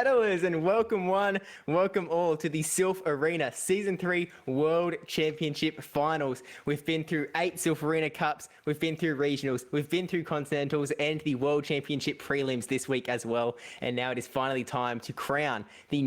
battlers, and welcome one, welcome all to the Silph Arena Season 3 World Championship Finals. We've been through 8 Silph Arena Cups, we've been through Regionals, we've been through Continentals and the World Championship Prelims this week as well. And now it is finally time to crown the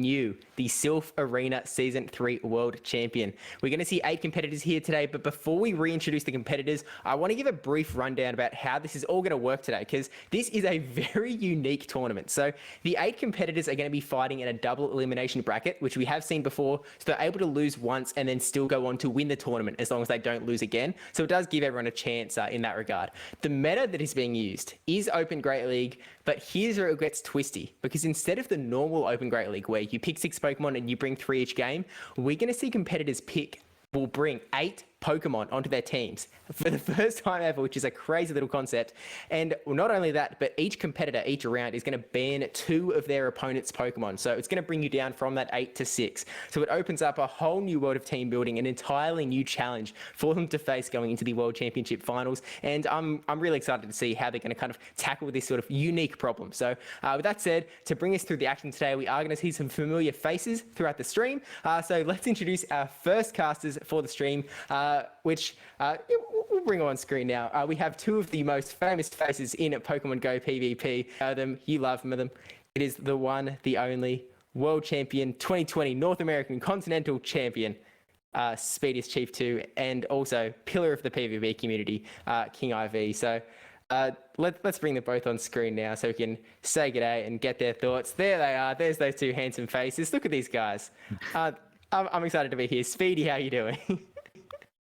Silph Arena Season 3 World Champion. We're going to see 8 competitors here today, but before we reintroduce the competitors, I want to give a brief rundown about how this is all going to work today, because this is a very unique tournament. So the 8 competitors are going to be fighting in a double elimination bracket, which we have seen before. So they're able to lose once and then still go on to win the tournament as long as they don't lose again. So it does give everyone a chance in that regard. The meta that is being used is Open Great League, but here's where it gets twisty, because instead of the normal Open Great League where you pick 6 Pokemon and you bring 3 each game, we're going to see competitors will bring 8 Pokemon onto their teams for the first time ever, which is a crazy little concept. And not only that, but each competitor, each round, is going to ban 2 of their opponent's Pokemon. So it's going to bring you down from that 8 to 6. So it opens up a whole new world of team building, an entirely new challenge for them to face going into the World Championship Finals. And I'm really excited to see how they're going to kind of tackle this sort of unique problem. So with that said, to bring us through the action today, we are going to see some familiar faces throughout the stream. So let's introduce our first casters for the stream, which we'll bring on screen now. We have 2 of the most famous faces in Pokemon Go PvP. You love them. It is the one, the only World Champion 2020 North American Continental Champion, PvPSteve 2, and also pillar of the PvP community, KiengIV. So let's bring them both on screen now so we can say g'day and get their thoughts. There they are. There's those 2 handsome faces. Look at these guys. I'm excited to be here. Speedy, how are you doing?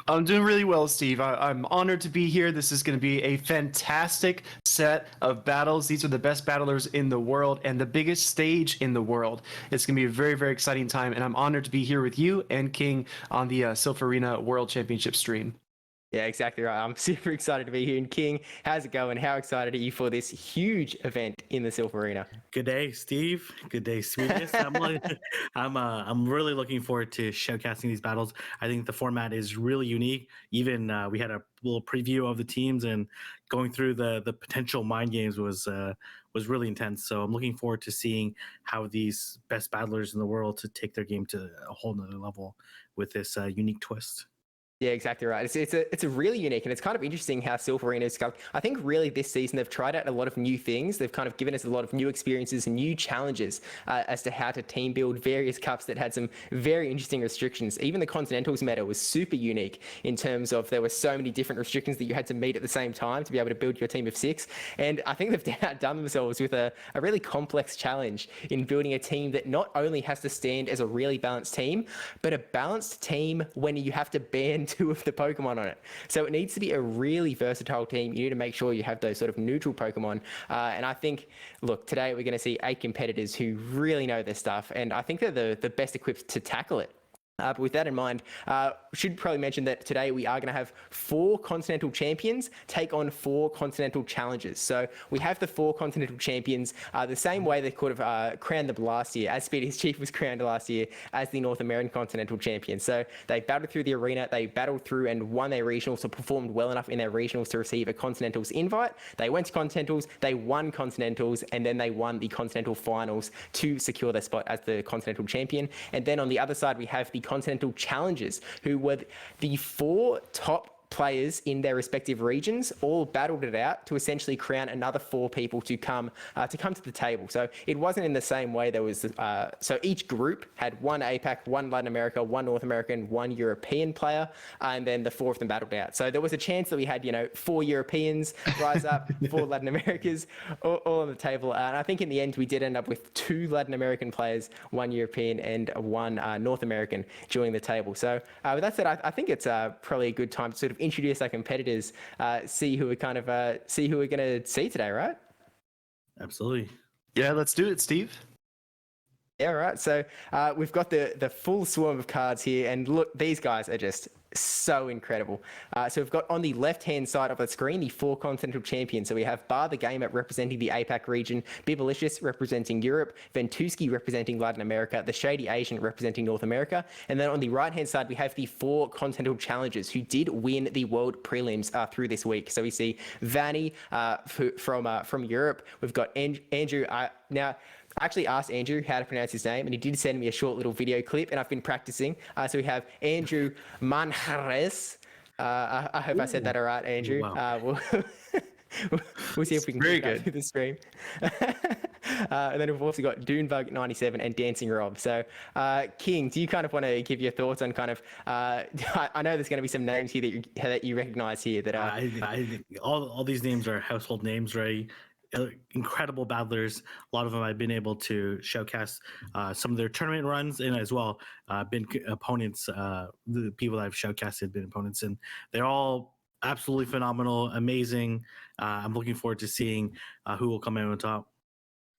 I'm doing really well, Steve. I'm honored to be here. This is going to be a fantastic set of battles. These are the best battlers in the world and the biggest stage in the world. It's going to be a very, very exciting time, and I'm honored to be here with you and King on the Silph Arena World Championship stream. Yeah, exactly right. I'm super excited to be here. And King, how's it going? How excited are you for this huge event in the Silph Arena? Good day, Steve. Good day, Sweetness. I'm really looking forward to showcasing these battles. I think the format is really unique. Even we had a little preview of the teams, and going through the potential mind games was really intense. So I'm looking forward to seeing how these best battlers in the world to take their game to a whole nother level with this unique twist. Yeah, exactly right. It's a really unique, and it's kind of interesting how Silph Arena is. I think really this season they've tried out a lot of new things. They've kind of given us a lot of new experiences and new challenges as to how to team build various cups that had some very interesting restrictions. Even the Continentals meta was super unique in terms of there were so many different restrictions that you had to meet at the same time to be able to build your team of 6. And I think they've outdone themselves with a really complex challenge in building a team that not only has to stand as a really balanced team, but a balanced team when you have to ban 2 of the Pokemon on it. So it needs to be a really versatile team. You need to make sure you have those sort of neutral Pokemon. And I think, look, today we're going to see 8 competitors who really know their stuff, and I think they're the best equipped to tackle it. But with that in mind, should probably mention that today we are going to have 4 Continental Champions take on 4 Continental Challengers. So we have the 4 Continental Champions the same way they could have crowned them last year, as PvPSteve was crowned last year as the North American Continental Champion. So they battled through the arena, they battled through and won their regionals, so performed well enough in their regionals to receive a Continentals invite. They went to Continentals, they won Continentals, and then they won the Continental Finals to secure their spot as the Continental Champion. And then on the other side, we have the Continental Challengers, who were the 4 top players in their respective regions, all battled it out to essentially crown another 4 people to come to the table. So it wasn't in the same way. There was so each group had 1 APAC, 1 Latin America, 1 North American, 1 European player, and then the 4 of them battled out. So there was a chance that we had 4 Europeans rise up, 4 Latin Americas, all on the table. And I think in the end we did end up with 2 Latin American players, 1 European and 1 North American joining the table. So with that said, I think it's probably a good time to sort of introduce our competitors, see who we're going to see today, right? Absolutely. Yeah, let's do it, Steve. Yeah, right. So we've got the full swarm of cards here, and look, these guys are just so incredible. So we've got on the left-hand side of the screen the 4 Continental Champions. So we have Bar the Gamer representing the APAC region, Bibalicious representing Europe, Ventusky representing Latin America, the Shady Asian representing North America, and then on the right-hand side we have the 4 Continental Challengers who did win the World Prelims through this week. So we see Vanny from Europe. We've got Andrew. Now, I actually asked Andrew how to pronounce his name, and he did send me a short little video clip, and I've been practicing. So we have Andrew Manjarres. I hope I said that all right, Andrew. Wow. We'll see if we can Very keep that good. through the stream. And then we've also got Dunebug97 and Dancing Rob. So, King, do you kind of want to give your thoughts on kind of? I know there's going to be some names here that you recognize here that are. All these names are household names, right? Incredible battlers. A lot of them I've been able to showcase some of their tournament runs, and as well been opponents. The people that I've showcased have been opponents, and they're all absolutely phenomenal, amazing. I'm looking forward to seeing who will come out on top.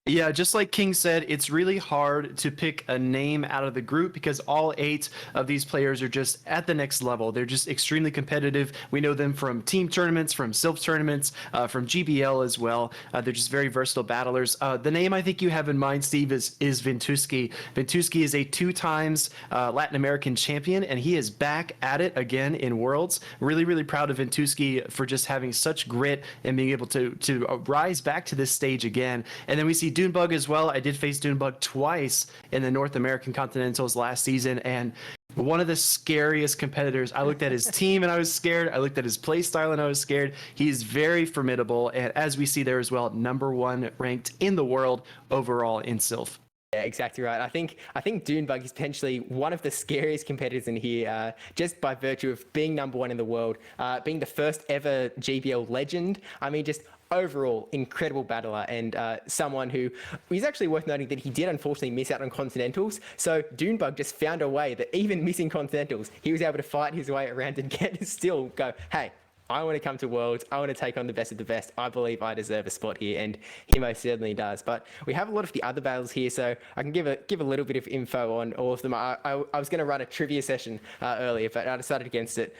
Yeah, just like King said, it's really hard to pick a name out of the group because all 8 of these players are just at the next level. They're just extremely competitive. We know them from team tournaments, from Silph tournaments, from GBL as well. They're just very versatile battlers. The name I think you have in mind, Steve, is Ventusky. Ventusky is a 2 times Latin American champion, and he is back at it again in Worlds. Really, really proud of Ventusky for just having such grit and being able to rise back to this stage again. And then we see Dunebug as well. I did face Dunebug twice in the North American Continentals last season, and one of the scariest competitors. I looked at his team and I was scared. I looked at his play style and I was scared. He's very formidable, and as we see there as well, #1 ranked in the world overall in Silph. Yeah, exactly right. I think Dunebug is potentially one of the scariest competitors in here, just by virtue of being #1 in the world, being the first ever GBL legend. I mean, just overall incredible battler, and someone who is actually worth noting that he did unfortunately miss out on Continentals. So Dunebug just found a way that even missing Continentals, he was able to fight his way around and get to still go, hey, I want to come to Worlds. I want to take on the best of the best. I believe I deserve a spot here, and he most certainly does. But we have a lot of the other battles here, so I can give a little bit of info on all of them. I was going to run a trivia session earlier, but I decided against it.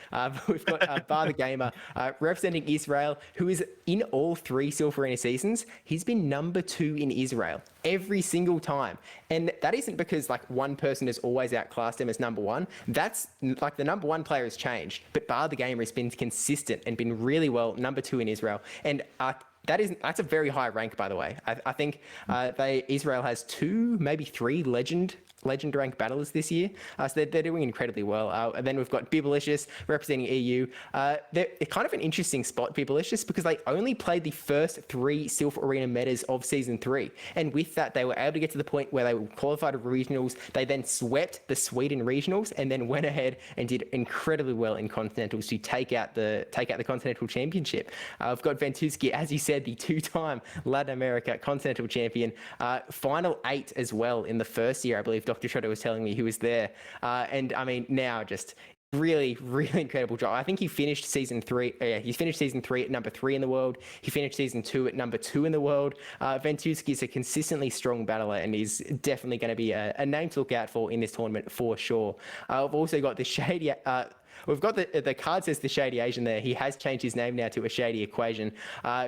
We've got Bar the Gamer representing Israel, who is in all 3 Silph Arena seasons. He's been #2 in Israel every single time, and that isn't because like one person has always outclassed him as #1. That's like the #1 player has changed, but Bar the Gamer has been consistent and been really well #2 in Israel, and that's a very high rank, by the way. I think Israel has 2, maybe 3 legend rank battlers this year, so they're doing incredibly well. And then we've got Bibelicious representing EU. They're kind of an interesting spot, Bibelicious, because they only played the first 3 Silph Arena metas of Season 3, and with that they were able to get to the point where they were qualified to regionals. They then swept the Sweden regionals and then went ahead and did incredibly well in Continentals to take out the Continental Championship. I've got Ventusky, as you said, the 2-time Latin America Continental Champion, Final 8 as well in the first year, I believe. Dr. Trotter was telling me he was there. And I mean, now just really, really incredible job. I think he finished season 3. He finished season 3 at #3 in the world. He finished season 2 at #2 in the world. Ventusky is a consistently strong battler and is definitely going to be a name to look out for in this tournament for sure. I've also got the Shady. We've got the card says the Shady Asian there. He has changed his name now to a Shady Equation,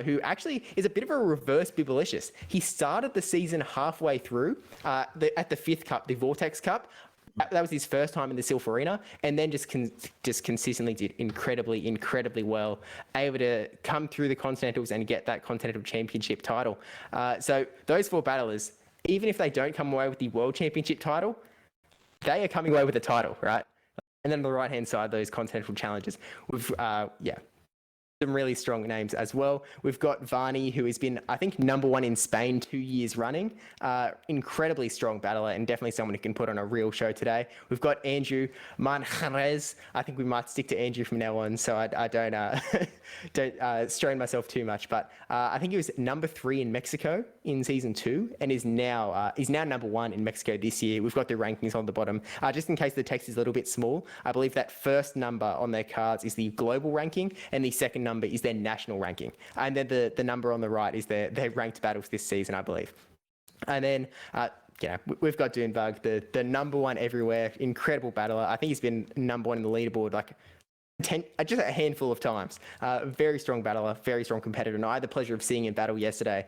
who actually is a bit of a reverse Bibelicious. He started the season halfway through at the 5th Cup, the Vortex Cup. That was his first time in the Silph Arena, and then just consistently did incredibly well, able to come through the Continentals and get that Continental Championship title. So those 4 battlers, even if they don't come away with the World Championship title, they are coming away with the title, right? And then on the right-hand side, those Continental challenges. We've, some really strong names as well. We've got Varney, who has been, I think, #1 in Spain 2 years running. Incredibly strong battler and definitely someone who can put on a real show today. We've got Andrew Manjarres. I think we might stick to Andrew from now on, so I don't strain myself too much. But I think he was #3 in Mexico in season 2 and is now #1 in Mexico this year. We've got the rankings on the bottom. Just in case the text is a little bit small, I believe that first number on their cards is the global ranking, and the second number is their national ranking, and then the number on the right is their ranked battles this season, I believe. And then we've got Dunebug, the #1 everywhere, incredible battler. I think he's been #1 in the leaderboard like just a handful of times. Very strong battler, very strong competitor, and I had the pleasure of seeing him battle yesterday,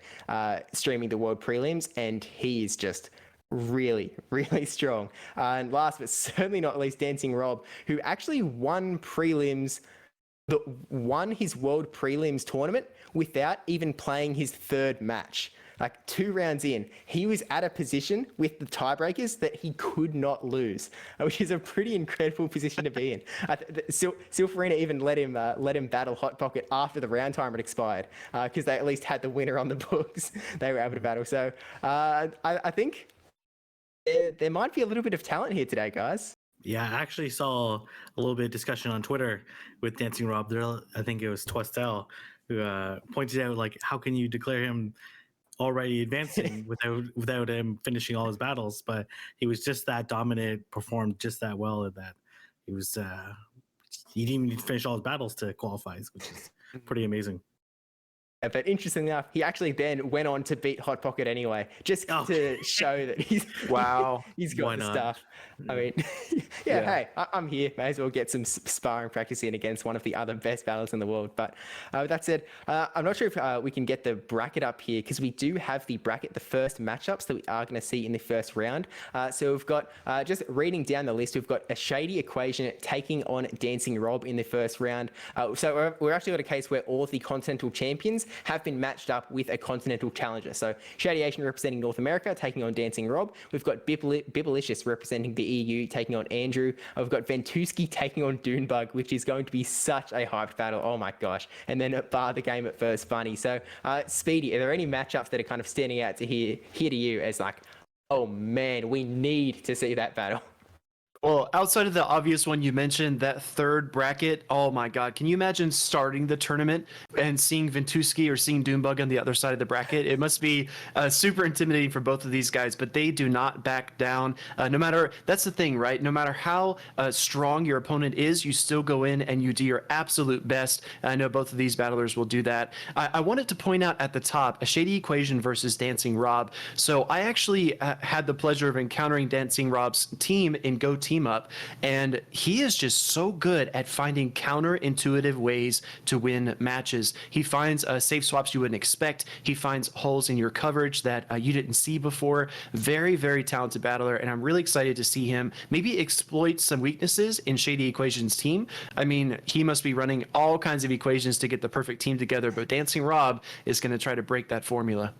streaming the World Prelims, and he is just really strong. And last but certainly not least, Dancing Rob, who actually won his World Prelims tournament without even playing his 3rd match. like 2 rounds in, he was at a position with the tiebreakers that he could not lose, which is a pretty incredible position to be in. Silph Arena even let him battle Hot Pocket after the round timer had expired, because they at least had the winner on the books. They were able to battle. So I think there might be a little bit of talent here today, guys. Yeah, I actually saw a little bit of discussion on Twitter with Dancing Rob. There, I think it was Twestel, who pointed out, like, how can you declare him already advancing without him finishing all his battles? But he was just that dominant, performed just that well at that. He was he didn't even need to finish all his battles to qualify, which is pretty amazing. But interestingly enough, he actually then went on to beat Hot Pocket anyway, just to show that he's he's got the stuff. I mean, hey, I'm here. May as well get some sparring practice in against one of the other best battlers in the world. But with that said, I'm not sure if we can get the bracket up here, because we do have the bracket, the first matchups that we are going to see in the first round. So we've got, just reading down the list, we've got a Shady Equation taking on Dancing Rob in the first round. So we're actually got a case where all of the continental champions have been matched up with a continental challenger. So Shady Asian representing North America taking on Dancing Rob. We've got Bibblicious representing the EU taking on Andrew. We've got Ventuski taking on Dunebug, which is going to be such a hyped battle. Oh my gosh. And then Bar the Game at first Funny. So Speedy, are there any matchups that are kind of standing out to here to you as like, oh man, we need to see that battle? Well, outside of the obvious one you mentioned, that third bracket, oh my God, can you imagine starting the tournament and seeing Ventuski or seeing Doombug on the other side of the bracket? It must be super intimidating for both of these guys, but they do not back down. No matter, that's the thing, right? No matter how strong your opponent is, you still go in and you do your absolute best. I know both of these battlers will do that. I wanted to point out at the top, a Shady Equation versus Dancing Rob. So I actually had the pleasure of encountering Dancing Rob's team in Go Team Up, and he is just so good at finding counterintuitive ways to win matches. He finds safe swaps you wouldn't expect. He finds holes in your coverage that you didn't see before. Very, very talented battler, and I'm really excited to see him maybe exploit some weaknesses in Shady Equation's team. I mean, he must be running all kinds of equations to get the perfect team together, but Dancing Rob is going to try to break that formula.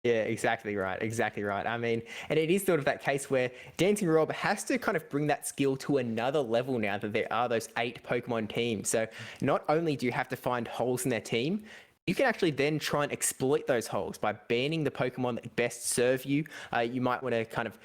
Yeah, exactly right. Exactly right. I mean, and it is sort of that case where Dancing Rob has to kind of bring that skill to another level now that there are those 8 Pokemon teams. So not only do you have to find holes in their team, you can actually then try and exploit those holes by banning the Pokemon that best serve you. You might want to kind of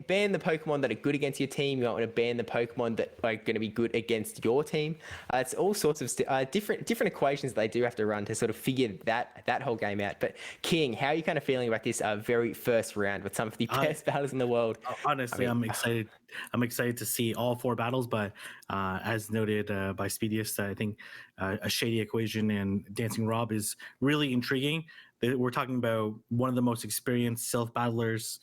ban the Pokemon that are good against your team. You might want to ban the Pokemon that are going to be good against your team. It's all sorts of different equations they do have to run to sort of figure that whole game out. But King, how are you kind of feeling about this very first round with some of the best battles in the world? Honestly, I'm excited. I'm excited to see all 4 battles, but as noted by Speediest, I think a Shady Equation and Dancing Rob is really intriguing. We're talking about one of the most experienced Silph battlers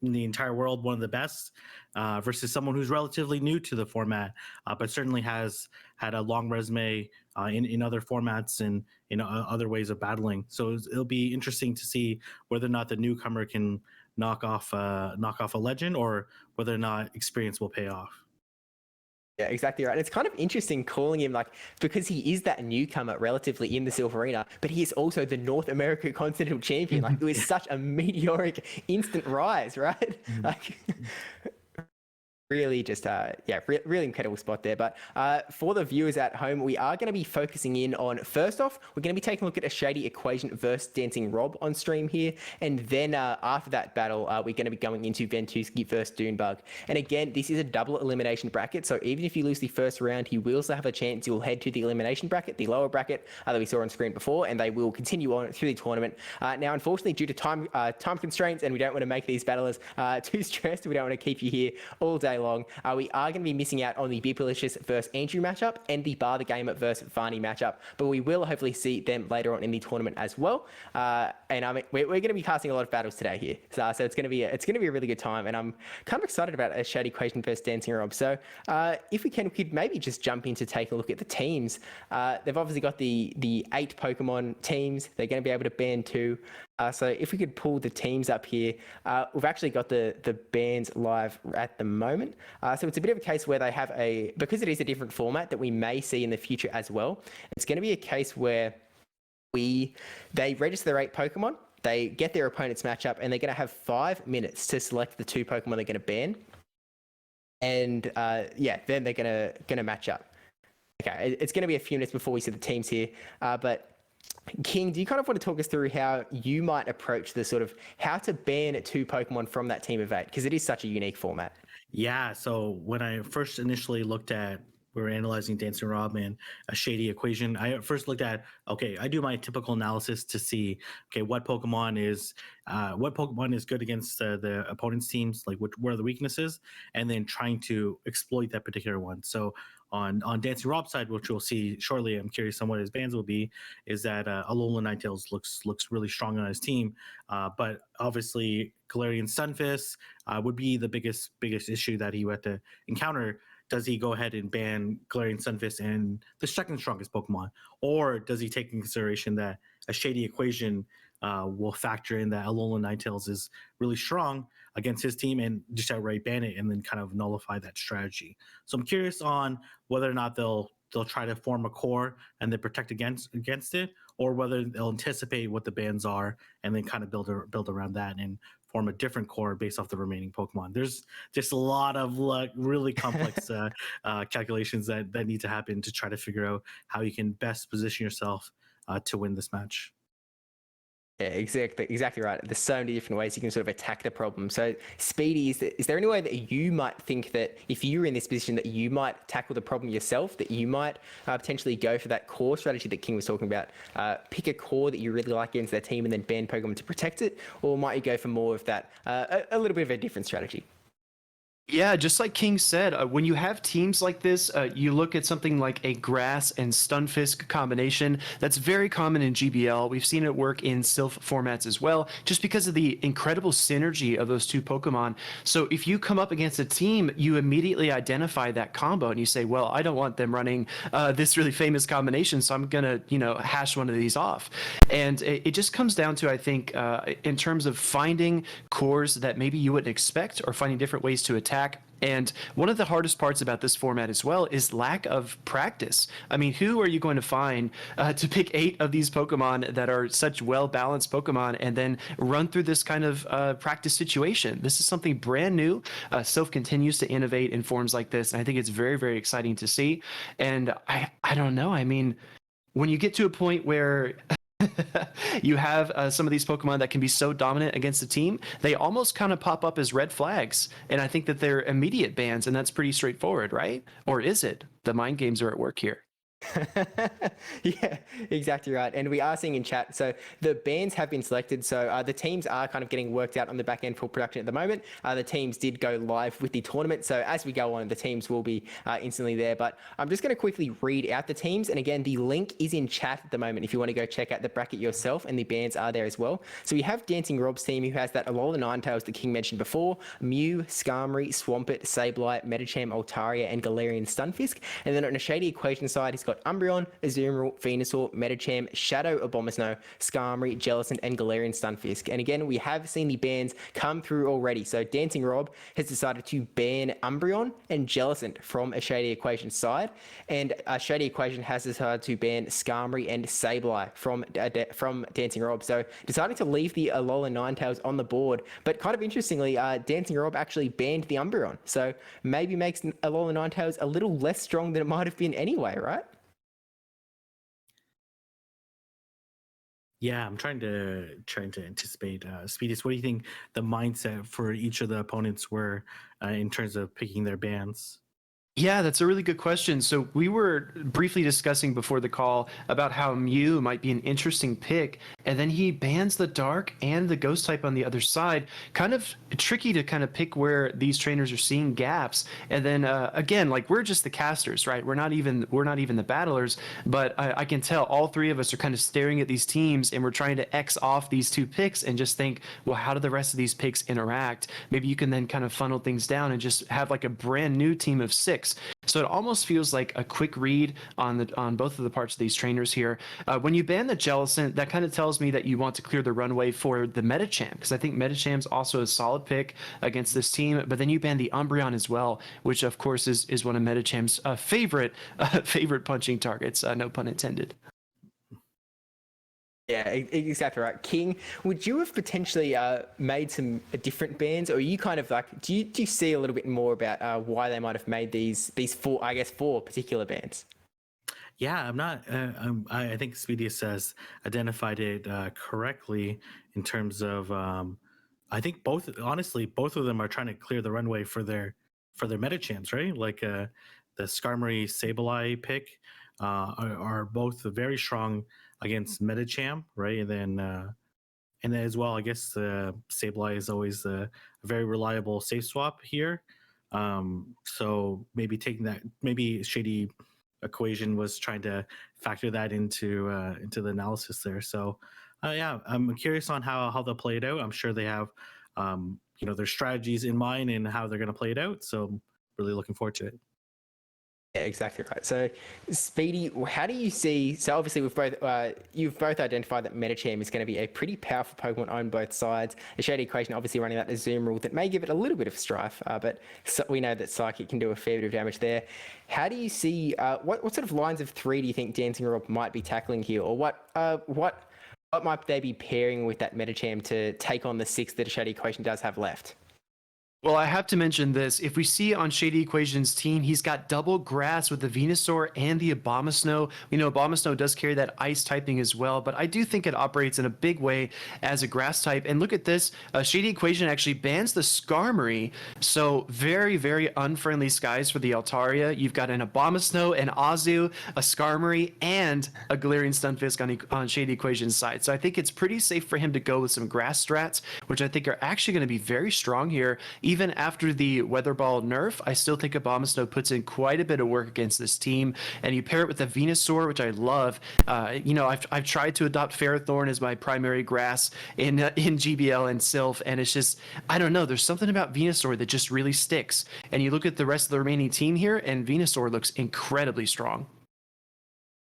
in the entire world, one of the best, versus someone who's relatively new to the format, but certainly has had a long resume in other formats and in other ways of battling. So it'll be interesting to see whether or not the newcomer can knock off a legend, or whether or not experience will pay off. Yeah, exactly right. And it's kind of interesting calling him, like, because he is that newcomer relatively in the Silph Arena, but he is also the North American Continental Champion. Like, it was such a meteoric instant rise, right? Like, really just, really incredible spot there. But for the viewers at home, we are going to be focusing in on, first off, we're going to be taking a look at a Shady Equation versus Dancing Rob on stream here. And then after that battle, we're going to be going into Ventuski versus Dunebug. And again, this is a double elimination bracket. So even if you lose the first round, you will still have a chance. You'll head to the elimination bracket, the lower bracket that we saw on screen before, and they will continue on through the tournament. Now, unfortunately, due to time constraints, and we don't want to make these battlers too stressed, we don't want to keep you here all day long. We are going to be missing out on the Bibblicious versus Andrew matchup and the Bar the Gamer versus Varney matchup, but we will hopefully see them later on in the tournament as well. And I mean, we're going to be casting a lot of battles today here, so it's going to be a really good time, and I'm kind of excited about a Shady Equation versus Dancing Rob. So if we could maybe just jump in to take a look at the teams. They've obviously got the 8 Pokemon teams. They're going to be able to ban 2. So if we could pull the teams up here, we've actually got the bans live at the moment. So it's a bit of a case where they have because it is a different format that we may see in the future as well. It's going to be a case where they register their 8 Pokemon, they get their opponent's matchup, and they're going to have 5 minutes to select the 2 Pokemon they're going to ban. And then they're gonna match up. Okay, it's going to be a few minutes before we see the teams here, but King, do you kind of want to talk us through how you might approach the sort of how to ban 2 Pokemon from that team of 8? Because it is such a unique format. Yeah, so when I first initially looked at, we were analyzing Dancing Rob and a shady equation, I first looked at, okay, I do my typical analysis to see, okay, what Pokemon is good against the opponent's teams, like what are the weaknesses, and then trying to exploit that particular one. So on Dancing Rob's side, which we'll see shortly, I'm curious on what his bans will be, is that Alolan Ninetales looks really strong on his team, but obviously Galarian Stunfisk would be the biggest issue that he would have to encounter. Does he go ahead and ban Galarian Stunfisk and the second strongest Pokemon, or does he take in consideration that a shady equation will factor in that Alolan Ninetales is really strong against his team and just outright ban it and then kind of nullify that strategy? So I'm curious on whether or not they'll try to form a core and then protect against it, or whether they'll anticipate what the bans are and then kind of build around that and form a different core based off the remaining Pokemon. There's just a lot of really complex calculations that need to happen to try to figure out how you can best position yourself to win this match. Yeah, exactly right. There's so many different ways you can sort of attack the problem. So, Speedy, is there any way that you might think that if you were in this position that you might tackle the problem yourself, that you might potentially go for that core strategy that King was talking about, pick a core that you really like against their team and then ban Pokemon to protect it? Or might you go for more of that, a little bit of a different strategy? Yeah, just like King said, when you have teams like this, you look at something like a Grass and Stunfisk combination. That's very common in GBL. We've seen it work in Silph formats as well, just because of the incredible synergy of those 2 Pokemon. So if you come up against a team, you immediately identify that combo and you say, well, I don't want them running this really famous combination, so I'm going to, hash one of these off. And it just comes down to, I think, in terms of finding cores that maybe you wouldn't expect or finding different ways to attack. And one of the hardest parts about this format as well is lack of practice. I mean, who are you going to find to pick 8 of these Pokemon that are such well-balanced Pokemon and then run through this kind of practice situation? This is something brand new. Silph continues to innovate in forms like this, and I think it's very, very exciting to see. And I don't know. I mean, when you get to a point where you have some of these Pokemon that can be so dominant against the team, they almost kind of pop up as red flags. And I think that they're immediate bans, and that's pretty straightforward, right? Or is it? The mind games are at work here. Yeah, exactly right. And we are seeing in chat, so the bans have been selected. So the teams are kind of getting worked out on the back end for production at the moment. The teams did go live with the tournament. So as we go on, the teams will be instantly there. But I'm just going to quickly read out the teams. And again, the link is in chat at the moment if you want to go check out the bracket yourself, and the bans are there as well. So we have Dancing Rob's team, who has that Alolan Ninetales that King mentioned before, Mew, Skarmory, Swampert, Sableye, Medicham, Altaria, and Galarian Stunfisk. And then on a shady equation side, he's got Umbreon, Azumarill, Venusaur, Medicham, Shadow, Abomasnow, Skarmory, Jellicent, and Galarian Stunfisk. And again, we have seen the bans come through already. So Dancing Rob has decided to ban Umbreon and Jellicent from a shady equation side, and a shady equation has decided to ban Skarmory and Sableye from Dancing Rob. So deciding to leave the Alolan Ninetales on the board, but kind of interestingly, Dancing Rob actually banned the Umbreon. So maybe makes Alolan Ninetales a little less strong than it might have been anyway, right? Yeah, I'm trying to anticipate. Speedius, what do you think the mindset for each of the opponents were in terms of picking their bans? Yeah, that's a really good question. So we were briefly discussing before the call about how Mew might be an interesting pick, and then he bans the Dark and the Ghost type on the other side. Kind of tricky to kind of pick where these trainers are seeing gaps. And then again, like, we're just the casters, right? We're not even the battlers, but I can tell all 3 of us are kind of staring at these teams, and we're trying to X off these 2 picks and just think, well, how do the rest of these picks interact? Maybe you can then kind of funnel things down and just have like a brand new team of 6. So it almost feels like a quick read on both of the parts of these trainers here. When you ban the Jellicent, that kind of tells me that you want to clear the runway for the Medicham, because I think Medicham's also a solid pick against this team. But then you ban the Umbreon as well, which of course is one of Medicham's favorite punching targets. No pun intended. Yeah, exactly right. King, would you have potentially made some different bands, or are you kind of like, do you see a little bit more about why they might have made these four particular bands? Yeah, I'm not. I think Speedius has identified it correctly in terms of. I think honestly, both of them are trying to clear the runway for their meta champs, right? Like the Skarmory Sableye pick are both very strong against meta champ, right? And then as well, I guess Sableye is always a very reliable safe swap here. So maybe taking that, maybe Shady Equation was trying to factor that into the analysis there. So yeah, I'm curious on how they'll play it out. I'm sure they have their strategies in mind and how they're going to play it out. So I'm really looking forward to it. Yeah, exactly right. So, Speedy, how do you see? So, obviously, you've both identified that Medicham is going to be a pretty powerful Pokemon on both sides. The Shady Equation obviously running that Zoom rule that may give it a little bit of strife, but we know that Psychic can do a fair bit of damage there. How do you see? What sort of lines of three do you think Dancing Rob might be tackling here, or what might they be pairing with that Medicham to take on the six that a Shady Equation does have left? Well, I have to mention this. If we see on Shady Equation's team, he's got double grass with the Venusaur and the Abomasnow. We know Abomasnow does carry that ice typing as well, but I do think it operates in a big way as a grass type. And look at this. Shady Equation actually bans the Skarmory. So very, very unfriendly skies for the Altaria. You've got an Abomasnow, an Azu, a Skarmory, and a Galarian Stunfisk on Shady Equation's side. So I think it's pretty safe for him to go with some grass strats, which I think are actually going to be very strong here. Even after the Weather Ball nerf, I still think Abomasnow puts in quite a bit of work against this team. And you pair it with the Venusaur, which I love. I've tried to adopt Ferrothorn as my primary grass in GBL and Silph, and it's just, I don't know, there's something about Venusaur that just really sticks. And you look at the rest of the remaining team here, and Venusaur looks incredibly strong.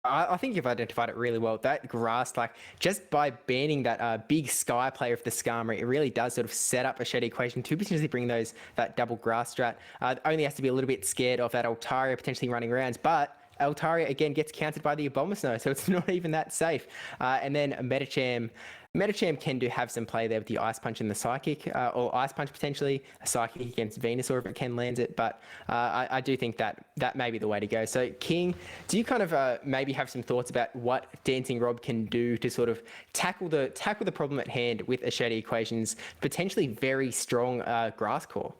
I think you've identified it really well. That grass, like just by banning that big sky player of the Skarmory, it really does sort of set up a Shady Equation to potentially bring that double grass strat. Only has to be a little bit scared of that Altaria potentially running rounds, but Altaria again gets countered by the Abomasnow, so it's not even that safe. And then Medicham can have some play there with the Ice Punch and the Psychic, or Ice Punch potentially, a Psychic against Venusaur if it can lands it. But I do think that may be the way to go. So King, do you kind of maybe have some thoughts about what Dancing Rob can do to sort of tackle the problem at hand with a Shady Equation's potentially very strong Grass Core?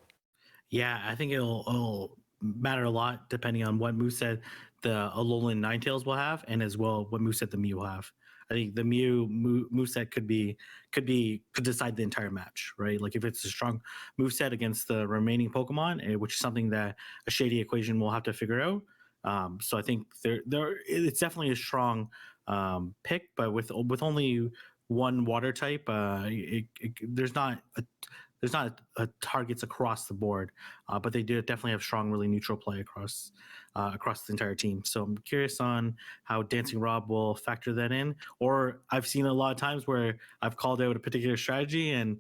Yeah, I think it'll matter a lot depending on what moveset the Alolan Ninetales will have, and as well what moveset the Mew will have. I think the Mew moveset could decide the entire match, right? Like if it's a strong moveset against the remaining Pokemon, which is something that a Shady Equation will have to figure out. So I think it's definitely a strong pick, but with only one water type, there's not targets across the board, but they do definitely have strong, really neutral play across the entire team. So I'm curious on how Dancing Rob will factor that in. Or I've seen a lot of times where I've called out a particular strategy and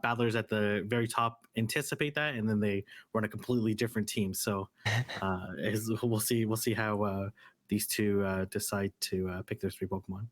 battlers at the very top anticipate that, and then they run a completely different team. So we'll see how these two decide to pick their three Pokemon.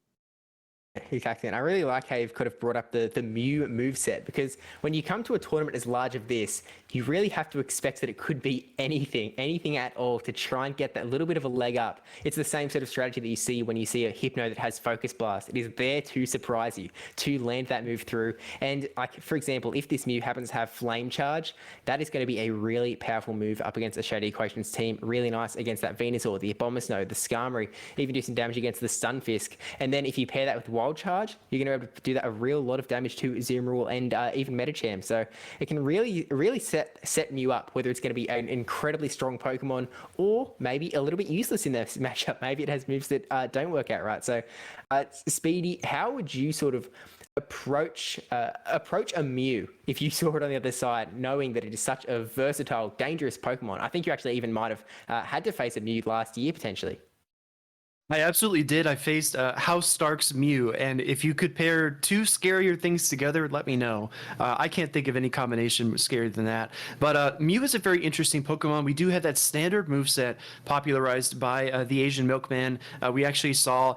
Exactly, and I really like how you've kind of brought up the Mew moveset, because when you come to a tournament as large as this, you really have to expect that it could be anything at all to try and get that little bit of a leg up. It's the same sort of strategy that you see when you see a Hypno that has Focus Blast. It is there to surprise you, to land that move through. And like, for example, if this Mew happens to have Flame Charge, that is going to be a really powerful move up against a Shady Equations team. Really nice against that Venusaur, the Abomasnow, the Skarmory, even do some damage against the Stunfisk. And then if you pair that with Wild Charge, you're going to be able to do that a real lot of damage to Zoom Rule and even Medicham. So it can really set Mew up, whether it's going to be an incredibly strong Pokemon or maybe a little bit useless in this matchup. Maybe it has moves that don't work out right. So Speedy, how would you sort of approach a Mew if you saw it on the other side, knowing that it is such a versatile, dangerous Pokemon? I think you actually even might have had to face a Mew last year potentially. I absolutely did. I faced House Stark's Mew, and if you could pair two scarier things together, let me know. I can't think of any combination scarier than that. But Mew is a very interesting Pokemon. We do have that standard moveset popularized by the Asian Milkman. We actually saw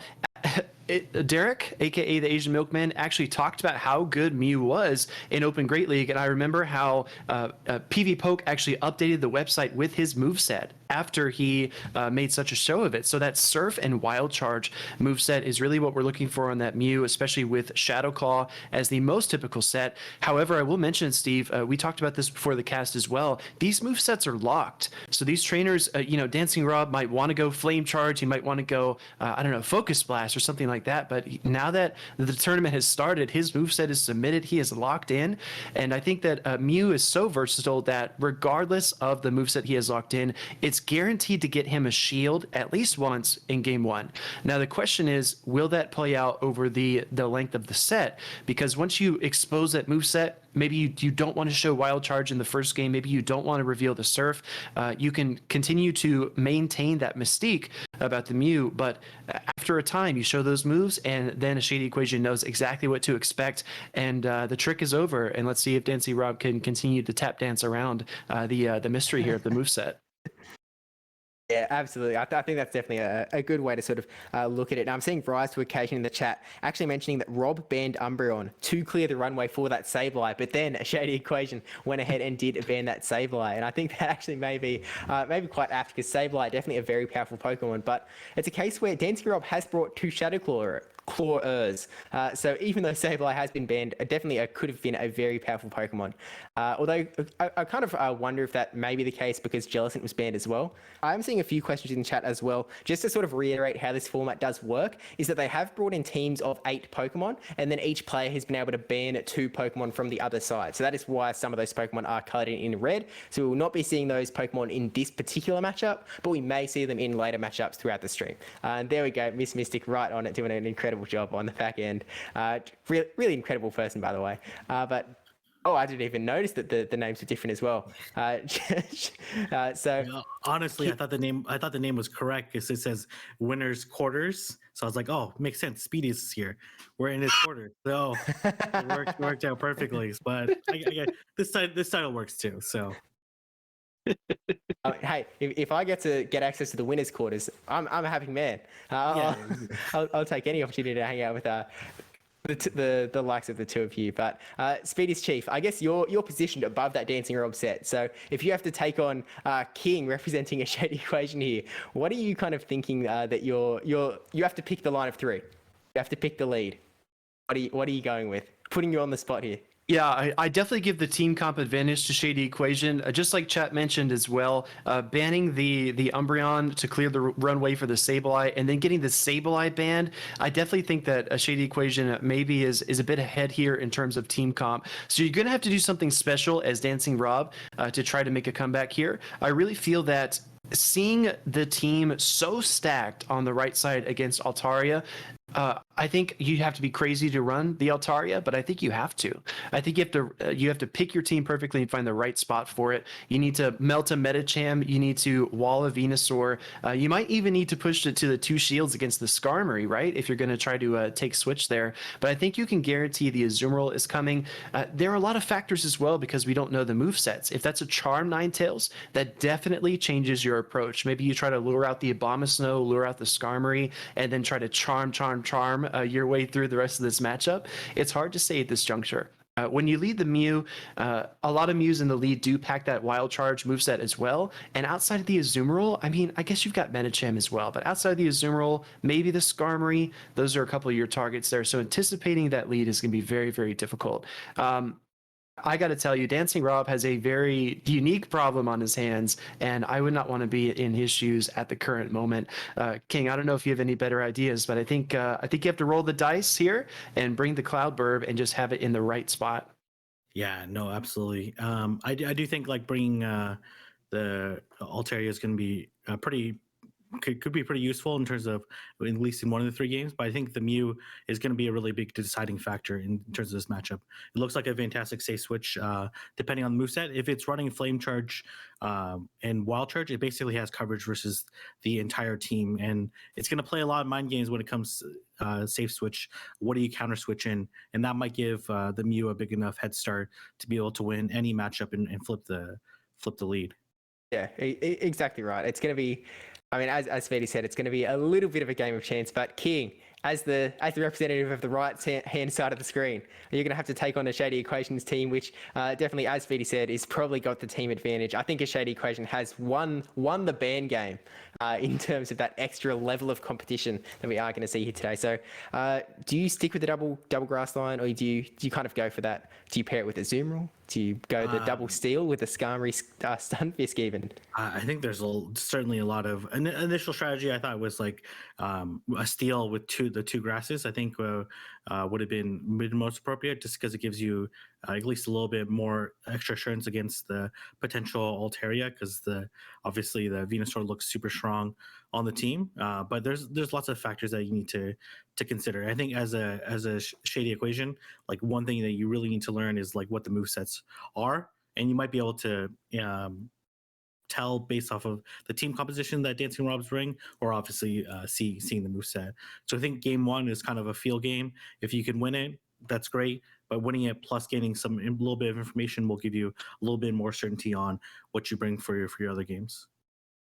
Derek, aka the Asian Milkman, actually talked about how good Mew was in Open Great League, and I remember how PvPoke actually updated the website with his moveset after he made such a show of it. So that Surf and Wild Charge moveset is really what we're looking for on that Mew, especially with Shadow Claw as the most typical set. However, I will mention, Steve, we talked about this before the cast as well. These movesets are locked. So these trainers, Dancing Rob might want to go Flame Charge. He might want to go, Focus Blast or something like that. But now that the tournament has started, his moveset is submitted. He is locked in. And I think that Mew is so versatile that regardless of the moveset he has locked in, it's guaranteed to get him a shield at least once in game one. Now, the question is, will that play out over the length of the set? Because once you expose that moveset, maybe you don't want to show Wild Charge in the first game. Maybe you don't want to reveal the Surf. You can continue to maintain that mystique about the Mew, but after a time, you show those moves, and then a Shady Equation knows exactly what to expect, and the trick is over. And let's see if Dancing Rob can continue to tap dance around the mystery here of the moveset. Yeah, absolutely. I think that's definitely a good way to sort of look at it. Now, I'm seeing Rise to Occasion in the chat actually mentioning that Rob banned Umbreon to clear the runway for that Sableye, but then a Shady Equation went ahead and did ban that Sableye. And I think that actually may be quite apt, because Sableye definitely a very powerful Pokemon, but it's a case where Dancing Rob has brought two Shadow Clawers. So even though Sableye has been banned, definitely could have been a very powerful Pokemon. Although I kind of wonder if that may be the case because Jellicent was banned as well. I'm seeing a few questions in chat as well. Just to sort of reiterate how this format does work, is that they have brought in teams of 8 Pokemon, and then each player has been able to ban 2 Pokemon from the other side. So that is why some of those Pokemon are colored in red. So we will not be seeing those Pokemon in this particular matchup, but we may see them in later matchups throughout the stream. And there we go, MissMystic right on it, doing an incredible job on the back end. Really incredible person, by the way. I didn't even notice that the names were different as well. Honestly, I thought the name was correct because it says winners quarters. So I was like, oh, makes sense. Speedy's is here. We're in his quarter. So it worked out perfectly. But this title works too. So hey, if I get access to the winners' quarters, I'm a happy man. I'll take any opportunity to hang out with the likes of the two of you. But Speedy's Chief, I guess you're positioned above that Dancing Rob set. So if you have to take on King representing a Shady Equation here, what are you kind of thinking that you have to pick the line of 3? You have to pick the lead. What are you going with? Putting you on the spot here. Yeah, I definitely give the team comp advantage to Shady Equation. Just like chat mentioned as well, banning the Umbreon to clear the runway for the Sableye, and then getting the Sableye banned, I definitely think that a Shady Equation maybe is a bit ahead here in terms of team comp. So you're going to have to do something special as Dancing Rob to try to make a comeback here. I really feel that seeing the team so stacked on the right side against Altaria, I think you have to be crazy to run the Altaria, but I think you have to. I think you have to pick your team perfectly and find the right spot for it. You need to melt a Medicham. You need to wall a Venusaur. You might even need to push it to the 2 shields against the Skarmory, right? If you're going to try to take switch there. But I think you can guarantee the Azumarill is coming. There are a lot of factors as well because we don't know the movesets. If that's a Charm Ninetales, that definitely changes your approach. Maybe you try to lure out the Abomasnow, lure out the Skarmory, and then try to charm your way through the rest of this matchup. It's hard to say at this juncture. When you lead the Mew, a lot of Mews in the lead do pack that Wild Charge moveset as well. And outside of the Azumarill, I mean, I guess you've got Medicham as well. But outside of the Azumarill, maybe the Skarmory, those are a couple of your targets there. So anticipating that lead is going to be very, very difficult. I got to tell you, Dancing Rob has a very unique problem on his hands, and I would not want to be in his shoes at the current moment. King, I don't know if you have any better ideas, but I think you have to roll the dice here and bring the Cloud Burb and just have it in the right spot. Yeah, no, absolutely. I do think like bringing the Altaria is going to be could be pretty useful in terms of at least in one of the 3 games, but I think the Mew is going to be a really big deciding factor in terms of this matchup. It looks like a fantastic safe switch depending on the moveset. If it's running Flame Charge and Wild Charge, it basically has coverage versus the entire team, and it's going to play a lot of mind games when it comes to safe switch. What do you counter switch in? And that might give the Mew a big enough head start to be able to win any matchup and flip the lead. Yeah, exactly right. It's going to be, I mean, as Vedi said, it's going to be a little bit of a game of chance. But King, as the representative of the right hand side of the screen, you're going to have to take on a Shady Equations team, which definitely, as Speedy said, is probably got the team advantage. I think a Shady Equation has won the ban game in terms of that extra level of competition that we are going to see here today. So do you stick with the double grass line, or do you kind of go for that? Do you pair it with a zoom rule? Do you go the double steal with the Skarmory Stunfisk even? I think there's certainly a lot of initial strategy. I thought was like a steal with the two grasses. I think would have been most appropriate, just because it gives you at least a little bit more extra assurance against the potential Altaria, because obviously the Venusaur looks super strong on the team. But there's lots of factors that you need to consider. I think as a Shady Equation, like one thing that you really need to learn is like what the movesets are, and you might be able to tell based off of the team composition that Dancing Robs bring, or obviously seeing the moveset. So I think game one is kind of a feel game. If you can win it, that's great. But winning it plus gaining a little bit of information will give you a little bit more certainty on what you bring for your other games.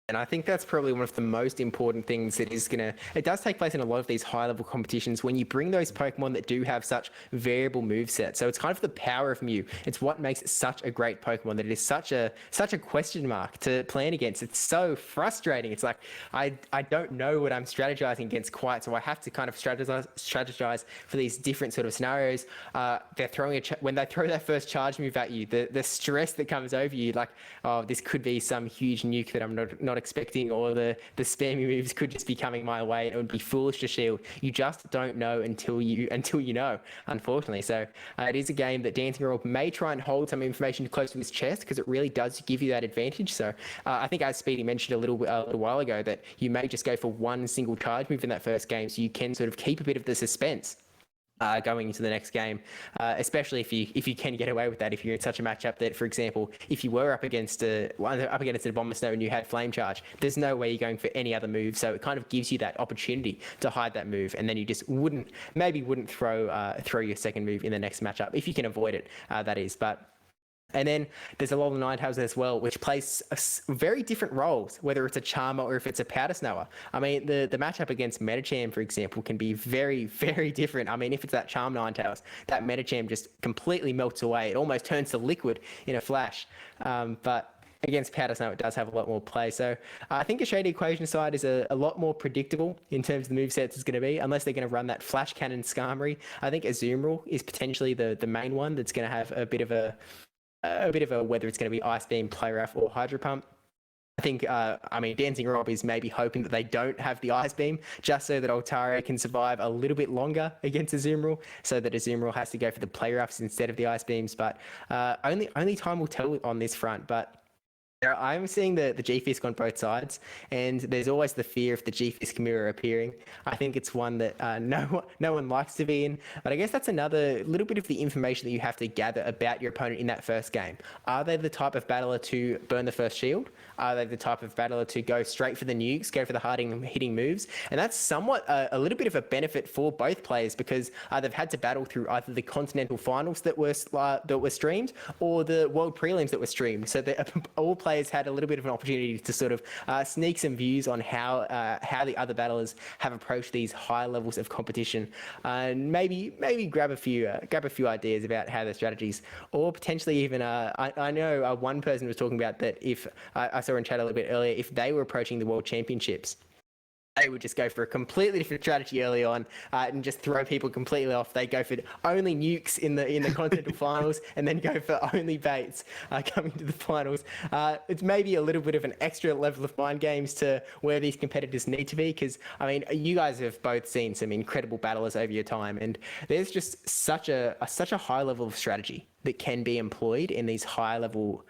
And I think that's probably one of the most important things that is it does take place in a lot of these high level competitions when you bring those Pokemon that do have such variable movesets. So it's kind of the power of Mew. It's what makes it such a great Pokemon, that it is such a question mark to plan against. It's so frustrating. It's like, I don't know what I'm strategizing against quite, so I have to kind of strategize for these different sort of scenarios. They're throwing when they throw their first charge move at you, the stress that comes over you, like, oh, this could be some huge nuke that I'm not expecting, or the spammy moves could just be coming my way, and it would be foolish to shield. You just don't know until you know, unfortunately. So it is a game that Dancing Rob may try and hold some information close to his chest, because it really does give you that advantage. So I think, as Speedy mentioned a little while ago, that you may just go for one single charge move in that first game, so you can sort of keep a bit of the suspense going into the next game, especially if you can get away with that. If you're in such a matchup that, for example, if you were up against an Abomasnow and you had Flame Charge, there's no way you're going for any other move. So it kind of gives you that opportunity to hide that move, and then you just wouldn't throw your second move in the next matchup if you can avoid it. That is, but. And then there's a lot of Ninetales as well, which plays very different roles, whether it's a Charmer or if it's a Powder Snower. I mean, the matchup against Metacham, for example, can be very, very different. I mean, if it's that Charm Ninetales, that Metacham just completely melts away. It almost turns to liquid in a flash. But against Powder Snow, it does have a lot more play. So I think a Shady Equation side is a lot more predictable in terms of the movesets it's going to be, unless they're going to run that Flash Cannon Skarmory. I think Azumarill is potentially the main one that's going to have a bit of a whether it's going to be Ice Beam, Play Rough, or Hydro Pump. I think, Dancing Rob is maybe hoping that they don't have the Ice Beam, just so that Altaria can survive a little bit longer against Azumarill, so that Azumarill has to go for the Play Roughs instead of the Ice Beams. But only time will tell on this front. But I'm seeing the G-Fisk on both sides, and there's always the fear of the G-Fisk mirror appearing. I think it's one that no one likes to be in, but I guess that's another little bit of the information that you have to gather about your opponent in that first game. Are they the type of battler to burn the first shield? Are they the type of battler to go straight for the nukes, go for the hitting moves? And that's somewhat a little bit of a benefit for both players, because they've had to battle through either the Continental Finals that were streamed, or the World Prelims that were streamed. So all players had a little bit of an opportunity to sort of sneak some views on how the other battlers have approached these high levels of competition, and maybe grab a few ideas about how their strategies, or potentially even I know one person was talking about that if I saw in chat a little bit earlier, if they were approaching the World Championships, they would just go for a completely different strategy early on and just throw people completely off. They go for only nukes in the Continental Finals, and then go for only baits coming to the finals. It's maybe a little bit of an extra level of mind games to where these competitors need to be, because I mean, you guys have both seen some incredible battlers over your time, and there's just such a high level of strategy that can be employed in these high level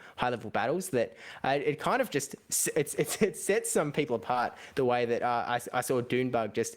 battles that it kind of just it sets some people apart, the way that I saw Dunebug just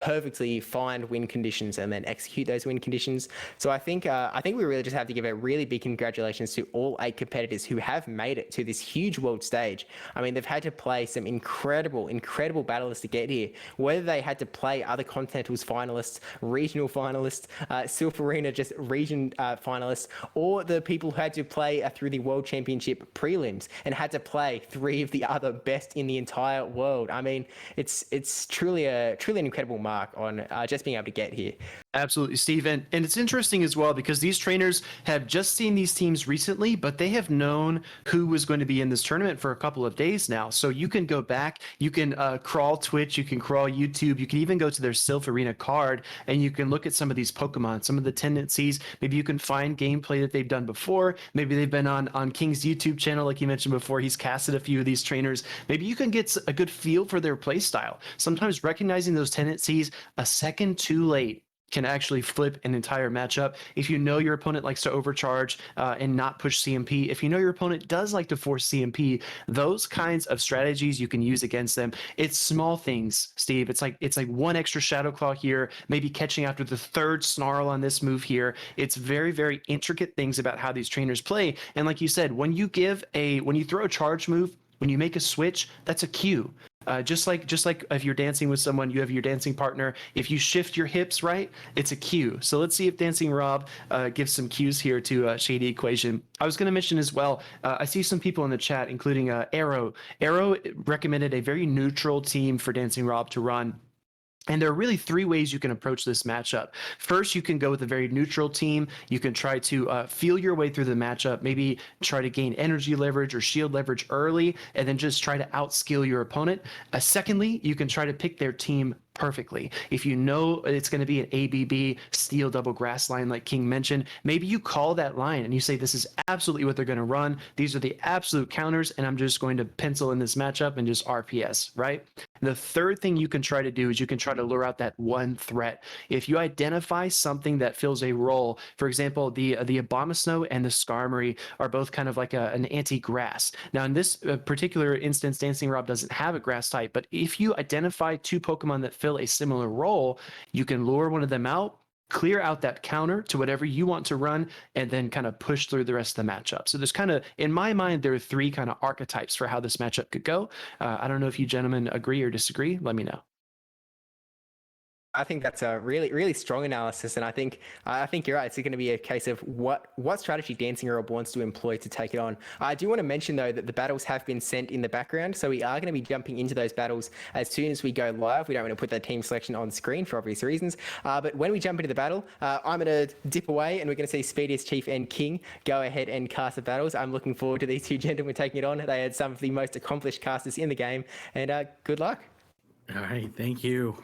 perfectly find win conditions and then execute those win conditions. So I think we really just have to give a really big congratulations to all 8 competitors who have made it to this huge world stage. I mean, they've had to play some incredible battlers to get here, whether they had to play other Continentals finalists, regional finalists, Silph Arena just region finalists, or the people who had to play through the World Championship prelims and had to play 3 of the other best in the entire world. I mean, it's truly an incredible mark mark on just being able to get here. Absolutely, Steve. And it's interesting as well because these trainers have just seen these teams recently, but they have known who was going to be in this tournament for a couple of days now. So you can go back, you can crawl Twitch, you can crawl YouTube, you can even go to their Silph Arena card and you can look at some of these Pokemon, some of the tendencies. Maybe you can find gameplay that they've done before. Maybe they've been on King's YouTube channel, like you mentioned before. He's casted a few of these trainers. Maybe you can get a good feel for their play style. Sometimes recognizing those tendencies a second too late can actually flip an entire matchup. If you know your opponent likes to overcharge and not push CMP, if you know your opponent does like to force CMP, those kinds of strategies you can use against them. It's small things, Steve. It's like one extra Shadow Claw here, maybe catching after the third Snarl on this move here. It's very, very intricate things about how these trainers play. And like you said, when you throw a charge move, when you make a switch, that's a cue. Just like if you're dancing with someone, you have your dancing partner. If you shift your hips right, it's a cue. So let's see if Dancing Rob gives some cues here to Shady Equation. I was going to mention as well, I see some people in the chat, including Arrow. Arrow recommended a very neutral team for Dancing Rob to run. And there are really three ways you can approach this matchup. First, you can go with a very neutral team. You can try to feel your way through the matchup, maybe try to gain energy leverage or shield leverage early, and then just try to outskill your opponent. Secondly, you can try to pick their team perfectly. If you know it's going to be an ABB steel double grass line like King mentioned, maybe you call that line and you say, this is absolutely what they're going to run. These are the absolute counters, and I'm just going to pencil in this matchup and just RPS, right? The third thing you can try to do is you can try to lure out that one threat. If you identify something that fills a role, for example, the Abomasnow and the Skarmory are both kind of like an anti-grass. Now, in this particular instance, Dancing Rob doesn't have a grass type, but if you identify two Pokemon that fill a similar role, you can lure one of them out, clear out that counter to whatever you want to run, and then kind of push through the rest of the matchup. So there's kind of, in my mind, there are three kind of archetypes for how this matchup could go. I don't know if you gentlemen agree or disagree. Let me know. I think that's a really, really strong analysis, and I think you're right. It's going to be a case of what strategy Dancing Rob wants to employ to take it on. I do want to mention though that the battles have been sent in the background, so we are going to be jumping into those battles as soon as we go live. We don't want to put the team selection on screen for obvious reasons, but when we jump into the battle, I'm going to dip away, and we're going to see Speediest Chief and King go ahead and cast the battles. I'm looking forward to these two gentlemen taking it on. They had some of the most accomplished casters in the game, and good luck. All right, thank you.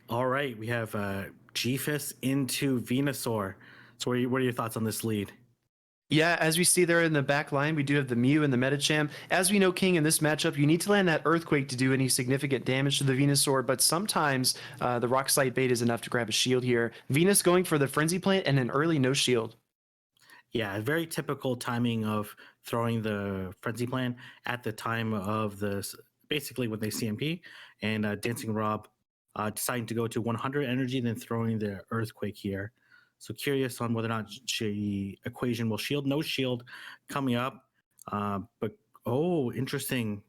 All right, we have Jephus into Venusaur. So what are your thoughts on this lead? Yeah, as we see there in the back line, we do have the Mew and the Medicham. As we know, King, in this matchup, you need to land that Earthquake to do any significant damage to the Venusaur, but sometimes the Rock Slide bait is enough to grab a shield here. Venus going for the Frenzy Plant and an early no shield. Yeah, very typical timing of throwing the Frenzy Plant at the time of basically when they CMP, and Dancing Rob deciding to go to 100 energy, then throwing the Earthquake here. So curious on whether or not Equation will shield. No shield coming up. But, interesting.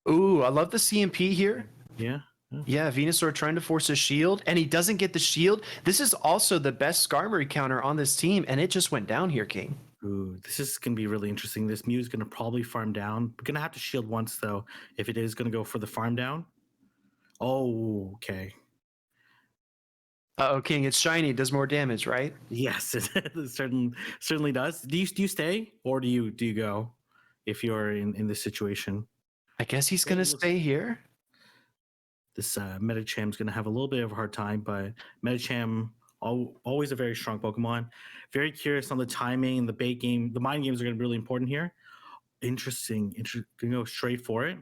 Ooh, I love the CMP here. Yeah. Yeah, Venusaur trying to force a shield, and he doesn't get the shield. This is also the best Skarmory counter on this team, and it just went down here, King. Ooh, this is going to be really interesting. This Mew is going to probably farm down. We're going to have to shield once, though, if it is going to go for the farm down. Oh, okay. King, it's shiny. It does more damage, right? Yes, it certainly does. Do you stay, or do you go if you're in this situation? I guess he's going to stay here. This Medicham's going to have a little bit of a hard time, but Medicham, always a very strong Pokemon. Very curious on the timing, the bait game. The mind games are going to be really important here. Interesting. Going to go straight for it.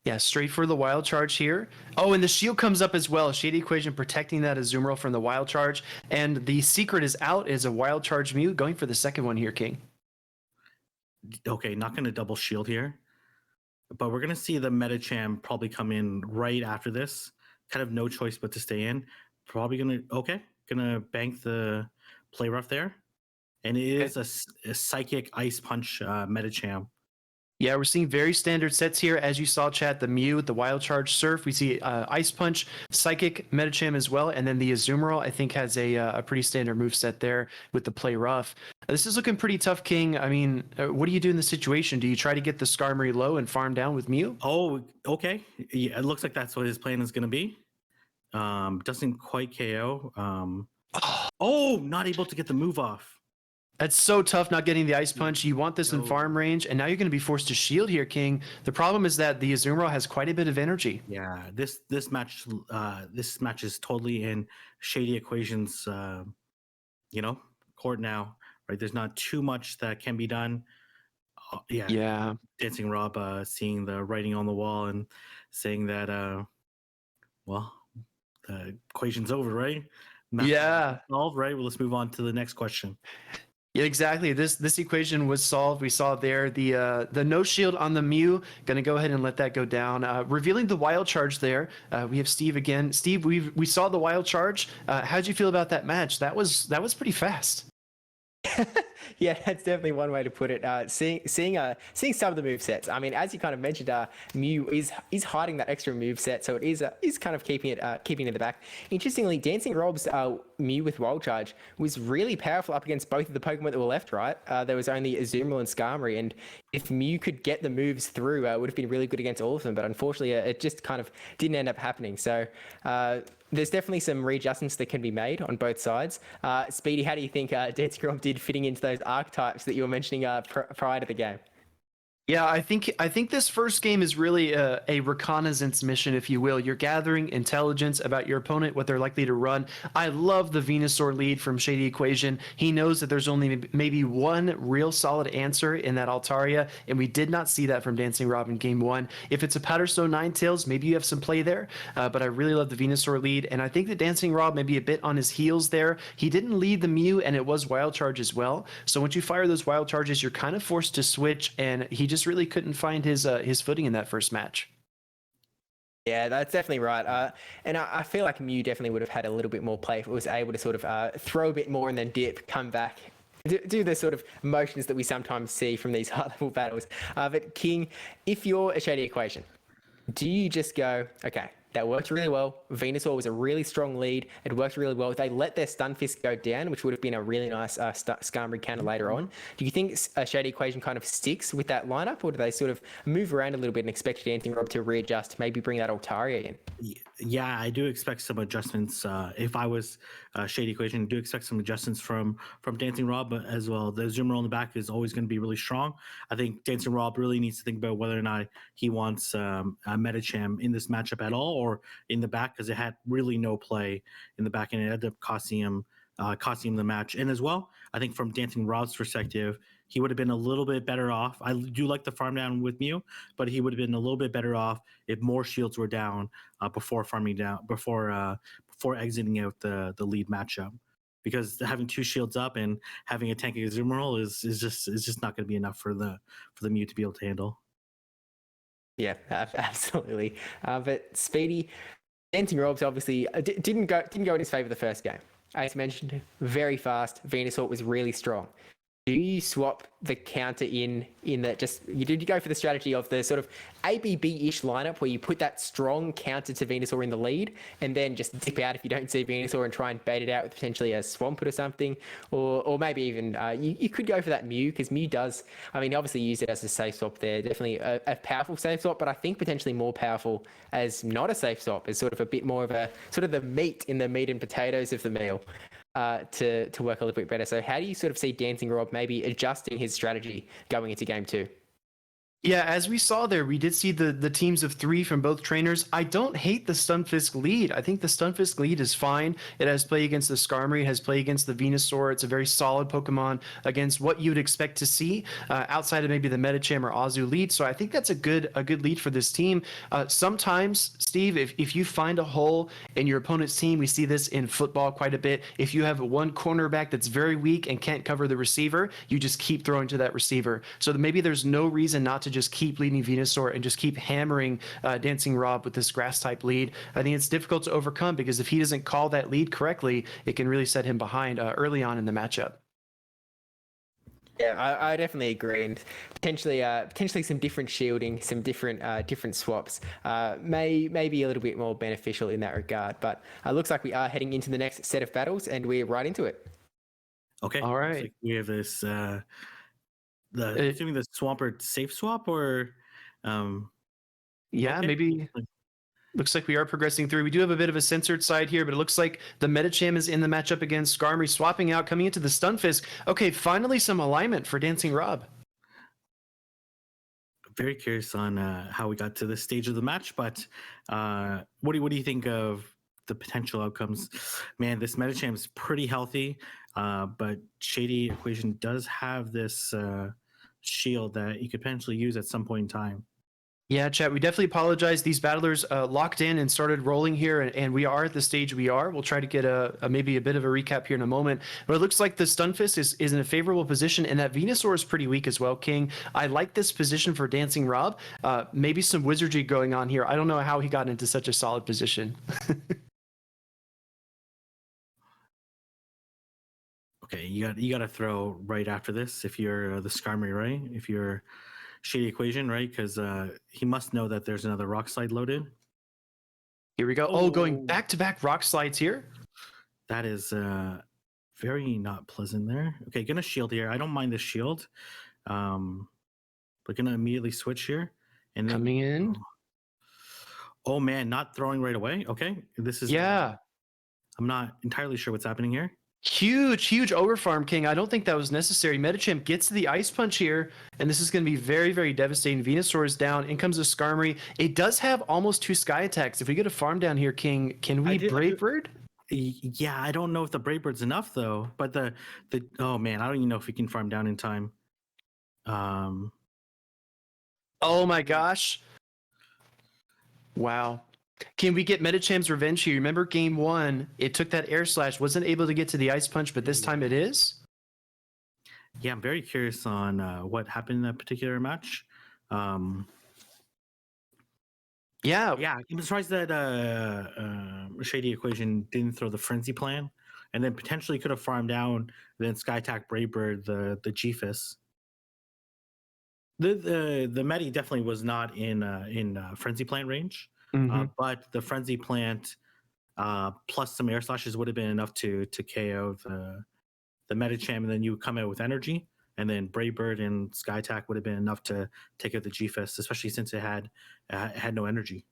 Yeah, straight for the wild charge here. Oh, and the shield comes up as well. Shady Equation protecting that Azumarill from the wild charge. And the secret is out is a wild charge Mew going for the second one here, King. Okay, not going to double shield here. But we're going to see the Medicham probably come in right after this. Kind of no choice but to stay in. Probably going to bank the play rough there. And it is a Psychic Ice Punch Medicham. Yeah, we're seeing very standard sets here. As you saw, chat, the Mew with the Wild Charge Surf. We see Ice Punch, Psychic, Medicham as well. And then the Azumarill, I think, has a pretty standard move set there with the Play Rough. This is looking pretty tough, King. I mean, what do you do in this situation? Do you try to get the Skarmory low and farm down with Mew? Oh, okay. Yeah, it looks like that's what his plan is going to be. Doesn't quite KO. Oh, not able to get the move off. That's so tough not getting the ice punch. You want this in farm range, and now you're going to be forced to shield here, King. The problem is that the Azumarill has quite a bit of energy. Yeah, this match is totally in Shady Equation's court now, right? There's not too much that can be done. Yeah. Dancing Rob seeing the writing on the wall and saying that well, the equation's over, right? Yeah. Solved, right? Well, let's move on to the next question. Yeah, exactly. This equation was solved. We saw there the no shield on the Mew. Going to go ahead and let that go down. Revealing the wild charge there. We have Steve again. Steve, we saw the wild charge. How'd you feel about that match? That was pretty fast. Yeah, that's definitely one way to put it. Seeing some of the move sets. I mean, as you kind of mentioned, Mew is hiding that extra move set, so it is kind of keeping it in the back. Interestingly, Dancing Rob's Mew with Wild Charge was really powerful up against both of the Pokemon that were left. Right, there was only Azumarill and Skarmory, and if Mew could get the moves through, it would have been really good against all of them. But unfortunately, it just kind of didn't end up happening. So. There's definitely some readjustments that can be made on both sides. Speedy, how do you think Dancing Rob did fitting into those archetypes that you were mentioning prior to the game? Yeah, I think this first game is really a reconnaissance mission, if you will. You're gathering intelligence about your opponent, what they're likely to run. I love the Venusaur lead from Shady Equation. He knows that there's only maybe one real solid answer in that Altaria, and we did not see that from Dancing Rob in Game 1. If it's a Powder Stone Ninetales, maybe you have some play there, but I really love the Venusaur lead, and I think that Dancing Rob may be a bit on his heels there. He didn't lead the Mew, and it was Wild Charge as well. So once you fire those Wild Charges, you're kind of forced to switch, and he just really couldn't find his footing in that first match. Yeah, that's definitely right. And I feel like Mew definitely would have had a little bit more play if it was able to sort of throw a bit more and then dip, come back, do the sort of motions that we sometimes see from these high-level battles. But King, if you're a Shady Equation, do you just go, okay, that worked really well. Venusaur was a really strong lead. It worked really well. They let their Stunfisk go down, which would have been a really nice Skarmory counter later on. Do you think a Shady Equation kind of sticks with that lineup, or do they sort of move around a little bit and expect Dancing Rob to readjust, maybe bring that Altaria in? Yeah, I do expect some adjustments. If I was Shady Equation, I do expect some adjustments from Dancing Rob as well. The Azumarill in the back is always going to be really strong. I think Dancing Rob really needs to think about whether or not he wants a Medicham in this matchup at all, or in the back, because it had really no play in the back, and it ended up costing him the match. And as well, I think from Dancing Rob's perspective, he would have been a little bit better off. I do like the farm down with Mew, but he would have been a little bit better off if more shields were down before exiting out the lead matchup. Because having two shields up and having a tanky Azumarill is just not going to be enough for the Mew to be able to handle. Yeah, absolutely. But Speedy, Dancing Robs obviously didn't go in his favor the first game. As mentioned, very fast. Venusaur was really strong. Do you swap the counter in that did you go for the strategy of the sort of ABB-ish lineup where you put that strong counter to Venusaur in the lead and then just dip out if you don't see Venusaur and try and bait it out with potentially a Swampert or something? Or maybe even you could go for that Mew, because Mew does, I mean, obviously use it as a safe swap there. Definitely a powerful safe swap, but I think potentially more powerful as not a safe swap, as sort of a bit more of a sort of the meat in the meat and potatoes of the meal. To work a little bit better. So how do you sort of see Dancing Rob maybe adjusting his strategy going into game 2? Yeah, as we saw there, we did see the teams of 3 from both trainers. I don't hate the Stunfisk lead. I think the Stunfisk lead is fine. It has play against the Skarmory, it has play against the Venusaur. It's a very solid Pokemon against what you would expect to see outside of maybe the Medicham or Azu lead. So I think that's a good lead for this team. Sometimes, Steve, if you find a hole in your opponent's team, we see this in football quite a bit. If you have one cornerback that's very weak and can't cover the receiver, you just keep throwing to that receiver. So maybe there's no reason not to just keep leading Venusaur and just keep hammering Dancing Rob with this grass type lead. I think it's difficult to overcome, because if he doesn't call that lead correctly, it can really set him behind early on in the matchup. Yeah, I definitely agree, and potentially some different shielding, some different swaps may be a little bit more beneficial in that regard. But looks like we are heading into the next set of battles, and we're right into it. Okay, all right. like we have this. Assuming the Swampert safe swap, or yeah, okay. maybe Looks like we are progressing through. We do have a bit of a censored side here, but it looks like the Medicham is in the matchup against Skarmory, swapping out, coming into the Stunfisk. Okay, finally some alignment for Dancing Rob. Very curious on how we got to this stage of the match, but what do you think of the potential outcomes? Man, this Medicham is pretty healthy, but Shady Equation does have this shield that you could potentially use at some point in time. Yeah, chat, we definitely apologize. These battlers locked in and started rolling here, and we are at the stage we are. We'll try to get maybe a bit of a recap here in a moment. But it looks like the Stunfisk is in a favorable position, and that Venusaur is pretty weak as well, King. I like this position for Dancing Rob. Maybe some wizardry going on here. I don't know how he got into such a solid position. Okay, you got to throw right after this if you're the Skarmory, right? If you're Shady Equation, right? Because he must know that there's another rock slide loaded. Here we go. Oh, going back-to-back rock slides here. That is very not pleasant there. Okay, gonna shield here. I don't mind the shield. But gonna immediately switch here. And then, coming in. Oh man, not throwing right away. Okay, this is... Yeah. I'm not entirely sure what's happening here. Huge overfarm, King. I don't think that was necessary. Medicham gets to the Ice Punch here, and this is going to be very, very devastating. Venusaur is down. In comes the Skarmory. It does have almost 2 Sky Attacks. If we get a farm down here, King, can we Brave Bird? Yeah, I don't know if the Brave Bird's enough, though. But the oh, man, I don't even know if we can farm down in time. Oh, my gosh. Wow. Can we get Medicham's revenge here? Remember game 1, it took that air slash, wasn't able to get to the Ice Punch, but this time it is? Yeah, I'm very curious on what happened in that particular match. Yeah, I'm surprised that Shady Equation didn't throw the Frenzy plan, and then potentially could have farmed down, then Sky Attack Brave Bird, the Gfis. The Medi definitely was not in Frenzy Plant range. But the Frenzy Plant plus some air slashes would have been enough to KO the Medicham, and then you come out with energy, and then Brave Bird and Sky Attack would have been enough to take out the Gfist, especially since it had no energy.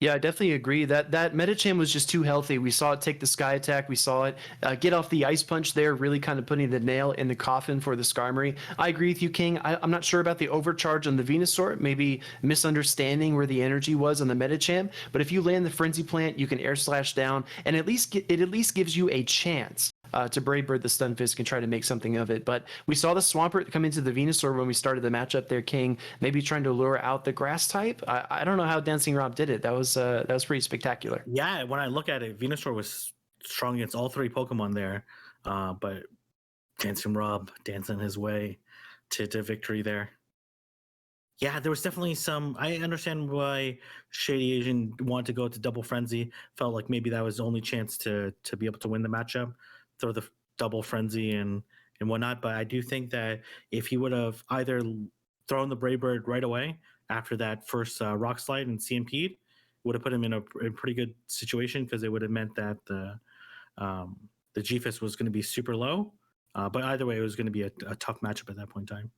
Yeah, I definitely agree that Medicham was just too healthy. We saw it take the Sky Attack. We saw it get off the Ice Punch there, really kind of putting the nail in the coffin for the Skarmory. I agree with you, King. I'm not sure about the overcharge on the Venusaur, maybe misunderstanding where the energy was on the Medicham. But if you land the Frenzy Plant, you can air slash down, and it at least gives you a chance to Brave Bird the Stunfisk and try to make something of it. But we saw the Swampert come into the Venusaur when we started the matchup there, King, maybe trying to lure out the Grass type. I don't know how Dancing Rob did it. That was pretty spectacular. Yeah, when I look at it, Venusaur was strong against all 3 Pokemon there, but Dancing Rob dancing his way to victory there. Yeah, there was definitely some... I understand why Shady Asian wanted to go to Double Frenzy. Felt like maybe that was the only chance to be able to win the matchup, throw the Double Frenzy and whatnot. But I do think that if he would have either thrown the Brave Bird right away after that first Rock Slide and CMP'd, would have put him in a pretty good situation, because it would have meant that the Gfist was going to be super low. But either way, it was going to be a tough matchup at that point in time.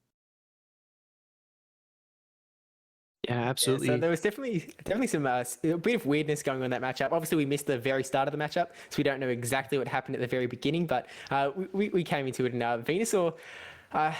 Yeah, absolutely. Yeah, so there was definitely some a bit of weirdness going on in that matchup. Obviously, we missed the very start of the matchup, so we don't know exactly what happened at the very beginning. But we came into it, and Venusaur. I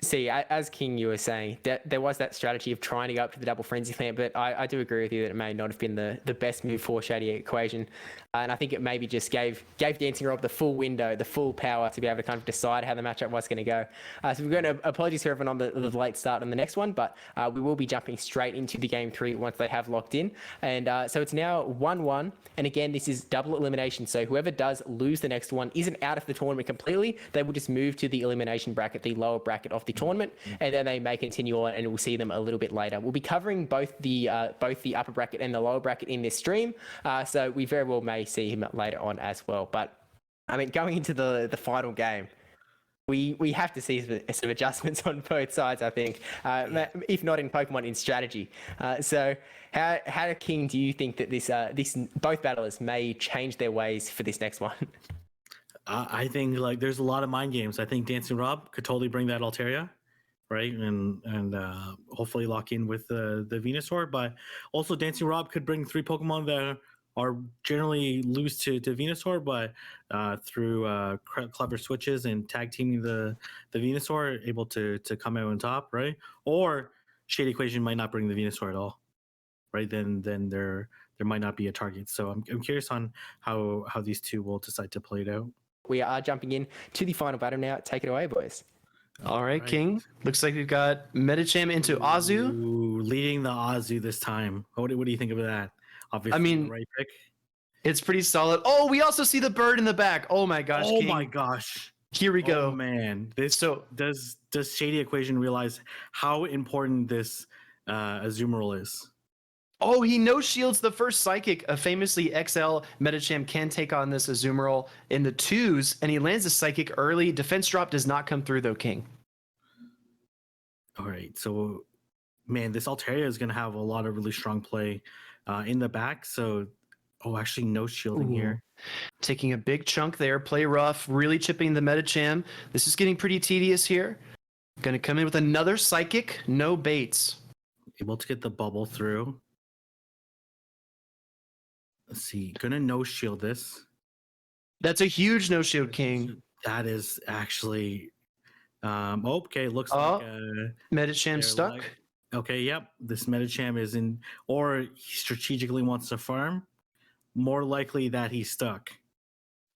see, as King, you were saying, that there was that strategy of trying to go up to the Double Frenzy Plant, but I do agree with you that it may not have been the best move for Shady Equation. And I think it maybe just gave Dancing Rob the full window, the full power to be able to kind of decide how the matchup was going to go. So we're going to apologies for everyone on the late start on the next one, but we will be jumping straight into the game 3 once they have locked in. And so it's now 1-1. And again, this is double elimination. So whoever does lose the next one isn't out of the tournament completely. They will just move to the elimination bracket, the lower bracket of the tournament, and then they may continue on, and we'll see them a little bit later. We'll be covering both the upper bracket and the lower bracket in this stream, so we very well may see him later on as well. But I mean, going into the final game, we have to see some adjustments on both sides, I think, if not in Pokemon, in strategy. So how King, do you think that this both battlers may change their ways for this next one? I think there's a lot of mind games. I think Dancing Rob could totally bring that Altaria. right? And hopefully lock in with the Venusaur. But also Dancing Rob could bring 3 Pokemon that are generally lose to Venusaur, but through clever switches and tag teaming the Venusaur, able to come out on top, right? Or Shade Equation might not bring the Venusaur at all, right? Then there might not be a target. So I'm curious on how these two will decide to play it out. We are jumping in to the final battle now. Take it away, boys. All right, King. Looks like we've got Medicham into Azu. Ooh, leading the Azu this time. What do you think of that? Obviously, I mean, the right pick. It's pretty solid. Oh, we also see the bird in the back. Oh my gosh, Oh King. my gosh. Here we go. Oh man. This So does Shady Equation realize how important this Azumarill is? Oh, he no shields the first psychic. Famously, XL Medicham can take on this Azumarill in the 2s, and he lands a psychic early. Defense drop does not come through, though, King. All right. So, man, this Altaria is going to have a lot of really strong play in the back. So, actually, no shielding here. Taking a big chunk there. Play rough, really chipping the Medicham. This is getting pretty tedious here. Going to come in with another psychic. No baits. Able to get the bubble through. Let's see. Gonna no shield this. That's a huge no shield, King. That is actually. Okay. Looks Oh, like Medicham stuck. Okay. Yep. This Medicham is in, or he strategically wants to farm. More likely that he's stuck.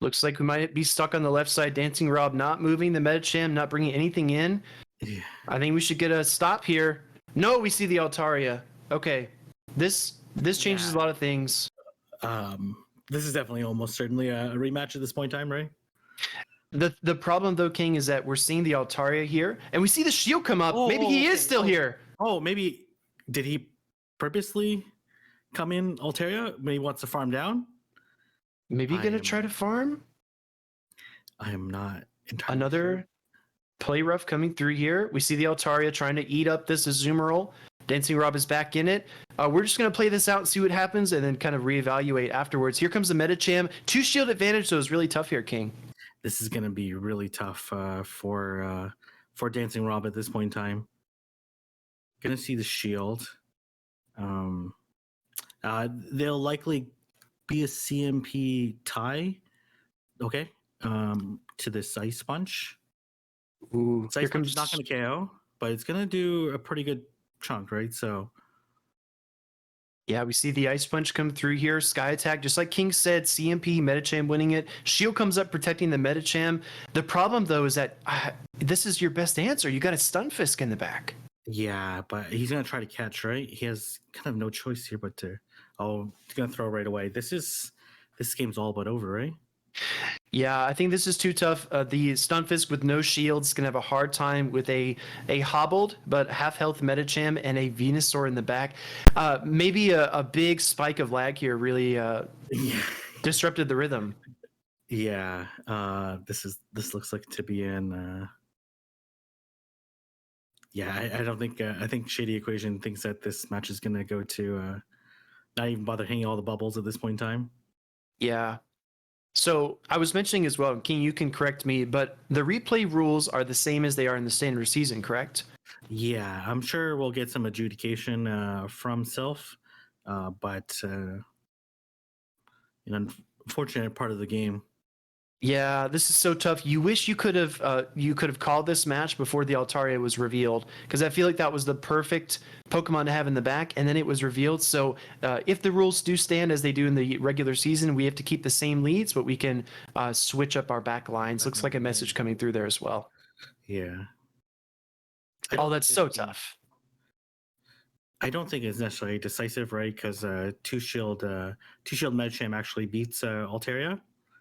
Looks like we might be stuck on the left side. Dancing Rob not moving. The Medicham not bringing anything in. Yeah. I think we should get a stop here. No, we see the Altaria. Okay. This changes a lot of things. This is definitely almost certainly a rematch at this point in time, right? The problem though, King, is that we're seeing the Altaria here, and we see the shield come up. Maybe he is still here. Oh, maybe did he purposely come in Altaria when he wants to farm down? Maybe gonna try to farm. I am not entirely Another sure. play rough coming through here. We see the Altaria trying to eat up this Azumarill. Dancing Rob is back in it. We're just going to play this out and see what happens and then kind of reevaluate afterwards. Here comes the Medicham. 2 shield advantage, so it's really tough here, King. This is going to be really tough for Dancing Rob at this point in time. Going to see the shield. They'll likely be a CMP tie. Okay. To this Ice Punch. Ooh, Ice Punch is not going to KO, but it's going to do a pretty good chunk, right? So yeah, we see the Ice Punch come through here. Sky Attack, just like King said, CMP, Medicham winning it. Shield comes up protecting the Medicham. The problem, though, is that this is your best answer. You got a Stunfisk in the back. Yeah, but he's going to try to catch, right? He has kind of no choice here but to, he's going to throw right away. This game's all but over, right? Yeah, I think this is too tough. The Stunfisk with no shields is going to have a hard time with a hobbled but half-health Medicham and a Venusaur in the back. Maybe a big spike of lag here really disrupted the rhythm. Yeah, this looks like to be in... Yeah, I don't think... I think Shady Equation thinks that this match is going to go to not even bother hanging all the bubbles at this point in time. Yeah. So I was mentioning as well, King, you can correct me, but the replay rules are the same as they are in the standard season, correct? Yeah, I'm sure we'll get some adjudication from Silph, but an unfortunate part of the game. Yeah, this is so tough. You wish you could have called this match before the Altaria was revealed, because I feel like that was the perfect Pokemon to have in the back, and then it was revealed. So if the rules do stand as they do in the regular season, we have to keep the same leads, but we can switch up our back lines. Looks like a message coming through there as well. Yeah. Oh, that's so tough. I don't think it's necessarily decisive, right? Because two shield Medicham actually beats Altaria.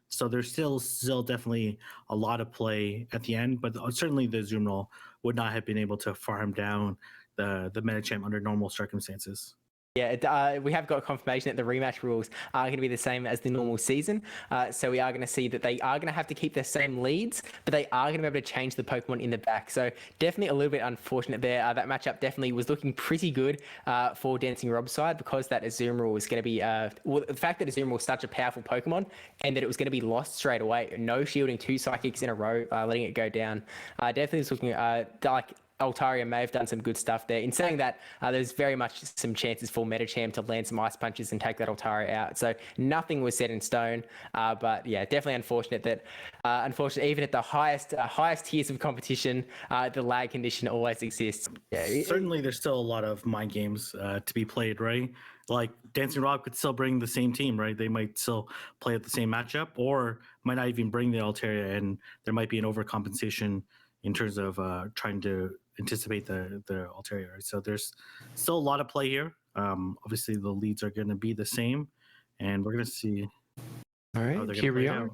So there's still definitely a lot of play at the end, but certainly the Azumarill would not have been able to farm down the Medicham under normal circumstances. Yeah, we have got confirmation that the rematch rules are going to be the same as the normal season. So we are going to see that they are going to have to keep their same leads, but they are going to be able to change the Pokemon in the back. So definitely a little bit unfortunate there. That matchup definitely was looking pretty good for Dancing Rob's side, because that Azumarill was going to be... the fact that Azumarill was such a powerful Pokemon and that it was going to be lost straight away. No shielding 2 Psychics in a row, letting it go down. Definitely was looking like... Altaria may have done some good stuff there. In saying that, there's very much some chances for Metacham to land some ice punches and take that Altaria out. So nothing was set in stone. But yeah, definitely unfortunate that, unfortunately, even at the highest tiers of competition, the lag condition always exists. Yeah, Certainly, there's still a lot of mind games to be played, right? Like Dancing Rob could still bring the same team, right? They might still play at the same matchup, or might not even bring the Altaria, and there might be an overcompensation in terms of trying to anticipate the Altaria, right? So there's still a lot of play here. Obviously, the leads are going to be the same, and we're going to see. All right, here we are. Out.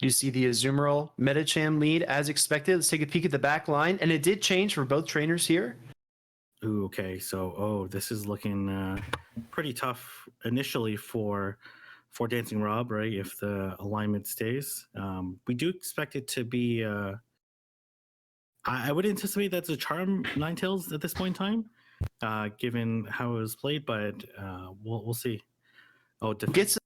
You see the Azumarill Metacham lead as expected. Let's take a peek at the back line, and it did change for both trainers here. Ooh, okay. So, this is looking pretty tough initially for Dancing Rob, right? If the alignment stays, we do expect it to be. I would anticipate that's a Charm Ninetales at this point in time, given how it was played. But we'll see. Oh, defense.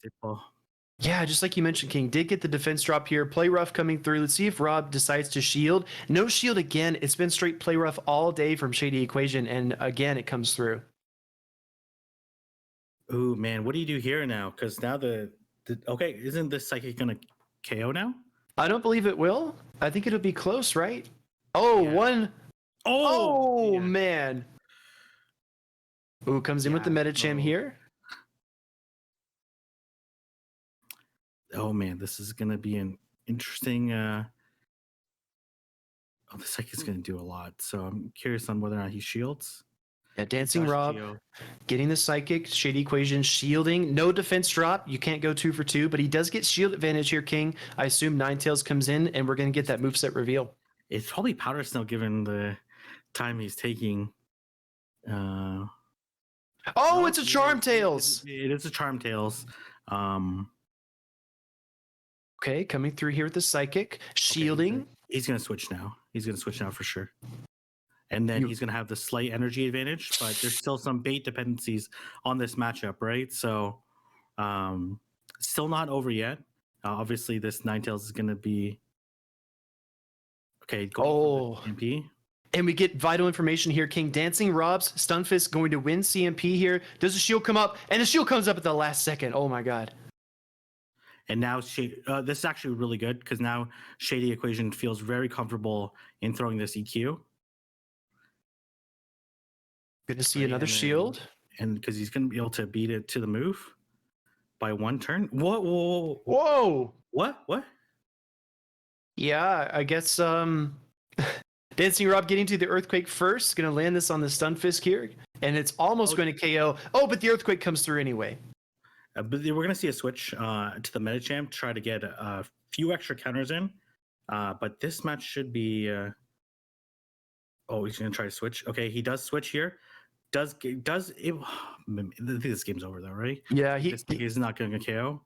Yeah, just like you mentioned, King did get the defense drop here. Play rough coming through. Let's see if Rob decides to shield. No shield again. It's been straight play rough all day from Shady Equation, and again, it comes through. Ooh, man, what do you do here now? Because now okay, isn't this Psychic gonna KO now? I don't believe it will. I think it'll be close, right? Oh, yeah. One. Oh, yeah. Man. Ooh, comes in with the Metacham here. Oh man, this is gonna be an interesting. The Psychic's gonna do a lot, so I'm curious on whether or not he shields. Yeah, Dancing Rob getting the Psychic, Shady Equation shielding, no defense drop. You can't go 2 for 2, but he does get shield advantage here, King. I assume Ninetales comes in, and we're gonna get that moveset reveal. It's probably Powder Snow given the time he's taking. No, it's a Charm Tails. It is a Charm Tails. Okay, coming through here with the Psychic, shielding. Okay, he's going to switch now. He's going to switch now for sure. And then he's going to have the slight energy advantage, but there's still some bait dependencies on this matchup, right? So, still not over yet. Obviously, this Ninetales is going to be... Okay, CMP. And we get vital information here, King. Dancing Rob's Stunfisk going to win CMP here. Does the shield come up? And the shield comes up at the last second. Oh, my God. And now this is actually really good because now Shady Equation feels very comfortable in throwing this EQ. Good to see another shield. And because he's going to be able to beat it to the move by 1 turn. Whoa. What? Yeah, I guess Dancing Rob getting to the Earthquake first. Going to land this on the Stunfisk here. And it's almost going to KO. Oh, but the Earthquake comes through anyway. But we're going to see a switch to the Metacham to try to get a few extra counters in. But this match should be... he's going to try to switch. Okay, he does switch here. Does it... I think this game's over, though, right? Yeah, he's not going to KO.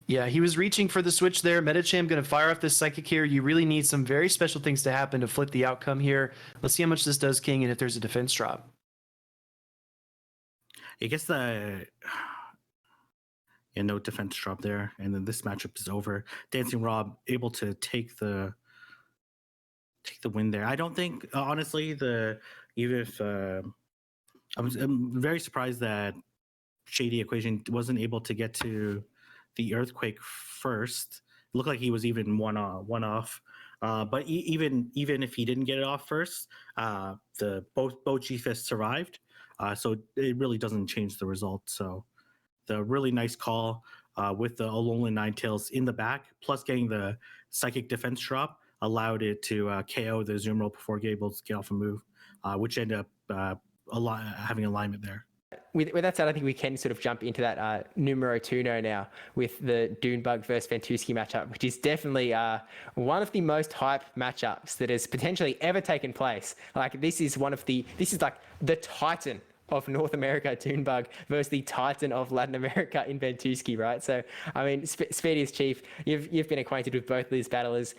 Yeah, he was reaching for the switch there. Metacham going to fire off this Psychic here. You really need some very special things to happen to flip the outcome here. Let's see how much this does, King, and if there's a defense drop. I guess no defense drop there, and then this matchup is over. Dancing Rob able to take the win there. I don't think, honestly, I'm very surprised that Shady Equation wasn't able to get to the Earthquake first. It looked like he was even one off. But even if he didn't get it off first, both G-Fists survived. So it really doesn't change the result. So the really nice call with the Alolan Ninetales in the back, plus getting the Psychic defense drop, allowed it to KO the Azumarill before able to get off a move, which ended up having alignment there. With that said, I think we can sort of jump into that numero 2 now with the Dunebug versus Ventuski matchup, which is definitely one of the most hype matchups that has potentially ever taken place. Like this is like the Titan of North America, Dunebug, versus the Titan of Latin America in Ventuski, right? So, I mean, Speediest Chief, you've been acquainted with both of these battlers.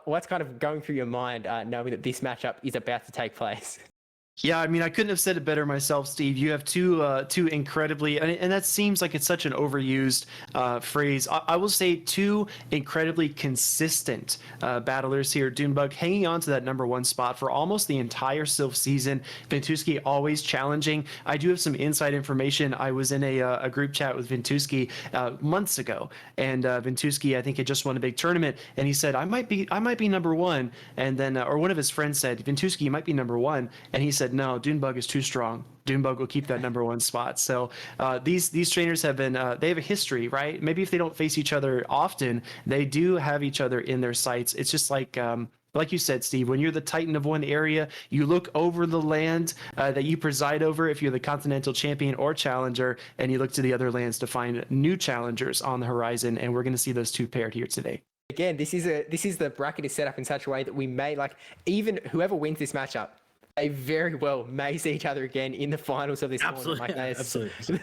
What's kind of going through your mind knowing that this matchup is about to take place? Yeah, I mean, I couldn't have said it better myself, Steve. You have two incredibly, and that seems like it's such an overused phrase. I will say two incredibly consistent battlers here. Dunebug hanging on to that #1 spot for almost the entire Silph season. Ventuski always challenging. I do have some inside information. I was in a group chat with Ventuski months ago, and Ventuski, I think, had just won a big tournament, and he said, I might be #1, and then or one of his friends said, Ventuski, you might be #1, and he said, no, Dunebug is too strong. Dunebug will keep that #1 spot. So these trainers have been they have a history, right? Maybe if they don't face each other often, they do have each other in their sights. It's just like you said, Steve, when you're the Titan of one area, you look over the land that you preside over if you're the continental champion or challenger, and you look to the other lands to find new challengers on the horizon. And we're going to see those two paired here today. Again, this is the bracket is set up in such a way that we may, like, even whoever wins this matchup, they very well may see each other again in the finals of this tournament. Like, Absolutely.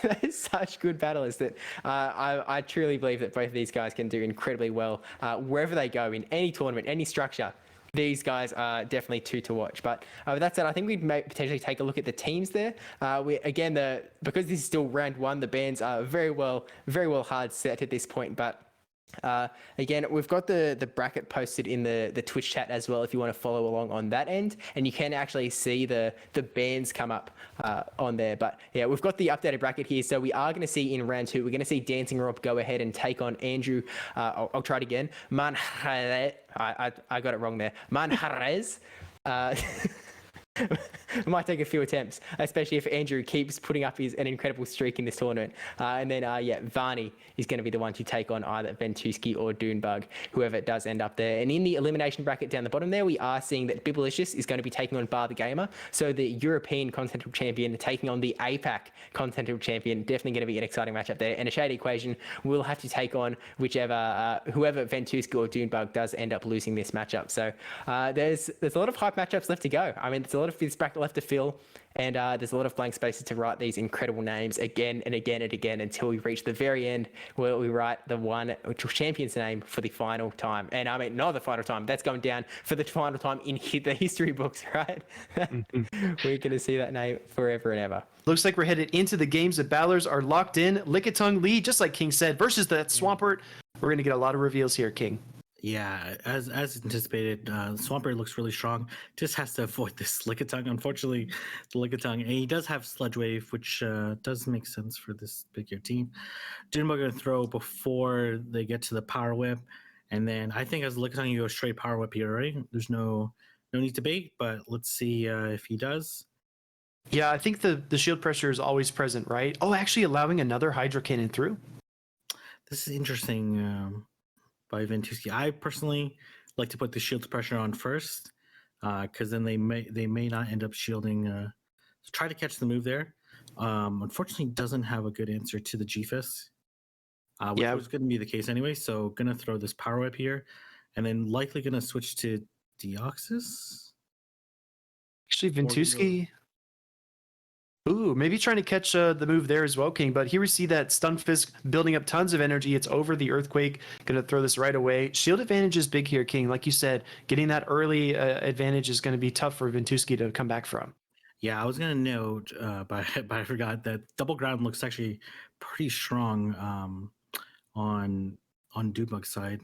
they're such good battlers that I truly believe that both of these guys can do incredibly well wherever they go in any tournament, any structure. These guys are definitely two to watch. But with that said, I think we'd potentially take a look at the teams there. Because this is still round 1, the bands are very well hard set at this point. But again, we've got the bracket posted in the Twitch chat as well if you want to follow along on that end, and you can actually see the bands come up on there. But yeah, we've got the updated bracket here, so we are going to see in round 2, we're going to see Dancing Rob go ahead and take on Andrew. I'll try it again. I got it wrong there. Manjarrez. It might take a few attempts, especially if Andrew keeps putting up an incredible streak in this tournament. And then, Varney is going to be the one to take on either Ventuski or Dunebug, whoever does end up there. And in the elimination bracket down the bottom there, we are seeing that Bibblicious is going to be taking on Bar the Gamer. So the European Continental Champion taking on the APAC Continental Champion. Definitely going to be an exciting matchup there. And a shade equation will have to take on whoever Ventuski or Dunebug does end up losing this matchup. So there's a lot of hype matchups left to go. I mean, there's a lot of this bracket left to fill, and there's a lot of blank spaces to write these incredible names again and again and again until we reach the very end where we write the one champion's name for the final time. And I mean, not the final time, that's going down for the final time in the history books, right? We're going to see that name forever and ever. Looks like we're headed into the games. The battlers are locked in. Lickitung Lee, just like King said, versus the Swampert. We're going to get a lot of reveals here, King. Yeah, as anticipated, Swampert looks really strong. Just has to avoid this Lickitung. Unfortunately, the Lickitung, and he does have Sludge Wave, which does make sense for this bigger team. Dunebug going to throw before they get to the Power Whip, and then I think as Lickitung, you go straight Power Whip here, right? There's no need to bait, but let's see if he does. Yeah, I think the shield pressure is always present, right? Oh, actually allowing another Hydro Cannon through. This is interesting. By Ventuski, I personally like to put the shield pressure on first, because then they may not end up shielding. Try to catch the move there. Unfortunately, doesn't have a good answer to the G-Fist, which was going to be the case anyway. So gonna throw this Power Whip here, and then likely gonna switch to Deoxys. Actually, Ventuski. Ooh, maybe trying to catch the move there as well, King. But here we see that Stunfisk building up tons of energy. It's over the Earthquake. Going to throw this right away. Shield advantage is big here, King. Like you said, getting that early advantage is going to be tough for Ventuski to come back from. Yeah, I was going to note, but I forgot that Double Ground looks actually pretty strong on Dunebug's side.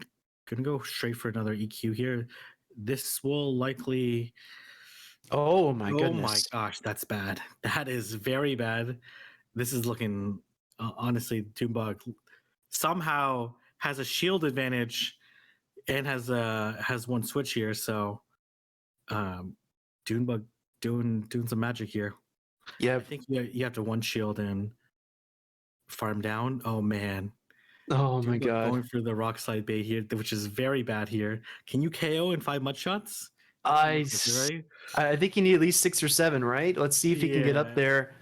Going to go straight for another EQ here. This will likely... Oh my goodness. Oh my gosh, that's bad. That is very bad. This is looking, honestly, Dunebug somehow has a shield advantage and has one switch here. So Dunebug doing some magic here. Yeah. I think you have to one shield and farm down. Oh man. Oh my god. Going through the rock slide bait here, which is very bad here. Can you KO in 5 mud shots? I think you need at least 6 or 7, right? Let's see if he can get up there.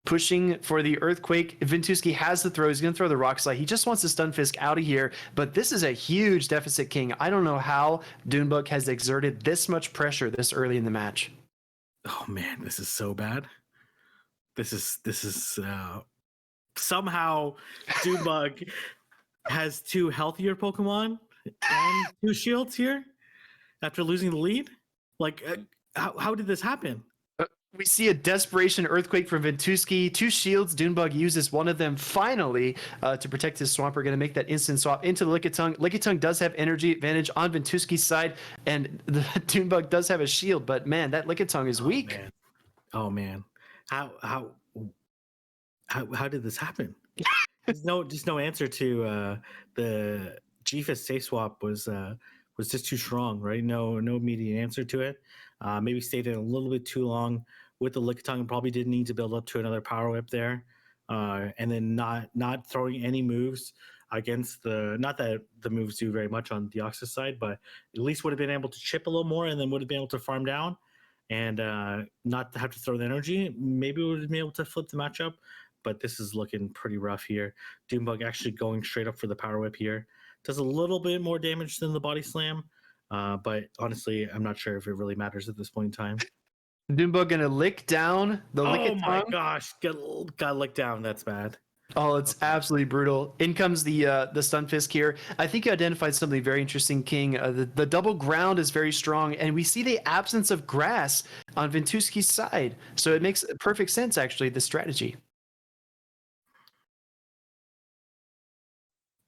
Pushing for the Earthquake. Ventuski has the throw. He's going to throw the Rock Slide. He just wants the Stunfisk out of here. But this is a huge deficit, King. I don't know how Dunebug has exerted this much pressure this early in the match. Oh man, this is so bad. This is somehow Dunebug has 2 healthier Pokemon and 2 shields here after losing the lead. Like, how did this happen? We see a desperation earthquake from Ventusky. 2 shields. Dunebug uses one of them finally to protect his Swamper. Going to make that instant swap into the Lickitung. Lickitung does have energy advantage on Ventusky's side, and the Dunebug does have a shield. But man, that Lickitung is weak. Man. Oh man, how did this happen? There's no answer to the GFIS safe swap was just too strong, right? No immediate answer to it. Maybe stayed in a little bit too long with the Lickitung. Probably didn't need to build up to another power whip there, and then not throwing any moves against the. Not that the moves do very much on the Oxus side, but at least would have been able to chip a little more, and then would have been able to farm down, and not have to throw the energy. Maybe we would have been able to flip the matchup. But this is looking pretty rough here. Dunebug actually going straight up for the power whip here. Does a little bit more damage than the body slam, but honestly, I'm not sure if it really matters at this point in time. Dunebug gonna lick down the Lickitung. Oh my gosh, got licked down. That's bad. Oh, it's absolutely brutal. In comes the Stunfisk here. I think you identified something very interesting, King. The double ground is very strong, and we see the absence of grass on Ventusky's side. So it makes perfect sense, actually, the strategy.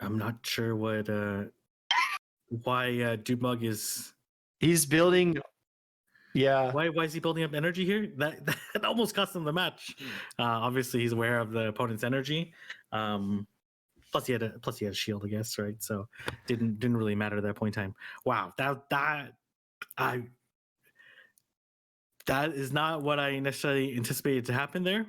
I'm not sure what why Dunebug is. He's building. Yeah. Why is he building up energy here? That almost cost him the match. Obviously, he's aware of the opponent's energy. Plus he had a shield, I guess, right? So didn't really matter at that point in time. Wow, that is not what I necessarily anticipated to happen there.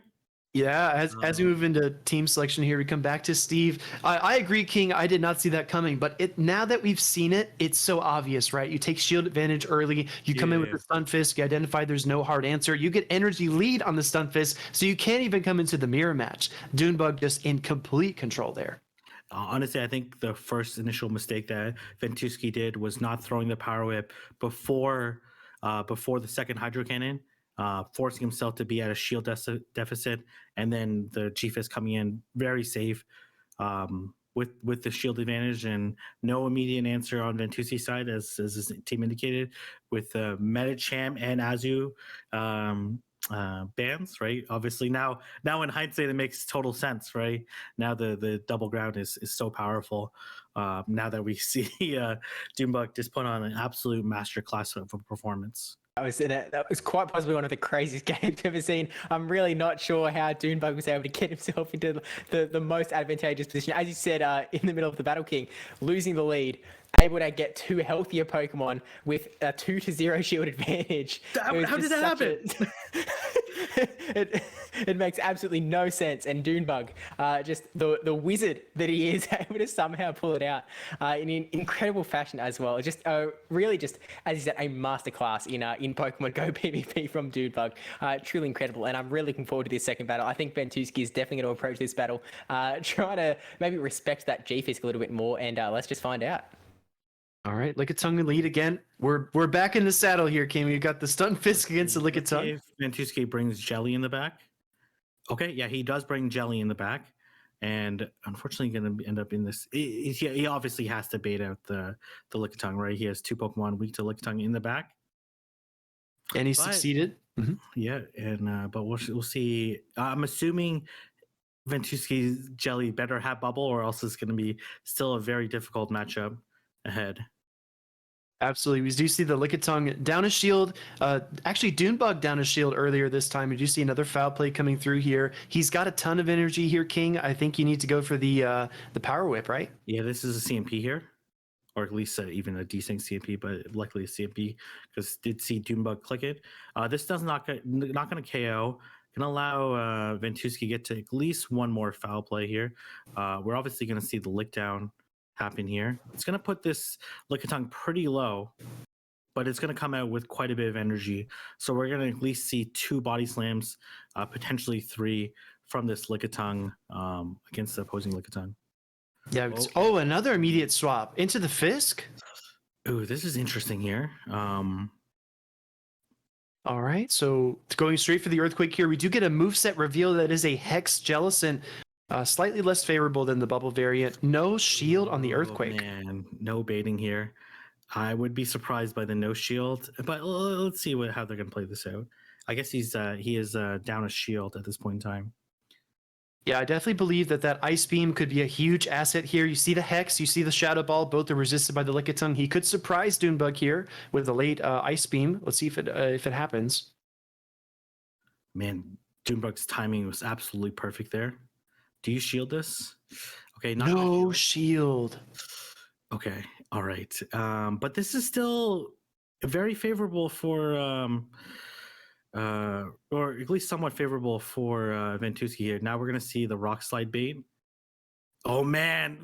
Yeah, as we move into team selection here, we come back to Steve. I agree, King. I did not see that coming, but now that we've seen it, it's so obvious, right? You take shield advantage early. You come in with the Stunfisk. You identify there's no hard answer. You get energy lead on the Stunfisk, so you can't even come into the mirror match. Dunebug just in complete control there. Honestly, I think the first initial mistake that Ventusky did was not throwing the power whip before the second hydro cannon. Forcing himself to be at a shield deficit, and then the GFIS coming in very safe with the shield advantage and no immediate answer on Ventusky's side, as his team indicated, with Medicham and Azu bans, right? Obviously, now in hindsight, it makes total sense, right? Now the double ground is so powerful. Now that we see Dunebug just put on an absolute masterclass of a performance. That was quite possibly one of the craziest games I've ever seen. I'm really not sure how Dunebug was able to get himself into the most advantageous position. As you said, in the middle of the Battle King, losing the lead, able to get 2 healthier Pokemon with a 2-0 shield advantage. How did that happen? It makes absolutely no sense. And Dunebug, just the wizard that he is, able to somehow pull it out in an incredible fashion as well. Just really, just as you said, a masterclass in Pokemon Go PvP from Dunebug. Truly incredible, and I'm really looking forward to this second battle. I think Ventusky is definitely going to approach this battle, try to maybe respect that GFISK a little bit more, and let's just find out. All right, Lickitung lead again. We're back in the saddle here, King. We got the Stunfisk against the Lickitung. Ventusky brings Jelly in the back. Okay, yeah, he does bring Jelly in the back, and unfortunately, going to end up in this. He obviously has to bait out the Lickitung, right? He has 2 Pokemon weak to Lickitung in the back, and he succeeded. Mm-hmm. Yeah, and but we'll see. I'm assuming Ventusky's Jelly better have Bubble, or else it's going to be still a very difficult matchup ahead. Absolutely. We do see the Lickitung down a shield. Actually, Dunebug down a shield earlier this time. We do see another foul play coming through here. He's got a ton of energy here, King. I think you need to go for the power whip, right? Yeah, this is a CMP here, or at least even a decent CMP, but luckily a CMP because did see Dunebug click it. This does not going to KO. Can allow Ventusky get to at least one more foul play here. We're obviously going to see the lick down happen here. It's going to put this Lickitung pretty low, but it's going to come out with quite a bit of energy. So we're going to at least see 2 body slams, potentially 3 from this Lickitung against the opposing Lickitung. Yeah. Oh, another immediate swap into the Fisk. Ooh, this is interesting here. All right, so going straight for the Earthquake here, we do get a moveset reveal that is a Hex Jellicent. Slightly less favorable than the Bubble variant. No shield on the Earthquake. Man, no baiting here. I would be surprised by the no shield, but let's see how they're going to play this out. I guess he is down a shield at this point in time. Yeah, I definitely believe that Ice Beam could be a huge asset here. You see the Hex, you see the Shadow Ball, both are resisted by the Lickitung. He could surprise Doonbug here with a late Ice Beam. Let's see if it happens. Man, Doonbug's timing was absolutely perfect there. Do you shield this? Okay, not No shield. Okay, all right. But this is still very favorable for or at least somewhat favorable for Ventusky here. Now we're gonna see the rock slide bait. Oh man,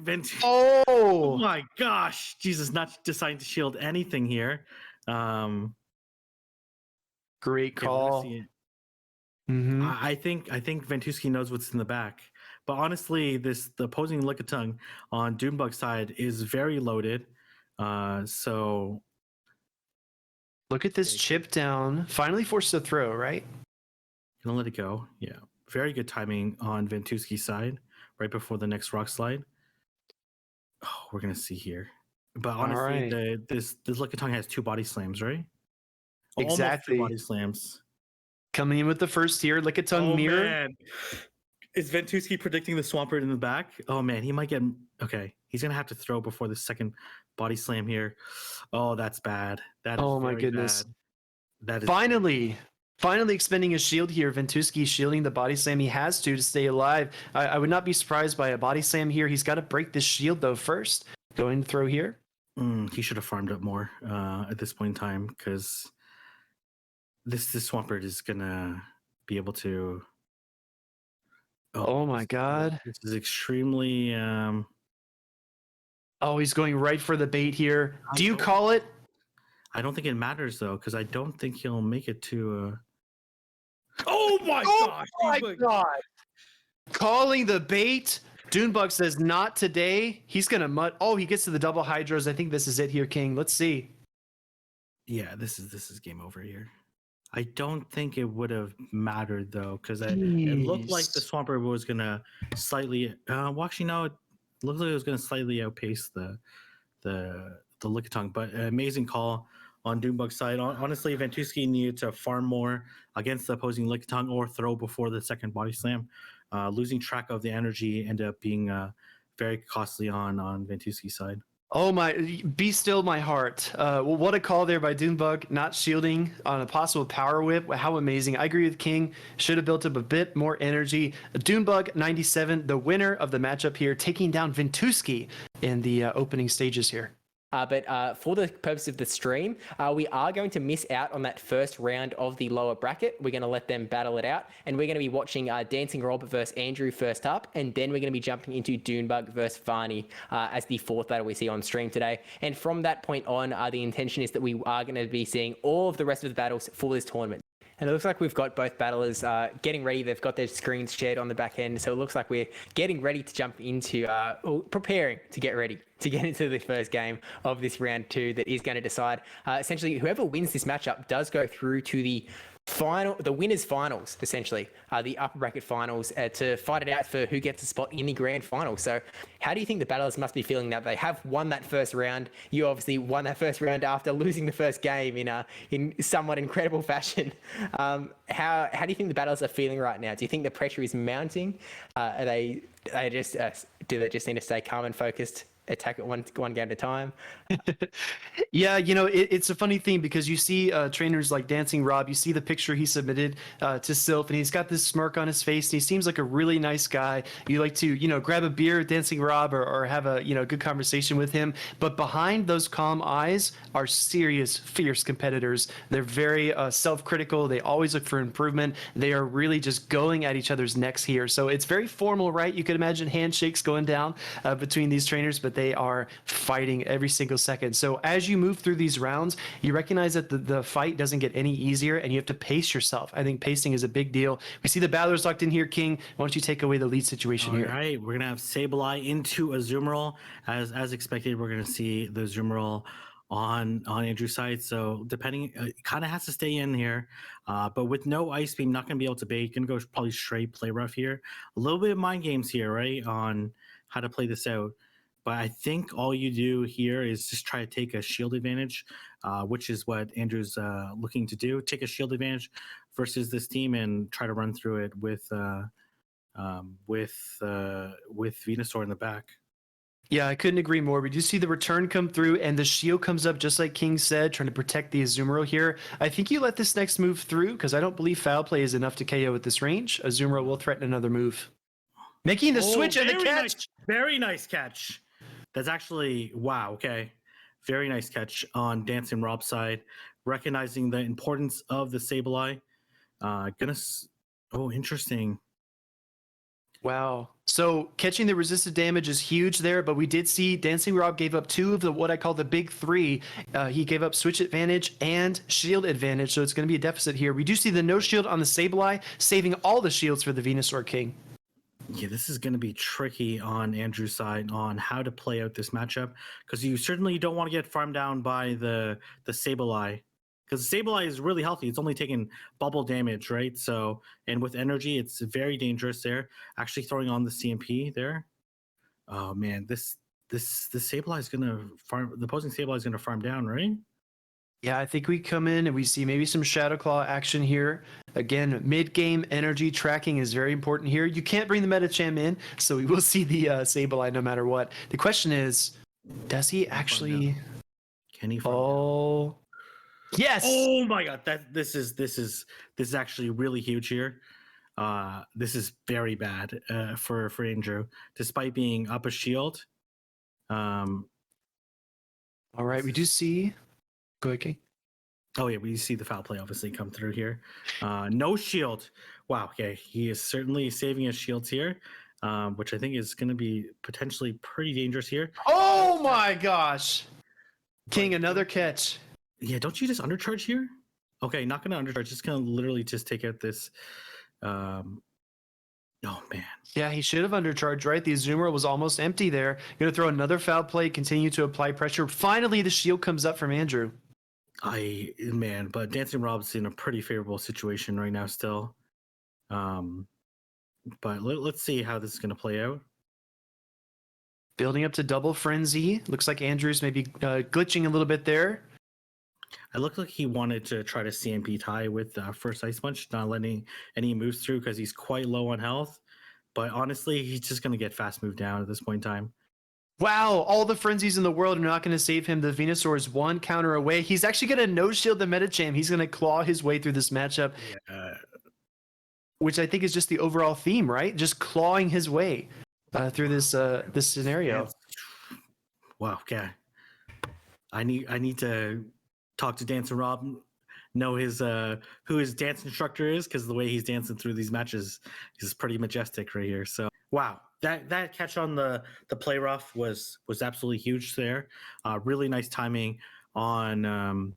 oh Oh, my gosh, Jesus, not deciding to shield anything here. great Okay, we're gonna call. see it. Mm-hmm. I think Ventusky knows what's in the back. But honestly, the opposing Lickitung on Doombug's side is very loaded. So Look at this chip down. Finally forced to throw, right? gonna let it go. Yeah. Very good timing on Ventusky's side, right before the next rock slide. Oh, we're gonna see here. But honestly, right. this Lickitung has 2 body slams, right? Exactly. Almost 2 body slams. Coming in with the first here, Lickitung mirror. Man. Is Ventusky predicting the Swampert in the back? Oh man, he might get okay. He's gonna have to throw before the second body slam here. Oh, that's bad. That is Oh my very goodness. bad. That is Finally expending his shield here. Ventusky shielding the body slam he has to stay alive. I would not be surprised by a body slam here. He's got to break this shield though first. Going to throw here. He should have farmed up more at this point in time because this Swampert is gonna be able to. Oh my god. This is extremely. Oh, he's going right for the bait here. Do you call it? I don't think it matters though, because I don't think he'll make it to. Oh my gosh! Oh my god! Calling the bait. Doonbug says not today. He's gonna Oh, he gets to the double hydros. I think this is it here, King. Let's see. Yeah, this is game over here. I don't think it would have mattered though, because it looked like the Swampert was gonna slightly. Well, actually, no, it looked like it was gonna slightly outpace the Lickitung. But amazing call on Doombug's side. Honestly, Ventusky needed to farm more against the opposing Lickitung or throw before the second body slam. Losing track of the energy ended up being very costly on Ventusky's side. Oh my, be still my heart. Well, what a call there by Doonbug, not shielding on a possible power whip. How amazing. I agree with King. Should have built up a bit more energy. Doonbug 97, the winner of the matchup here, taking down Ventusky in the opening stages here. But for the purpose of the stream, we are going to miss out on that first round of the lower bracket. We're going to let them battle it out, and we're going to be watching Dancing Rob versus Andrew first up, and then we're going to be jumping into Doonbug versus Varney as the fourth battle we see on stream today. And from that point on, the intention is that we are going to be seeing all of the rest of the battles for this tournament. And it looks like we've got both battlers getting ready. They've got their screens shared on the back end. So it looks like we're getting ready to jump into, preparing to get ready to get into the first game of this round 2 that is going to decide. Essentially, whoever wins this matchup does go through to the winners finals, essentially, the upper bracket finals, to fight it out for who gets a spot in the grand final. So how do you think the battlers must be feeling now? They have won that first round. You obviously won that first round after losing the first game in somewhat incredible fashion. How do you think the battlers are feeling right now? Do you think the pressure is mounting? Do they just need to stay calm and focused, attack it one game at a time? Yeah, it's a funny thing because you see trainers like Dancing Rob, you see the picture he submitted to Silph, and he's got this smirk on his face, and he seems like a really nice guy. You like to, grab a beer with Dancing Rob or have a, good conversation with him. But behind those calm eyes are serious, fierce competitors. They're very self-critical. They always look for improvement. They are really just going at each other's necks here. So it's very formal, right? You could imagine handshakes going down between these trainers, but they are fighting every single second. So as you move through these rounds, you recognize that the fight doesn't get any easier, and you have to pace yourself. I think pacing is a big deal. We see the battlers locked in here. King, why don't you take away the lead situation here? All right, we're gonna have Sableye into a Azumarill. As expected, we're gonna see the Azumarill on Andrew's side. So depending, it kind of has to stay in here. But with no Ice Beam, not gonna be able to bait. Gonna go probably straight play rough here. A little bit of mind games here, right, on how to play this out. but I think all you do here is just try to take a shield advantage, which is what Andrew's looking to do. Take a shield advantage versus this team and try to run through it with Venusaur in the back. Yeah, I couldn't agree more. We do see the return come through, and the shield comes up just like King said, trying to protect the Azumarill here. I think you let this next move through because I don't believe foul play is enough to KO at this range. Azumarill will threaten another move. Making the switch and the catch. Nice, very nice catch. That's actually, wow, okay. Very nice catch on Dancing Rob's side, recognizing the importance of the Sableye. Interesting. Wow. So catching the resisted damage is huge there, but we did see Dancing Rob gave up 2 of the what I call the big 3. He gave up switch advantage and shield advantage, so it's going to be a deficit here. We do see the no shield on the Sableye, saving all the shields for the Venusaur King. Yeah, this is going to be tricky on Andrew's side on how to play out this matchup, because you certainly don't want to get farmed down by the Sableye, because Sableye is really healthy. It's only taking bubble damage, right? So, and with energy, it's very dangerous there. Actually throwing on the CMP there. Oh man, this Sableye is going to farm. The opposing Sableye is going to farm down, right? Yeah, I think we come in and we see maybe some Shadow Claw action here. Again, mid-game energy tracking is very important here. You can't bring the Metacham in, so we will see the Sableye no matter what. The question is, does he actually... Can he farm down? Yes! Oh my god, this is actually really huge here. This is very bad for Andrew, despite being up a shield. All right, we do see... Go ahead, King. Oh yeah, we see the foul play obviously come through here. No shield. Wow. Okay, he is certainly saving his shields here, which I think is going to be potentially pretty dangerous here. Oh my gosh, King! Another catch. Yeah, don't you just undercharge here? Okay, not going to undercharge. Just going to literally just take out this. Oh man. Yeah, he should have undercharged, right? The Azumarill was almost empty there. Going to throw another foul play, continue to apply pressure. Finally, the shield comes up from Andrew. But Dancing Rob's in a pretty favorable situation right now still. But let's see how this is going to play out. Building up to double frenzy. Looks like Andrew's maybe glitching a little bit there. It looked like he wanted to try to CMP tie with first Ice Punch, not letting any moves through because he's quite low on health. But honestly, he's just going to get fast moved down at this point in time. Wow, all the frenzies in the world are not going to save him. The Venusaur is 1 counter away. He's actually going to no-shield the Metacham. He's going to claw his way through this matchup, which I think is just the overall theme, right? Just clawing his way through this scenario. Wow, okay. I need to talk to Dancing Rob, know who his dance instructor is, because the way he's dancing through these matches is pretty majestic right here. So wow. That catch on the play rough was absolutely huge there. Really nice timing on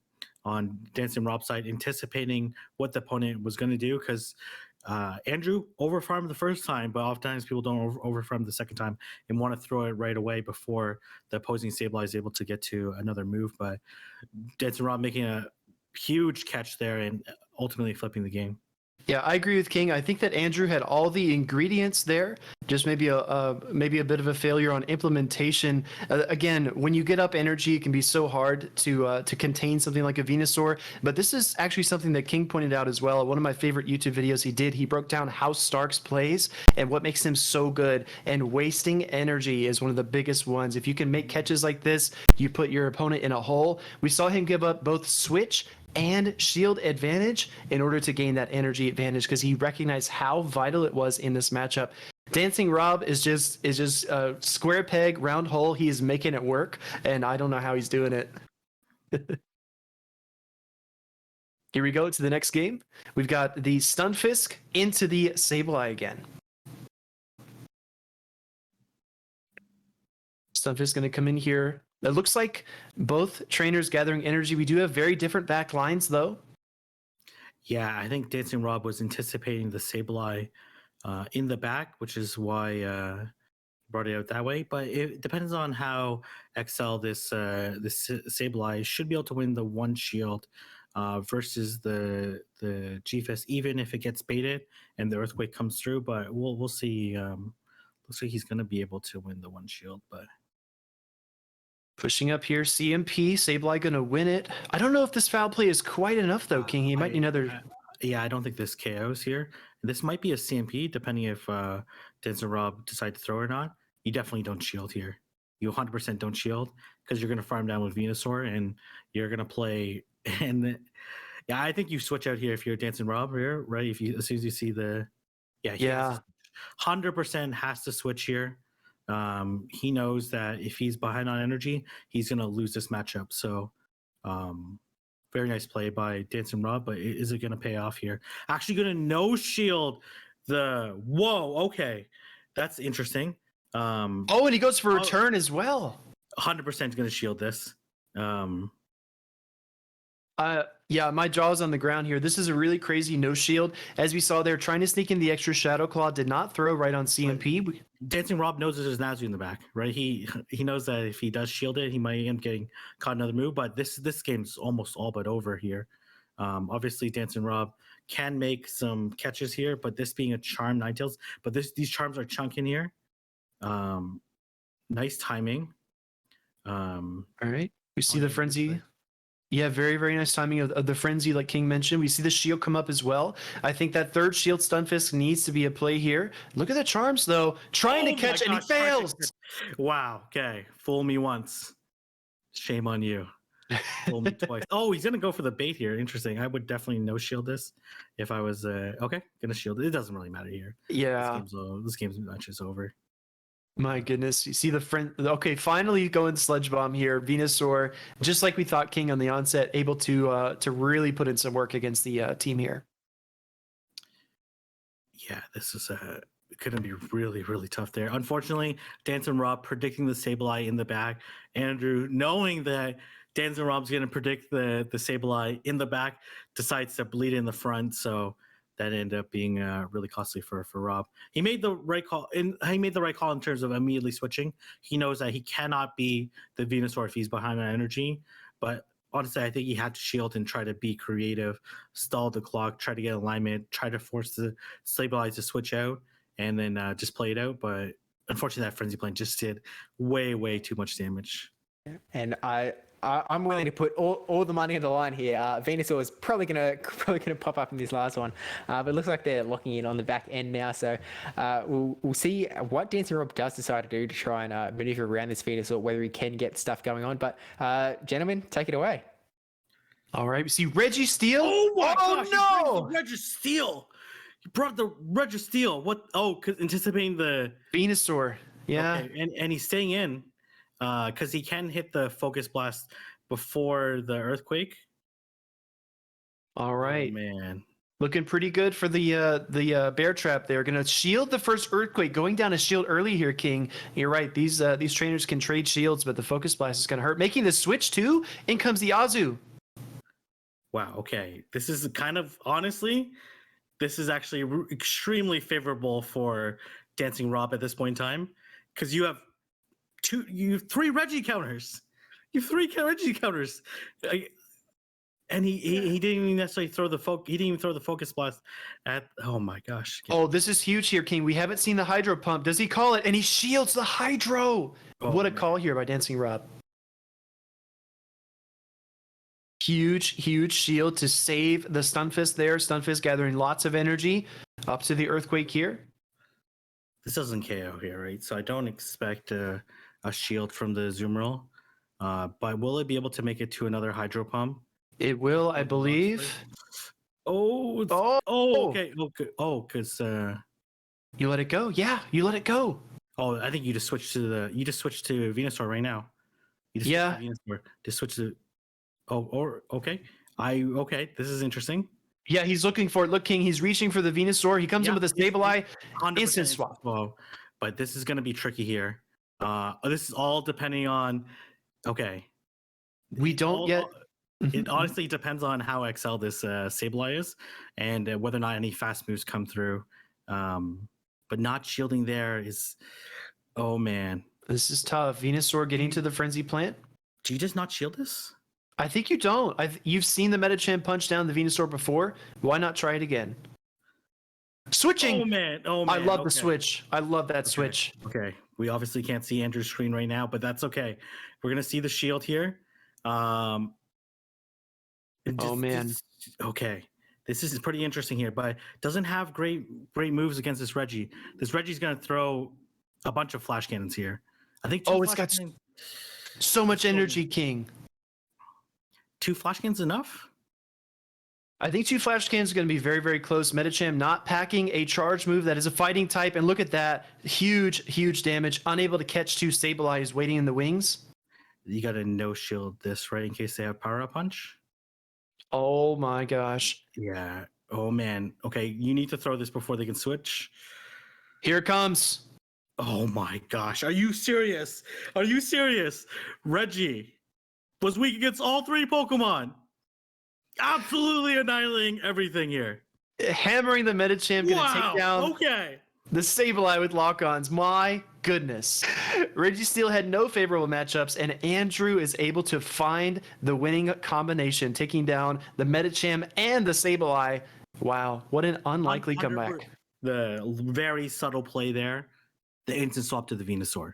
Dancing Rob's side, anticipating what the opponent was going to do, because Andrew overfarmed the first time, but oftentimes people don't overfarm the second time and want to throw it right away before the opposing Sableye is able to get to another move. But Dancing Rob making a huge catch there and ultimately flipping the game. Yeah, I agree with King. I think that Andrew had all the ingredients there. Just maybe a bit of a failure on implementation. Again, when you get up energy, it can be so hard to contain something like a Venusaur. But this is actually something that King pointed out as well. One of my favorite YouTube videos he did, he broke down how Starks plays and what makes him so good. And wasting energy is one of the biggest ones. If you can make catches like this, you put your opponent in a hole. We saw him give up both switch and shield advantage in order to gain that energy advantage, because he recognized how vital it was in this matchup. Dancing Rob is just square peg, round hole. He is making it work, and I don't know how he's doing it. Here we go to the next game. We've got the Stunfisk into the Sableye again. Stunfisk going to come in here. It looks like both trainers gathering energy. We do have very different back lines, though. Yeah, I think Dancing Rob was anticipating the Sableye in the back, which is why brought it out that way. But it depends on how XL this Sableye should be able to win the one shield versus the GFS, even if it gets baited and the Earthquake comes through. But we'll see. Looks like he's going to be able to win the one shield, but. Pushing up here, CMP. Sableye gonna win it. I don't know if this foul play is quite enough though, King. He might need another. Yeah, I don't think this KOs here. This might be a CMP, depending if Dance and Rob decide to throw or not. You definitely don't shield here. You 100% don't shield because you're going to farm down with Venusaur and you're going to play. And yeah, I think you switch out here if you're Dance and Rob here, right? If you as soon as you see the Yeah. 100% has to switch here. He knows that if he's behind on energy, he's going to lose this matchup. So. Very nice play by Dance and Rob, but is it going to pay off here? Actually going to no shield the... Whoa, okay. That's interesting. And he goes for return as well. 100% going to shield this. Yeah, my jaw's on the ground here. This is a really crazy no shield. As we saw there, trying to sneak in the extra Shadow Claw, did not throw right on CMP. Dancing Rob knows there's Nazu in the back, right? He knows that if he does shield it, he might end up getting caught another move. But this game's almost all but over here. Obviously, Dancing Rob can make some catches here, but this being a charm Ninetales, but these charms are chunking here. Nice timing. All right, we see the frenzy. Yeah, very, very nice timing of the frenzy, like King mentioned. We see the shield come up as well. I think that third shield Stunfisk needs to be a play here. Look at the charms, though. Trying to catch, and he fails. Wow, okay. Fool me once. Shame on you. Fool me twice. Oh, he's going to go for the bait here. Interesting. I would definitely no shield this if I was, okay, going to shield it. It doesn't really matter here. Yeah. This game's much is over. My goodness, you see the friend. Okay, finally going Sludge Bomb here. Venusaur, just like we thought, King on the onset, able to really put in some work against the team here. Yeah, this is going to be really, really tough there. Unfortunately, Dance and Rob predicting the Sableye in the back. Andrew, knowing that Dance and Rob's going to predict the Sableye in the back, decides to bleed in the front. So that ended up being really costly for Rob. He made the right call, and he made the right call in terms of immediately switching. He knows that he cannot be the Venusaur if he's behind on energy. But honestly, I think he had to shield and try to be creative, stall the clock, try to get alignment, try to force the Sableye to switch out, and then just play it out. But unfortunately, that Frenzy Plane just did way, way too much damage. And I'm willing to put all the money on the line here. Venusaur is probably gonna pop up in this last one, but it looks like they're locking in on the back end now. So we'll see what Dancing Rob does decide to do to try and maneuver around this Venusaur, whether he can get stuff going on. But gentlemen, take it away. All right, we see Registeel. Oh my gosh! No! Registeel. You brought the Registeel. What? Oh, because anticipating the Venusaur. Yeah, okay. And he's staying in. Because he can hit the Focus Blast before the Earthquake. All right, oh, man, looking pretty good for the Bear Trap. They're gonna shield the first Earthquake, going down a shield early here, King. You're right. These trainers can trade shields, but the Focus Blast is gonna hurt. Making the switch too. In comes the Azu. Wow. Okay, this is kind of honestly, this is actually extremely favorable for Dancing Rob at this point in time because you have three Reggie counters. You have three Reggie counters. And he didn't even necessarily throw the he didn't even throw the Focus Blast at. Oh my gosh! Oh, this is huge here, King. We haven't seen the Hydro Pump. Does he call it? And he shields the Hydro. Oh, what a call here by Dancing Rob. Huge shield to save the Stunfisk there. Stunfisk gathering lots of energy up to the Earthquake here. This doesn't KO here, right? So I don't expect a shield from the Zoomerl. But will it be able to make it to another Hydro Pump? It will, I believe. Okay. Oh, because you let it go. Yeah, you let it go. Oh, I think you just switched to Venusaur right now. You just yeah. Just switch to. Okay. This is interesting. Yeah, he's looking for it. Look, King, he's reaching for the Venusaur. He comes in with a Sableye. Instant swap. Oh, but this is going to be tricky here. This is all depending on. Okay. We don't yet. It honestly depends on how XL this Sableye is and whether or not any fast moves come through. But not shielding there is, oh man. This is tough. Venusaur getting to the Frenzy Plant. Do you just not shield this? I think you don't. You've seen the Metachamp punch down the Venusaur before. Why not try it again? Switching. Oh man. Oh I man. love the Okay. switch. I love that switch. Okay. We obviously can't see Andrew's screen right now, but that's okay. We're gonna see the shield here. Oh man. Okay. This is pretty interesting here, but doesn't have great moves against this Reggie. This Reggie's gonna throw a bunch of flash cannons here. I think two It's flash got cannons- so much energy, King. 2 flash cannons enough? I think 2 flash cannons is going to be very, very close. Medicham not packing a charge move that is a fighting type. And look at that. Huge damage. Unable to catch 2 stabilize waiting in the wings. You gotta no shield this, right? In case they have power up punch. Oh my gosh. Yeah. Oh man. Okay, you need to throw this before they can switch. Here it comes. Oh my gosh. Are you serious? Are you serious? Reggie was weak against all 3 Pokemon. Absolutely annihilating everything here. Hammering the Medicham, going to take down the Sableye with lock-ons. My goodness. Registeel had no favorable matchups, and Andrew is able to find the winning combination, taking down the Medicham and the Sableye. Wow, what an unlikely comeback. The very subtle play there, the instant swap to the Venusaur.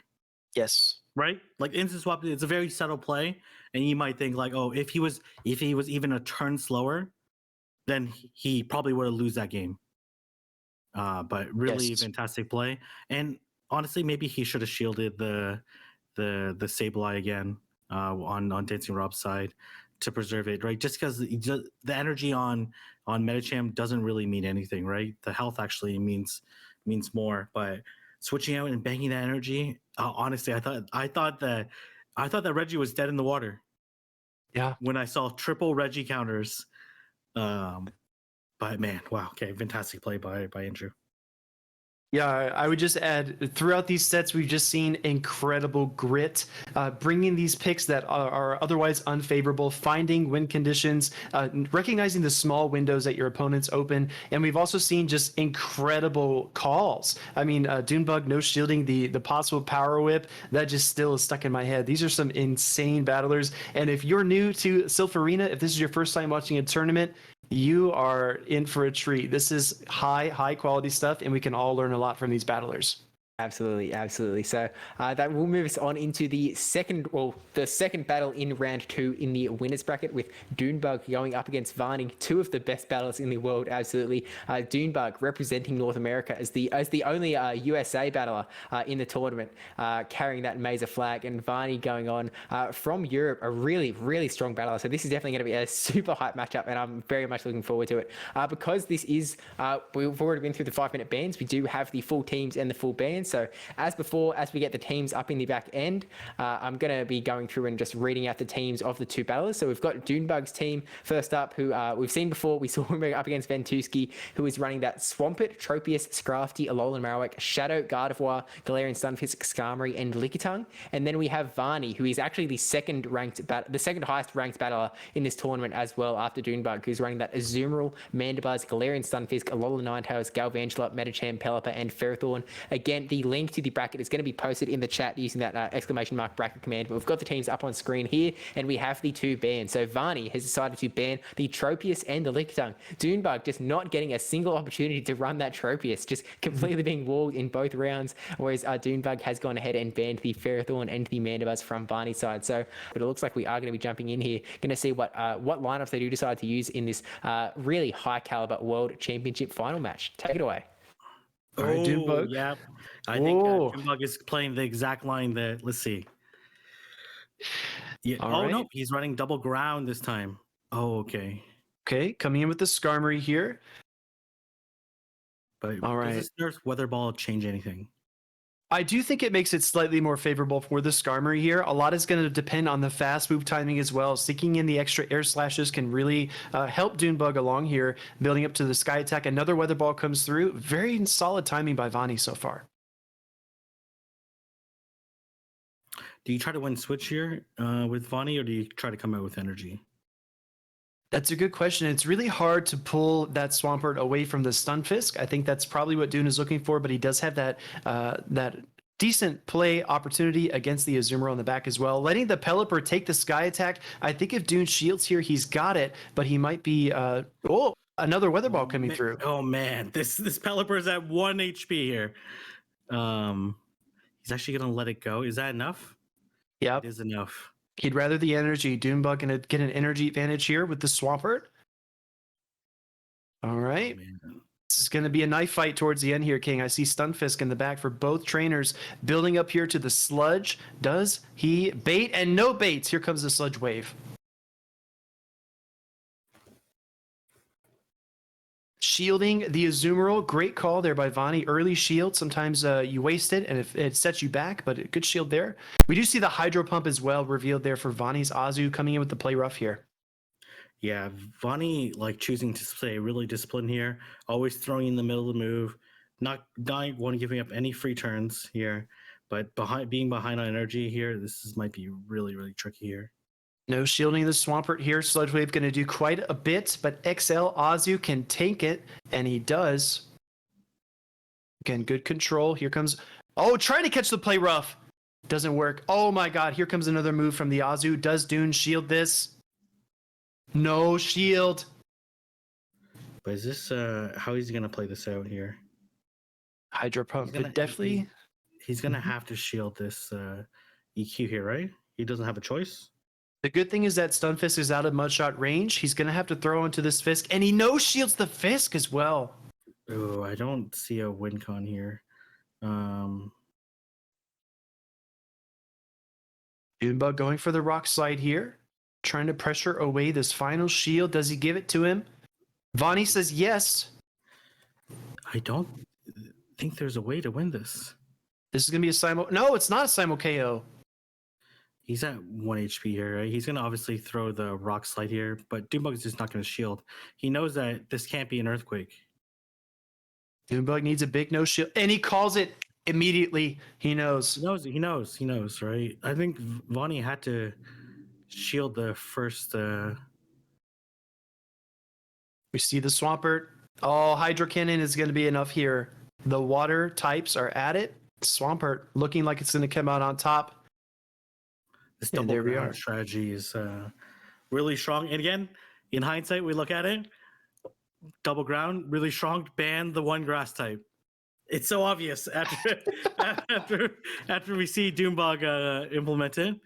Yes. Right? Like instant swap, it's a very subtle play, and you might think like, oh, if he was even a turn slower, then he probably would have lose that game. But really fantastic play. And honestly, maybe he should have shielded the Sableye again on Dancing Rob's side to preserve it, right? Just because the energy on Medicham doesn't really mean anything, right? The health actually means more. But switching out and banking that energy, honestly, I thought that Reggie was dead in the water. Yeah. When I saw triple Reggie counters. But man, wow, okay, fantastic play by Andrew. Yeah, I would just add, throughout these sets, we've just seen incredible grit, bringing these picks that are otherwise unfavorable, finding win conditions, recognizing the small windows that your opponents open, and we've also seen just incredible calls. I mean, Dunebug no shielding the possible power whip, that just still is stuck in my head. These are some insane battlers, and if you're new to Silph Arena, if this is your first time watching a tournament, you are in for a treat. This is high quality stuff, and we can all learn a lot from these battlers. Absolutely. So that will move us on into the second battle in round 2 in the winners bracket, with Dunebug going up against Varney, 2 of the best battlers in the world. Absolutely, Dunebug representing North America as the only USA battler in the tournament, carrying that Mesa flag, and Varney going on from Europe, a really strong battler. So this is definitely going to be a super hype matchup, and I'm very much looking forward to it. Because this is we've already been through the 5-minute bans, we do have the full teams and the full bans. So as before, as we get the teams up in the back end, I'm going to be going through and just reading out the teams of the 2 battlers. So we've got Dunebug's team first up, who we've seen before. We saw him up against Ventusky, who is running that Swampert, Tropius, Scrafty, Alolan Marowak, Shadow, Gardevoir, Galarian Stunfisk, Skarmory, and Lickitung. And then we have Varney, who is actually the second highest ranked battler in this tournament as well, after Dunebug, who's running that Azumarill, Mandibuzz, Galarian Stunfisk, Alolan Ninetales, Galvantula, Medicham, Pelipper, and Ferrothorn. Again, the link to the bracket is going to be posted in the chat using that ! bracket command. But we've got the teams up on screen here, and we have the 2 bans. So Varney has decided to ban the Tropius and the Lickitung. Dunebug just not getting a single opportunity to run that Tropius, just completely being walled in both rounds, whereas Dunebug has gone ahead and banned the Ferrothorn and the Mandibuzz from Varney's side. So, but it looks like we are going to be jumping in here, going to see what lineups they do decide to use in this really high caliber World Championship final match. Take it away. All right, Dunebug. Yeah. I think Dunebug is playing the exact line that, let's see. Yeah. Right. No, he's running double ground this time. Oh, okay. Okay, coming in with the Skarmory here. But does this Nerf's Weather Ball change anything? I do think it makes it slightly more favorable for the Skarmory here. A lot is going to depend on the fast move timing as well. Sticking in the extra air slashes can really help Dunebug along here, building up to the Sky Attack. Another Weather Ball comes through. Very solid timing by Varney so far. Do you try to win switch here with Varney, or do you try to come out with energy? That's a good question. It's really hard to pull that Swampert away from the Stunfisk. I think that's probably what Dune is looking for, but he does have that decent play opportunity against the Azumarill on the back as well. Letting the Pelipper take the Sky Attack. I think if Dune shields here, he's got it, but he might be... Another weather ball coming through. Oh man, this Pelipper is at 1 HP here. He's actually gonna let it go. Is that enough? Yep. It is enough. He'd rather the energy. Doombug gonna get an energy advantage here with the Swampert. All right. Oh, This is going to be a knife fight towards the end here, King. I see Stunfisk in the back for both trainers building up here to the sludge. Does he bait? And no baits. Here comes the sludge wave. Shielding the Azumarill. Great call there by Vani. Early shield. Sometimes you waste it and it sets you back, but a good shield there. We do see the Hydro Pump as well revealed there for Vani's Azu coming in with the play rough here. Yeah, Vani like choosing to stay really disciplined here, always throwing in the middle of the move, not one giving up any free turns here, but being behind on energy here, might be really tricky here. No shielding the Swampert here. Sludge Wave going to do quite a bit, but XL Azu can tank it, and he does. Again, good control. Here comes... Oh, trying to catch the play rough. Doesn't work. Oh my god, here comes another move from the Azu. Does Dune shield this? No shield. But is this how is he gonna play this out here? Hydro Pump could definitely. He's gonna have to shield this EQ here, right? He doesn't have a choice. The good thing is that Stunfisk is out of mudshot range. He's gonna have to throw into this Fisk, and he no shields the Fisk as well. Oh, I don't see a win con here. Dunebug going for the rock slide here. Trying to pressure away this final shield. Does he give it to him? Vani says yes. I don't think there's a way to win this. This is going to be a simul... No, it's not a simul KO. He's at 1 HP here, right? He's going to obviously throw the rock slide here, but Dunebug is just not going to shield. He knows that this can't be an earthquake. Dunebug needs a big no shield, and he calls it immediately. He knows. He knows, right? I think Vani had to shield the first We see the Swampert. Oh, Hydro Cannon is going to be enough here. The water types are at it. Swampert looking like it's going to come out on top. This double there we ground are. strategy is really strong. And again, in hindsight, we look at it. Double ground, really strong. Ban the one grass type. It's so obvious after after we see Dunebug implement it.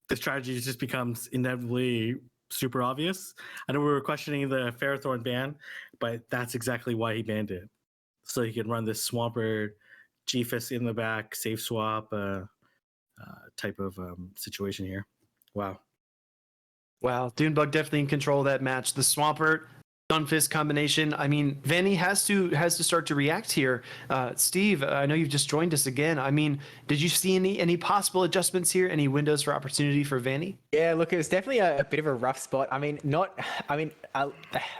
The strategy just becomes inevitably super obvious. I know we were questioning the Ferrothorn ban, but that's exactly why he banned it. So he can run this Swampert, G-Fist in the back, safe swap type of situation here. Wow. Wow, Dunebug definitely in control of that match. The Swampert, Stunfisk combination. I mean, Vanny has to start to react here. Steve, I know you've just joined us again. I mean, did you see any possible adjustments here? Any windows for opportunity for Vanny? Yeah, look, it was definitely a bit of a rough spot.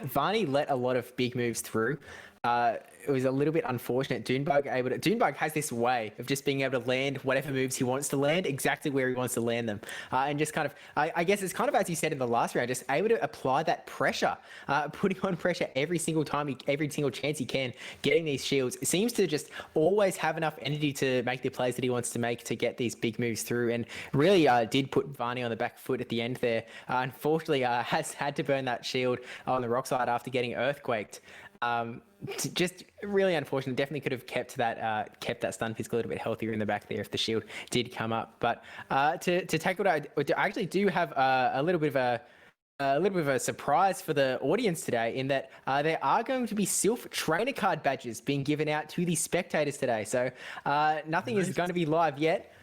Varney let a lot of big moves through. It was a little bit unfortunate. Dunebug has this way of just being able to land whatever moves he wants to land exactly where he wants to land them, and just kind of, I guess it's kind of as you said in the last round, just able to apply that pressure, putting on pressure every single time, every single chance he can, getting these shields. It seems to just always have enough energy to make the plays that he wants to make to get these big moves through, and really did put Varney on the back foot at the end there. Unfortunately, has had to burn that shield on the rock side after getting earthquaked. Just really unfortunate. Definitely could have kept that Stunfisk a little bit healthier in the back there if the shield did come up. But to tackle that, I actually do have a little bit of a surprise for the audience today, in that there are going to be Silph trainer card badges being given out to the spectators today. So nothing is going to be live yet,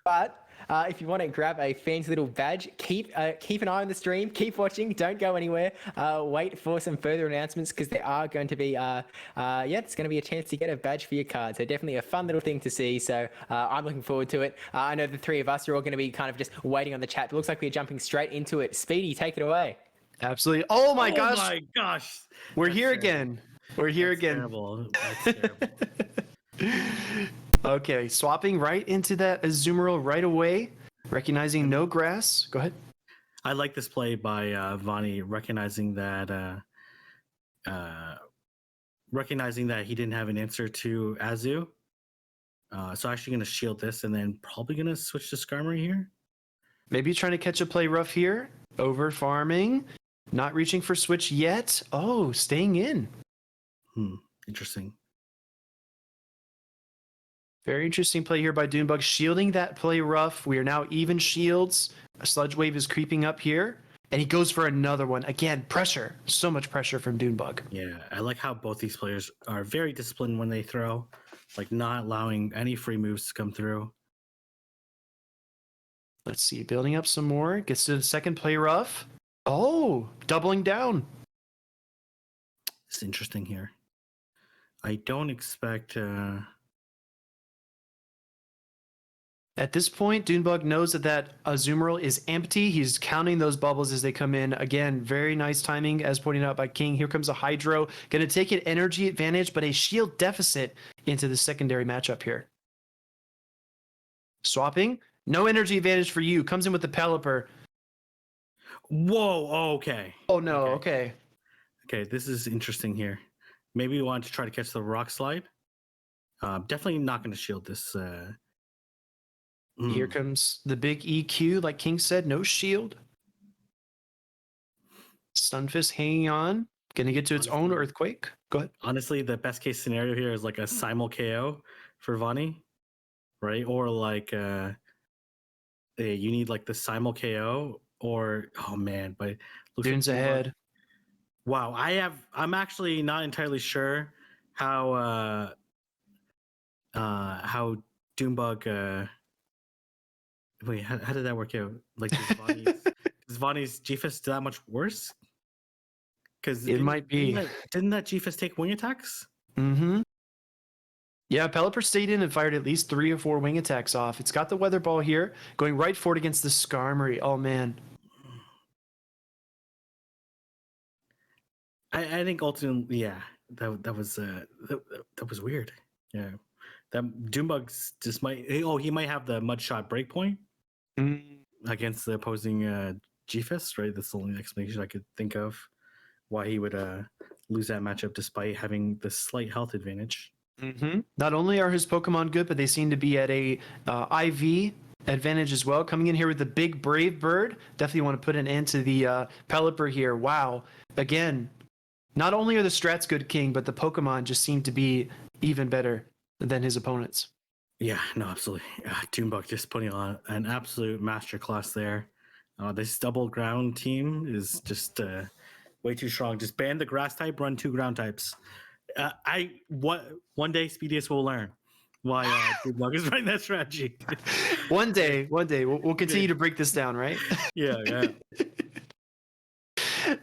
but if you want to grab a fancy little badge, keep an eye on the stream, keep watching, don't go anywhere. Wait for some further announcements, because there are going to be, it's going to be a chance to get a badge for your card. So definitely a fun little thing to see. So I'm looking forward to it. I know the three of us are all going to be kind of just waiting on the chat. It looks like we're jumping straight into it. Speedy, take it away. Absolutely. Oh my gosh. Oh my gosh. We're here again. We're here again. Terrible. That's terrible. Okay, swapping right into that Azumarill right away, recognizing no grass. Go ahead. I like this play by Vani, recognizing that he didn't have an answer to Azu. So actually going to shield this, and then probably going to switch to Skarmory here. Maybe trying to catch a play rough here. Over farming. Not reaching for switch yet. Oh, staying in. Interesting. Very interesting play here by Dunebug, shielding that play rough. We are now even shields. A sludge wave is creeping up here, and he goes for another one. Again, pressure. So much pressure from Dunebug. Yeah, I like how both these players are very disciplined when they throw, like not allowing any free moves to come through. Let's see, building up some more. Gets to the second play rough. Oh, doubling down. It's interesting here. I don't expect. At this point, Dunebug knows that Azumarill is empty. He's counting those bubbles as they come in. Again, very nice timing, as pointed out by King. Here comes a Hydro. Going to take an energy advantage, but a shield deficit into the secondary matchup here. Swapping. No energy advantage for you. Comes in with the Pelipper. Whoa, okay. Oh, no, okay. Okay, this is interesting here. Maybe we want to try to catch the rock slide. Definitely not going to shield this. Here comes the big EQ, like King said, no shield. Stunfisk hanging on, gonna get to its own earthquake. Go ahead. Honestly, the best case scenario here is like a simul KO for Vani, right? Or like you need like the simul KO, or oh man, but Dune's ahead. Wow, I'm actually not entirely sure how Dunebug. Wait, how did that work out? Like, is Vani's GFS that much worse? Because it might be. Didn't that GFS take wing attacks? Mm-hmm. Yeah, Pelipper stayed in and fired at least 3 or 4 wing attacks off. It's got the weather ball here, going right forward against the Skarmory. Oh man. I think ultimately, yeah, that was weird. Yeah, that Doombugs just might. Oh, he might have the mud shot breakpoint against the opposing GFS, right? That's the only explanation I could think of why he would lose that matchup despite having the slight health advantage. Mm-hmm. Not only are his Pokemon good, but they seem to be at a IV advantage as well. Coming in here with the big Brave Bird. Definitely want to put an end to the Pelipper here. Wow. Again, not only are the strats good, King, but the Pokemon just seem to be even better than his opponents. Yeah, no, absolutely. Toonbuck just putting on an absolute masterclass there. This double ground team is just way too strong. Just ban the grass type, run 2 ground types. One day Speedius will learn why Toonbuck is running that strategy. One day we'll continue to break this down, right? Yeah.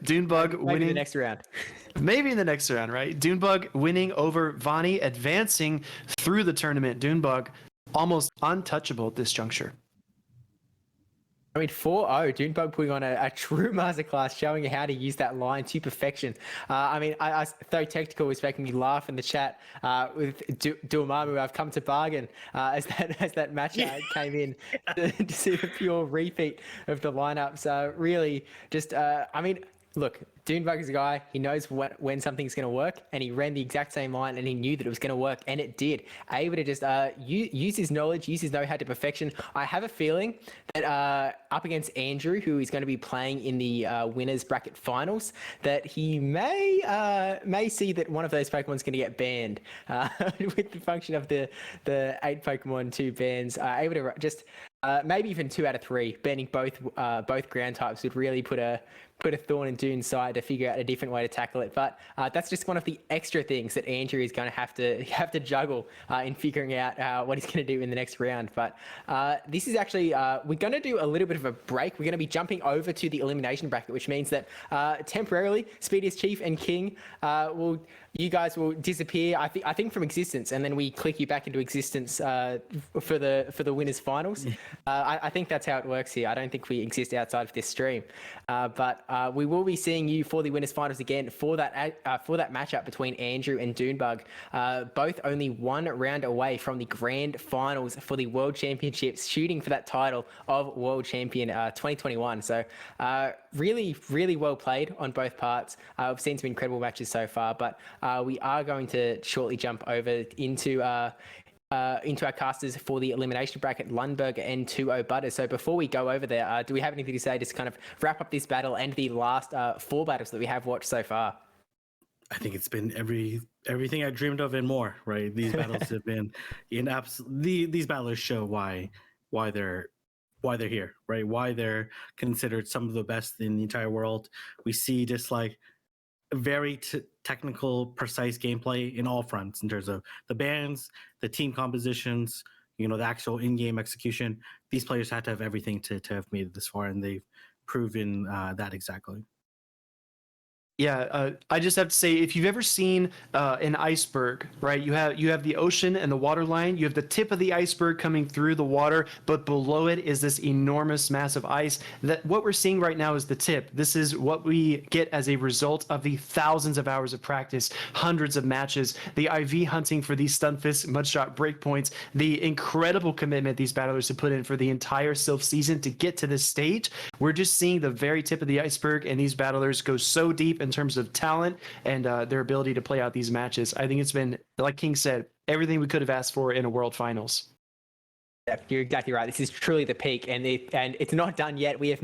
Dunebug winning the next round. Maybe in the next round, right? Dunebug winning over Vani, advancing through the tournament. Dunebug almost untouchable at this juncture. I mean, 4-0, Dunebug putting on a true masterclass, showing you how to use that line to perfection. I mean, though Technical was making me laugh in the chat with Duamamu, I've come to bargain as that match came in to see the pure repeat of the lineup. So really, just I mean, look, Dunebug is a guy, he knows when something's going to work, and he ran the exact same line, and he knew that it was going to work, and it did. Able to just use his knowledge, use his know-how to perfection. I have a feeling that up against Andrew, who is going to be playing in the winners bracket finals, that he may see that one of those Pokemon's going to get banned with the function of the 8 Pokemon 2 bans. Able to just maybe even 2 out of 3 banning both ground types would really put a thorn in Dune's side to figure out a different way to tackle it. But that's just one of the extra things that Andrew is going to have to juggle in figuring out what he's going to do in the next round. But this is actually, we're going to do a little bit of a break. We're going to be jumping over to the elimination bracket, which means that temporarily, Speediest Chief and King you guys will disappear, I think from existence, and then we click you back into existence for the winners finals. I think that's how it works here. I don't think we exist outside of this stream, but we will be seeing you for the winners finals again for that matchup between Andrew and Dunebug. Both only 1 round away from the grand finals for the World Championships, shooting for that title of World Champion 2021. So really, really well played on both parts. I've seen some incredible matches so far, but we are going to shortly jump over into into our casters for the elimination bracket, Lundberger and 2-0 Butters. So before we go over there, do we have anything to say just to kind of wrap up this battle and the last 4 battles that we have watched so far? I think it's been everything I dreamed of and more, right? These battles have been these battlers show why they're here, right? Why they're considered some of the best in the entire world. We see just like very technical, precise gameplay in all fronts in terms of the bans, the team compositions, the actual in-game execution. These players had to have everything to have made it this far, and they've proven that exactly. Yeah, I just have to say, if you've ever seen an iceberg, right? You have the ocean and the water line. You have the tip of the iceberg coming through the water, but below it is this enormous, massive ice. That what we're seeing right now is the tip. This is what we get as a result of the thousands of hours of practice, hundreds of matches, the IV hunting for these stunfisk mudshot breakpoints, the incredible commitment these battlers have put in for the entire Silph season to get to this stage. We're just seeing the very tip of the iceberg, and these battlers go so deep in terms of talent and their ability to play out these matches. I think it's been, like King said, everything we could have asked for in a World Finals. Yeah, you're exactly right. This is truly the peak, and it's not done yet. We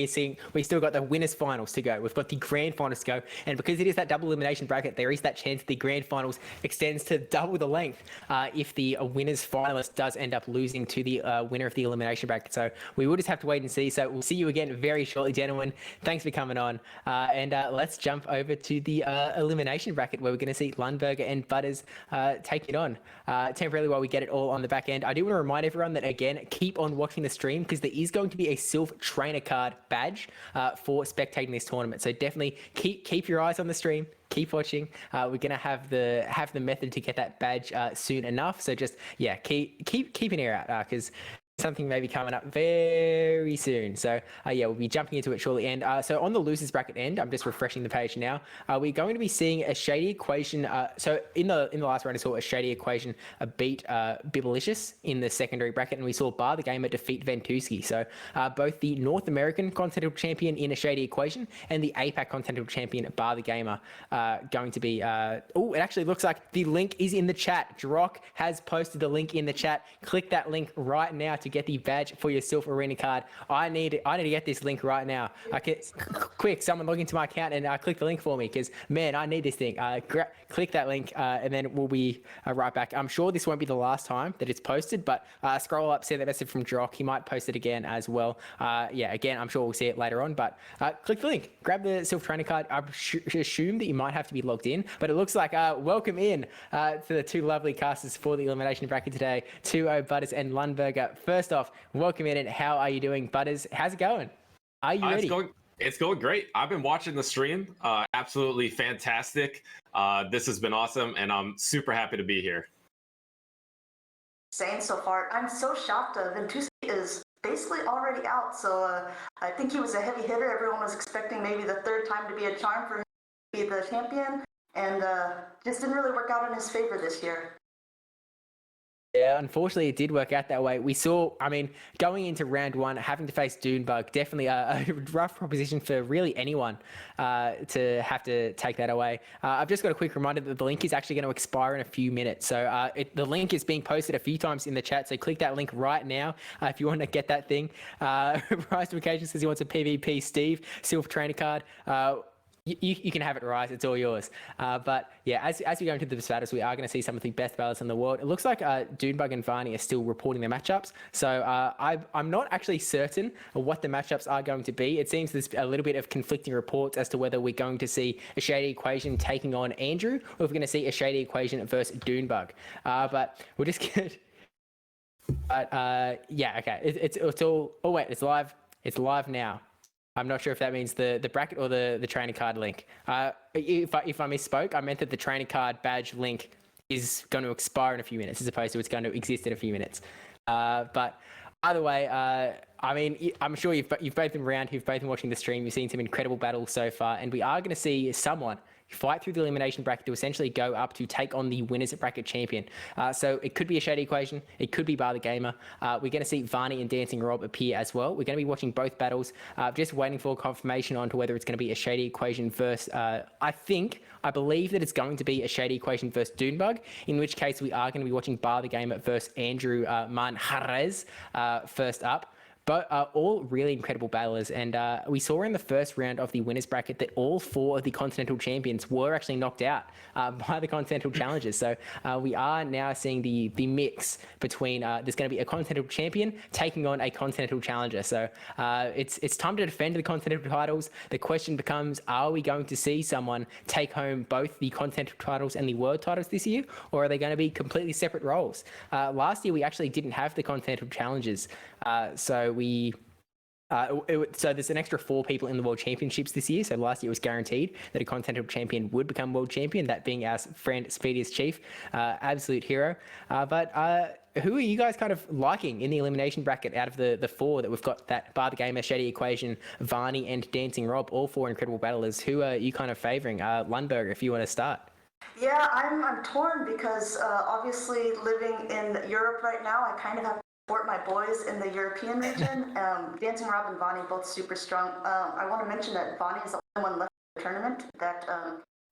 still got the winners finals to go. We've got the grand finals to go, and because it is that double elimination bracket, there is that chance the grand finals extends to double the length if the winners finalist does end up losing to the winner of the elimination bracket. So we will just have to wait and see. So we'll see you again very shortly, gentlemen. Thanks for coming on, and let's jump over to the elimination bracket where we're going to see Lundberger and Butters take it on temporarily while we get it all on the back end. I do want to remind everyone that, again, keep on watching the stream because there is going to be a Silph trainer card badge for spectating this tournament. So definitely keep your eyes on the stream. Keep watching. We're gonna have the method to get that badge soon enough. So just keep an ear out because something may be coming up very soon. So we'll be jumping into it shortly. And so on the losers bracket end, I'm just refreshing the page now. We're going to be seeing a shady equation. So in the last round, I saw a shady equation beat Bibblicious in the secondary bracket, and we saw Bar the Gamer defeat Ventuski. So both the North American Continental Champion in a shady equation and the APAC Continental Champion Bar the Gamer going to be. It actually looks like the link is in the chat. Drock has posted the link in the chat. Click that link right now to get the badge for your Silph Arena card. I need to get this link right now. Quick, someone log into my account and click the link for me because, man, I need this thing. Click that link and then we'll be right back. I'm sure this won't be the last time that it's posted, but scroll up, see that message from Drock. He might post it again as well. Again, I'm sure we'll see it later on, but click the link. Grab the Silph Trainer card. I assume that you might have to be logged in, but it looks like welcome in to the two lovely casters for the elimination bracket today, 2-0 Butters and Lundberger. First off, welcome in, and how are you doing, Butters? How's it going? Are you ready? It's going great. I've been watching the stream. Absolutely fantastic. This has been awesome, and I'm super happy to be here. Saying so far, I'm so shocked. Ventuski is basically already out, so I think he was a heavy hitter. Everyone was expecting maybe the third time to be a charm for him to be the champion, and just didn't really work out in his favor this year. Yeah, unfortunately, it did work out that way. We saw, going into round one, having to face Dunebug, definitely a rough proposition for really anyone to have to take that away. I've just got a quick reminder that the link is actually going to expire in a few minutes. So the link is being posted a few times in the chat, so click that link right now if you want to get that thing. Rise to Occasion says he wants a PvPSteve Silph trainer card. You can have it, Rise. It's all yours. But yeah, as we go into the battles, we are going to see some of the best battles in the world. It looks like Dunebug and Varney are still reporting their matchups. So I'm not actually certain of what the matchups are going to be. It seems there's a little bit of conflicting reports as to whether we're going to see a shady equation taking on Andrew, or if we're going to see a shady equation versus Dunebug. But we'll just get. Okay. It's all. Oh wait, it's live. It's live now. I'm not sure if that means the bracket or the trainer card link. If I misspoke, I meant that the trainer card badge link is going to expire in a few minutes as opposed to it's going to exist in a few minutes. But either way, I'm sure you've both been around, you've both been watching the stream, you've seen some incredible battles so far, and we are going to see someone fight through the elimination bracket to essentially go up to take on the winners bracket champion. So it could be a Shady Equation. It could be Bar the Gamer. We're going to see Varney and Dancing Rob appear as well. We're going to be watching both battles. Just waiting for confirmation on to whether it's going to be a Shady Equation versus, I believe that it's going to be a Shady Equation versus Dunebug, in which case we are going to be watching Bar the Gamer versus Andrew Manjarrez first up. But all really incredible battlers. And we saw in the first round of the winners bracket that all 4 of the Continental champions were actually knocked out by the Continental challengers. So we are now seeing the mix between there's going to be a Continental champion taking on a Continental challenger. So it's time to defend the Continental titles. The question becomes, are we going to see someone take home both the Continental titles and the World titles this year? Or are they going to be completely separate roles? Last year, we actually didn't have the Continental challengers. So there's an extra 4 people in the World Championships this year. So last year it was guaranteed that a Continental champion would become World Champion, that being our friend speediestchief, absolute hero. But who are you guys kind of liking in the elimination bracket out of the 4 that we've got? That Bar the Gamer, Shady Equation, Varney, and Dancing Rob, all 4 incredible battlers. Who are you kind of favouring? Lundberger, if you want to start. Yeah, I'm torn because obviously living in Europe right now, I kind of have to support my boys in the European region. Dancing Rob and Vonnie both super strong. I want to mention that Vonnie is the only one left in the tournament that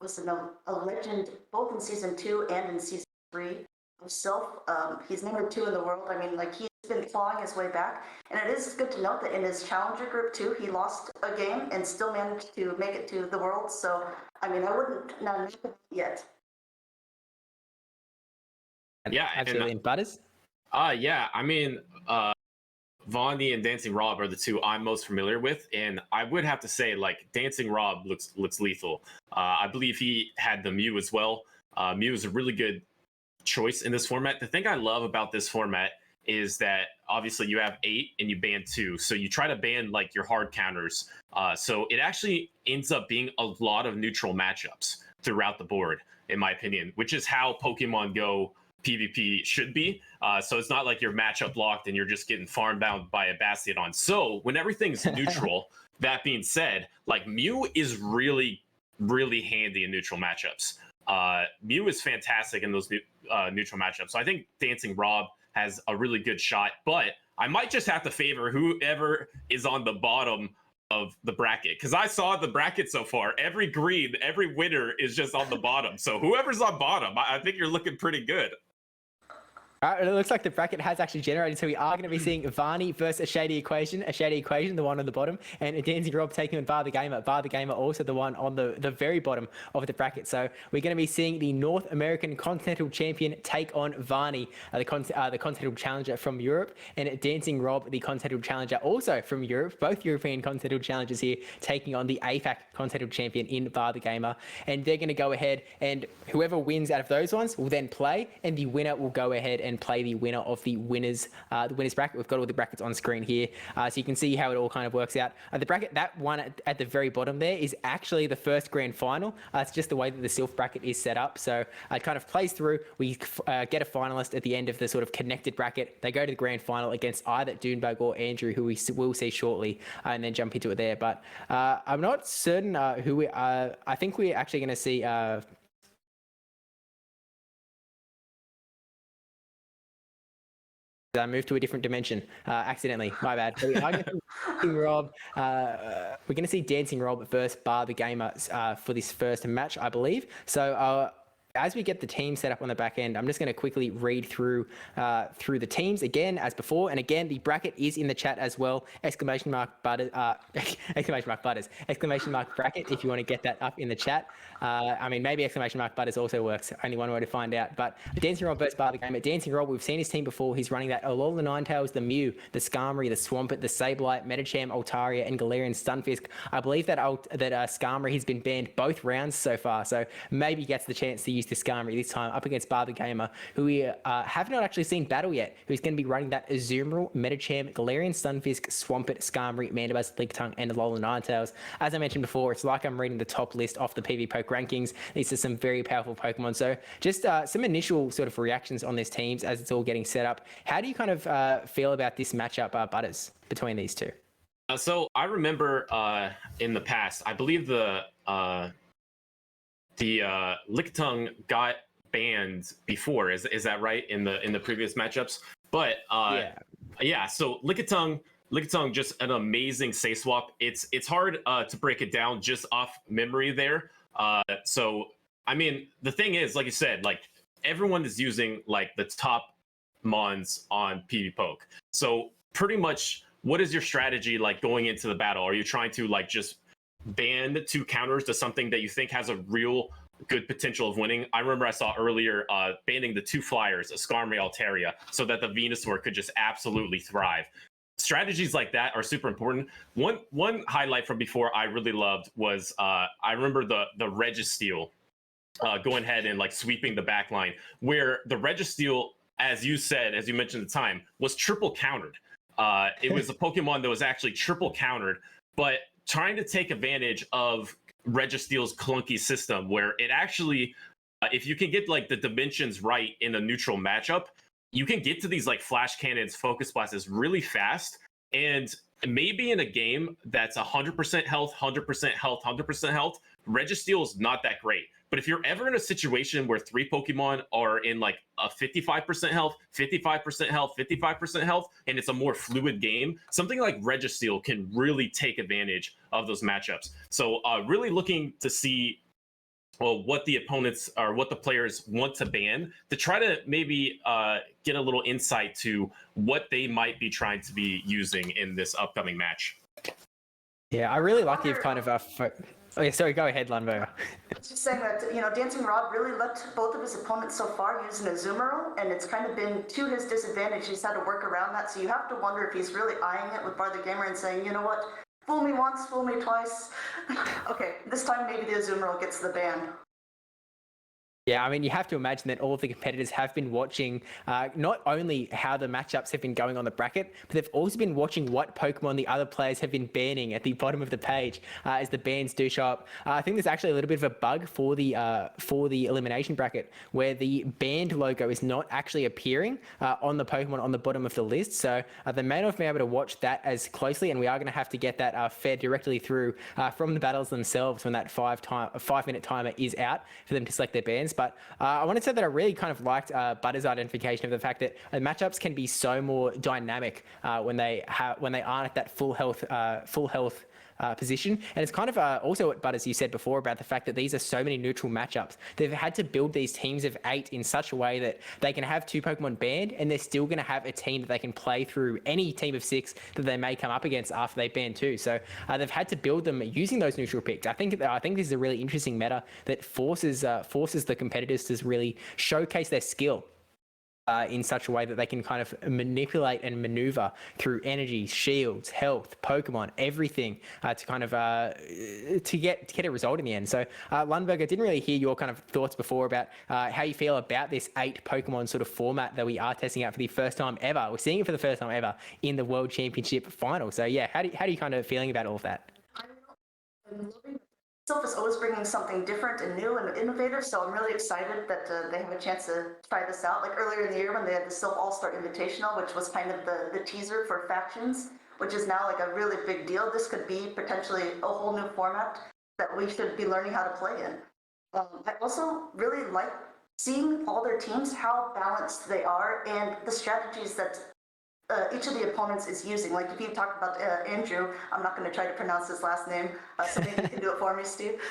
was a legend both in season 2 and in season 3 of Silph. He's number 2 in the world. I mean, like, he's been clawing his way back, and it is good to note that in his challenger group too, he lost a game and still managed to make it to the world. So, I mean, I wouldn't know yet. Yeah, absolutely. And Butters? Yeah, I mean, Vonnie and Dancing Rob are the 2 I'm most familiar with, and I would have to say, like, Dancing Rob looks lethal. I believe he had the Mew as well. Mew is a really good choice in this format. The thing I love about this format is that obviously you have 8 and you ban 2, so you try to ban like your hard counters. So it actually ends up being a lot of neutral matchups throughout the board, in my opinion, which is how Pokemon Go PvP should be. So it's not like you're matchup locked and you're just getting farm bound by a Bastiodon. So when everything's neutral, that being said, like, Mew is really, really handy in neutral matchups. Mew is fantastic in those neutral matchups. So I think Dancing Rob has a really good shot, but I might just have to favor whoever is on the bottom of the bracket, because I saw the bracket so far. Every green, every winner is just on the bottom. So whoever's on bottom, I think you're looking pretty good. It looks like the bracket has actually generated, so we are going to be seeing Varney versus a Shady Equation, the one on the bottom, and a Dancing Rob taking on Bar the Gamer also the one on the very bottom of the bracket. So we're going to be seeing the North American Continental Champion take on Varney, the Continental Challenger from Europe, and Dancing Rob, the Continental Challenger also from Europe, both European Continental Challengers here, taking on the AFAC Continental Champion in Bar the Gamer. And they're going to go ahead, and whoever wins out of those ones will then play, and the winner will go ahead and play the winner of the winners bracket. We've got all the brackets on screen here, so you can see how it all kind of works out. The bracket, that one at the very bottom there, is actually the first grand final. It's just the way that the Silph bracket is set up. So it kind of plays through. We get a finalist at the end of the sort of connected bracket. They go to the grand final against either Dunebug or Andrew, who we will see shortly, and then jump into it there. But I'm not certain who we. I think we're actually going to see. I moved to a different dimension accidentally. My bad. So we're going to see Dancing Rob versus Bar the Gamer for this first match, I believe. So as we get the team set up on the back end, I'm just going to quickly read through the teams again as before. And again, the bracket is in the chat as well. Exclamation mark Butters, exclamation mark bracket if you want to get that up in the chat. I mean, maybe exclamation mark Butters also works. Only one way to find out. But Dancing Rob versus Bar the Gamer. Dancing Rob, we've seen his team before. He's running that Alola Ninetales, the Mew, the Skarmory, the Swampert, the Sableye, Medicham, Altaria, and Galarian Stunfisk. I believe that Skarmory has been banned both rounds so far. So maybe he gets the chance to use the Skarmory this time up against Bar the Gamer, who we have not actually seen battle yet, who's going to be running that Azumarill, Medicham, Galarian Stunfisk, Swampert, Skarmory, Mandibuzz, Lickitung, and Alola Ninetales. As I mentioned before, it's like I'm reading the top list off the PvPoke rankings. These are some very powerful Pokemon. So just some initial sort of reactions on this teams as it's all getting set up. How do you kind of feel about this matchup, Butters, between these two? So I remember in the past, I believe the the Lickitung got banned before. Is that right in the previous matchups? But yeah. So Lickitung just an amazing say swap. It's hard to break it down just off memory there. So I mean, the thing is, like you said, like everyone is using like the top mons on PvPoke. So pretty much, what is your strategy like going into the battle? Are you trying to like just ban 2 counters to something that you think has a real good potential of winning? I remember I saw earlier banning the 2 flyers, a Skarmory Altaria, so that the Venusaur could just absolutely thrive. Strategies like that are super important. One highlight from before I really loved was I remember the Registeel going ahead and like sweeping the back line, where the Registeel, as you said, as you mentioned at the time, was triple countered. It was a Pokemon that was actually triple countered, but trying to take advantage of Registeel's clunky system, where it actually, if you can get like the dimensions right in a neutral matchup, you can get to these like flash cannons, focus blasts really fast. And maybe in a game that's 100% health, 100% health, 100% health, Registeel is not that great. But if you're ever in a situation where 3 Pokemon are in like a 55% health, 55% health, 55% health, and it's a more fluid game, something like Registeel can really take advantage of those matchups. So really looking to see what the opponents or what the players want to ban, to try to maybe get a little insight to what they might be trying to be using in this upcoming match. Yeah, I really like you've kind of oh yeah, sorry, go ahead, Lundberger. Just saying that, Dancing Rob really let both of his opponents so far use an Azumarill, and it's kind of been to his disadvantage. He's had to work around that, so you have to wonder if he's really eyeing it with Bar the Gamer and saying, you know what, fool me once, fool me twice. Okay, this time maybe the Azumarill gets the ban. Yeah, I mean, you have to imagine that all of the competitors have been watching not only how the matchups have been going on the bracket, but they've also been watching what Pokemon the other players have been banning at the bottom of the page as the bans do show up. I think there's actually a little bit of a bug for the elimination bracket where the banned logo is not actually appearing on the Pokemon on the bottom of the list. So they may not have been able to watch that as closely, and we are going to have to get that fed directly through from the battles themselves when that 5-minute timer is out for them to select their bans. But I want to say that I really kind of liked Butter's identification of the fact that matchups can be so more dynamic when they aren't at that full health position. And it's kind of also what Butters, you said before about the fact that these are so many neutral matchups. They've had to build these teams of 8 in such a way that they can have 2 Pokemon banned, and they're still going to have a team that they can play through any team of 6 that they may come up against after they ban 2. So they've had to build them using those neutral picks. I think this is a really interesting meta that forces the competitors to really showcase their skill in such a way that they can kind of manipulate and maneuver through energy, shields, health, Pokemon, everything to kind of to get a result in the end. So Lundberger, didn't really hear your kind of thoughts before about how you feel about this 8 Pokemon sort of format that we are testing out for the first time ever. We're seeing it for the first time ever in the World Championship final. So yeah, how do you kind of feeling about all of that? I'm loving Silph is always bringing something different and new and innovative, so I'm really excited that they have a chance to try this out. Like earlier in the year when they had the Silph All-Star Invitational, which was kind of the teaser for factions, which is now like a really big deal. This could be potentially a whole new format that we should be learning how to play in. I also really like seeing all their teams, how balanced they are, and the strategies that each of the opponents is using. Like if you talk about Andrew, I'm not going to try to pronounce his last name, so maybe you can do it for me, Steve.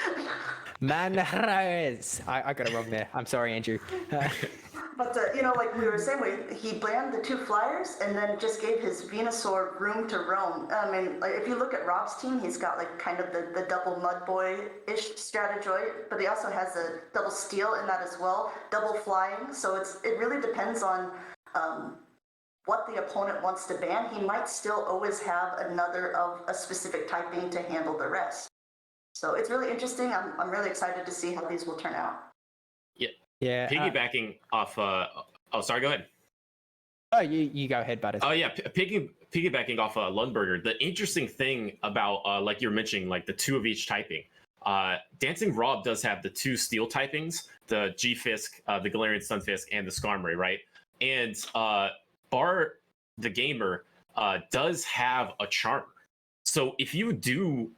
Manrez. I got it wrong there. I'm sorry, Andrew. But like we were saying, he banned the 2 flyers and then just gave his Venusaur room to roam. I mean, like, if you look at Rob's team, he's got like kind of the double Mud Boy-ish Strategoid, but he also has a double Steel in that as well, double flying. So it really depends on what the opponent wants to ban. He might still always have another of a specific typing to handle the rest. So it's really interesting. I'm really excited to see how these will turn out. Yeah. Piggybacking off. Sorry. Go ahead. Oh, you go ahead, Butters. Oh yeah, piggybacking off Lundberger. The interesting thing about like you're mentioning, like the 2 of each typing. Dancing Rob does have the 2 steel typings, the G-Fisk, the Galarian Stunfisk, and the Skarmory, right? And Bar the Gamer does have a Charmer. So if you do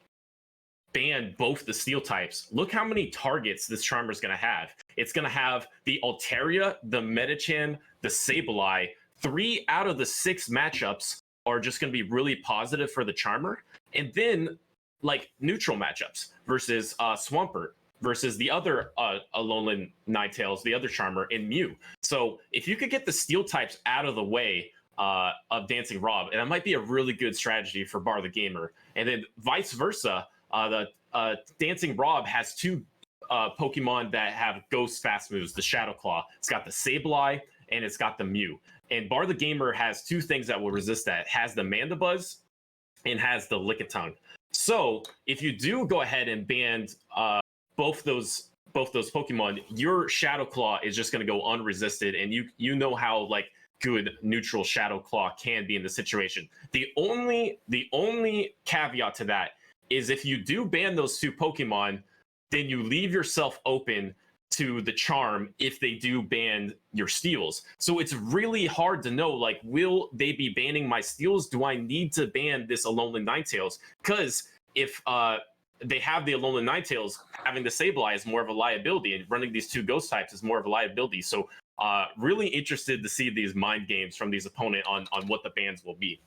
ban both the steel types, look how many targets this Charmer is going to have. It's going to have the Altaria, the Metachan, the Sableye. 3 out of the 6 matchups are just going to be really positive for the Charmer. And then, like, neutral matchups versus Swampert, versus the other Alolan Ninetales, the other Charmer, and Mew. So if you could get the steel types out of the way of Dancing Rob, and that might be a really good strategy for Bar the Gamer. And then vice versa, the Dancing Rob has 2 Pokemon that have ghost fast moves, the Shadow Claw. It's got the Sableye and it's got the Mew. And Bar the Gamer has 2 things that will resist that. It has the Mandibuzz and has the Lickitung. So if you do go ahead and ban both those Pokemon, your Shadow Claw is just going to go unresisted, and you know how like good neutral Shadow Claw can be in the situation. The only caveat to that is if you do ban those 2 Pokemon, then you leave yourself open to the charm if they do ban your steals. So it's really hard to know, like, will they be banning my steals? Do I need to ban this Alolan Ninetales? Because if they have the Alolan Ninetales, having the Sableye is more of a liability, and running these 2 ghost types is more of a liability. So really interested to see these mind games from these opponent on what the bans will be.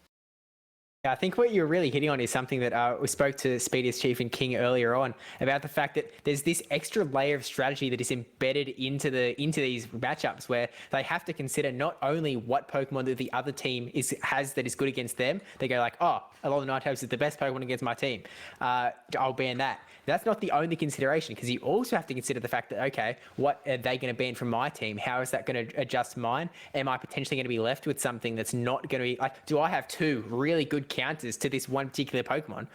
I think what you're really hitting on is something that we spoke to PvPSteve and King earlier on about the fact that there's this extra layer of strategy that is embedded into these matchups, where they have to consider not only what Pokemon that the other team has that is good against them. They go like, oh, Alolan Ninetales is the best Pokemon against my team. I'll ban that. That's not the only consideration, because you also have to consider the fact that, okay, what are they going to ban from my team? How is that going to adjust mine? Am I potentially going to be left with something that's not going to be like, do I have 2 really good counters to this one particular Pokemon?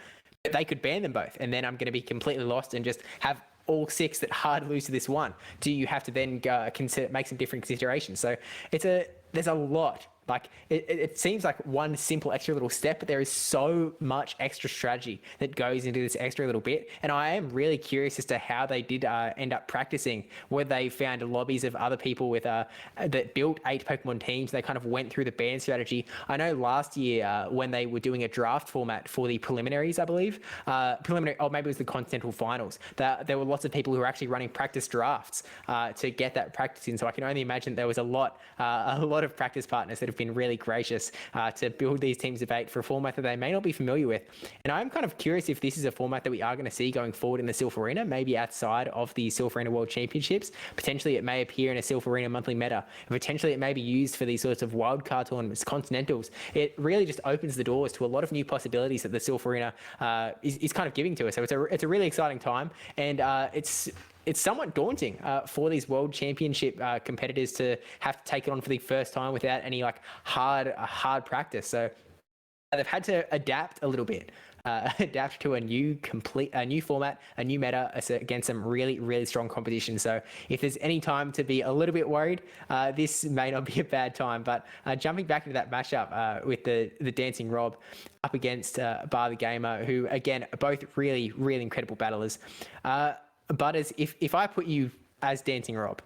They could ban them both, and then I'm going to be completely lost and just have all 6 that hard lose to this one. Do you have to then make some different considerations? So there's a lot. Like, it seems like one simple extra little step, but there is so much extra strategy that goes into this extra little bit. And I am really curious as to how they did end up practicing, whether they found lobbies of other people with that built 8 Pokemon teams. They kind of went through the ban strategy. I know last year when they were doing a draft format for the preliminaries, I believe, or maybe it was the Continental Finals, there were lots of people who were actually running practice drafts to get that practice in. So I can only imagine there was a lot of practice partners that have been really gracious to build these teams of 8 for a format that they may not be familiar with. And I'm kind of curious if this is a format that we are going to see going forward in the Silph Arena, maybe outside of the Silph Arena World Championships. Potentially it may appear in a Silph Arena monthly meta. Potentially it may be used for these sorts of wildcard tournaments, continentals. It really just opens the doors to a lot of new possibilities that the Silph Arena is kind of giving to us. So it's a really exciting time, and it's somewhat daunting for these world championship competitors to have to take it on for the first time without any like hard practice. So they've had to adapt a little bit, adapt to a new format, a new meta against some really, really strong competition. So if there's any time to be a little bit worried, this may not be a bad time. But jumping back into that matchup with the Dancing Rob up against Bar the Gamer, who again are both really, really incredible battlers. Butters, if I put you as Dancing Rob,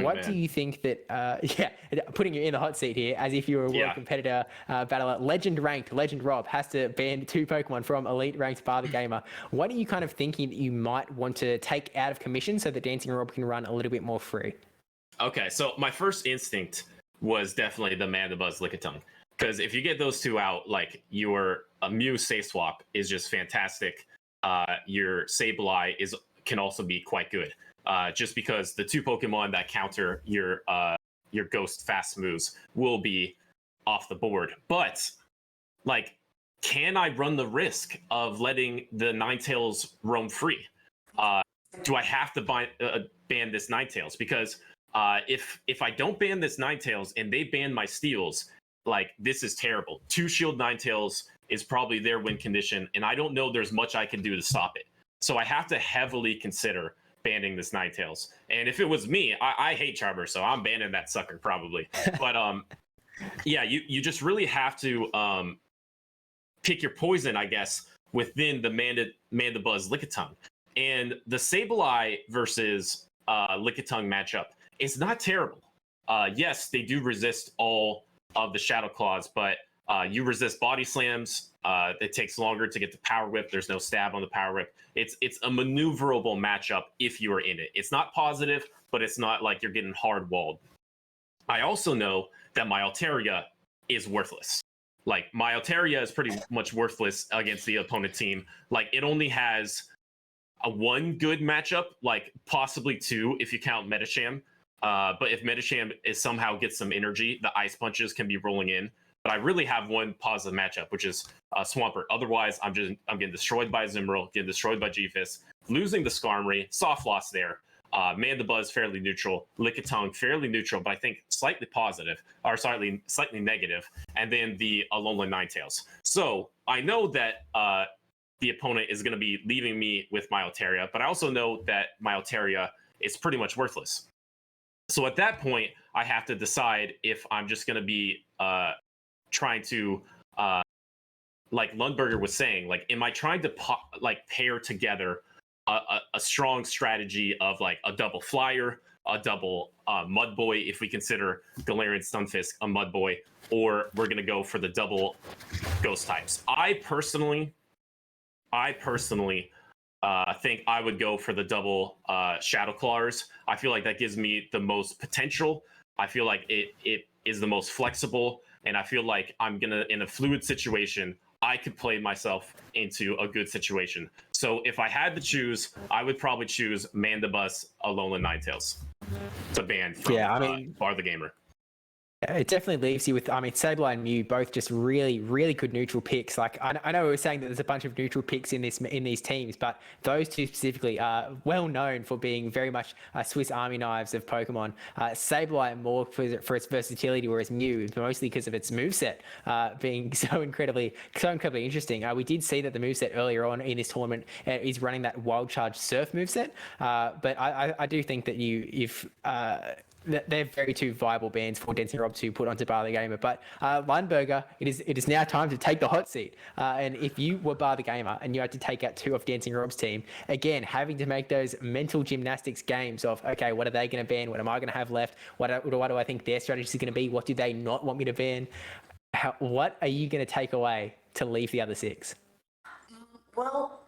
what do you think that, putting you in the hot seat here, as if you were a world competitor battler, legend Rob has to ban 2 Pokemon from elite ranked Bar the Gamer. What are you kind of thinking that you might want to take out of commission so that Dancing Rob can run a little bit more free? Okay, so my first instinct was definitely the Mandibuzz Lickitung, because if you get those 2 out, like, your Mew Safe Swap is just fantastic. Your Sableye can also be quite good, just because the 2 Pokemon that counter your ghost fast moves will be off the board. But, like, can I run the risk of letting the Ninetales roam free? Do I have to ban this Ninetales? Because if I don't ban this Ninetales and they ban my steals, like, this is terrible. 2 Shield Ninetales is probably their win condition, and I don't know there's much I can do to stop it. So I have to heavily consider banning this Ninetales. And if it was me, I hate Charmer, so I'm banning that sucker probably. But yeah, you just really have to pick your poison, I guess, within the Mandibuzz Lickitung. And the Sableye versus Lickitung matchup is not terrible. Yes, they do resist all of the Shadow Claws, but You resist body slams. It takes longer to get the power whip. There's no stab on the power whip. It's a maneuverable matchup if you are in it. It's not positive, but it's not like you're getting hard walled. I also know that my Altaria is worthless. Like, my Altaria is pretty much worthless against the opponent team. Like, it only has a one good matchup, like possibly two if you count Metacham. But if Metacham is somehow gets some energy, the ice punches can be rolling in. But I really have one positive matchup, which is Swampert. Otherwise, I'm getting destroyed by Zimmerl, getting destroyed by G-Fist, losing the Skarmory, soft loss there. Mandibuzz fairly neutral, Lickitung fairly neutral, but I think slightly positive or slightly negative, and then the Alolan Ninetales. So I know that the opponent is going to be leaving me with my Altaria, but I also know that my Altaria is pretty much worthless. So at that point, I have to decide if I'm just going to be trying to, like Lundberger was saying, like, am I trying to pair together a strong strategy of like a double flyer, a double mud boy, if we consider Galarian Stunfisk a mud boy, or we're going to go for the double ghost types. I personally think I would go for the double Shadow Claws. I feel like that gives me the most potential. I feel like it is the most flexible, and I feel like I'm gonna, in a fluid situation, I could play myself into a good situation. So if I had to choose, I would probably choose Mandibuzz, Alolan Ninetales to ban from Bar the Gamer. It definitely leaves you with, I mean, Sableye and Mew both just really, really good neutral picks. Like, I know we were saying that there's a bunch of neutral picks in these teams, but those two specifically are well known for being very much Swiss Army knives of Pokemon. Sableye more for its versatility, whereas Mew mostly because of its moveset being so incredibly interesting. We did see that the moveset earlier on in this tournament is running that Wild Charge Surf moveset, but I do think that they're very two viable bans for Dancing Rob to put onto Bar the Gamer. But Lundberger, it is now time to take the hot seat. And if you were Bar the Gamer and you had to take out two of Dancing Rob's team, again, having to make those mental gymnastics games of, okay, what are they going to ban? What am I going to have left? What do I think their strategy is going to be? What do they not want me to ban? What are you going to take away to leave the other six? Well,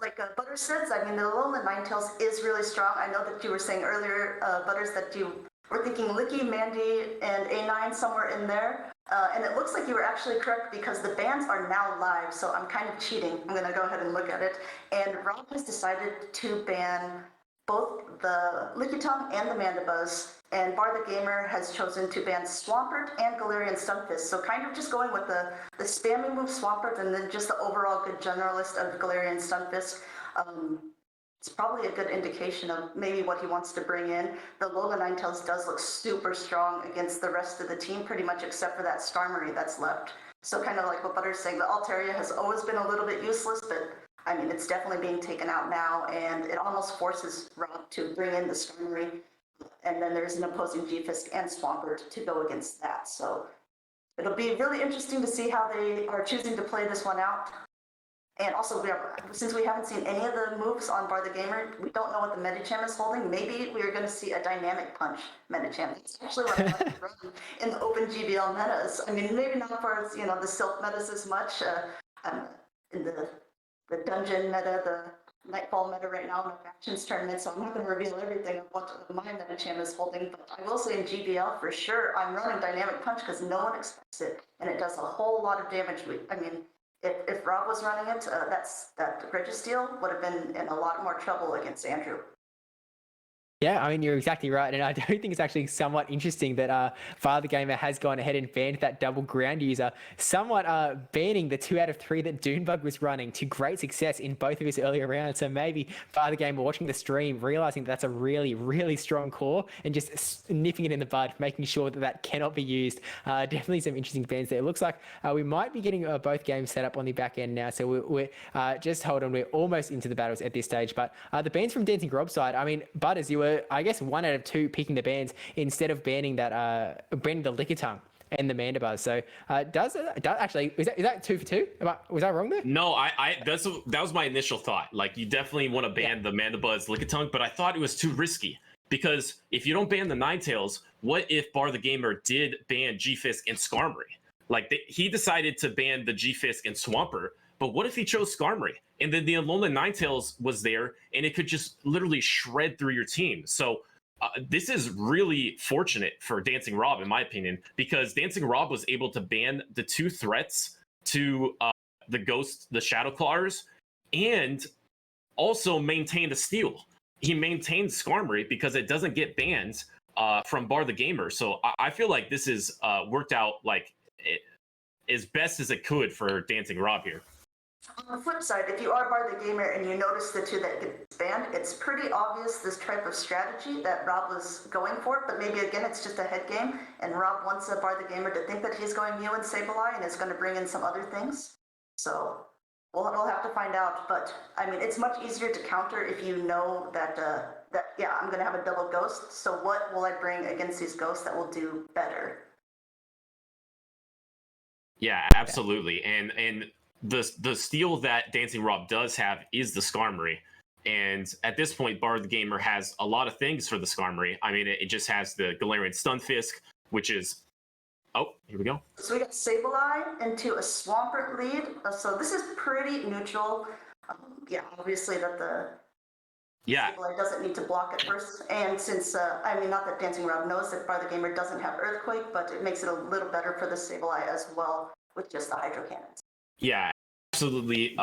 like Butters says, I mean, the Alolan Ninetales is really strong. I know that you were saying earlier, Butters, that you were thinking Licky, Mandy, and A9 somewhere in there. And it looks like you were actually correct because the bans are now live, so I'm kind of cheating. I'm going to go ahead and look at it. And Rob has decided to ban both the Lickitung and the Mandibuzz, and Bar the Gamer has chosen to ban Swampert and Galarian Stunfisk. So kind of just going with the spammy move Swampert and then just the overall good generalist of Galarian Stunfisk. It's probably a good indication of maybe what he wants to bring in. The Alolan Ninetales does look super strong against the rest of the team, pretty much except for that Skarmory that's left. So kind of like what Butter's saying, the Altaria has always been a little bit useless, but I mean, it's definitely being taken out now, and it almost forces Rob to bring in the Skarmory, and then there's an opposing G-Fisk and Swampert to go against that. So it'll be really interesting to see how they are choosing to play this one out. And also, since we haven't seen any of the moves on Bar the Gamer, we don't know what the Medicham is holding. Maybe we are going to see a dynamic punch Medicham. That's actually what I like to run in the open GBL metas. I mean, maybe not for the Silph metas as much. In the dungeon meta, the Nightfall meta right now in the Factions tournament, so I'm not going to reveal everything of what my Medicham is holding, but I will say in GBL for sure, I'm running Dynamic Punch because no one expects it, and it does a whole lot of damage. I mean, if Rob was running it, that Registeel would have been in a lot more trouble against Andrew. Yeah, I mean, you're exactly right. And I do think it's actually somewhat interesting that Father Gamer has gone ahead and banned that double ground user, somewhat banning the 2 out of 3 that Dunebug was running to great success in both of his earlier rounds. So maybe Father Gamer watching the stream, realizing that's a really, really strong core and just nipping it in the bud, making sure that cannot be used. Definitely some interesting bans there. It looks like we might be getting both games set up on the back end now. So we're just hold on. We're almost into the battles at this stage. But the bans from Dancing Grob's side, I mean, Butters, you were, I guess, 1 out of 2 picking the bans instead of banning the Lickitung and the Mandibuzz. So actually, is that 2 for 2? Was I wrong there? No, that was my initial thought. Like, you definitely want to ban the Mandibuzz Lickitung, but I thought it was too risky because if you don't ban the Ninetales, what if Bar the Gamer did ban G-Fisk and Skarmory? Like he decided to ban the G-Fisk and Swampert, but what if he chose Skarmory? And then the Alolan Ninetales was there, and it could just literally shred through your team. So this is really fortunate for Dancing Rob, in my opinion, because Dancing Rob was able to ban the 2 threats to the Ghost, the Shadow Clawers, and also maintain the steal. He maintained Skarmory because it doesn't get banned from Bar the Gamer. So I feel like this is worked out like as best as it could for Dancing Rob here. On the flip side, if you are Bar the Gamer and you notice the 2 that get banned, it's pretty obvious this type of strategy that Rob was going for, but maybe again it's just a head game, and Rob wants a Bar the Gamer to think that he's going Mew and Sableye and is going to bring in some other things. So we'll have to find out, but I mean, it's much easier to counter if you know that, yeah, I'm going to have a double Ghost, so what will I bring against these Ghosts that will do better? Yeah, absolutely. And the steal that Dancing Rob does have is the Skarmory. And at this point, Bar the Gamer has a lot of things for the Skarmory. I mean, it just has the Galarian Stunfisk, which is... Oh, here we go. So we got Sableye into a Swampert lead. So this is pretty neutral. Yeah, obviously that the Sableye doesn't need to block at first. And since, I mean, not that Dancing Rob knows that Bar the Gamer doesn't have Earthquake, but it makes it a little better for the Sableye as well with just the Hydro Cannons. Yeah, absolutely.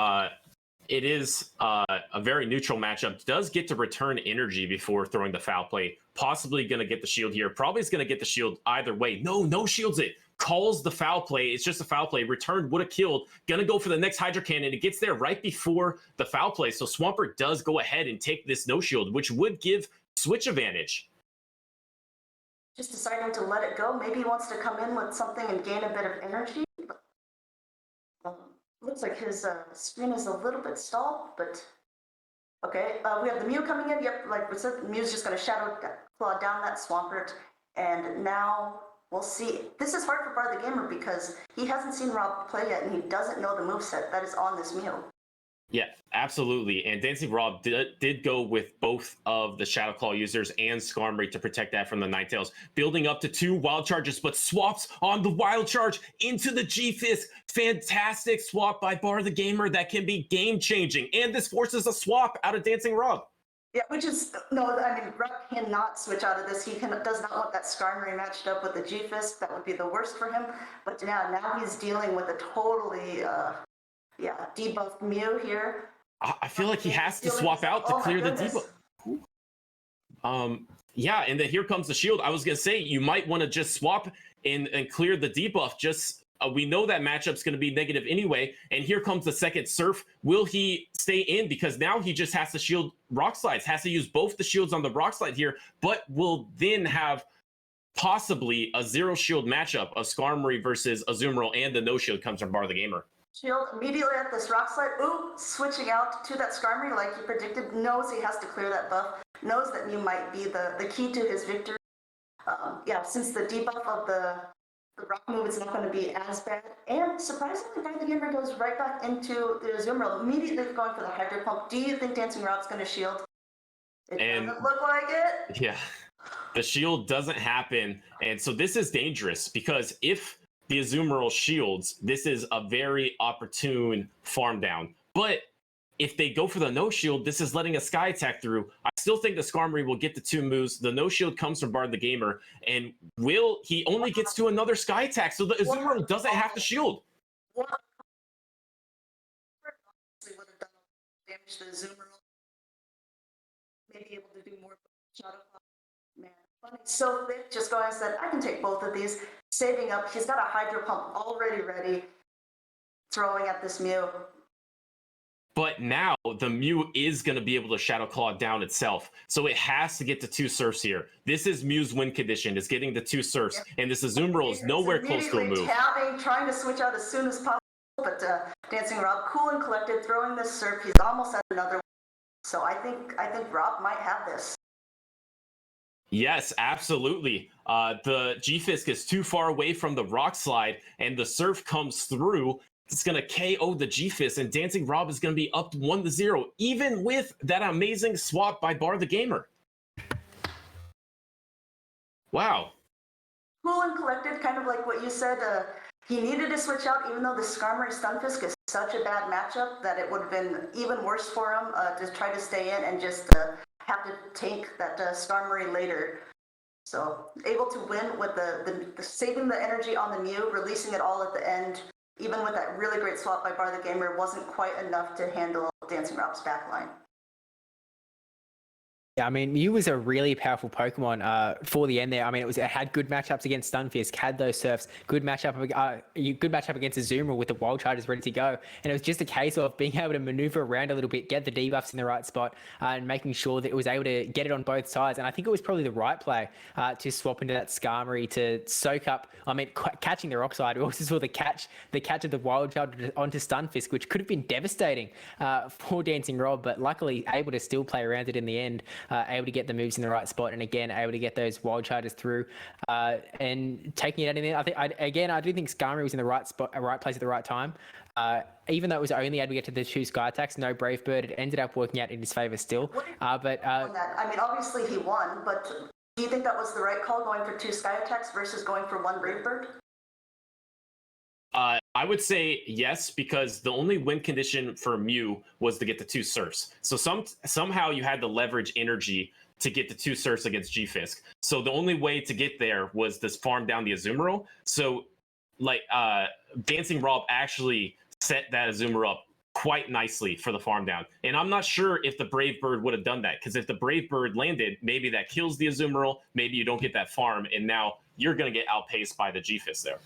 It is a very neutral matchup. Does get to return energy before throwing the foul play. Possibly going to get the shield here. Probably is going to get the shield either way. No shields it. Calls the foul play. It's just a foul play. Return would have killed. Going to go for the next Hydro Cannon. It gets there right before the foul play. So Swampert does go ahead and take this no shield, which would give switch advantage. Just deciding to let it go. Maybe he wants to come in with something and gain a bit of energy. Looks like his screen is a little bit stalled, but okay. We have the Mew coming in. Yep, like we said, Mew's just going to Shadow Claw down that Swampert, and now we'll see. This is hard for Bar the Gamer because he hasn't seen Rob play yet, and he doesn't know the moveset that is on this Mew. Yeah, absolutely. And Dancing Rob did go with both of the Shadow Claw users and Skarmory to protect that from the Ninetales, building up to 2 Wild Charges, but swaps on the Wild Charge into the G-Fisk. Fantastic swap by Bar the Gamer that can be game-changing. And this forces a swap out of Dancing Rob. Yeah, which is, no, I mean, Rob cannot switch out of this. He does not want that Skarmory matched up with the G-Fisk. That would be the worst for him. But yeah, now he's dealing with a totally... yeah, debuff Mew here. I feel like he has to swap out to clear the debuff. Yeah, and then here comes the shield. I was gonna say you might want to just swap and clear the debuff. Just we know that matchup's gonna be negative anyway. And here comes the second Surf. Will he stay in? Because now he just has to shield Rock Slides. Has to use both the shields on the Rock Slide here, but will then have possibly a 0 shield matchup of Skarmory versus Azumarill, and the no shield comes from Bar the Gamer. Shield immediately at this Rock Slide. Ooh, switching out to that Skarmory like he predicted. Knows he has to clear that buff. Knows that Mew might be the key to his victory. Yeah, since the debuff of the rock move is not going to be as bad. And surprisingly, Bar the Gamer goes right back into the Azumarill, immediately going for the Hydro Pump. Do you think Dancing Rob's going to shield? It doesn't look like it. Yeah, the shield doesn't happen. And so this is dangerous because if the Azumarill shields, this is a very opportune farm down. But if they go for the no shield, this is letting a Sky Attack through. I still think the Skarmory will get the 2 moves. The no shield comes from Bar the Gamer, and he only gets to another Sky Attack, so the Azumarill doesn't have to shield. What? Would have done damage to the Azumarill. Maybe able to do more Shadow Claw. Man, funny. So they just go and said, I can take both of these. Saving up, he's got a Hydro Pump already ready, throwing at this Mew. But now the Mew is going to be able to Shadow Claw down itself, so it has to get the 2 Surfs here. This is Mew's win condition, is getting the 2 Surfs, and this Azumarill is nowhere close to a move. Tabbing, trying to switch out as soon as possible, but Dancing Rob, cool and collected, throwing this Surf. He's almost at another one. So I think Rob might have this. Yes, absolutely. The G-Fisk is too far away from the Rock Slide, and the Surf comes through. It's going to KO the G-Fisk, and Dancing Rob is going to be up 1-0, even with that amazing swap by Bar the Gamer. Wow. Cool and collected, kind of like what you said. he needed to switch out, even though the Skarmory Stunfisk is such a bad matchup that it would have been even worse for him to try to stay in and just have to tank that Skarmory later. So able to win with the saving the energy on the Mew, releasing it all at the end, even with that really great swap by Bar the Gamer, wasn't quite enough to handle Dancing Rob's backline. Yeah, I mean, Mew was a really powerful Pokemon for the end there. I mean, it had good matchups against Stunfisk, had those Surfs, good matchup against Azumarill with the Wild Chargers ready to go. And it was just a case of being able to maneuver around a little bit, get the debuffs in the right spot, and making sure that it was able to get it on both sides. And I think it was probably the right play to swap into that Skarmory to soak up. I mean, catching the Rock Slide. We also saw the catch of the Wild Charger onto Stunfisk, which could have been devastating for Dancing Rob, but luckily able to still play around it in the end. Able to get the moves in the right spot, and again able to get those Wild Chargers through and taking it out in there. I do think Skarmory was in the right spot, right place at the right time. Even though it was only able to get to the 2 Sky attacks, no Brave Bird, it ended up working out in his favor still. I mean, obviously he won, but do you think that was the right call, going for 2 Sky attacks versus going for 1 Brave Bird? I would say yes, because the only win condition for Mew was to get the 2 Surfs. So somehow you had to leverage energy to get the 2 Surfs against G-Fisk. So the only way to get there was this farm down the Azumarill. So like Dancing Rob actually set that Azumarill up quite nicely for the farm down. And I'm not sure if the Brave Bird would have done that, because if the Brave Bird landed, maybe that kills the Azumarill, maybe you don't get that farm, and now you're going to get outpaced by the G-Fisk there.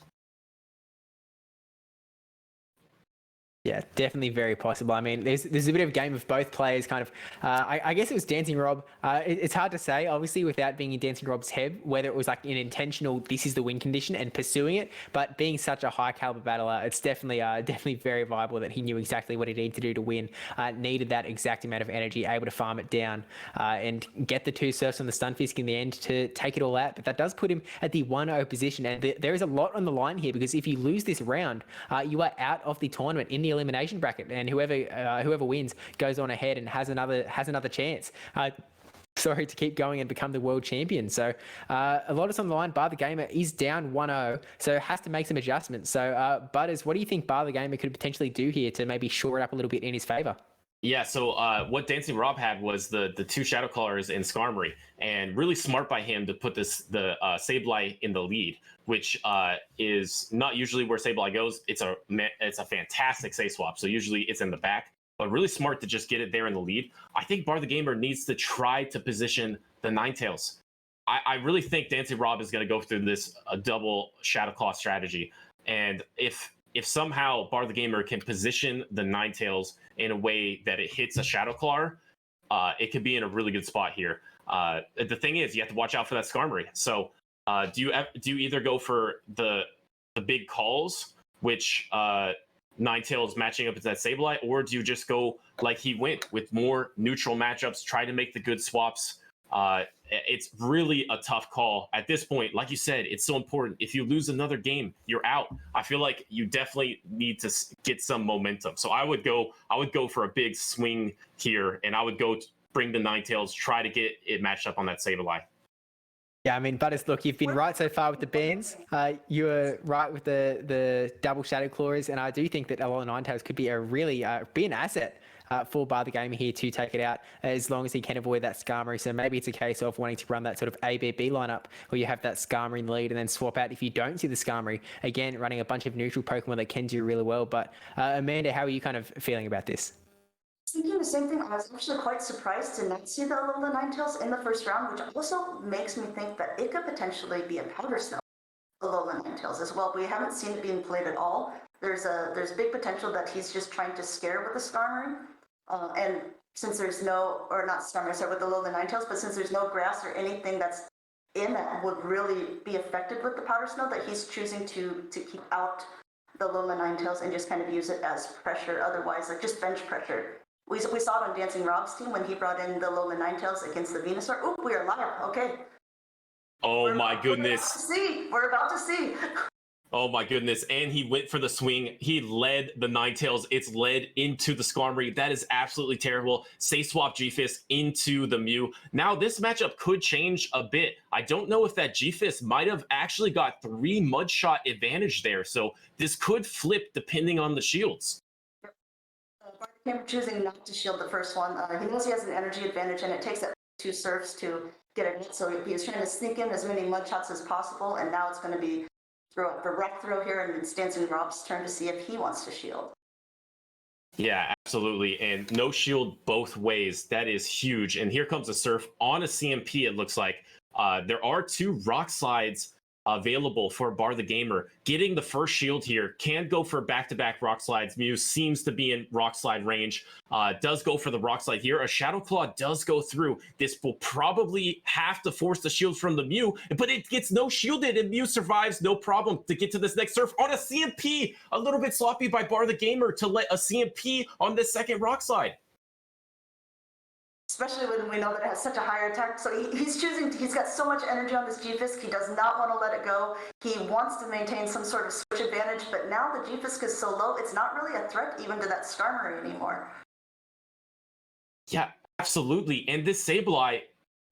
Yeah, definitely very possible. I mean, there's a bit of a game of both players kind of. I guess it was Dancing Rob. It's hard to say, obviously, without being in Dancing Rob's head, whether it was like an intentional, this is the win condition and pursuing it. But being such a high caliber battler, it's definitely very viable that he knew exactly what he needed to do to win. Needed that exact amount of energy, able to farm it down and get the 2 Surfs on the Stunfisk in the end to take it all out. But that does put him at the 1-0 position. And there is a lot on the line here, because if you lose this round, you are out of the tournament in the elimination bracket, and whoever wins goes on ahead and has another chance. To keep going and become the world champion. So a lot is on the line. Bar the Gamer is down 1-0, so has to make some adjustments. So Butters, what do you think Bar the Gamer could potentially do here to maybe shore it up a little bit in his favor? Yeah, so what Dancing Rob had was the 2 Shadow Clawers in Skarmory, and really smart by him to put the Sableye in the lead, which is not usually where Sableye goes. It's a fantastic Say Swap, so usually it's in the back, but really smart to just get it there in the lead. I think Bar the Gamer needs to try to position the Ninetales. I really think Dancing Rob is going to go through this double Shadow Claw strategy, and if somehow Bar the Gamer can position the Ninetales in a way that it hits a Shadow Claw, it could be in a really good spot here. The thing is, you have to watch out for that Skarmory. So do you either go for the big calls, which Ninetales matching up with that Sableye, or do you just go like he went with more neutral matchups, try to make the good swaps? It's really a tough call at this point. Like you said, it's so important. If you lose another game, you're out. I feel like you definitely need to get some momentum. So I would go for a big swing here, and I would go bring the Ninetales, try to get it matched up on that Sableye. Yeah, I mean, Butters, look, you've been right so far with the bans. You were right with the double Shadow Claws, and I do think that a lot of Ninetales could be be an asset for Bar the Gamer here to take it out, as long as he can avoid that Skarmory. So maybe it's a case of wanting to run that sort of ABB lineup where you have that Skarmory in the lead and then swap out if you don't see the Skarmory. Again, running a bunch of neutral Pokemon that can do really well. But Amanda, how are you kind of feeling about this? Thinking the same thing. I was actually quite surprised to not see the Alola Ninetales in the first round, which also makes me think that it could potentially be a Powder Snow Alola Ninetales as well. We haven't seen it being played at all. There's big potential that he's just trying to scare with the Skarmory. And since there's with the Alola Ninetales, but since there's no grass or anything that's in that would really be affected with the Powder Snow, that he's choosing to keep out the Alola Ninetales and just kind of use it as pressure, otherwise, like just bench pressure. We saw it on Dancing Rob's team when he brought in the Alola Ninetales against the Venusaur. Oop, we are live. Okay. Oh my goodness. We're about to see. Oh my goodness. And he went for the swing. He led the Ninetales. It's led into the Skarmory. That is absolutely terrible. Say swap G-Fist into the Mew. Now this matchup could change a bit. I don't know if that G-Fist might have actually got 3 Mudshot advantage there. So this could flip depending on the shields. Him choosing not to shield the first one. He knows he has an energy advantage, and it takes that 2 surfs to get it hit. So he was trying to sneak in as many Mudshots as possible, and now it's going to be the rock throw here, and it's Dancing Rob's turn to see if he wants to shield. Yeah, absolutely. And no shield both ways. That is huge. And here comes a surf on a CMP, it looks like. There are 2 rock slides available for Bar the Gamer. Getting the first shield here, can go for back-to-back rock slides. Mew seems to be in rock slide range. Does go for the rock slide here. A Shadow Claw does go through. This will probably have to force the shield from the Mew, but it gets no shielded, and Mew survives no problem to get to this next surf on a CMP. A little bit sloppy by Bar the Gamer to let a CMP on this second rock slide. Especially when we know that it has such a higher attack. So he's got so much energy on this G-Fisk, he does not want to let it go. He wants to maintain some sort of switch advantage, but now the G-Fisk is so low, it's not really a threat even to that Skarmory anymore. Yeah, absolutely. And this Sableye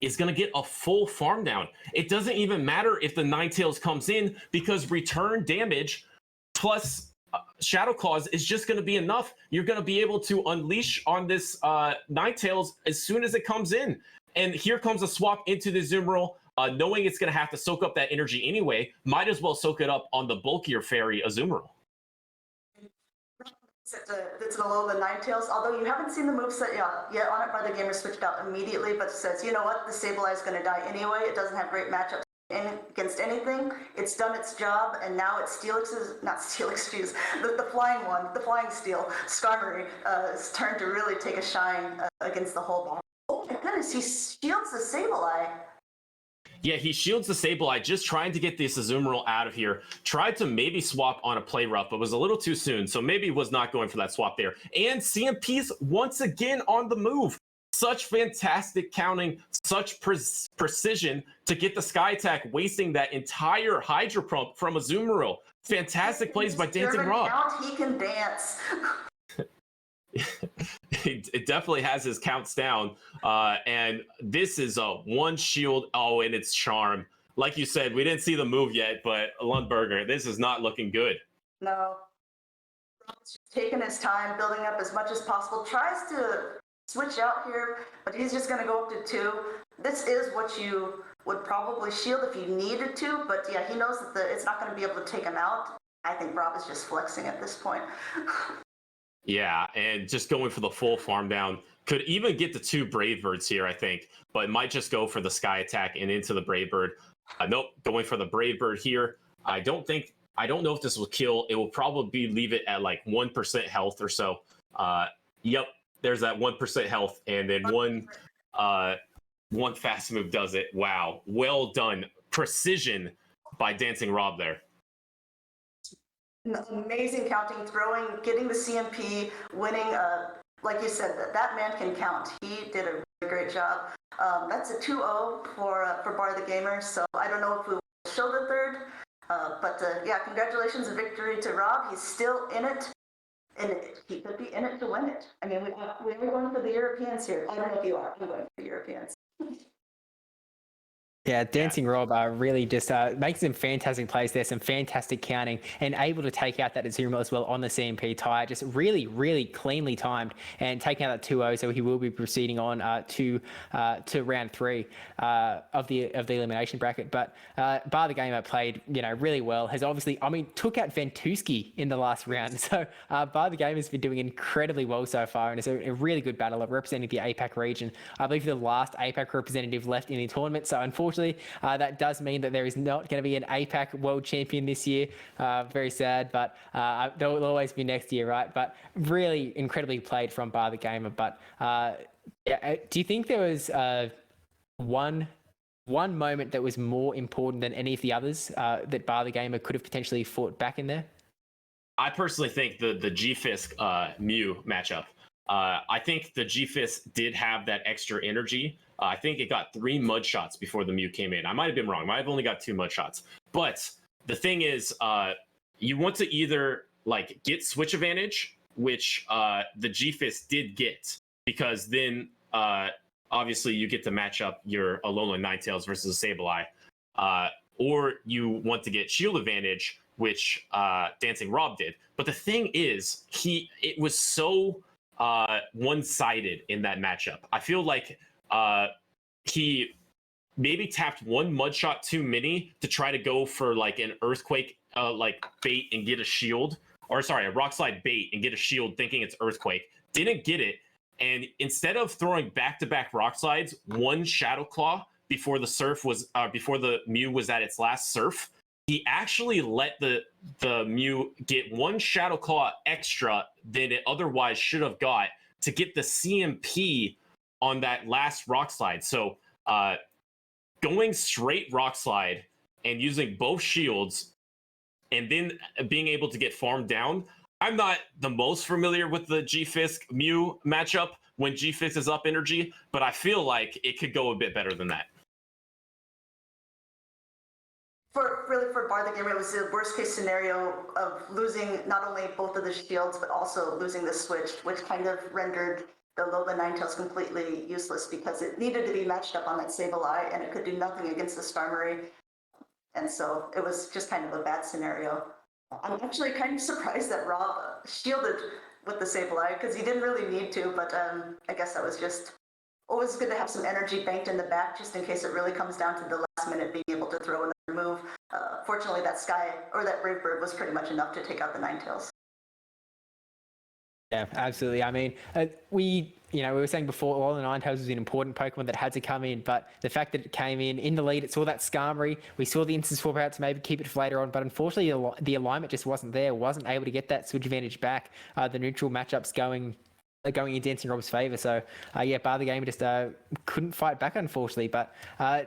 is going to get a full farm down. It doesn't even matter if the Ninetales comes in, because return damage plus Shadow Claws is just going to be enough. You're going to be able to unleash on this Ninetales as soon as it comes in. And here comes a swap into the Azumarill, knowing it's going to have to soak up that energy anyway. Might as well soak it up on the bulkier fairy Azumarill. It's going to lower the Ninetales, although you haven't seen the moveset yet on it. Bar the Gamer switched out immediately, but says, you know what, the Sableye is going to die anyway. It doesn't have great matchups against anything. It's done its job, and now it's the flying one, the flying steel, Skarmory, is turn to really take a shine against the whole ball. Oh my goodness, he shields the Sableye. Yeah, he shields the Sableye, just trying to get this Azumarill out of here. Tried to maybe swap on a Play Rough, but was a little too soon, so maybe was not going for that swap there. And CMP's once again on the move. Such fantastic counting, such precision to get the Sky Attack, wasting that entire Hydro Pump from Azumarill. Fantastic plays by Dancing Rob. He can dance. It definitely has his counts down. And this is a 1 shield. Oh, and it's Charm. Like you said, we didn't see the move yet, but Lundberger, this is not looking good. No. Rob's just taking his time, building up as much as possible. Tries to switch out here, but he's just going to go up to 2. This is what you would probably shield if you needed to, but yeah, he knows that it's not going to be able to take him out. I think Rob is just flexing at this point. Yeah, and just going for the full farm down. Could even get the 2 Brave Birds here, I think, but might just go for the Sky Attack and into the Brave Bird. Nope, going for the Brave Bird here. I don't know if this will kill. It will probably leave it at like 1% health or so. Yep. There's that 1% health, and then one fast move does it. Wow, well done, precision by Dancing Rob there. Amazing counting, throwing, getting the CMP, winning. Like you said, that man can count. He did a really great job. That's a 2-0 for Bar the Gamer. So I don't know if we will show the third, but yeah, congratulations and victory to Rob. He's still in it. And he could be in it to win it. I mean, we're going for the Europeans here. I don't know if you are. I'm going for the Europeans. Yeah, Dancing Rob really just makes some fantastic plays there, some fantastic counting, and able to take out that Azumarill as well on the CMP tire. Just really, really cleanly timed and taking out that 2-0. So he will be proceeding on to round 3 of the elimination bracket. But Bar the Gamer played really well. Has obviously, took out Ventusky in the last round. So Bar the Gamer has been doing incredibly well so far, and it's a really good battle of representing the APAC region. I believe the last APAC representative left in the tournament. So unfortunately, that does mean that there is not going to be an APAC world champion this year. Very sad, but there will always be next year, right? But really incredibly played from Bar the Gamer. But do you think there was one moment that was more important than any of the others that Bar the Gamer could have potentially fought back in there? I personally think the G-Fisk Mew matchup. I think the G-Fisk did have that extra energy. I think it got 3 mud shots before the Mew came in. I might have been wrong. I might have only got 2 mud shots. But the thing is, you want to either like get switch advantage, which the G-Fist did get, because then obviously you get to match up your Alolan Ninetales versus a Sableye, or you want to get shield advantage, which Dancing Rob did. But the thing is, it was so one-sided in that matchup. I feel like he maybe tapped one mud shot too many to try to go for like an earthquake like bait and get a shield, or sorry, a rock slide bait and get a shield thinking it's earthquake. Didn't get it, and instead of throwing back-to-back rock slides, one Shadow Claw before the surf was before the Mew was at its last surf, he actually let the Mew get one Shadow Claw extra than it otherwise should have got to get the CMP on that last rock slide. So going straight rock slide and using both shields and then being able to get farmed down. I'm not the most familiar with the G-Fisk Mew matchup when G-Fisk is up energy, but I feel like it could go a bit better than that. For Bar the Gamer, it was the worst case scenario of losing not only both of the shields, but also losing the switch, which kind of rendered the Alolan Ninetales completely useless because it needed to be matched up on that Sableye and it could do nothing against the Starmie. And so it was just kind of a bad scenario. I'm actually kind of surprised that Rob shielded with the Sableye because he didn't really need to, but I guess that was just always good to have some energy banked in the back just in case it really comes down to the last minute being able to throw another move. Fortunately, that Brave Bird was pretty much enough to take out the Ninetales. Yeah, absolutely. I mean, we were saying before, all the Ninetales was an important Pokemon that had to come in, but the fact that it came in the lead, it saw that Skarmory, we saw the instant swap out to maybe keep it for later on, but unfortunately the alignment just wasn't there, wasn't able to get that switch advantage back. The neutral matchups going in Dancing Rob's favour. So, Bar the Gamer just couldn't fight back, unfortunately. But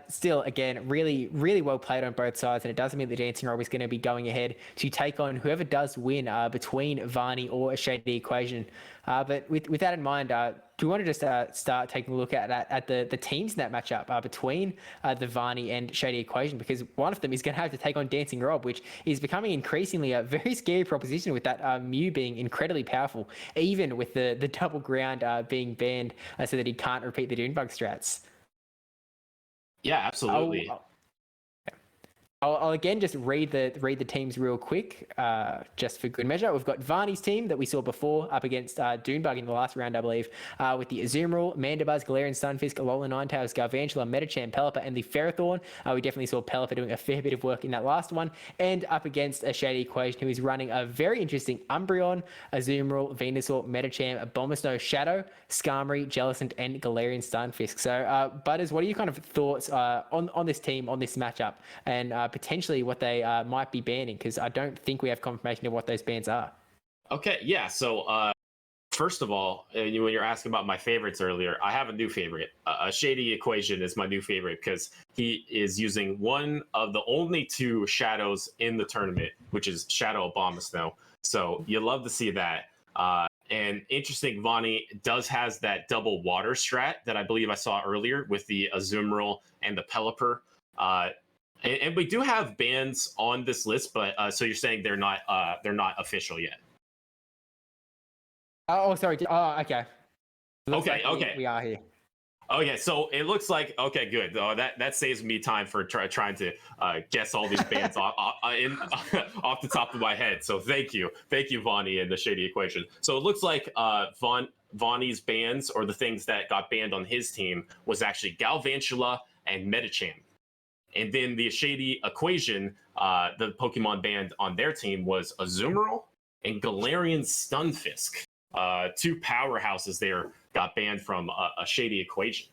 still, again, really, really well played on both sides. And it does mean that Dancing Rob is going to be going ahead to take on whoever does win between Varney or a Shady Equation. But with that in mind, do you want to just start taking a look at the teams in that matchup between the Varney and Shady Equation? Because one of them is going to have to take on Dancing Rob, which is becoming increasingly a very scary proposition with that Mew being incredibly powerful, even with the double ground being banned so that he can't repeat the Dunebug strats. Yeah, absolutely. I'll again just read the teams real quick, just for good measure. We've got Varney's team that we saw before up against Dunebug in the last round, I believe, with the Azumarill, Mandibuzz, Galarian Stunfisk, Alolan Ninetales, Galvantula, Medicham, Pelipper, and the Ferrothorn. We definitely saw Pelipper doing a fair bit of work in that last one, and up against a Shady Equation who is running a very interesting Umbreon, Azumarill, Venusaur, Medicham, Abomasnow, Shadow, Skarmory, Jellicent, and Galarian Stunfisk. So, Butters, what are your kind of thoughts on this team, on this matchup, and potentially what they might be banning? Because I don't think we have confirmation of what those bans are. Okay, yeah. So first of all, when you're asking about my favorites earlier, I have a new favorite. A Shady Equation is my new favorite because he is using one of the only two shadows in the tournament, which is Shadow Abomasnow. So you love to see that. And interesting, Vonnie has that double water strat that I believe I saw earlier with the Azumarill and the Pelipper. And we do have bans on this list, but so you're saying they're not official yet? Oh, sorry. Oh, okay. Okay. We are here. Okay, so it looks like okay, good. That saves me time for trying to guess all these bans off the top of my head. So thank you, Vonnie and the Shady Equation. So it looks like Vonnie's bans, or the things that got banned on his team, was actually Galvantula and Medicham. And then the Shady Equation, the Pokemon banned on their team was Azumarill and Galarian Stunfisk. Two powerhouses there got banned from a Shady Equation.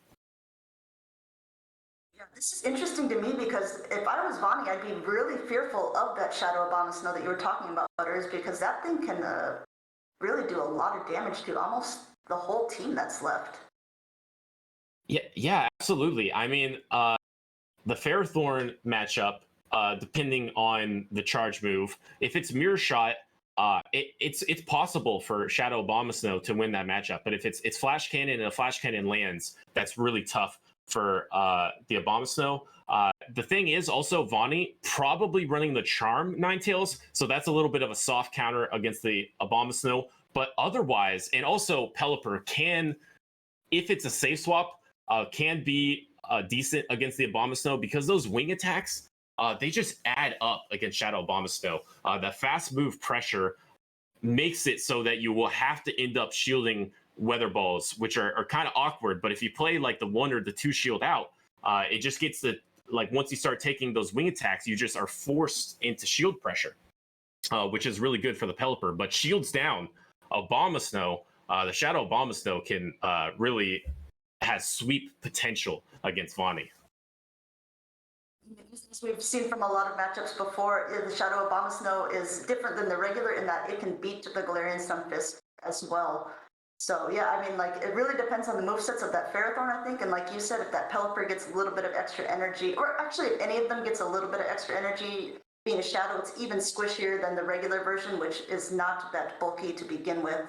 Yeah, this is interesting to me because if I was Vonnie, I'd be really fearful of that Shadow Abomasnow that you were talking about, Butters, because that thing can really do a lot of damage to almost the whole team that's left. Yeah, absolutely. I mean, the Ferrothorn matchup, depending on the charge move, if it's Mirror Shot, it's possible for Shadow Abomasnow to win that matchup. But if it's Flash Cannon and a Flash Cannon lands, that's really tough for the Abomasnow. the thing is also Vani probably running the Charm Ninetales, so that's a little bit of a soft counter against the Abomasnow. But otherwise, and also Pelipper can, if it's a safe swap, can be decent against the Abomasnow because those wing attacks, they just add up against Shadow Abomasnow. The fast move pressure makes it so that you will have to end up shielding weather balls, which are kind of awkward. But if you play like the 1 or the 2 shield out, it just gets the, like, once you start taking those wing attacks, you just are forced into shield pressure, which is really good for the Pelipper. But shields down, Abomasnow, the Shadow Abomasnow can really has sweep potential against Vani. As we've seen from a lot of matchups before, the Shadow Abomasnow is different than the regular in that it can beat the Galarian Sunfist as well. So yeah, I mean, like, it really depends on the movesets of that Ferrothorn, I think. And like you said, if that Pelipper gets a little bit of extra energy, or actually if any of them gets a little bit of extra energy, being a Shadow, it's even squishier than the regular version, which is not that bulky to begin with.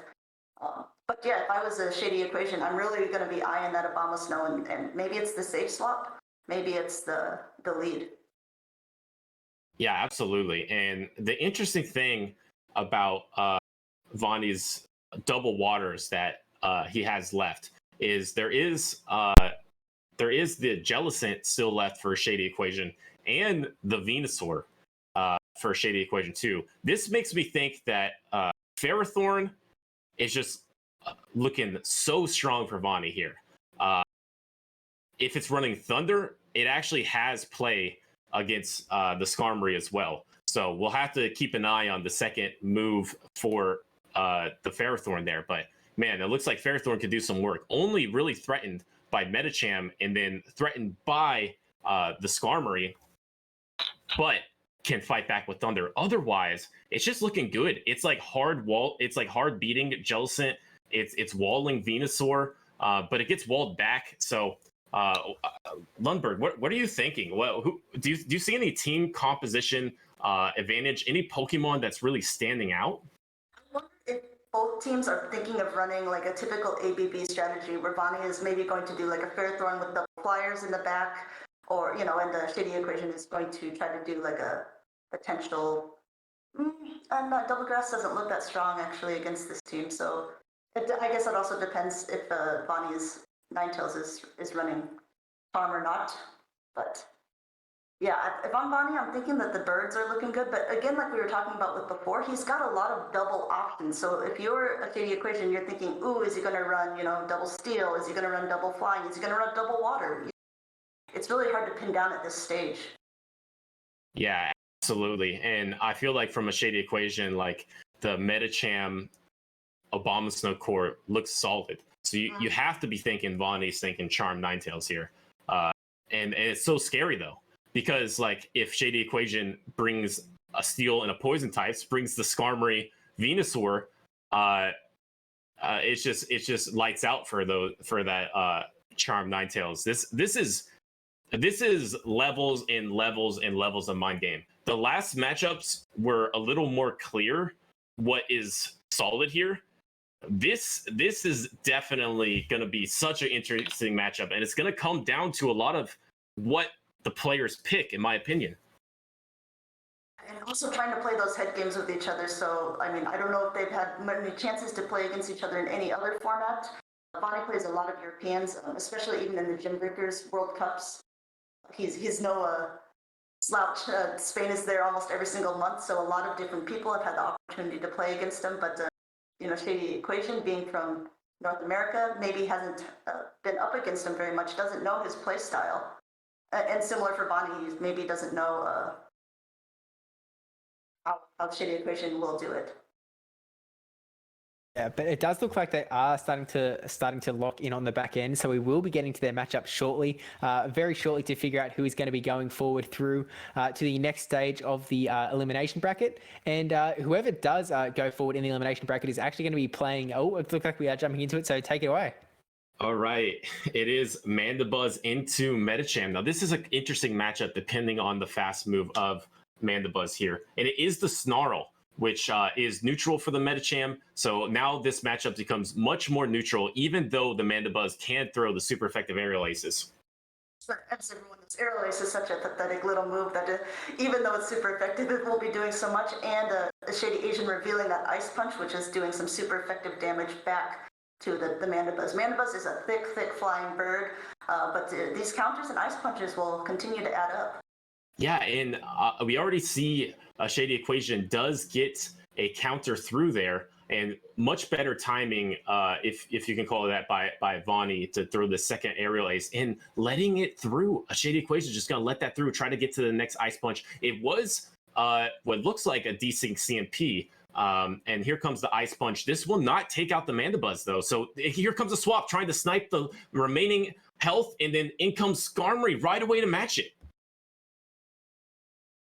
But yeah, if I was a Shady Equation, I'm really going to be eyeing that Abomasnow, and maybe it's the safe swap, maybe it's the lead. Yeah, absolutely. And the interesting thing about Vani's double waters that he has left is there is the Jellicent still left for Shady Equation and the Venusaur for Shady Equation too. This makes me think that Ferrothorn is just looking so strong for Vani here. If it's running Thunder, it actually has play against the Skarmory as well. So we'll have to keep an eye on the second move for the Ferrothorn there. But man, it looks like Ferrothorn could do some work. Only really threatened by Medicham and then threatened by the Skarmory, but can fight back with Thunder. Otherwise, it's just looking good. It's like hard beating Jellicent. It's walling Venusaur, but it gets walled back. So Lundberg, what are you thinking? Well, do you see any team composition advantage? Any Pokemon that's really standing out? I wonder if both teams are thinking of running like a typical ABB strategy, where Vani is maybe going to do like a Ferrothorn with the flyers in the back, or and the Shady Equation is going to try to do like a potential. Double Grass doesn't look that strong actually against this team, so I guess it also depends if Vani's Ninetales is running Charm or not. But yeah, if I'm Vani, I'm thinking that the birds are looking good. But again, like we were talking about with before, he's got a lot of double options. So if you're a Shady Equation, you're thinking, ooh, is he going to run, double steel? Is he going to run double flying? Is he going to run double water? It's really hard to pin down at this stage. Yeah, absolutely. And I feel like from a Shady Equation, like the Medicham Abomasnow core looks solid. So you have to be thinking Vani's thinking Charm Ninetales here. And it's so scary though, because like if Shady Equation brings a steel and a poison types, brings the Skarmory Venusaur, it's just lights out for that Charm Ninetales. This is levels and levels and levels of mind game. The last matchups were a little more clear what is solid here. This is definitely going to be such an interesting matchup, and it's going to come down to a lot of what the players pick, in my opinion. And also trying to play those head games with each other. So, I mean, I don't know if they've had many chances to play against each other in any other format. Vani plays a lot of Europeans, especially even in the Gym Breakers World Cups. He's no slouch. Spain is there almost every single month, so a lot of different people have had the opportunity to play against him. But Shady Equation, being from North America, maybe hasn't been up against him very much, doesn't know his play style. And similar for Vani, he maybe doesn't know how Shady Equation will do it. Yeah, but it does look like they are starting to lock in on the back end. So we will be getting to their matchup shortly, very shortly, to figure out who is going to be going forward through to the next stage of the elimination bracket. And whoever does go forward in the elimination bracket is actually going to be playing. Oh, it looks like we are jumping into it. So take it away. All right, it is Mandibuzz into Medicham. Now this is an interesting matchup depending on the fast move of Mandibuzz here, and it is the Snarl, which is neutral for the Medicham. So now this matchup becomes much more neutral, even though the Mandibuzz can throw the super effective aerial aces. As everyone knows, Aerial Ace is such a pathetic little move that even though it's super effective, it won't be doing so much. And a Shady Asian revealing that Ice Punch, which is doing some super effective damage back to the Mandibuzz. Mandibuzz is a thick flying bird, but these counters and Ice Punches will continue to add up. Yeah, and we already see Shady Equation does get a counter through there, and much better timing, if you can call it that, by Vonnie to throw the second Aerial Ace and letting it through. A Shady Equation just gonna let that through, try to get to the next Ice Punch. It was what looks like a desync CMP, and here comes the Ice Punch. This will not take out the Mandibuzz though, so here comes a swap trying to snipe the remaining health, and then in comes Skarmory right away to match it.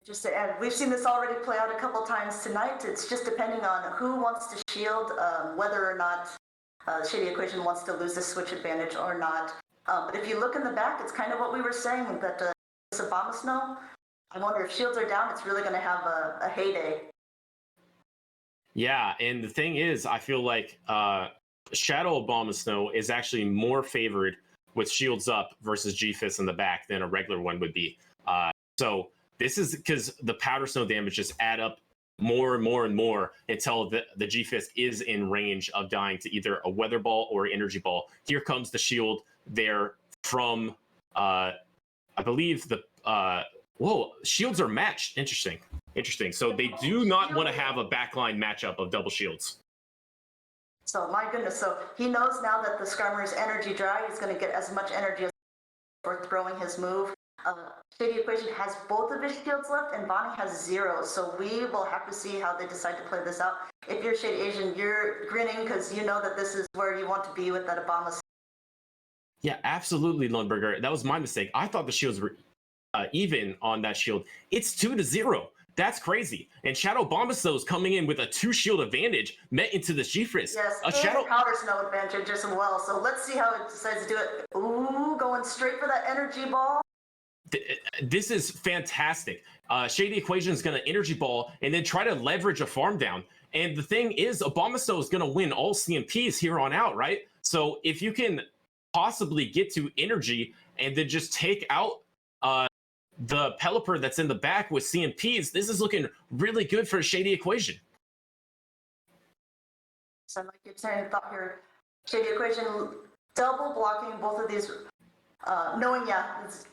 Just to add, we've seen this already play out a couple times tonight. It's just depending on who wants to shield, whether or not Shady Equation wants to lose the switch advantage or not. But if you look in the back, it's kind of what we were saying, that this Abomasnow, I wonder if shields are down, it's really going to have a heyday. Yeah, and the thing is, I feel like Shadow Abomasnow is actually more favored with shields up versus G-Fist in the back than a regular one would be. So this is because the Powder Snow damage just add up more and more and more until the G-Fist is in range of dying to either a Weather Ball or Energy Ball. Here comes the shield there from, I believe the, whoa, shields are matched. Interesting. So they do not want to have a backline matchup of double shields. So my goodness, so he knows now that the Skarmory's energy dry, he's going to get as much energy as for throwing his move. Shady Equation has both of his shields left, and Vonnie has 0. So we will have to see how they decide to play this out. If you're Shady Asian, you're grinning because you know that this is where you want to be with that Obama. Yeah, absolutely, Lundberger. That was my mistake. I thought the shields were even on that shield. It's 2-0. That's crazy. And Shadow Abomasnow is coming in with a 2-shield advantage met into the G-Fist. Yes, a and Shadow Powder Snow advantage as well. So let's see how it decides to do it. Ooh, going straight for that energy ball. This is fantastic. Shady Equation is going to Energy Ball and then try to leverage a farm down. And the thing is, Abomasnow is going to win all CMPs here on out, right? So if you can possibly get to Energy and then just take out the Pelipper that's in the back with CMPs, this is looking really good for Shady Equation. So like you're saying, thought here, Shady Equation double blocking both of these. Knowing,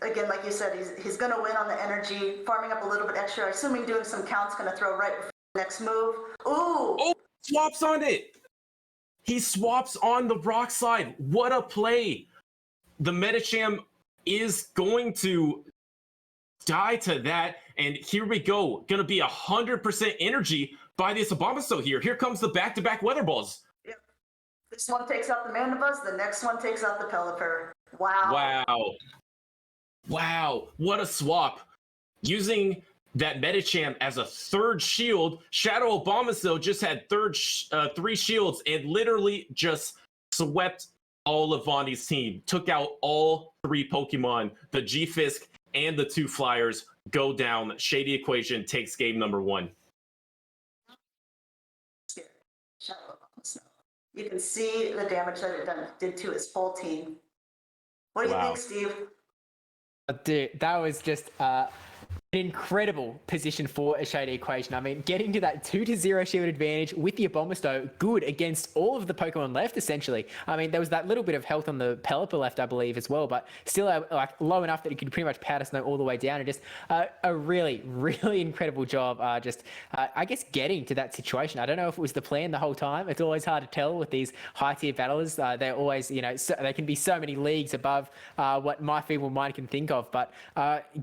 again, like you said, he's going to win on the energy, farming up a little bit extra, assuming doing some counts, going to throw right before the next move. Ooh! Oh, swaps on it! He swaps on the rock slide. What a play! The Medicham is going to die to that, and here we go. Going to be 100% energy by this Abomasnow here. Here comes the back-to-back Weather Balls. Yep. This one takes out the Mandibuzz, the next one takes out the Pelipper. Wow. What a swap. Using that Medicham as a third shield, Shadow Abomasnow just had 3 shields and literally just swept all of Vonnie's team. Took out all 3 Pokemon. The G-Fisk and the 2 Flyers go down. Shady Equation takes game number 1. Shadow Abomasnow. You can see the damage that it did to his full team. What do you think, Steve? Dude, that was just an incredible position for a Shady Equation. I mean, getting to that 2-0 shield advantage with the Abomasnow, good against all of the Pokemon left, essentially. I mean, there was that little bit of health on the Pelipper left, I believe, as well, but still like low enough that it could pretty much Powder Snow all the way down. And just a really, really incredible job I guess, getting to that situation. I don't know if it was the plan the whole time. It's always hard to tell with these high-tier battlers. They're always, they can be so many leagues above what my feeble mind can think of, but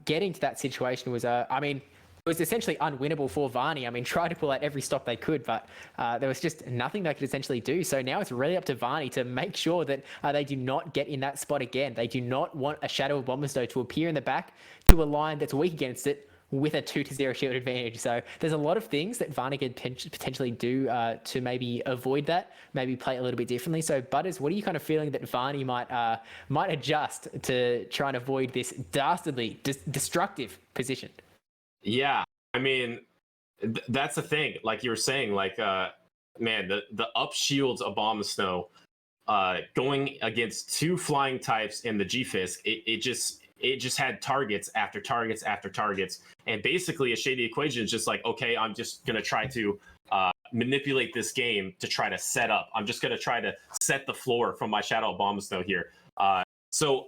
getting to that situation was it was essentially unwinnable for Vonnie. I mean, tried to pull out every stop they could, but there was just nothing they could essentially do. So now it's really up to Vonnie to make sure that they do not get in that spot again. They do not want a Shadow Abomasnow to appear in the back to a line that's weak against it with a 2-0 shield advantage. So there's a lot of things that Vonnie could potentially do to maybe avoid that, maybe play a little bit differently. So Butters, what are you kind of feeling that Vonnie might adjust to try and avoid this dastardly, destructive position? Yeah, I mean, that's the thing. Like you were saying, man, the up shields Abomasnow going against 2 flying types in the G-Fisk, it just it just had targets after targets after targets. And basically a Shady Equation is just like, okay, I'm just going to try to manipulate this game to try to set up. I'm just going to try to set the floor from my Shadow Abomasnow here. So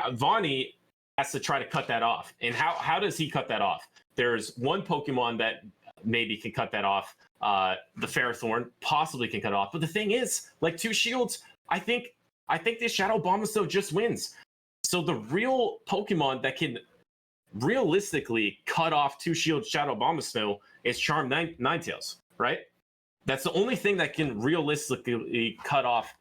Vani has to try to cut that off. And how does he cut that off? There's one Pokemon that maybe can cut that off. The Ferrothorn possibly can cut it off. But the thing is, like 2 shields, I think this Shadow Abomasnow just wins. So the real Pokemon that can realistically cut off 2 shield Shadow Abomasnow is Charm Ninetales, right? That's the only thing that can realistically cut off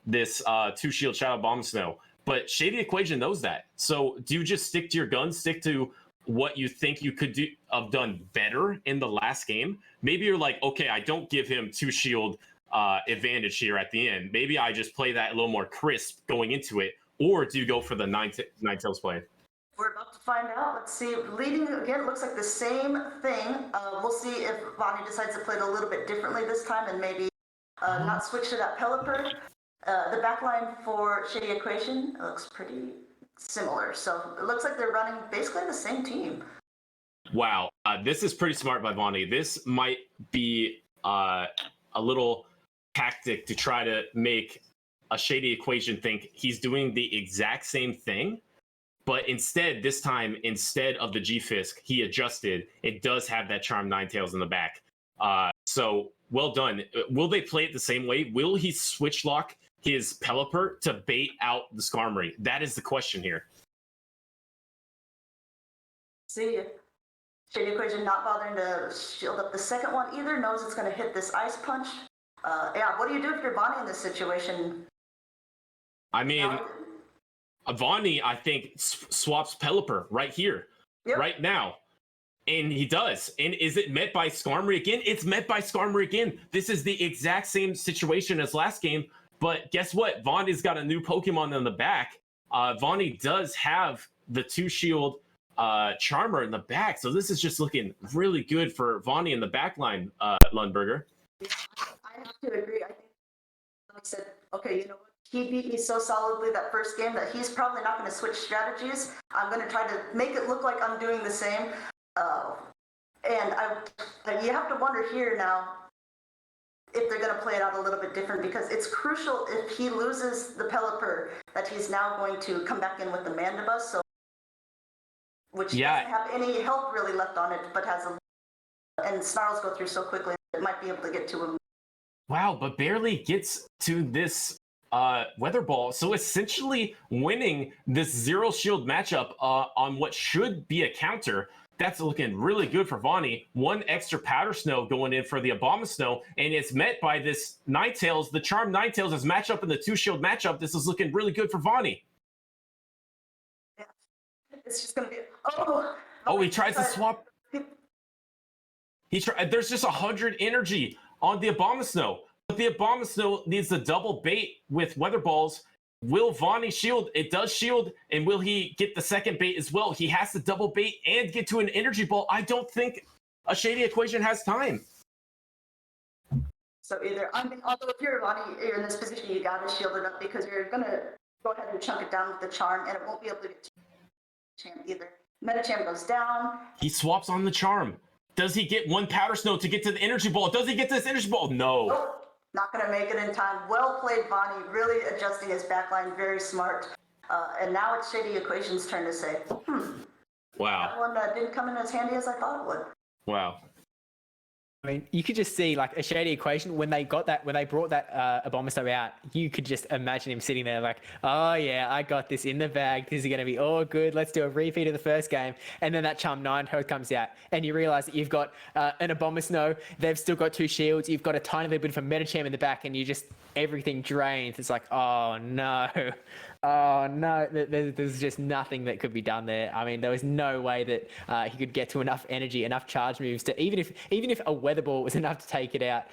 this 2 shield Shadow Abomasnow. But Shady Equation knows that. So do you just stick to your guns, stick to what you think you could have done better in the last game? Maybe you're like, okay, I don't give him 2 shield advantage here at the end. Maybe I just play that a little more crisp going into it. Or do you go for the Ninetales play? We're about to find out. Let's see. Leading again looks like the same thing. We'll see if Vani decides to play it a little bit differently this time and maybe not switch to that Pelipper. The backline for Shady Equation looks pretty similar. So it looks like they're running basically the same team. Wow. This is pretty smart by Vani. This might be a little tactic to try to make a Shady Equation think he's doing the exact same thing, but instead, this time, instead of the G-Fisk, he adjusted. It does have that Charm Ninetales in the back. So, well done. Will they play it the same way? Will he switch lock his Pelipper to bait out the Skarmory? That is the question here. See, Shady Equation not bothering to shield up the second one either, knows it's going to hit this Ice Punch. Yeah, what do you do if you're Vani in this situation? I mean, Vani, I think, swaps Pelipper right here, right now. And he does. And is it met by Skarmory again? It's met by Skarmory again. This is the exact same situation as last game. But guess what? Vani's got a new Pokemon in the back. Vani does have the 2 shield Charmer in the back. So this is just looking really good for Vani in the back line, Lundberger. I have to agree. I think I said, okay, you know what? He beat me so solidly that first game that he's probably not going to switch strategies. I'm going to try to make it look like I'm doing the same. And you have to wonder here now if they're going to play it out a little bit different, because it's crucial if he loses the Pelipper that he's now going to come back in with the Mandibus, so which doesn't have any health really left on it, but has and Snarls go through so quickly it might be able to get to him. Wow, but barely gets to this Weather Ball, so essentially winning this 0 shield matchup on what should be a counter. That's looking really good for Vani. 1 extra Powder Snow going in for the Abomasnow, and it's met by this Ninetales. The Charm Ninetales is matched up in the 2 shield matchup. This is looking really good for Vani. Yeah. It's just going to be... he tries to swap. There's just 100 energy on the Abomasnow. But the Abomasnow needs the double bait with Weather Balls. Will Vani shield? It does shield. And will he get the second bait as well? He has to double bait and get to an Energy Ball. I don't think a Shady Equation has time. So although if you're Vani, you're in this position, you got to shield it up because you're going to go ahead and chunk it down with the Charm, and it won't be able to get to Champ either. Metacham goes down. He swaps on the Charm. Does he get 1 Powder Snow to get to the Energy Ball? Does he get to this Energy Ball? No. Nope. Not going to make it in time. Well played, Vani. Really adjusting his backline. Very smart. And now it's Shady Equation's turn to say, wow. That one didn't come in as handy as I thought it would. Wow. I mean, you could just see like a Shady Equation when they brought that Abomasnow out. You could just imagine him sitting there like, oh yeah, I got this in the bag. This is going to be all good. Let's do a repeat of the first game. And then that Charm Ninetales comes out, and you realize that you've got an Abomasnow. They've still got 2 shields. You've got a tiny little bit of a Metacham in the back, and everything drains. It's like, oh no. Oh no, there's just nothing that could be done there. I mean, there was no way that he could get to enough energy, enough charge moves to even if a Weather Ball was enough to take it out.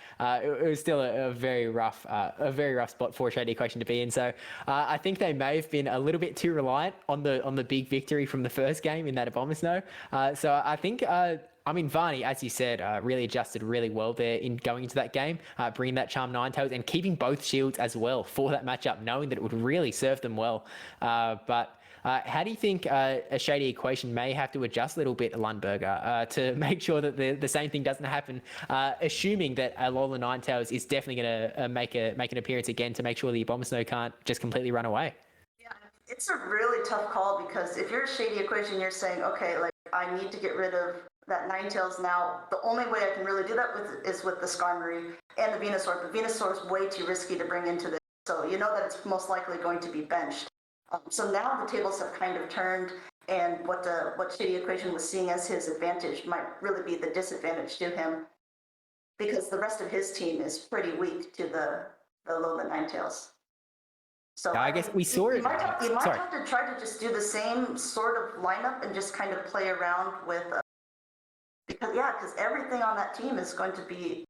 It was still a very rough spot for a Shady Equation to be in. So I think they may have been a little bit too reliant on the big victory from the first game in that Abomasnow. So I think. Vani, as you said, really adjusted really well there in going into that game, bringing that Charm Ninetales and keeping both shields as well for that matchup, knowing that it would really serve them well. But How do you think a Shady Equation may have to adjust a little bit, Lundberger, to make sure that the same thing doesn't happen, assuming that Alola Ninetales is definitely going to make an appearance again to make sure the Abomasnow can't just completely run away? Yeah, it's a really tough call because if you're a Shady Equation, you're saying, okay, like I need to get rid of that Ninetales now. The only way I can really do that is with the Skarmory and the Venusaur. The Venusaur is way too risky to bring into this, so you know that it's most likely going to be benched. So now the tables have kind of turned, and what Shady Equation was seeing as his advantage might really be the disadvantage to him, because the rest of his team is pretty weak to the Alola Ninetales. So I guess we saw it. You might have to try to just do the same sort of lineup and just kind of play around with, because everything on that team is going to be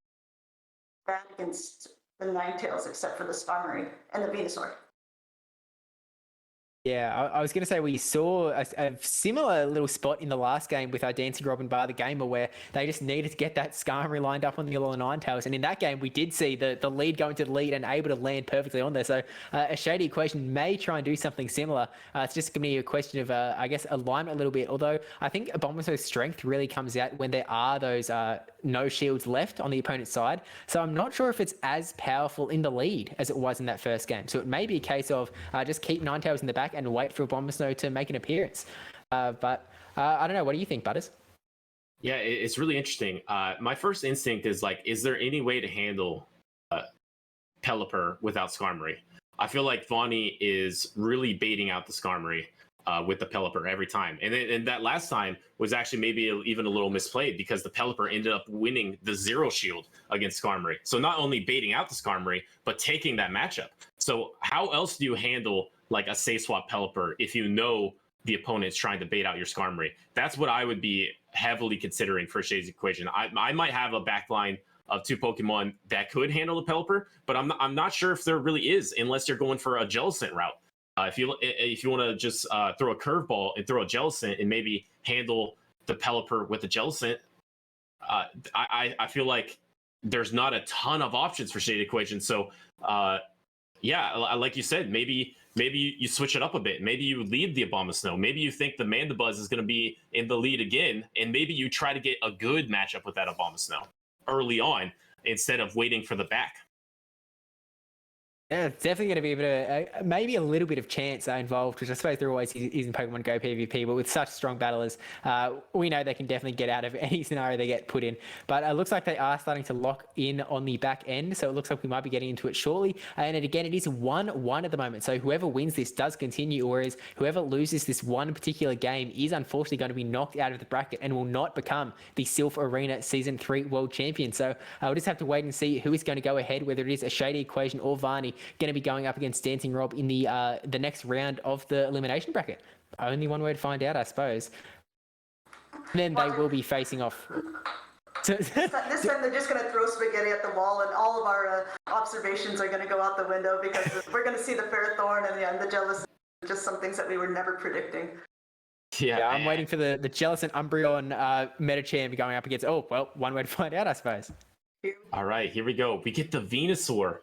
bad against the Ninetales except for the Skarmory and the Venusaur. Yeah, I was going to say we saw a similar little spot in the last game with our Dancing Robin Bar the Gamer where they just needed to get that Skarmory lined up on the Alola Ninetales. And in that game, we did see the lead going to the lead and able to land perfectly on there. So a Shady Equation may try and do something similar. It's just going to be a question of, I guess, alignment a little bit. Although I think Abomasnow's strength really comes out when there are those no shields left on the opponent's side. So I'm not sure if it's as powerful in the lead as it was in that first game. So it may be a case of just keep Ninetales in the back and wait for Abomasnow to make an appearance. But I don't know. What do you think, Butters? Yeah, it's really interesting. My first instinct is like, is there any way to handle Pelipper without Skarmory? I feel like Vaughnie is really baiting out the Skarmory with the Pelipper every time. And that last time was actually maybe even a little misplayed because the Pelipper ended up winning the Zero Shield against Skarmory. So not only baiting out the Skarmory, but taking that matchup. So how else do you handle like a safe swap Pelipper if you know the opponent's trying to bait out your Skarmory? That's what I would be heavily considering for Shay's Equation. I might have a backline of 2 Pokemon that could handle the Pelipper, but I'm not sure if there really is unless you're going for a Jellicent route. If you want to just throw a curveball and throw a Jellicent and maybe handle the Pelipper with a Jellicent, I feel like there's not a ton of options for Shade Equation. So yeah, like you said, maybe you switch it up a bit. Maybe you lead the Abomasnow. Maybe you think the Mandibuzz is going to be in the lead again, and maybe you try to get a good matchup with that Abomasnow early on instead of waiting for the back. Yeah, it's definitely going to be a bit of maybe a little bit of chance involved, which I suppose there always is in Pokemon Go PvP, but with such strong battlers, we know they can definitely get out of any scenario they get put in. But it looks like they are starting to lock in on the back end, so it looks like we might be getting into it shortly. And again, it is 1-1 at the moment, so whoever wins this does continue, whereas whoever loses this one particular game is unfortunately going to be knocked out of the bracket and will not become the Silph Arena Season 3 World Champion. So we'll just have to wait and see who is going to go ahead, whether it is a Shady Equation or Vaughnie, going to be going up against Dancing Rob in the next round of the elimination bracket. Only one way to find out, I suppose. And then they will be facing off. This time they're just going to throw spaghetti at the wall, and all of our observations are going to go out the window because we're going to see the Ferrothorn and the Jellicent, just some things that we were never predicting. Yeah, I'm waiting for the Jellicent Umbreon Metacham going up against. Oh, well, one way to find out, I suppose. All right, here we go. We get the Venusaur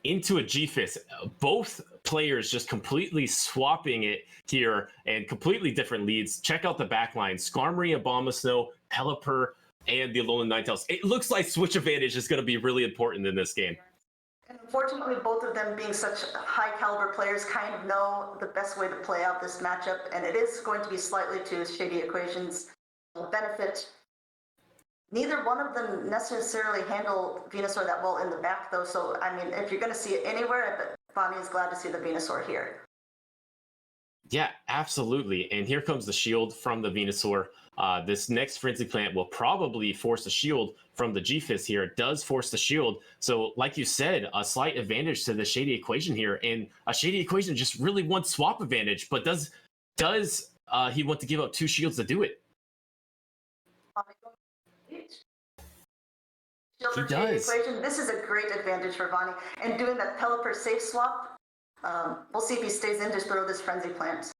into a G-Fist. Both players just completely swapping it here and completely different leads. Check out the backline. Skarmory, Abomasnow, Pelipper, and the Alolan Ninetales. It looks like switch advantage is going to be really important in this game. And unfortunately, both of them being such high caliber players kind of know the best way to play out this matchup, and it is going to be slightly to Shady Equation's benefit. Neither one of them necessarily handle Venusaur that well in the back, though. So, I mean, if you're going to see it anywhere, I bet Vaughnie is glad to see the Venusaur here. Yeah, absolutely. And here comes the shield from the Venusaur. This next Frenzy Plant will probably force a shield from the G-Fist here. It does force the shield. So, like you said, a slight advantage to the Shady Equation here. And a Shady Equation just really wants swap advantage. But does he want to give up 2 shields to do it? He does. Equation. This is a great advantage for Vaughnie. And doing that Pelipper safe swap, we'll see if he stays in to throw this Frenzy Plant.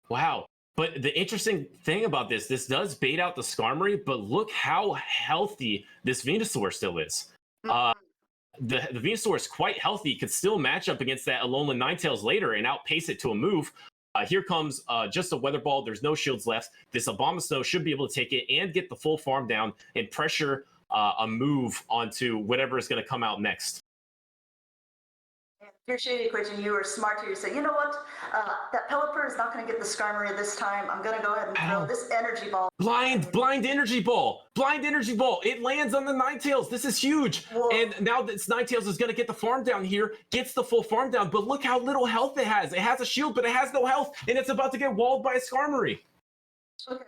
Wow. But the interesting thing about this does bait out the Skarmory, but look how healthy this Venusaur still is. The Venusaur is quite healthy, could still match up against that Alolan Ninetales later and outpace it to a move. Here comes just a weather ball. There's no shields left. This Abomasnow should be able to take it and get the full farm down and pressure a move onto whatever is going to come out next. Your Shady Equation, you were smart here. You say, you know what? That Pelipper is not going to get the Skarmory this time. I'm going to go ahead and throw this energy ball. Blind energy ball. Blind energy ball. It lands on the Ninetales. This is huge. Whoa. And now this Ninetales is going to get the farm down here, gets the full farm down, but look how little health it has. It has a shield, but it has no health, and it's about to get walled by a Skarmory. Okay.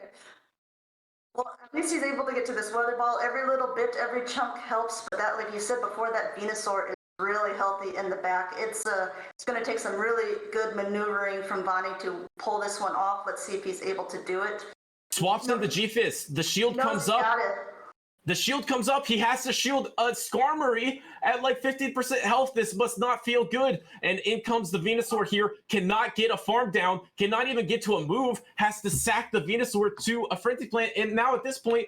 Well, at least he's able to get to this weather ball. Every little bit, every chunk helps, but that, like you said before, that Venusaur is really healthy in the back. It's going to take some really good maneuvering from Vani to pull this one off. Let's see if he's able to do it. Swaps in the G-Fist. The shield comes up. The shield comes up. He has to shield a Skarmory at like 15% health. This must not feel good. And in comes the Venusaur here. Cannot get a farm down. Cannot even get to a move. Has to sack the Venusaur to a Frenzy Plant. And now at this point,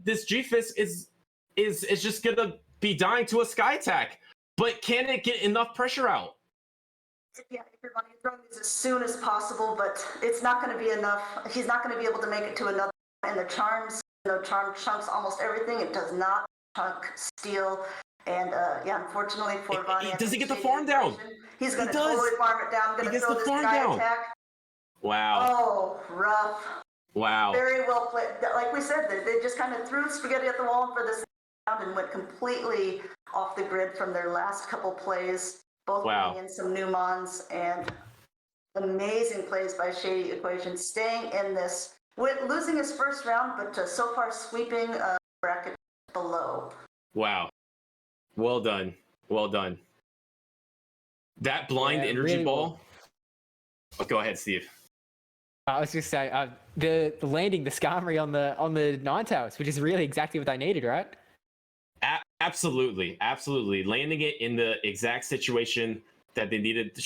this G-Fist is just going to be dying to a Sky Attack. But can it get enough pressure out? Yeah, if you're going to throw these as soon as possible, but it's not going to be enough. He's not going to be able to make it to another. And the charms, charm chunks almost everything. It does not chunk steel. And yeah, unfortunately for Vani, does he get the farm down? He's going to totally farm it down. Going to throw this Sky Attack. Wow. Oh, rough. Wow. Very well played. Like we said, they just kind of threw spaghetti at the wall for this round and went completely off the grid from their last couple plays. Both bringing in some new mons and amazing plays by Shady Equation, staying in this, losing his first round, but so far sweeping bracket below. Wow. Well done. Well done. That blind energy really ball. Oh, go ahead, Steve. I was just saying the landing the Skarmory on the Ninetales, which is really exactly what they needed, right? Absolutely, absolutely. Landing it in the exact situation that they needed.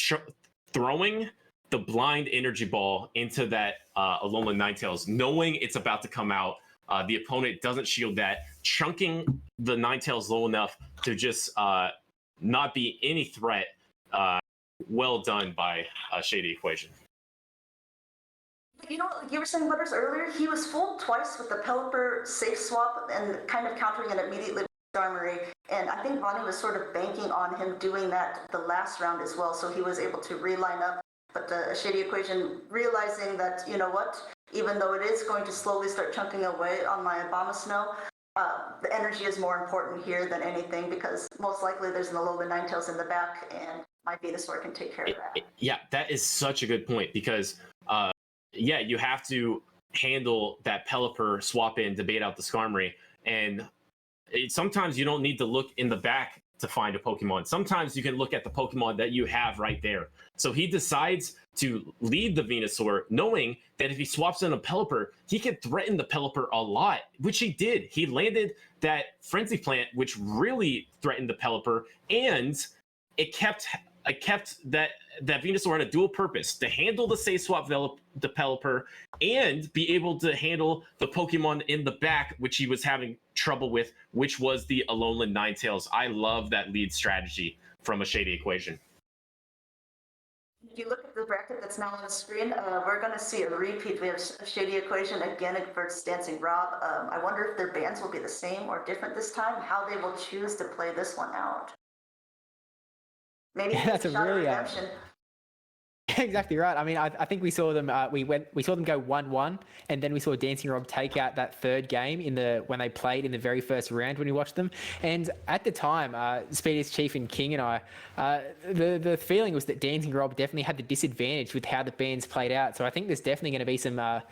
Throwing the blind energy ball into that Alolan Ninetales, knowing it's about to come out. The opponent doesn't shield that, chunking the Ninetales low enough to just not be any threat. Well done by Shady Equation. You know, like you were saying, Butters, earlier, he was fooled twice with the Pelipper safe swap and kind of countering it immediately with Skarmory. And I think Vani was sort of banking on him doing that the last round as well, so he was able to reline up. But the Shady Equation realizing that, you know what, even though it is going to slowly start chunking away on my Abomasnow, the energy is more important here than anything, because most likely there's an Alolan Ninetales in the back, and my Venusaur can take care of that. Yeah, that is such a good point, because yeah, you have to handle that Pelipper swap in to bait out the Skarmory, and sometimes you don't need to look in the back to find a Pokemon. Sometimes you can look at the Pokemon that you have right there. So he decides to lead the Venusaur, knowing that if he swaps in a Pelipper, he can threaten the Pelipper a lot, which he did. He landed that Frenzy Plant, which really threatened the Pelipper, and it kept that Venusaur had a dual purpose: to handle the safe swap the Pelipper and be able to handle the Pokemon in the back, which he was having trouble with, which was the Alolan Ninetales. I love that lead strategy from a Shady Equation. If you look at the bracket that's now on the screen, we're going to see a repeat. We have Shady Equation again versus Dancing Rob. I wonder if their bans will be the same or different this time, how they will choose to play this one out. Maybe that's a really redemption. Exactly right. I mean, I think we saw them. We saw them go 1-1, and then we saw Dancing Rob take out that third game when they played in the very first round when we watched them. And at the time, Speediest Chief and King and I, the feeling was that Dancing Rob definitely had the disadvantage with how the bands played out. So I think there's definitely going to be some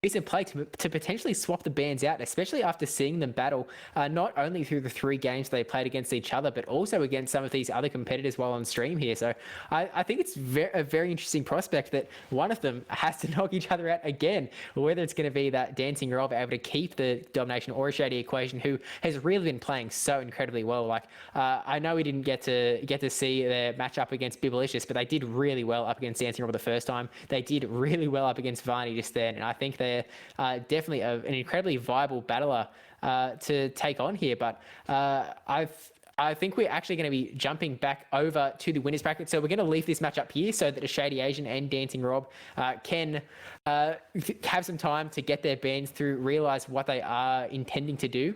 decent play to potentially swap the bands out, especially after seeing them battle not only through the 3 games they played against each other, but also against some of these other competitors while on stream here. So I think it's a very interesting prospect that one of them has to knock each other out again, whether it's going to be that Dancing Rob able to keep the domination, or a Shady Equation who has really been playing so incredibly well. Like I know we didn't get to see their match up against Bibblicious, but they did really well up against Dancing Rob the first time. They did really well up against Vani just then, and I think they're definitely an incredibly viable battler to take on here. But I think we're actually going to be jumping back over to the winners bracket. So we're going to leave this match up here so that the Shady Asian and Dancing Rob can have some time to get their bands through, realize what they are intending to do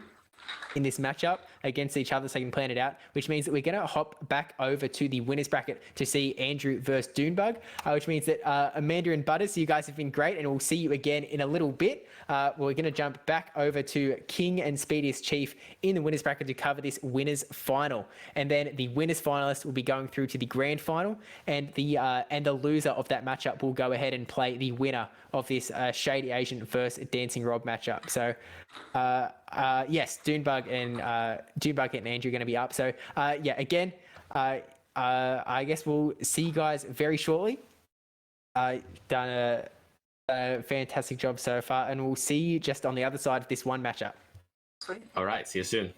in this matchup against each other so they can plan it out, which means that we're going to hop back over to the winners bracket to see Andrew versus Dunebug, which means that Amanda and Butters, you guys have been great, and we'll see you again in a little bit. We're going to jump back over to King and Speediest Chief in the winners bracket to cover this winners final, and then the winners finalists will be going through to the grand final, and the loser of that matchup will go ahead and play the winner of this Shady Asian versus Dancing Rob matchup. So yes, Dunebug and Andrew are going to be up. So yeah, again, I guess we'll see you guys very shortly. Done a fantastic job so far, and we'll see you just on the other side of this one matchup. Sweet. All right, see you soon.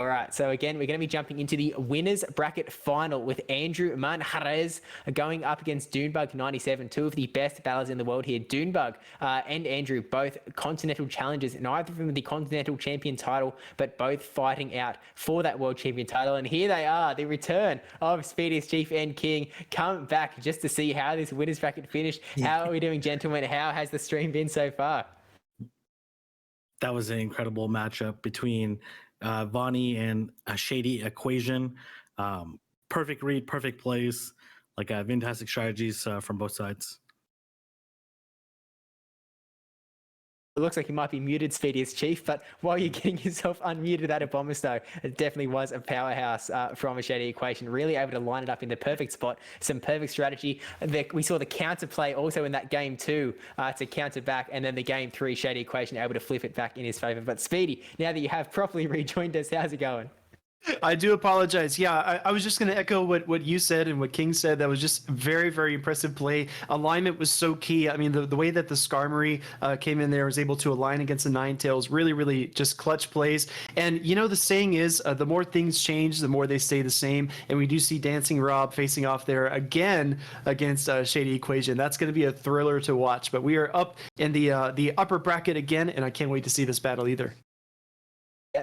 All right, so again, we're going to be jumping into the winners bracket final with Andrew Manjarrez going up against Dunebug 97, two of the best battlers in the world here. Dunebug and Andrew, both continental challengers, neither of them with the continental champion title, but both fighting out for that world champion title. And here they are, the return of Speediest Chief and King, come back just to see how this winners bracket finished. How are we doing, gentlemen? How has the stream been so far? That was an incredible matchup between Vonnie and a Shady Equation. Perfect read, perfect plays, like fantastic strategies from both sides. It looks like you might be muted, Speediest Chief, but while you're getting yourself unmuted at a Abomisto, it definitely was a powerhouse from a Shady Equation, really able to line it up in the perfect spot, some perfect strategy. We saw the counter play also in that game too to counter back, and then the game 3, Shady Equation able to flip it back in his favor. But Speedy, now that you have properly rejoined us, how's it going? I do apologize. Yeah, I was just going to echo what you said and what King said. That was just very, very impressive play. Alignment was so key. I mean, the way that the Skarmory came in there, was able to align against the Ninetales, really, really just clutch plays. And, you know, the saying is, the more things change, the more they stay the same. And we do see Dancing Rob facing off there again against Shady Equation. That's going to be a thriller to watch. But we are up in the upper bracket again, and I can't wait to see this battle either.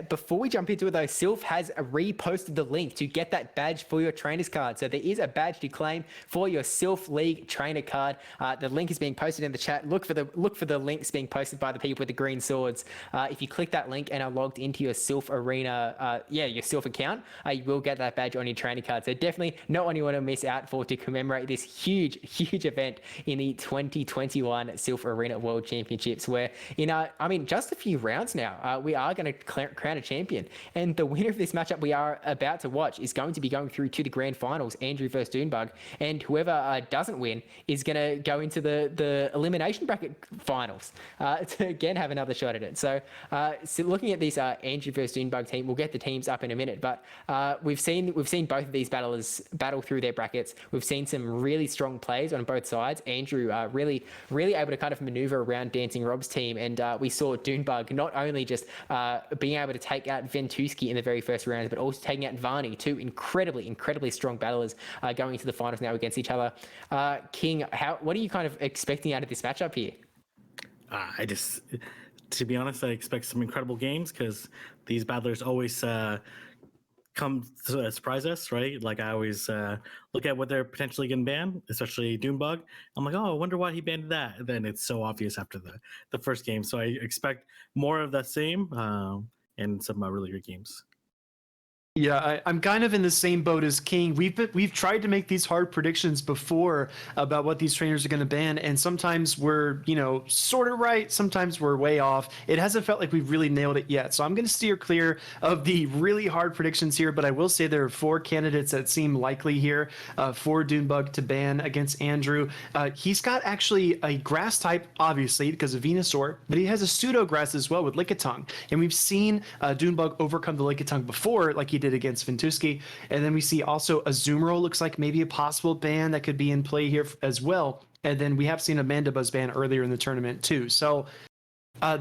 Before we jump into it though, Silph has reposted the link to get that badge for your trainer's card. So there is a badge to claim for your Silph League trainer card. The link is being posted in the chat. Look for the links being posted by the people with the green swords. If you click that link and are logged into your Silph Arena, your Silph account, you will get that badge on your trainer card. So definitely not one you want to miss out for to commemorate this huge event in the 2021 Silph Arena World Championships, where just a few rounds now, we are going to crown a champion, and the winner of this matchup we are about to watch is going to be going through to the grand finals, Andrew versus Dunebug, and whoever doesn't win is going to go into the elimination bracket finals to again have another shot at it. So looking at this Andrew versus Dunebug team, we'll get the teams up in a minute, but we've seen both of these battlers battle through their brackets. We've seen some really strong plays on both sides. Andrew really able to kind of maneuver around Dancing Rob's team, and we saw Dunebug not only just being able to take out Ventuski in the very first round, but also taking out Varney, two incredibly strong battlers going into the finals now against each other. King, what are you kind of expecting out of this matchup here? To be honest, I expect some incredible games because these battlers always come to surprise us, right? Like I always look at what they're potentially going to ban, especially Dunebug. I'm like, oh, I wonder why he banned that. And then it's so obvious after the first game. So I expect more of the same and some really good games. Yeah, I'm kind of in the same boat as King. We've tried to make these hard predictions before about what these trainers are going to ban, and sometimes we're sort of right, sometimes we're way off. It hasn't felt like we've really nailed it yet, so I'm going to steer clear of the really hard predictions here. But I will say there are 4 candidates that seem likely here for Dunebug to ban against Andrew. He's got actually a grass type, obviously because of Venusaur, but he has a pseudo grass as well with Lickitung, and we've seen Dunebug overcome the Lickitung before, like he did against Ventuski. And then we see also Azumarill looks like maybe a possible ban that could be in play here as well. And then we have seen a Mandibuzz ban earlier in the tournament too. So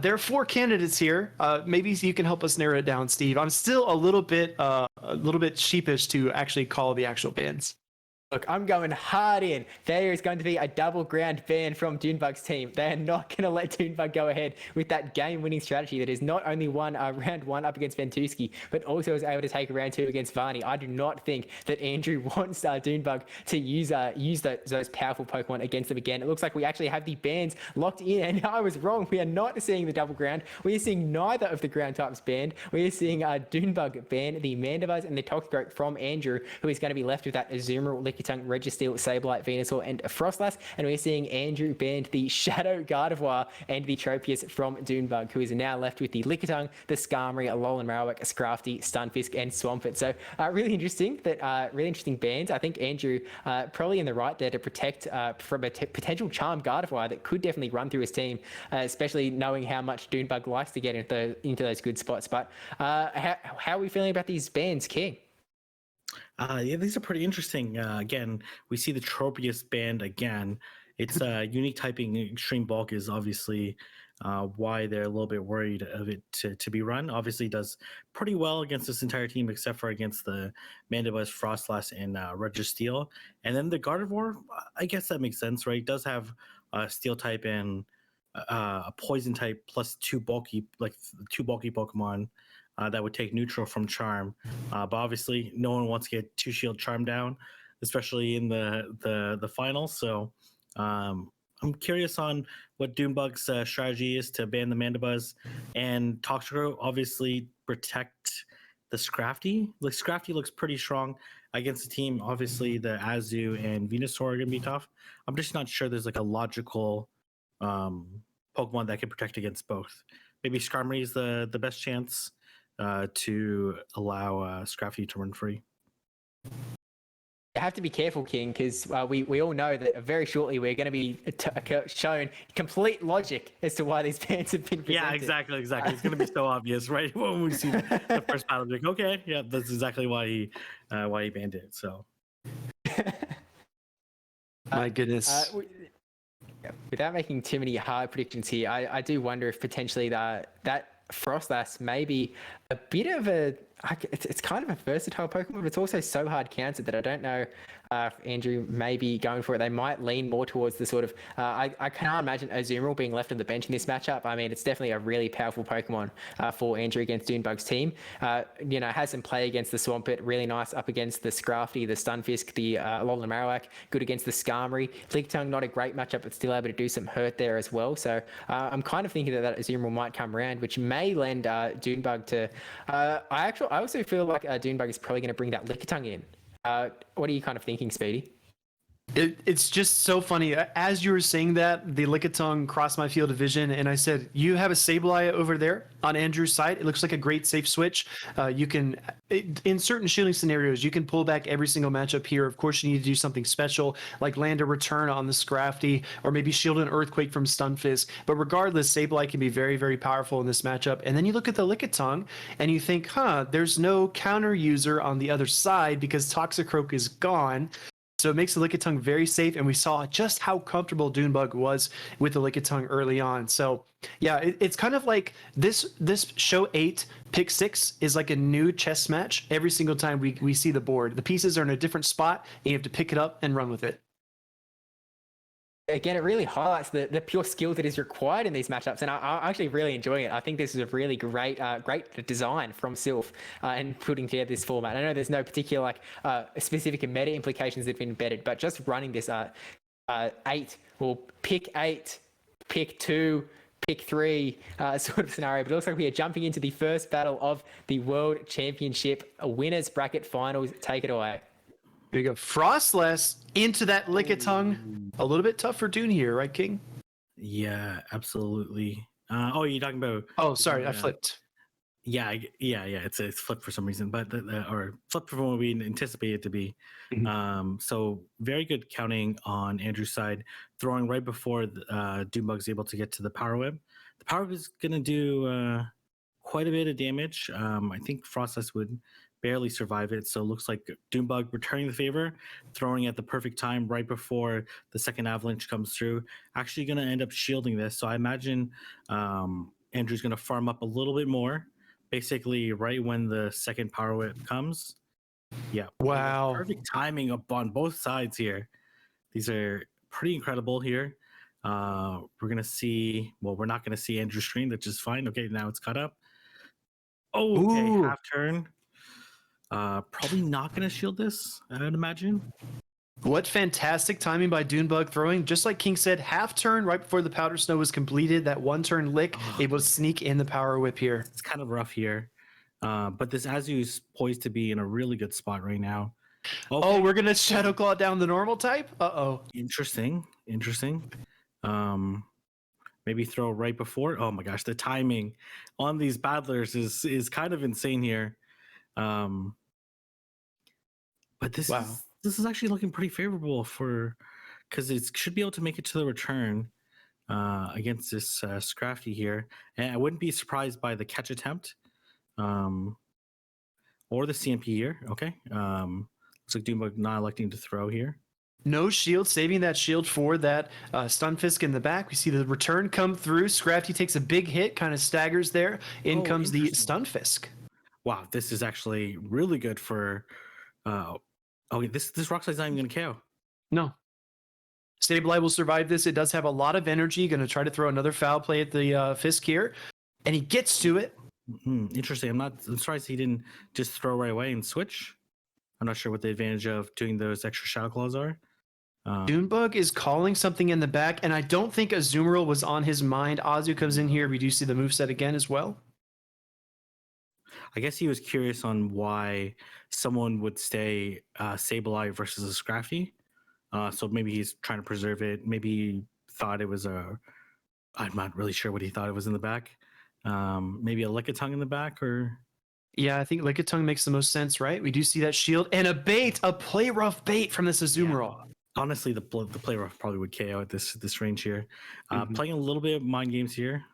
there are 4 candidates here. Maybe you can help us narrow it down, Steve. I'm still a little bit sheepish to actually call the actual bans. Look, I'm going hard in. There is going to be a double ground ban from Doonbug's team. They are not going to let Doonbug go ahead with that game-winning strategy that is not only won round 1 up against Ventuski, but also was able to take round 2 against Varney. I do not think that Andrew wants Doonbug to use those powerful Pokemon against them again. It looks like we actually have the bans locked in, and I was wrong. We are not seeing the double ground. We are seeing neither of the ground types banned. We are seeing Doonbug ban the Mandibuzz and the Toxicroak from Andrew, who is going to be left with that Azumarill, Lickitung, Registeel, Sableye, Venusaur, and Frostlass. And we're seeing Andrew banned the Shadow Gardevoir and the Tropius from Doonbug, who is now left with the Lickitung, the Skarmory, Alolan Marowak, Scrafty, Stunfisk, and Swampert. So really interesting bans. I think Andrew probably in the right there to protect from a potential Charm Gardevoir that could definitely run through his team, especially knowing how much Doonbug likes to get into those good spots. But how are we feeling about these bans, King? Yeah, these are pretty interesting. Again, we see the Tropius banned again. It's unique typing extreme bulk is obviously why they're a little bit worried of it to be run. Obviously does pretty well against this entire team except for against the Mandibuzz, Frostlass, and Registeel. And then the Gardevoir, I guess that makes sense, right? It does have Steel type and a Poison type plus two bulky Pokemon that would take neutral from Charm. But obviously no one wants to get 2-Shield Charm down, especially in the finals. So I'm curious on what Doonbug's strategy is to ban the Mandibuzz and Toxicroak. Obviously protect the Scrafty. Like Scrafty looks pretty strong against the team. Obviously the Azu and Venusaur are gonna be tough. I'm just not sure there's like a logical Pokemon that can protect against both. Maybe Skarmory is the best chance to allow Scrafty to run free. You have to be careful, King, because we all know that very shortly we're going to be shown complete logic as to why these bans have been presented. Yeah, exactly. It's going to be so obvious, right? When we see the first battle, like, okay, yeah, that's exactly why he banned it. So, my goodness. Without making too many hard predictions here, I do wonder if potentially that Frostlass may be a bit of it's kind of a versatile Pokemon, but it's also so hard countered that I don't know if Andrew may be going for it. They might lean more towards the sort of I can't imagine Azumarill being left on the bench in this matchup. I mean, it's definitely a really powerful Pokemon for Andrew against Doonbug's team. Has some play against the Swampert, really nice up against the Scrafty, the Stunfisk, the Alolan Marowak, good against the Skarmory. Lickitung, not a great matchup, but still able to do some hurt there as well. So I'm kind of thinking that Azumarill might come around, which may lend Doonbug to I also feel like Doonbug is probably going to bring that Lickitung in. What are you kind of thinking, Speedy? It's just so funny. As you were saying that, the Lickitung crossed my field of vision, and I said, you have a Sableye over there on Andrew's side. It looks like a great safe switch. You can, in certain shielding scenarios, you can pull back every single matchup here. Of course, you need to do something special, like land a return on the Scrafty, or maybe shield an Earthquake from Stunfisk. But regardless, Sableye can be very, very powerful in this matchup. And then you look at the Lickitung, and you think, there's no counter user on the other side because Toxicroak is gone. So it makes the Lickitung very safe, and we saw just how comfortable Doonbug was with the Lickitung early on. So yeah, it's kind of like this show 8 pick 6 is like a new chess match. Every single time we see the board, the pieces are in a different spot, and you have to pick it up and run with it. Again, it really highlights the pure skill that is required in these matchups, and I'm actually really enjoying it. I think this is a really great design from Silph and putting together this format. I know there's no particular specific meta implications that have been embedded, but just running this 8 or pick 8, pick 2, pick 3 sort of scenario. But it looks like we are jumping into the first battle of the World Championship winners bracket finals. Take it away. There you go. Frostlass into that Lickitung. A little bit tough for Dune here, right, King? Yeah, absolutely. You're talking about? Oh, sorry, I flipped. Yeah. It's flipped for some reason, but or flipped from what we anticipated it to be. Mm-hmm. So very good counting on Andrew's side, throwing right before Doonbug's able to get to the Power Whip. The Power Whip is gonna do quite a bit of damage. I think Frostlass would barely survive it. So it looks like Doonbug returning the favor, throwing at the perfect time right before the second avalanche comes through. Actually going to end up shielding this. So I imagine Andrew's going to farm up a little bit more, basically right when the second Power Whip comes. Yeah. Wow. Perfect timing up on both sides here. These are pretty incredible here. We're going to see, well, we're not going to see Andrew's screen, which is fine. Okay, now it's cut up. Oh, okay, Ooh. half turn. Probably not going to shield this, I would imagine. What fantastic timing by Dunebug, throwing, just like King said, half turn right before the powder snow was completed. That one turn lick, able to sneak in the power whip here. It's kind of rough here. But this Azu is poised to be in a really good spot right now. Okay. Oh, we're going to Shadow Claw down the normal type? Uh-oh. Interesting. Maybe throw right before. Oh my gosh, the timing on these battlers is kind of insane here. But this is actually looking pretty favorable for, because it should be able to make it to the return against this Scrafty here, and I wouldn't be surprised by the catch attempt, or the CMP here. Okay, looks like Doombug not electing to throw here. No shield, saving that shield for that Stunfisk in the back. We see the return come through. Scrafty takes a big hit, kind of staggers there. In comes the Stunfisk. Wow, this is actually really good for. Okay, this Rockslide not even going to KO. No. Sableye will survive this. It does have a lot of energy. Going to try to throw another foul play at the Fisk here. And he gets to it. Interesting. I'm surprised he didn't just throw right away and switch. I'm not sure what the advantage of doing those extra Shadow Claws are. Dunebug is calling something in the back, and I don't think Azumarill was on his mind. Azu comes in here. We do see the moveset again as well. I guess he was curious on why someone would stay Sableye versus a Scrafty. So maybe he's trying to preserve it. Maybe he thought it was I'm not really sure what he thought it was in the back. Maybe a Lickitung in the back, or... Yeah, I think Lickitung makes the most sense, right? We do see that shield and a bait, a play rough bait from this Azumarill. Yeah. Honestly, the play rough probably would KO at this range here. Playing a little bit of mind games here.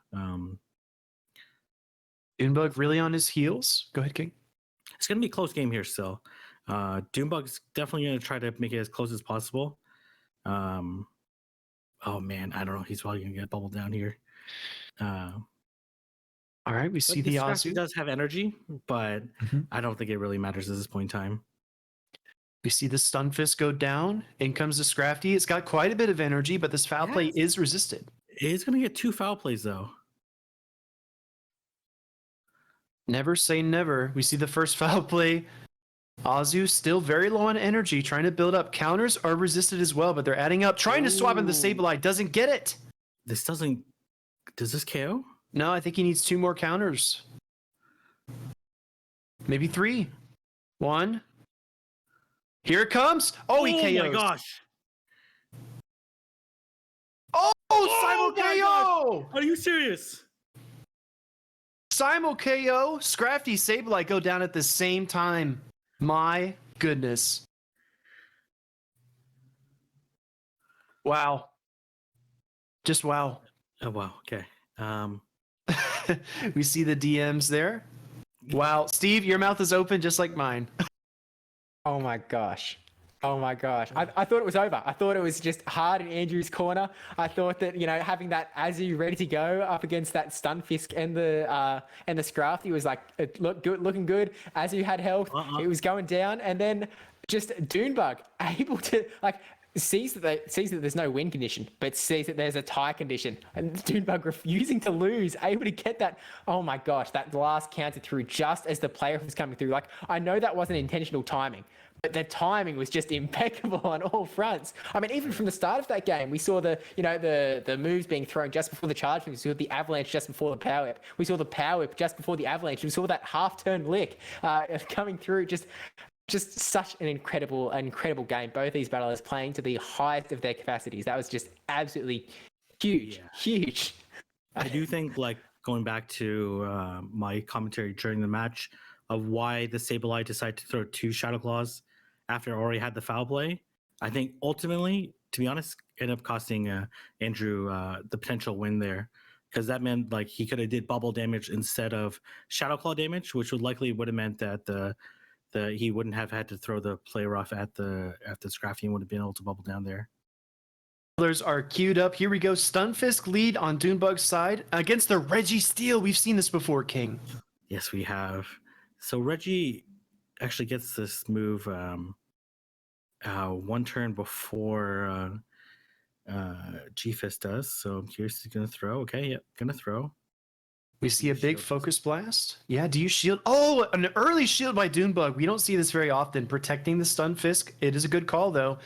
Dunebug really on his heels. Go ahead, King. It's going to be a close game here still. Dunebug's definitely going to try to make it as close as possible. Oh man, I don't know. He's probably going to get bubbled down here. All right, we see the Azu. Does have energy, but I don't think it really matters at this point in time. We see the Stunfisk go down. In comes the Scrafty. It's got quite a bit of energy, but this foul play is resisted. It's going to get 2 foul plays, though. Never say never. We see the first foul play. Azu still very low on energy, trying to build up. Counters are resisted as well, but they're adding up. Trying to swap in the Sableye. Doesn't get it. This doesn't... Does this KO? No, I think he needs 2 more counters. Maybe 3. 1. Here it comes. Oh, he KOs. Oh my gosh. Oh, Simul KO! Are you serious? Simul KO, Scrafty, Sableye go down at the same time. My goodness. Wow. Just wow. Oh, wow. Okay. We see the DMs there. Wow. Steve, your mouth is open just like mine. Oh my gosh. Oh my gosh. I thought it was over. I thought it was just hard in Andrew's corner. I thought that, having that Azu ready to go up against that Stunfisk and the Scrafty was like, it looked good, looking good. Azu had health. It was going down. And then just Dunebug able to sees that there's no win condition, but sees that there's a tie condition, and Dunebug refusing to lose, able to get that. Oh my gosh, that last counter through just as the player was coming through. I know that wasn't intentional timing, but the timing was just impeccable on all fronts. I mean, even from the start of that game, we saw the moves being thrown just before the charge. We saw the avalanche just before the power whip. We saw the power whip just before the avalanche. We saw that half-turn lick coming through. Just such an incredible game. Both these battlers playing to the highest of their capacities. That was just absolutely huge. I do think, going back to my commentary during the match of why the Sableye decided to throw 2 Shadow Claws after already had the foul play, I think ultimately, to be honest, ended up costing Andrew the potential win there, because that meant he could have did bubble damage instead of Shadow Claw damage, which would have meant that he wouldn't have had to throw the play rough at the Scrafty and would have been able to bubble down there. Colors are queued up. Here we go. Stunfisk lead on Dunebug's side against the Reggie Steel. We've seen this before, King. Yes, we have. So Reggie, actually gets this move one turn before GFist does. So I'm curious if he's going to throw. Okay, yeah, going to throw. We see a big focus blast. Yeah, do you shield? Oh, an early shield by Dunebug. We don't see this very often. Protecting the stun Fisk. It is a good call, though.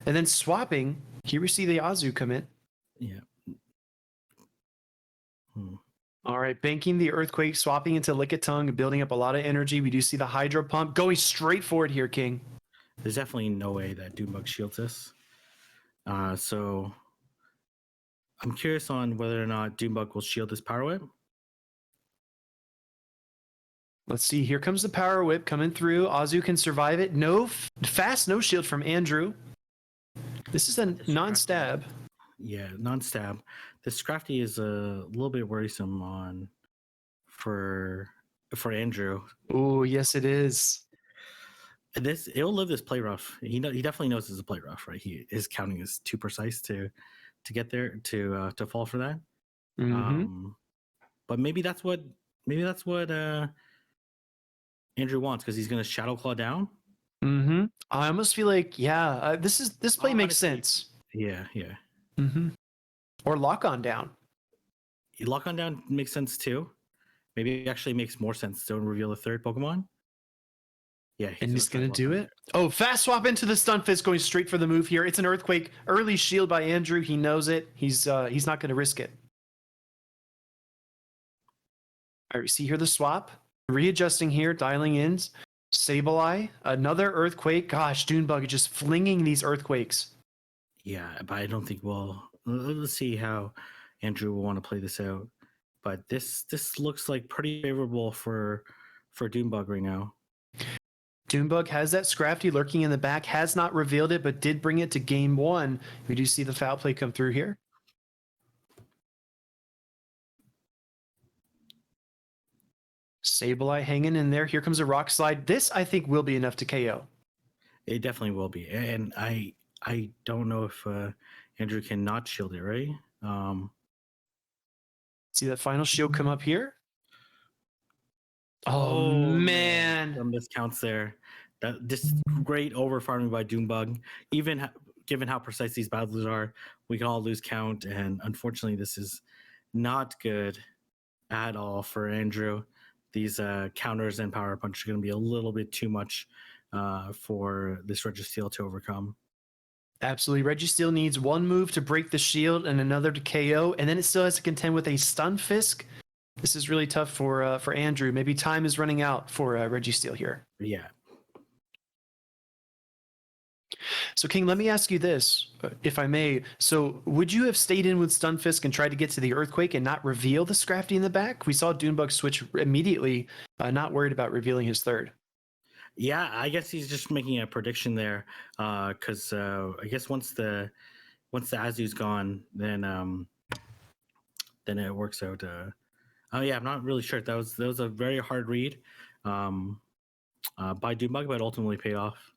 And then swapping. Here we see the Azu come in. Yeah. All right, banking the Earthquake, swapping into Lickitung, building up a lot of energy. We do see the Hydro Pump going straight forward here, King. There's definitely no way that Dunebug shields this. So I'm curious on whether or not Dunebug will shield this Power Whip. Let's see. Here comes the Power Whip coming through. Azu can survive it. No fast, no shield from Andrew. This is a non-stab. Yeah, non-stab. The Scrafty is a little bit worrisome for Andrew. Oh, yes, it is. It'll live this play rough. He definitely knows it's a play rough, right? His counting is too precise to get there to fall for that. Mm-hmm. But maybe that's what Andrew wants, because he's going to Shadow Claw down. Mm-hmm. I almost feel like, this play makes sense. Yeah. Mm-hmm. Or lock on down. Lock on down makes sense too. Maybe it actually makes more sense to reveal the third Pokemon. Yeah, he's gonna do it. Oh, fast swap into the Stun Fist, going straight for the move here. It's an Earthquake. Early shield by Andrew. He knows it. He's not gonna risk it. All right, we see here the swap. Readjusting here, dialing in. Sableye, another Earthquake. Gosh, Dunebug just flinging these Earthquakes. Yeah, but I don't think let's see how Andrew will want to play this out. But this looks like pretty favorable for Dunebug right now. Dunebug has that Scrafty lurking in the back, has not revealed it, but did bring it to game one. We do see the foul play come through here. Sableye hanging in there. Here comes a Rock Slide. This, I think, will be enough to KO. It definitely will be. And I don't know if Andrew can not shield it, right? See that final shield come up here? Oh man. Some miscounts there. This great over farming by Dunebug. Even given how precise these battles are, we can all lose count. And unfortunately, this is not good at all for Andrew. These counters and power punch are going to be a little bit too much for this Registeel to overcome. Absolutely. Registeel needs one move to break the shield and another to KO, and then it still has to contend with a Stun Fisk. This is really tough for Andrew. Maybe time is running out for Registeel here. Yeah. So, King, let me ask you this, if I may. So, would you have stayed in with Stunfisk and tried to get to the Earthquake and not reveal the Scrafty in the back? We saw Dunebug switch immediately, not worried about revealing his third. Yeah, I guess he's just making a prediction there, because I guess once the Azu's gone, then it works out. Yeah, I'm not really sure. That was a very hard read by Dunebug, but ultimately paid off.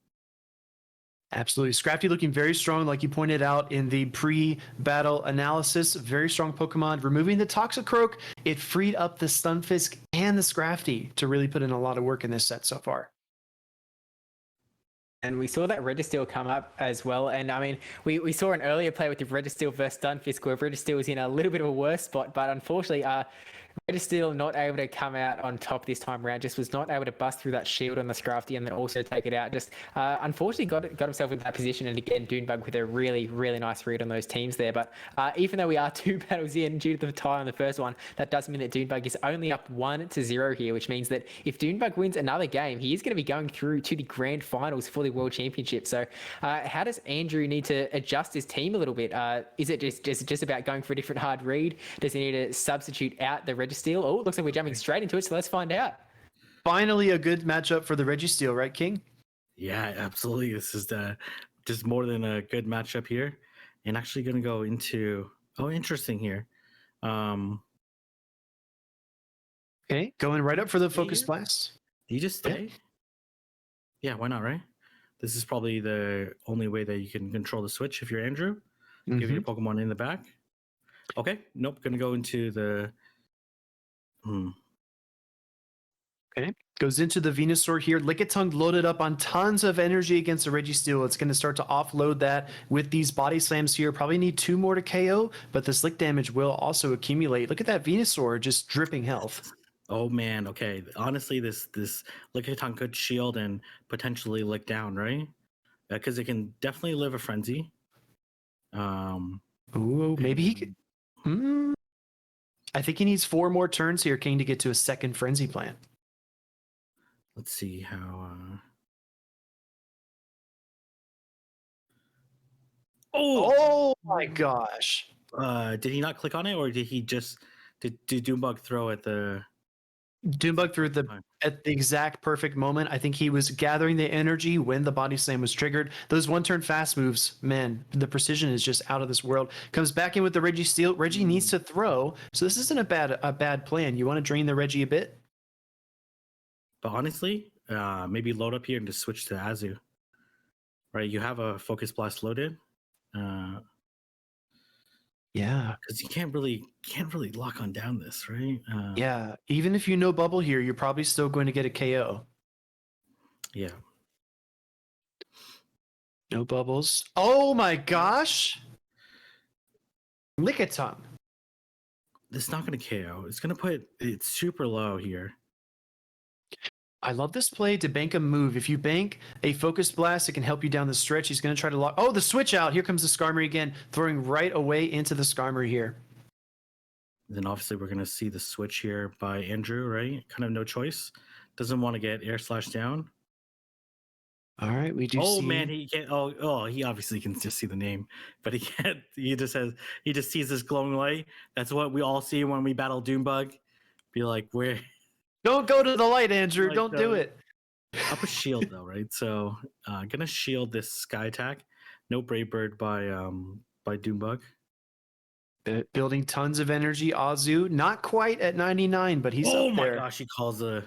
Absolutely. Scrafty looking very strong, like you pointed out in the pre-battle analysis. Very strong Pokemon. Removing the Toxicroak, it freed up the Stunfisk and the Scrafty to really put in a lot of work in this set so far. And we saw that Registeel come up as well. And I mean, we saw an earlier play with the Registeel versus Stunfisk where Registeel was in a little bit of a worse spot, but unfortunately, Registeel not able to come out on top this time around, just was not able to bust through that shield on the Scrafty and then also take it out. Just unfortunately got himself into that position. And again, Dunebug with a really, really nice read on those teams there. But even though we are 2 battles in due to the tie on the first one, that does mean that Dunebug is only up 1-0 here, which means that if Dunebug wins another game, he is going to be going through to the grand finals for the World Championship. So how does Andrew need to adjust his team a little bit? Is it just about going for a different hard read? Does he need to substitute out the Registeel? Oh, it looks like we're jumping straight into it, so let's find out. Finally, a good matchup for the Registeel, right, King? Yeah, absolutely. This is just more than a good matchup here. And actually going to go into... Oh, interesting here. Okay, going right up for the Focus Blast. Do you just stay? Yeah, why not, right? This is probably the only way that you can control the switch if you're Andrew. Mm-hmm. Give your Pokemon in the back. Okay, nope, going to go into the... Okay, Goes into the Venusaur here. Lickitung loaded up on tons of energy against the Registeel. It's going to start to offload that with these body slams here. Probably need 2 more to KO, but the slick damage will also accumulate. Look at that Venusaur just dripping health. Oh man, okay. Honestly, this Lickitung could shield and potentially lick down, right? Because it can definitely live a frenzy. Ooh, maybe he could. I think he needs 4 more turns here, King, to get to a second frenzy plant. Let's see how. Oh my gosh! Did he not click on it, or did he just did Doombug throw at the? Doombug threw at the exact perfect moment. I think he was gathering the energy when the body slam was triggered. Those 1-turn fast moves, man, the precision is just out of this world. Comes back in with the Registeel. Reggie needs to throw, so this isn't a bad plan. You want to drain the Reggie a bit? But honestly, maybe load up here and just switch to Azu. Right, you have a Focus Blast loaded. Yeah, because you can't really lock on down this, right? yeah. Even if you no bubble here, you're probably still going to get a KO. Yeah. No bubbles. Oh my gosh! Lickitung. This is not going to KO. It's going to put it super low here. I love this play to bank a move. If you bank a Focus Blast, it can help you down the stretch. He's going to try to lock. Oh, the switch out. Here comes the Skarmory again, throwing right away into the Skarmory here. Then obviously we're going to see the switch here by Andrew, right? Kind of no choice. Doesn't want to get air slash down. All right, we do see. Oh man, he can't. Oh, he obviously can just see the name, but he can't. He just sees this glowing light. That's what we all see when we battle Doombug. Be like, where? Don't go to the light, Andrew. Like, Don't do it. Up a shield though, right? So gonna shield this sky attack. No Brave Bird by Doombug. Building tons of energy. Azu, not quite at 99, but he's up there. Oh my gosh, he calls a.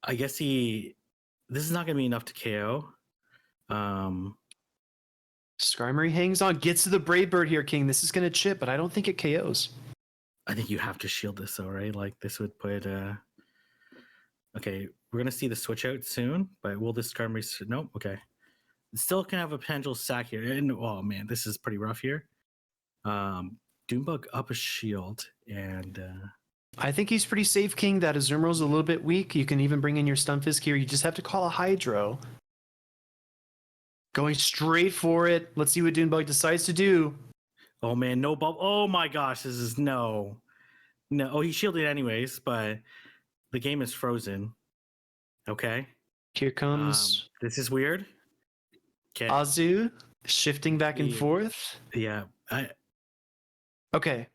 I guess this is not gonna be enough to KO. Skarmory hangs on, gets to the Brave Bird here, King. This is gonna chip, but I don't think it KOs. I think you have to shield this though, right? Like this would put okay, we're gonna see the switch out soon, but will this Skarmory nope, okay. Still can have a potential sack here. And oh man, this is pretty rough here. Doombug up a shield and I think he's pretty safe, King. That Azumarill's a little bit weak. You can even bring in your Stunfisk here. You just have to call a Hydro. Going straight for it. Let's see what Doombug decides to do. oh man, no bubble. Oh my gosh, this is no. Oh, he shielded anyways, but the game is frozen. Okay. Here comes this is weird. Okay. Azu shifting back and forth. Yeah. Okay.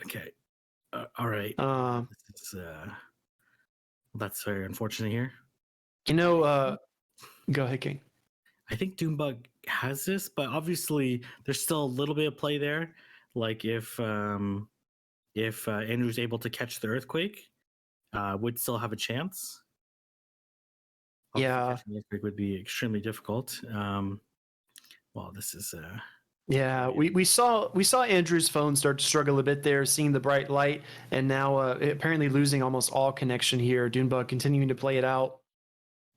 Okay. All right. This is, that's very unfortunate here. Go ahead, King. I think Doombug has this, but obviously there's still a little bit of play there. Like if Andrew's able to catch the Earthquake, would still have a chance. Yeah. Catching the Earthquake would be extremely difficult. Well, this is Yeah, we saw Andrew's phone start to struggle a bit there, seeing the bright light, and now apparently losing almost all connection here. Doombug continuing to play it out.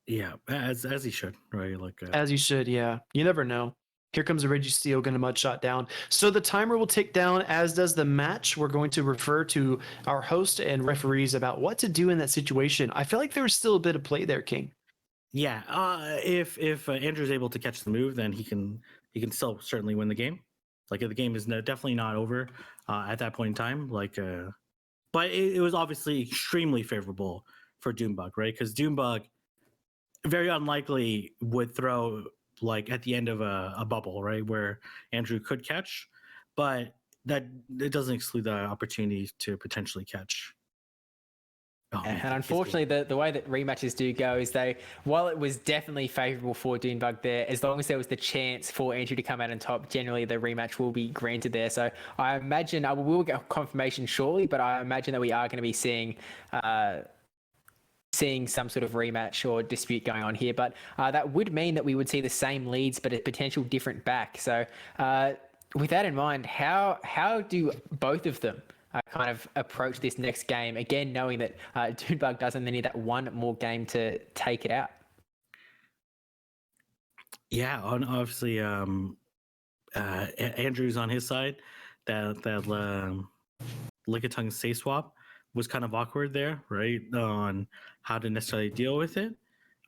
Yeah, as he should, right? Like as he should, yeah. You never know. Here comes a Registeel going to mudshot down. So the timer will tick down, as does the match. We're going to refer to our host and referees about what to do in that situation. I feel like there was still a bit of play there, King. Yeah, if Andrew's able to catch the move, then he can still certainly win the game. Like the game is definitely not over at that point in time. Like, but it was obviously extremely favorable for Doombug, right? Because Doombug very unlikely would throw like at the end of a bubble, right, where Andrew could catch, but that it doesn't exclude the opportunity to potentially catch. Oh, and man, unfortunately, the way that rematches do go is while it was definitely favourable for Doombug there, as long as there was the chance for Andrew to come out on top, generally the rematch will be granted there. So I imagine we will get confirmation shortly, but I imagine that we are going to be seeing some sort of rematch or dispute going on here. But that would mean that we would see the same leads, but a potential different back. So with that in mind, how do both of them kind of approach this next game, again, knowing that Lundberger doesn't need that one more game to take it out? Yeah, obviously, Andrew's on his side. That Lickitung safe swap was kind of awkward there, right? On how to necessarily deal with it.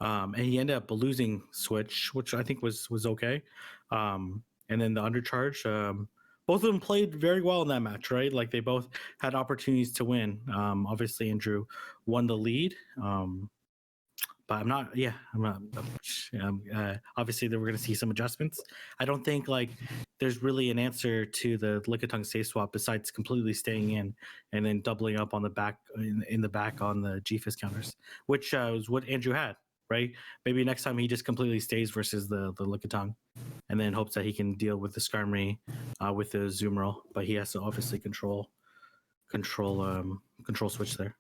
And he ended up losing switch, which I think was okay. And then the undercharge, both of them played very well in that match, right? Like they both had opportunities to win. Obviously, Andrew won the lead. But I'm not. Obviously, we're going to see some adjustments. I don't think like there's really an answer to the Lickitung safe swap besides completely staying in and then doubling up on the back in the back on the GFIS counters, which was what Andrew had. Right? Maybe next time he just completely stays versus the Lickitung, and then hopes that he can deal with the Skarmory with the zoom roll. But he has to obviously control switch there.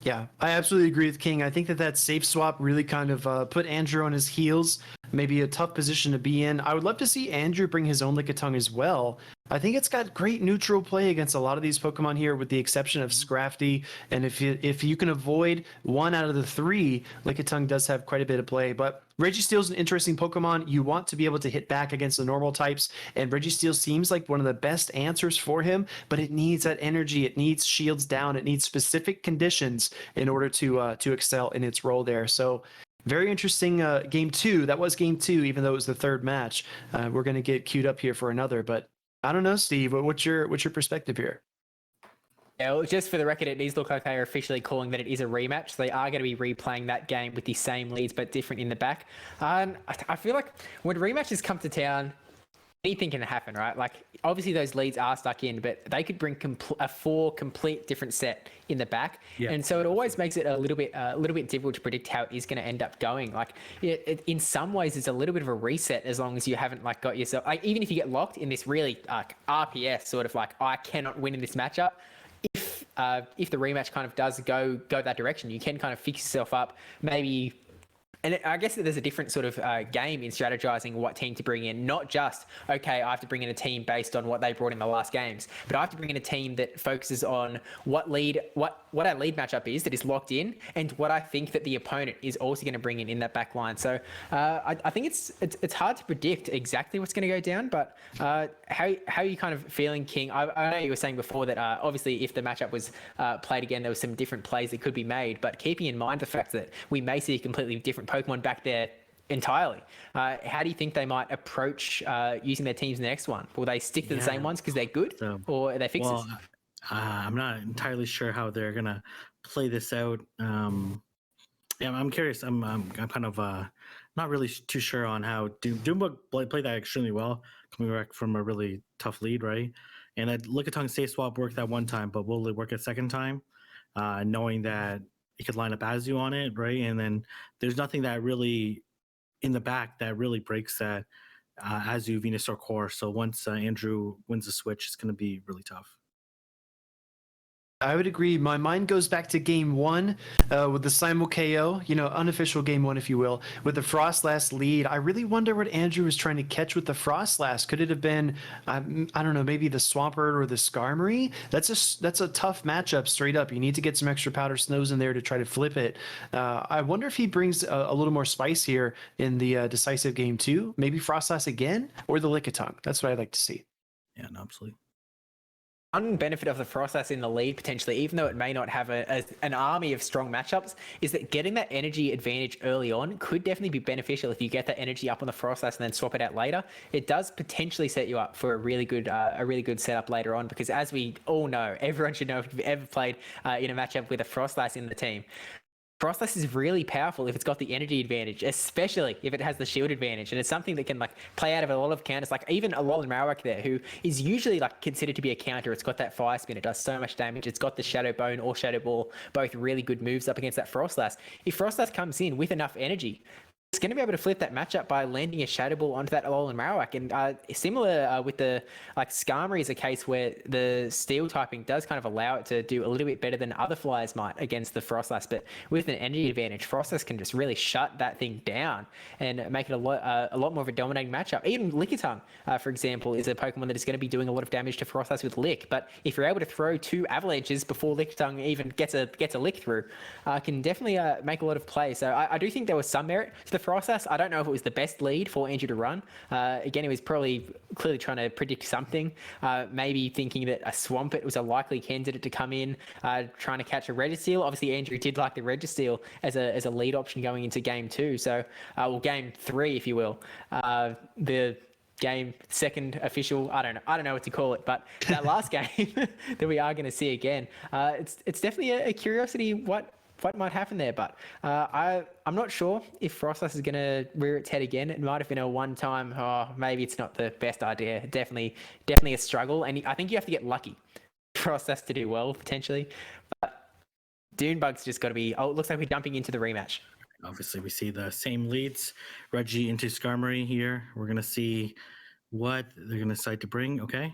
Yeah, I absolutely agree with King. I think that safe swap really kind of put Andrew on his heels, maybe a tough position to be in. I would love to see Andrew bring his own Lickitung as well. I think it's got great neutral play against a lot of these Pokemon here, with the exception of Scrafty. And if you can avoid 1 out of the 3, Lickitung does have quite a bit of play. But Registeel's an interesting Pokemon. You want to be able to hit back against the normal types, and Registeel seems like one of the best answers for him, but it needs that energy. It needs shields down. It needs specific conditions in order to excel in its role there. So very interesting game 2. That was game 2, even though it was the 3rd match. We're going to get queued up here for another, but I don't know, Steve. What's your perspective here? Yeah, well, just for the record, it does look like they are officially calling that it is a rematch. So they are going to be replaying that game with the same leads, but different in the back. I feel like when rematches come to town, anything can happen, right? Like, obviously those leads are stuck in, but they could bring a 4 complete different set in the back. Yeah. And so it always makes it a little bit difficult to predict how it is going to end up going. Like, in some ways, it's a little bit of a reset as long as you haven't like got yourself, like, even if you get locked in this really RPS sort of like, I cannot win in this matchup. If the rematch kind of does go that direction, you can kind of fix yourself up, maybe. And I guess that there's a different sort of game in strategizing what team to bring in. Not just, okay, I have to bring in a team based on what they brought in the last games, but I have to bring in a team that focuses on what our lead matchup is that is locked in, and what I think that the opponent is also going to bring in that back line. So I think it's hard to predict exactly what's going to go down, but how are you kind of feeling, King? I know you were saying before that obviously if the matchup was played again, there was some different plays that could be made, but keeping in mind the fact that we may see a completely different Pokemon back there entirely. How do you think they might approach using their teams in the next one? Will they stick to the same ones because they're good, or are they fixes? Well, I'm not entirely sure how they're gonna play this out. I'm curious. I'm kind of not really too sure on how Doombug played that extremely well, coming back from a really tough lead, right? And that Lickitung safe swap worked that one time, but will it work a second time? Knowing that you could line up Azu on it, right? And then there's nothing that really in the back that really breaks that Azu, Venusaur core. So once Andrew wins the switch, it's going to be really tough. I would agree. My mind goes back to game 1 with the Simul KO, unofficial game 1, if you will, with the Frostlass lead. I really wonder what Andrew was trying to catch with the Frostlass. Could it have been, I don't know, maybe the Swampert or the Skarmory? That's a tough matchup straight up. You need to get some extra powder snows in there to try to flip it. I wonder if he brings a little more spice here in the decisive game 2. Maybe Frostlass again, or the Lickitung. That's what I'd like to see. Yeah, no, absolutely. One benefit of the Frostlass in the lead, potentially, even though it may not have an army of strong matchups, is that getting that energy advantage early on could definitely be beneficial if you get that energy up on the Frostlass and then swap it out later. It does potentially set you up for a really good setup later on, because as we all know, everyone should know if you've ever played in a matchup with a Frostlass in the team, Frostlass is really powerful if it's got the energy advantage, especially if it has the shield advantage. And it's something that can like play out of a lot of counters, like even Alolan Marowak there, who is usually like considered to be a counter. It's got that Fire Spin. It does so much damage. It's got the Shadow Bone or Shadow Ball, both really good moves up against that Frostlass. If Frostlass comes in with enough energy, going to be able to flip that matchup by landing a Shadow Ball onto that Alolan Marowak. And similar with the Skarmory is a case where the Steel typing does kind of allow it to do a little bit better than other flyers might against the Frostlass. But with an energy advantage, Frostlass can just really shut that thing down and make it a lot more of a dominating matchup. Even Lickitung, for example, is a Pokemon that is going to be doing a lot of damage to Frostlass with Lick. But if you're able to throw 2 Avalanches before Lickitung even gets a Lick through, can definitely make a lot of play. So I do think there was some merit to the Frostlass. I don't know if it was the best lead for Andrew to run. Again, he was probably clearly trying to predict something, maybe thinking that a Swampert was a likely candidate to come in, trying to catch a Registeel. Obviously, Andrew did like the Registeel as a lead option going into game 2. So, well, game 3, if you will. The game second official, I don't know what to call it, but that last game that we are going to see again, it's definitely a curiosity what might happen there, but I'm not sure if Frostlass is going to rear its head again. It might have been a one-time, maybe it's not the best idea. Definitely a struggle, and I think you have to get lucky for Frostlass to do well, potentially. But Dunebug's just got to be, it looks like we're jumping into the rematch. Obviously, we see the same leads. Reggie into Skarmory here. We're going to see what they're going to decide to bring. Okay.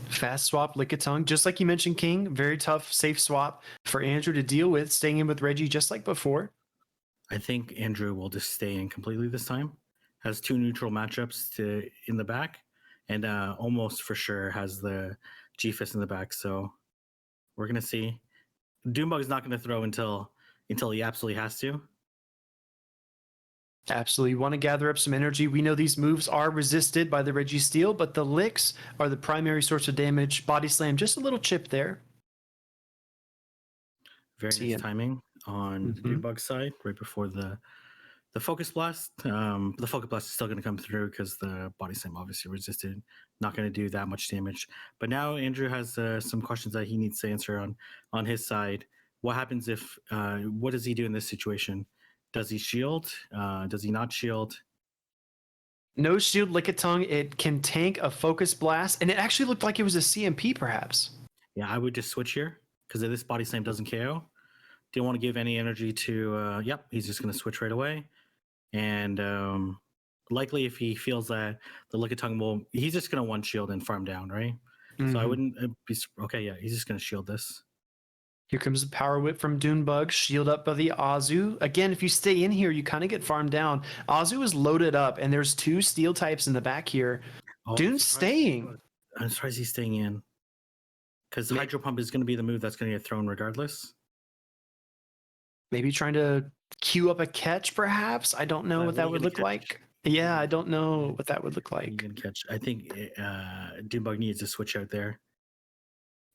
Fast swap Lickitung, just like you mentioned, King. Very tough, safe swap for Andrew to deal with, staying in with Reggie just like before. I think Andrew will just stay in completely this time. Has 2 neutral matchups in the back, and almost for sure has the G-Fist in the back. So we're going to see. Dunebug's not going to throw until he absolutely has to. Absolutely. You want to gather up some energy. We know these moves are resisted by the Registeel, but the Licks are the primary source of damage. Body Slam, just a little chip there. Very nice timing on Dunebug's side, right before the Focus Blast. The Focus Blast is still going to come through because the Body Slam obviously resisted. Not going to do that much damage. But now Andrew has some questions that he needs to answer on his side. What happens if, what does he do in this situation? Does he shield? Does he not shield? No shield Lickitung. It can tank a Focus Blast, and it actually looked like it was a CMP, perhaps. Yeah, I would just switch here because if this Body Slam doesn't KO, don't want to give any energy to. Yep, he's just going to switch right away, and likely if he feels that the Lickitung will, he's just going to one shield and farm down, right? So I wouldn't be okay. Yeah, he's just going to shield this. Here comes the Power Whip from Dunebug, shield up by the Azu. Again, if you stay in here, you kind of get farmed down. Azu is loaded up, and there's 2 steel types in the back here. Dune's staying. I'm surprised he's staying in. Because Hydro Pump is going to be the move that's going to get thrown regardless. Maybe trying to queue up a catch, perhaps? I don't know what that would look like. Yeah, I don't know what that would look like. Catch. I think Dunebug needs to switch out there.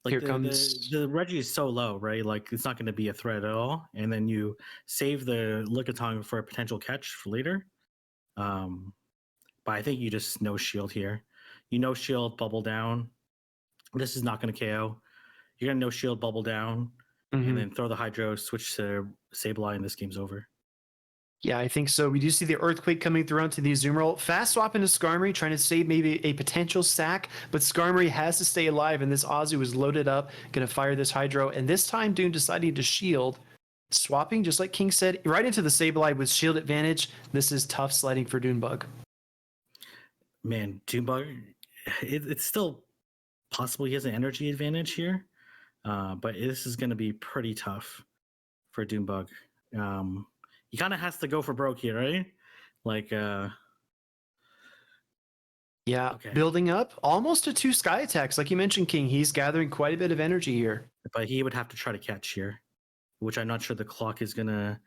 Like Here comes the Reggie is so low, right? Like it's not going to be a threat at all. And then you save the Lickitung for a potential catch for later. But I think you just no shield here. You no shield, bubble down. This is not going to KO. You're going to no shield, bubble down, and then throw the Hydro, switch to Sableye, and this game's over. Yeah, I think so. We do see the Earthquake coming through onto the Azumarill. Fast swap into Skarmory, trying to save maybe a potential sack, but Skarmory has to stay alive, and this Azu is loaded up, going to fire this Hydro, and this time Dune deciding to shield. Swapping, just like King said, right into the Sableye with shield advantage. This is tough sledding for Dunebug. Man, Dunebug, it's still possible he has an energy advantage here, but this is going to be pretty tough for Dunebug. He kind of has to go for broke here, right? Like, yeah, building up almost to 2 sky attacks. Like you mentioned, King, he's gathering quite a bit of energy here. But he would have to try to catch here, which I'm not sure the clock is going to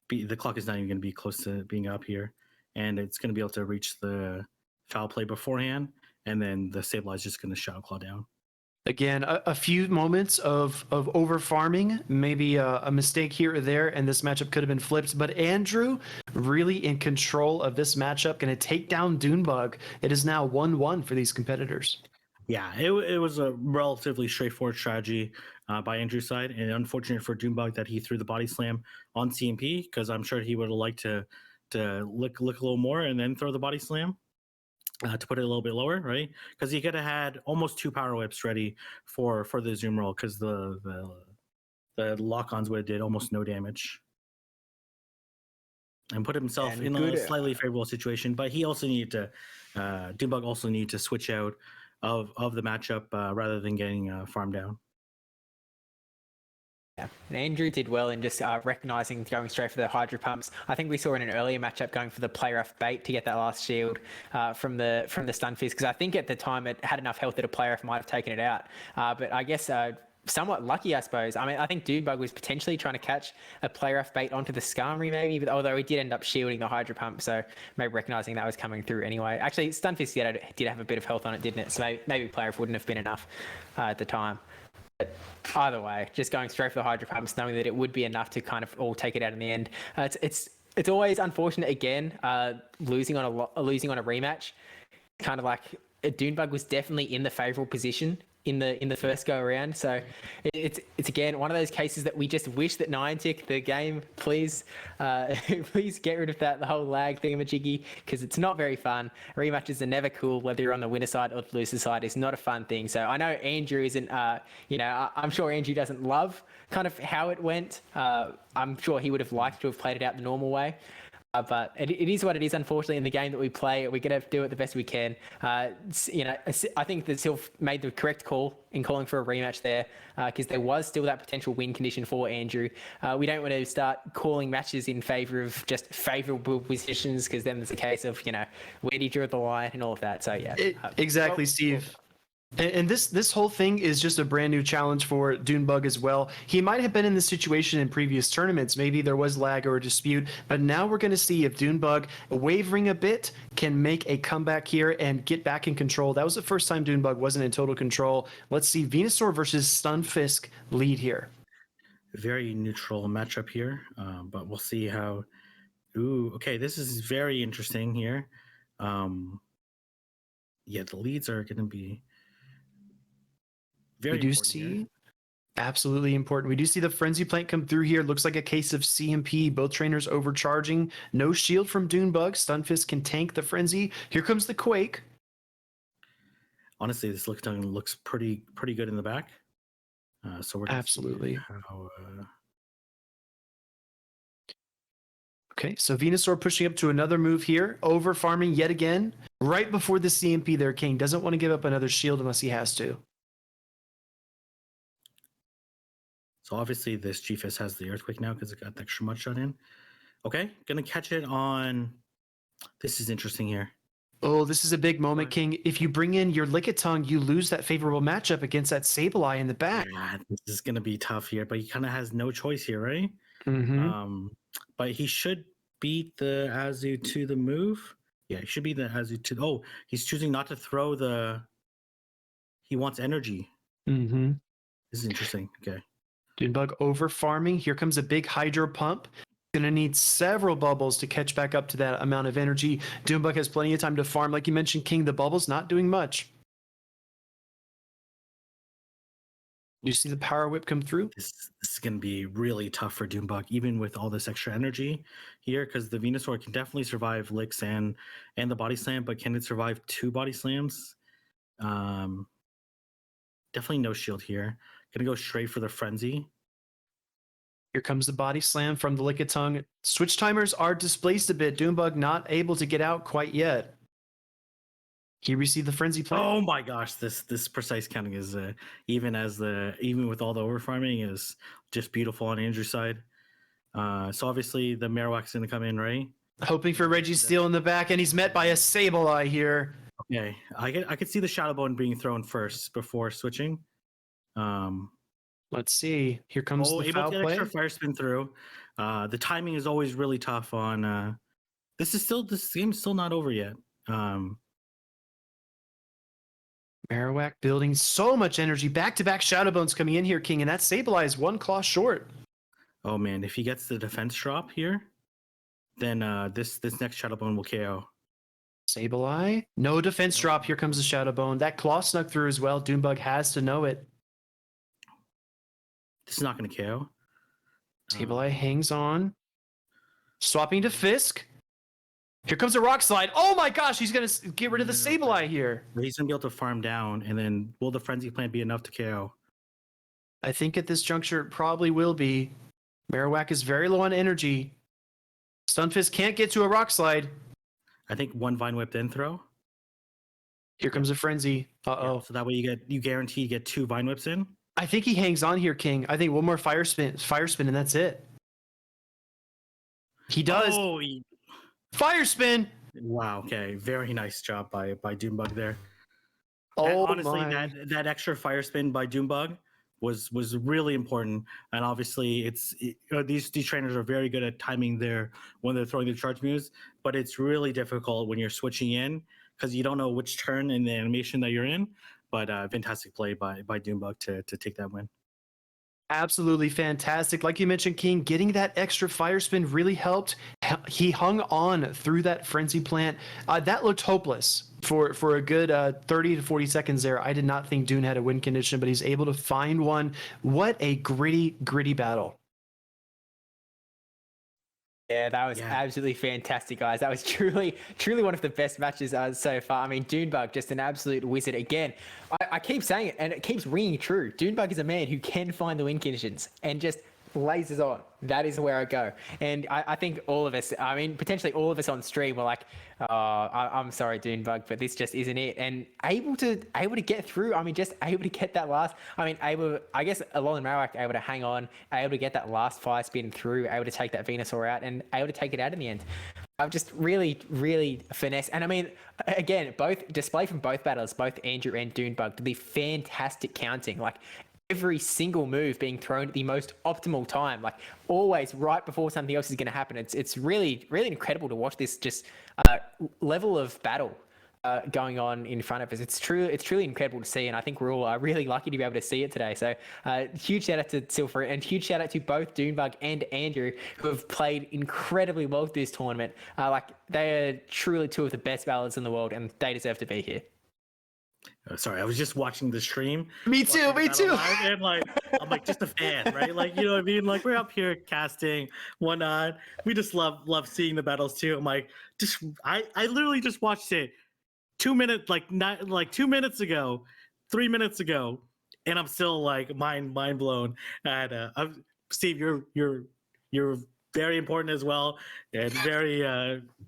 be. The clock is not even going to be close to being up here. And it's going to be able to reach the foul play beforehand. And then the Sableye is just going to Shadow Claw down. Again, a few moments of over farming, maybe a mistake here or there, and this matchup could have been flipped. But Andrew really in control of this matchup, going to take down Dunebug. It is now 1-1 for these competitors. Yeah, it was a relatively straightforward strategy by Andrew's side, and unfortunate for Dunebug that he threw the Body Slam on CMP, because I'm sure he would have liked to lick a little more and then throw the Body Slam. To put it a little bit lower, right? Because he could have had almost 2 Power Whips ready for the Azumarill, because the lock-ons would have did almost no damage. and put himself And in good- a slightly favorable situation. But he also needed to, Doonbug also needed to switch out of the matchup rather than getting farmed down. Yeah. And Andrew did well in just recognizing going straight for the Hydro Pumps. I think we saw in an earlier matchup going for the play rough bait to get that last shield from the Stunfisk, because I think at the time it had enough health that a play rough might have taken it out. But I guess somewhat lucky, I suppose. I mean, I think Doonbug was potentially trying to catch a play rough bait onto the Skarmory maybe, but although he did end up shielding the Hydro Pump, so maybe recognizing that was coming through anyway. Actually, Stunfisk did have a bit of health on it, didn't it? So maybe play rough wouldn't have been enough at the time. But either way, just going straight for the Hydro Pumps, knowing that it would be enough to kind of all take it out in the end. It's always unfortunate again, losing on a rematch. Kind of like Doonbug was definitely in the favourable position in the first go around. So it's again one of those cases that we just wish that Niantic, the game, please get rid of the whole lag thingamajiggy, because it's not very fun. Rematches are never cool, whether you're on the winner side or the loser side. It's not a fun thing. So I know Andrew isn't, I'm sure Andrew doesn't love kind of how it went. I'm sure he would have liked to have played it out the normal way. But it is what it is, unfortunately, in the game that we play. We're going to do it the best we can. I think that Silph made the correct call in calling for a rematch there, because there was still that potential win condition for Andrew. We don't want to start calling matches in favour of just favourable positions, because then there's a case of, where do you draw the line and all of that. So, yeah. Exactly, Steve. And this whole thing is just a brand new challenge for Doonbug as well. He might have been in this situation in previous tournaments. Maybe there was lag or a dispute, but now we're going to see if Doonbug, wavering a bit, can make a comeback here and get back in control. That was the first time Doonbug wasn't in total control. Let's see Venusaur versus Stunfisk lead here. Very neutral matchup here, but we'll see how. Ooh, okay, this is very interesting here. Yeah, the leads are going to be. We do see, absolutely important. We do see the Frenzy Plant come through here. Looks like a case of CMP. Both trainers overcharging. No shield from Doonbug. Stunfisk can tank the Frenzy. Here comes the Quake. Honestly, this looks pretty good in the back. So we're gonna absolutely. See how, Okay, so Venusaur pushing up to another move here. Over farming yet again. Right before the CMP there, King doesn't want to give up another shield unless he has to. So obviously this GFS has the Earthquake now because it got the extra mud shot in. Okay, gonna catch it on. This is interesting here. Oh, this is a big moment, King. If you bring in your Lickitung, you lose that favorable matchup against that Sableye in the back. Yeah, this is gonna be tough here, but he kind of has no choice here, right? Mm-hmm. But he should beat the Azu to the move. Yeah, he should beat the Azu to. Oh, he's choosing not to throw the. He wants energy. Mm-hmm. This is interesting. Okay. Doonbug over farming. Here comes a big hydro pump. Gonna need several bubbles to catch back up to that amount of energy. Doonbug has plenty of time to farm. Like you mentioned, King, the bubble's not doing much. You see the power whip come through? This is going to be really tough for Doonbug, even with all this extra energy here, because the Venusaur can definitely survive licks and the body slam, but can it survive 2 body slams? Definitely no shield here. Gonna go straight for the Frenzy. Here comes the body slam from the Lickitung. Switch timers are displaced a bit. Doonbug not able to get out quite yet. He received the Frenzy Plant. Oh my gosh, this precise counting is even with all the overfarming is just beautiful on Andrew's side. So obviously the Marowak's gonna come in, right? Hoping for Registeel in the back, and he's met by a Sableye here. Okay, I could see the Shadow Bone being thrown first before switching. Let's see. Here comes the able foul to get play. extra fire spin through. The timing is always really tough on. This game's still not over yet. Marowak building so much energy. Back-to-back Shadow Bones coming in here, King, and that Sableye is 1 claw short. Oh man, if he gets the defense drop here, then this next Shadow Bone will KO. Sableye, no defense drop. Here comes the Shadow Bone. That claw snuck through as well. Doonbug has to know it. This is not going to KO. Sableye hangs on. Swapping to Fisk. Here comes a Rock Slide. Oh my gosh, he's going to get rid of the Sableye here. He's going to be able to farm down, and then will the Frenzy Plant be enough to KO? I think at this juncture it probably will be. Marowak is very low on energy. Stunfisk can't get to a rock slide. I think one Vine Whip then throw. Here comes a frenzy. Uh-oh. Yeah, so that way you guarantee you get 2 Vine Whips in. I think he hangs on here, King. I think one more fire spin, and that's it. He does. Oh, Fire spin. wow. Okay, very nice job by Doombug there. Oh, Honestly, my. that extra fire spin by Doombug was really important, and obviously these trainers are very good at timing when they're throwing their charge moves, but it's really difficult when you're switching in because you don't know which turn in the animation that you're in. But fantastic play by Doombug to take that win. Absolutely fantastic. Like you mentioned, King, getting that extra fire spin really helped. He hung on through that frenzy plant. That looked hopeless for a good 30 to 40 seconds there. I did not think Dune had a win condition, but he's able to find one. What a gritty battle. Yeah, that was absolutely fantastic, guys. That was truly one of the best matches so far. I mean, Dunebug, just an absolute wizard. Again, I keep saying it, and it keeps ringing true. Dunebug is a man who can find the win conditions and just lasers on. That is where I go. And I think all of us, I mean, potentially all of us on stream were like, I'm sorry, Dunebug, but this just isn't it. And able to get through. I mean, just able to get that last, I guess Alolan Marowak able to hang on, able to get that last fire spin through, able to take that Venusaur out and able to take it out in the end. I've just really finesse. And I mean, again, both display from both battles, both Andrew and Dunebug, to be fantastic counting. Like, every single move being thrown at the most optimal time, like always right before something else is going to happen. It's really incredible to watch this just level of battle going on in front of us. It's truly incredible to see, and I think we're all really lucky to be able to see it today. So huge shout out to Silph Arena, and huge shout out to both Dunebug and Andrew, who have played incredibly well this tournament. Like, they are truly two of the best battlers in the world, and they deserve to be here. Sorry, I was just watching the stream. Me too. And like, I'm like just a fan, right? Like, you know what I mean? Like, we're up here casting, whatnot. We just love seeing the battles too. I'm like, I literally just watched it 2 minutes, like 2 minutes ago, 3 minutes ago, and I'm still like mind blown. And Steve, you're very important as well, and very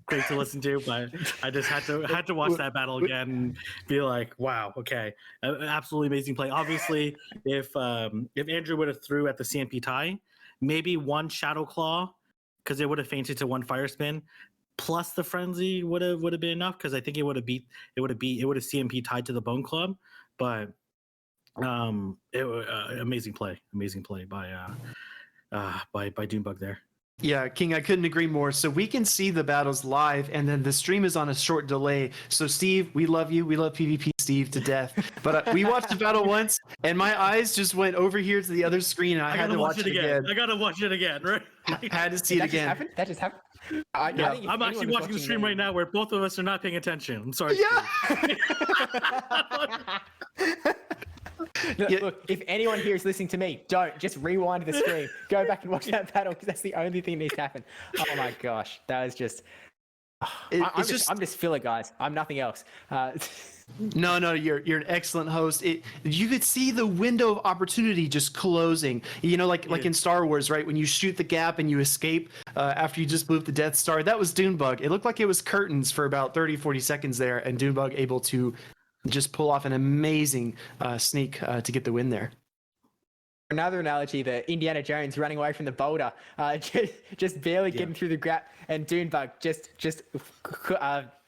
great to listen to. But I just had to watch that battle again and be like, wow, okay, absolutely amazing play. Obviously, if Andrew would have threw at the CMP tie, maybe one Shadow Claw, because it would have fainted to one Fire Spin, plus the Frenzy would have been enough, because I think it would have CMP tied to the Bone Club. But amazing play by Dunebug there. Yeah, King, I couldn't agree more. So we can see the battles live, and then the stream is on a short delay. So Steve, we love you. We love PvPSteve to death. But we watched the battle once, and my eyes just went over here to the other screen, and I had to watch it again. I gotta watch it again, right? I had to see it again. That just happened. I'm actually watching the stream right now where both of us are not paying attention. I'm sorry. Yeah. Look, if anyone here is listening to me, don't just rewind the stream. Go back and watch that battle, because that's the only thing that needs to happen. Oh my gosh, that was just. I'm just filler, guys. I'm nothing else. No, you're an excellent host. You could see the window of opportunity just closing. You know, like in Star Wars, right? When you shoot the gap and you escape after you just blew up the Death Star. That was Dunebug. It looked like it was curtains for about 30, 40 seconds there, and Dunebug able to just pull off an amazing sneak to get the win there. Another analogy, the Indiana Jones running away from the boulder, just barely getting through the gap, and Dunebug just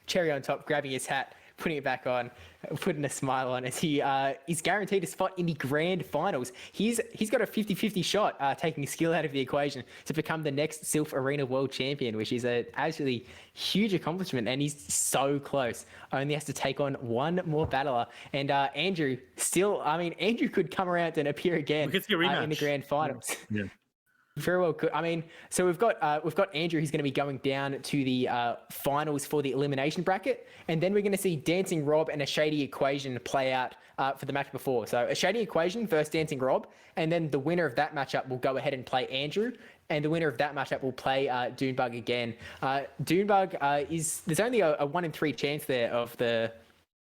cherry on top, grabbing his hat, putting it back on, putting a smile on as he's guaranteed a spot in the grand finals. He's got a 50-50 shot taking skill out of the equation to become the next Silph Arena world champion, which is an absolutely huge accomplishment, and he's so close. Only has to take on one more battler, and Andrew Andrew could come around and appear again in the grand finals. Yeah. Very well could. I mean, so we've got Andrew, who's going to be going down to the finals for the elimination bracket, and then we're going to see Dancing Rob and a Shady Equation play out for the match before. So a Shady Equation versus Dancing Rob, and then the winner of that matchup will go ahead and play Andrew, and the winner of that matchup will play Dunebug again. Dunebug there's only a 1 in 3 chance there of the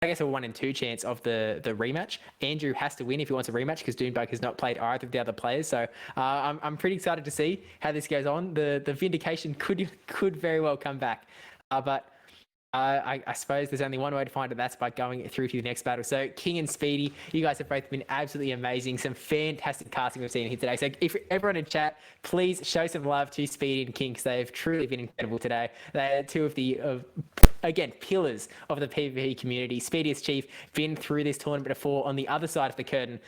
I guess a 1 in 2 chance of the rematch. Andrew has to win if he wants a rematch because Lundberger has not played either of the other players. So I'm pretty excited to see how this goes on. The vindication could very well come back, but. I suppose there's only one way to find it. That's by going through to the next battle. So King and Speedy, you guys have both been absolutely amazing. Some fantastic casting we've seen here today. So if everyone in chat, please show some love to Speedy and King because they have truly been incredible today. They are two of the, again, pillars of the PvP community. Speedy as Chief, been through this tournament before on the other side of the curtain,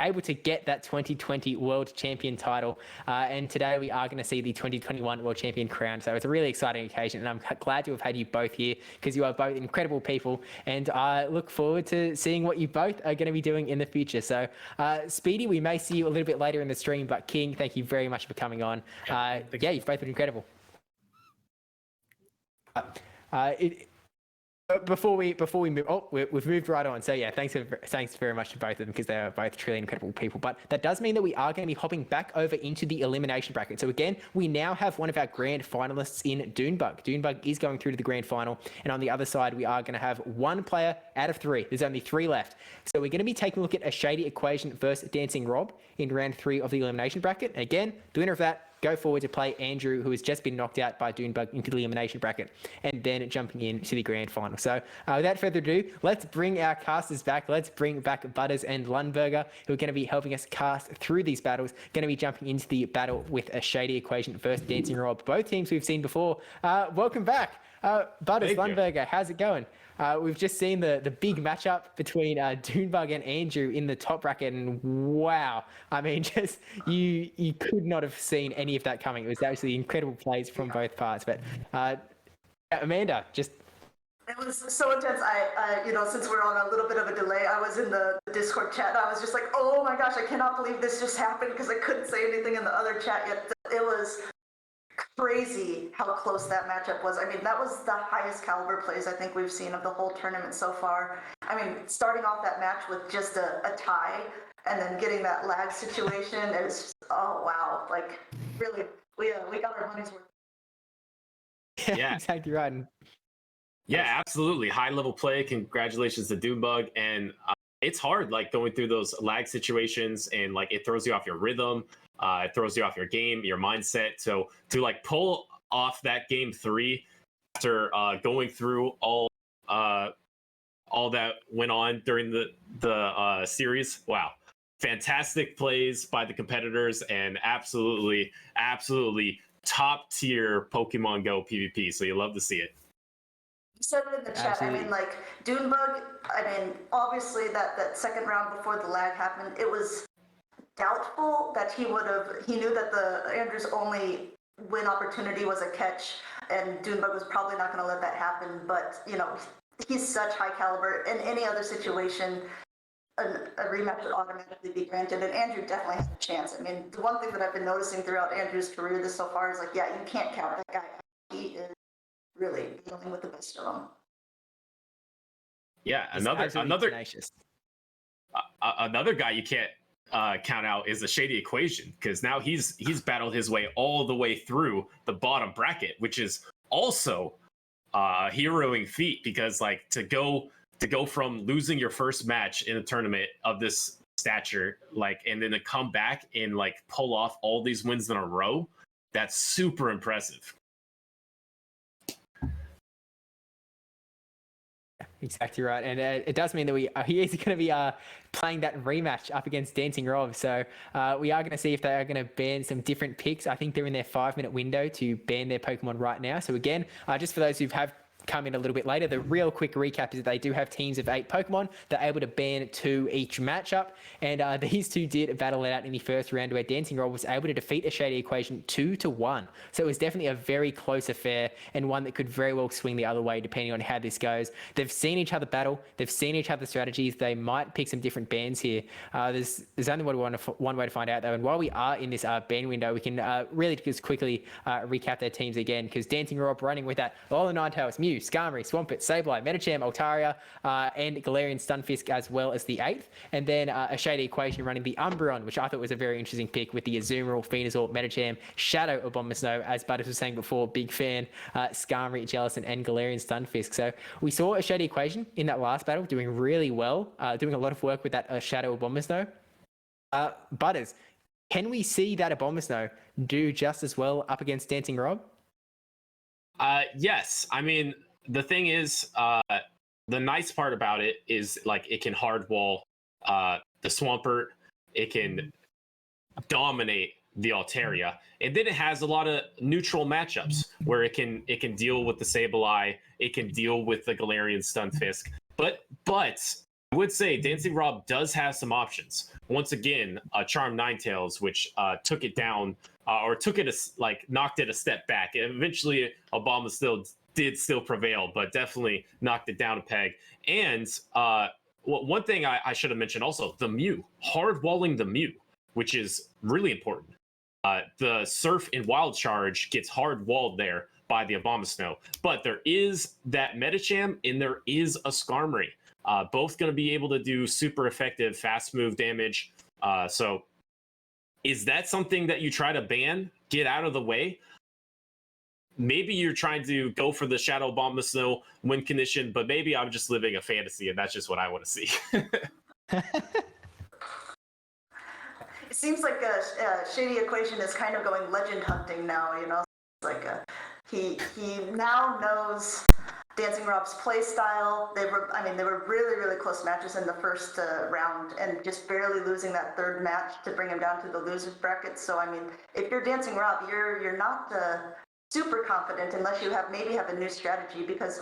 able to get that 2020 World Champion title. And today we are going to see the 2021 World Champion crown. So it's a really exciting occasion. And I'm glad to have had you both here because you are both incredible people. And I look forward to seeing what you both are going to be doing in the future. So Speedy, we may see you a little bit later in the stream. But King, thank you very much for coming on. Yeah, you've both been incredible. Before we move, we've moved right on. So yeah, thanks very much to both of them because they are both truly incredible people. But that does mean that we are going to be hopping back over into the elimination bracket. So again, we now have one of our grand finalists in Lundberger. Lundberger is going through to the grand final, and on the other side, we are going to have one player out of 3. There's only 3 left. So we're going to be taking a look at a Shady Equation versus Dancing Rob in round 3 of the elimination bracket. And again, the winner of that go forward to play Andrew, who has just been knocked out by Lundberger into the elimination bracket, and then jumping into the grand final. So without further ado, let's bring our casters back. Let's bring back Butters and Lundberger, who are going to be helping us cast through these battles. Going to be jumping into the battle with a Shady Equation versus Dancing Rob. Both teams we've seen before. Welcome back. Butters, Lundberger, how's it going? We've just seen the big matchup between Lundberger and Andrew in the top bracket, and wow, I mean, just you could not have seen any of that coming. It was actually incredible plays from both parts. But Amanda, just it was so intense. I since we're on a little bit of a delay, I was in the Discord chat. I was just like, oh my gosh, I cannot believe this just happened because I couldn't say anything in the other chat yet. It was crazy how close that matchup was. I mean, that was the highest caliber plays I think we've seen of the whole tournament so far. I mean, starting off that match with just a tie and then getting that lag situation is just, oh wow, like really, we got our money's worth. Yeah, exactly right. Yeah, absolutely. High level play. Congratulations to Lundberger. And it's hard, like going through those lag situations, and like it throws you off your rhythm. It throws you off your game, your mindset. So to like pull off that game 3 after going through all that went on during the series, wow, fantastic plays by the competitors, and absolutely top tier Pokemon Go PvP. So you love to see it. You said it in the chat. Absolutely. I mean, like Lundberger. I mean, obviously that second round before the lag happened, it was doubtful that he knew that Andrew's only win opportunity was a catch, and Lundberger was probably not going to let that happen. But he's such high caliber. In any other situation, a rematch would automatically be granted, and Andrew definitely has a chance. I mean, the one thing that I've been noticing throughout Andrew's career so far is like, yeah, you can't count that guy. He is really dealing with the best of them. Yeah, another guy you can't count out is the Shady Equation, because now he's battled his way all the way through the bottom bracket, which is also a heroing feat, because like to go from losing your first match in a tournament of this stature, like, and then to come back and like pull off all these wins in a row, that's super impressive. Exactly right, and it does mean that he is going to be playing that rematch up against Dancing Rob. So we are going to see if they are going to ban some different picks. I think they're in their 5-minute window to ban their Pokemon right now. So again, just for those who have come in a little bit later, the real quick recap is that they do have teams of 8 Pokemon. They're able to ban 2 each matchup, and these 2 did battle it out in the first round, where Dancing Rob was able to defeat a Shady Equation 2-1. So it was definitely a very close affair, and one that could very well swing the other way depending on how this goes. They've seen each other battle, they've seen each other's strategies. They might pick some different bans here. There's only one way to find out though, and while we are in this ban window, we can really just quickly recap their teams again, because Dancing Rob running with that Alola Ninetales, Mew, Mew, Skarmory, Swampert, Sableye, Medicham, Altaria, and Galarian Stunfisk as well as the 8th. And then a Shady Equation running the Umbreon, which I thought was a very interesting pick with the Azumarill, Venusaur, Medicham, Shadow Abomasnow, as Butters was saying before, big fan, Skarmory, Jellicent, and Galarian Stunfisk. So we saw a Shady Equation in that last battle doing really well, doing a lot of work with that Shadow Abomasnow. Butters, can we see that Abomasnow do just as well up against Dancing Rob? Yes. I mean, the thing is, the nice part about it is like it can hardwall the Swampert. It can dominate the Altaria, and then it has a lot of neutral matchups where it can deal with the Sableye, it can deal with the Galarian Stunfisk. But I would say Dancing Rob does have some options. Once again, Charm Ninetales, which took it down or took it knocked it a step back. Eventually, Obama still prevail, but definitely knocked it down a peg. And one thing I should have mentioned also, the Mew, hardwalling the Mew, which is really important. The Surf and Wild Charge gets hard-walled there by the Abomasnow. But there is that Medicham, and there is a Skarmory. Both going to be able to do super effective fast move damage. So is that something that you try to ban, get out of the way? Maybe you're trying to go for the Shadow Abomasnow win condition, but maybe I'm just living a fantasy, and that's just what I want to see. It seems like a Shady Equation is kind of going legend hunting now, you know? It's like he now knows Dancing Rob's play style. They were really, really close matches in the first round, and just barely losing that third match to bring him down to the losers bracket. So I mean, if you're Dancing Rob, you're not super confident unless you have a new strategy, because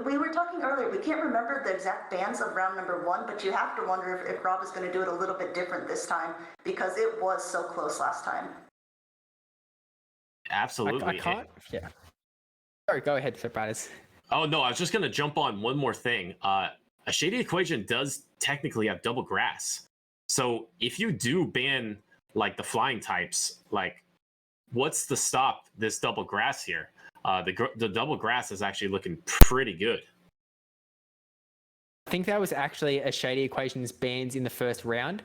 we were talking earlier, we can't remember the exact bans of round number 1, but you have to wonder if Rob is going to do it a little bit different this time, because it was so close last time. Absolutely. I can't. Yeah. Sorry, go ahead, Sir Butters. Oh, no, I was just going to jump on one more thing. A Shady Equation does technically have double grass. So if you do ban like the flying types, like what's to stop this double grass here? The double grass is actually looking pretty good. I think that was actually a Shady Equations bans in the first round,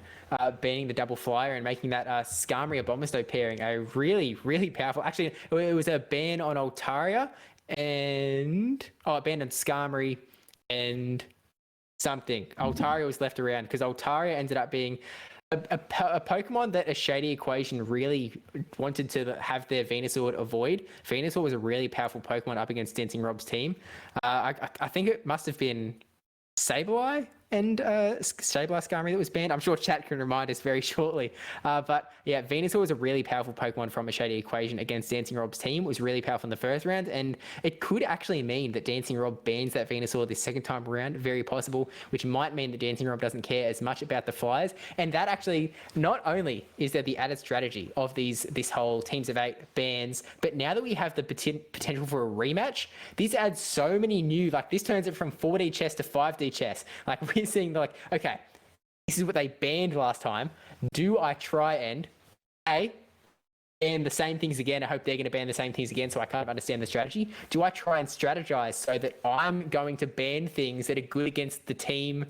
banning the double flyer and making that Skarmory Abomasnow pairing a really, really powerful. Actually, it was a ban on Altaria and a ban on Skarmory and something. Altaria was left around because Altaria ended up being a Pokemon that a Shady Equation really wanted to have their Venusaur avoid. Venusaur was a really powerful Pokemon up against Dancing Rob's team. I think it must have been Sableye and Sableye Skarmory that was banned. I'm sure chat can remind us very shortly. But yeah, Venusaur was a really powerful Pokemon from a Shady Equation against Dancing Rob's team. It was really powerful in the first round, and it could actually mean that Dancing Rob bans that Venusaur the second time around, very possible, which might mean that Dancing Rob doesn't care as much about the flyers. And that actually, not only is there the added strategy of this whole teams of 8 bans, but now that we have the potential for a rematch, this adds so many new, like this turns it from 4D chess to 5D chess. Like we're seeing like, okay, this is what they banned last time. Do I try and ban the same things again? I hope they're going to ban the same things again, so I kind of understand the strategy. Do I try and strategize so that I'm going to ban things that are good against the team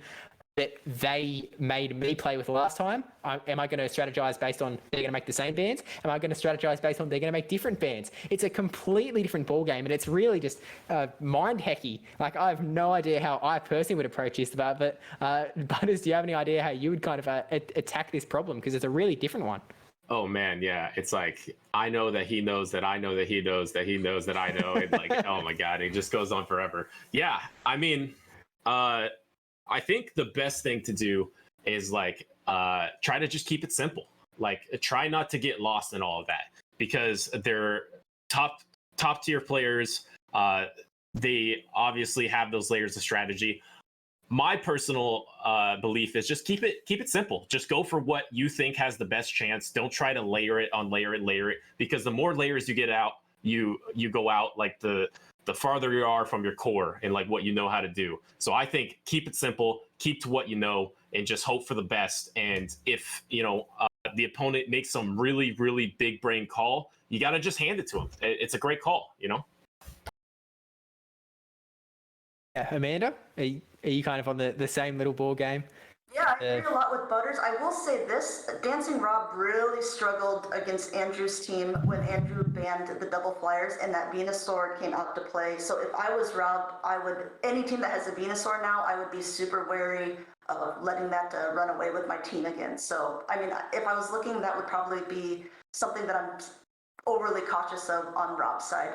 that they made me play with last time? Am I going to strategize based on they're going to make the same bans? Am I going to strategize based on they're going to make different bans? It's a completely different ball game, and it's really just mind hacky. Like, I have no idea how I personally would approach this, but Butters, do you have any idea how you would kind of attack this problem? Because it's a really different one. Oh man, yeah. It's like, I know that he knows that I know that he knows that he knows that I know. And like, oh my God, it just goes on forever. Yeah, I mean, I think the best thing to do is like try to just keep it simple. Like, try not to get lost in all of that, because they're top tier players. They obviously have those layers of strategy. My personal belief is just keep it simple. Just go for what you think has the best chance. Don't try to layer it, because the more layers you get out, you go out, like the farther you are from your core and like what you know how to do. So I think keep it simple, keep to what you know, and just hope for the best. And if the opponent makes some really, really big brain call, you got to just hand it to them. It's a great call, Amanda, are you kind of on the same little ball game? Yeah, I agree a lot with Butters. I will say this, Dancing Rob really struggled against Andrew's team when Andrew banned the double flyers and that Venusaur came out to play. So if I was Rob, any team that has a Venusaur now, I would be super wary of letting that run away with my team again. So, I mean, if I was looking, that would probably be something that I'm overly cautious of on Rob's side.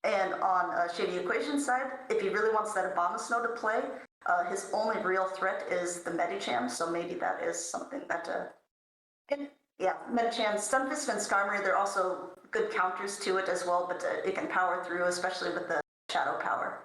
And on Shady Equation's side, if he really wants that Abomasnow to play, his only real threat is the Medicham, so maybe that is something that, Medicham, Stunfisk, and Skarmory, they're also good counters to it as well, but it can power through, especially with the Shadow power.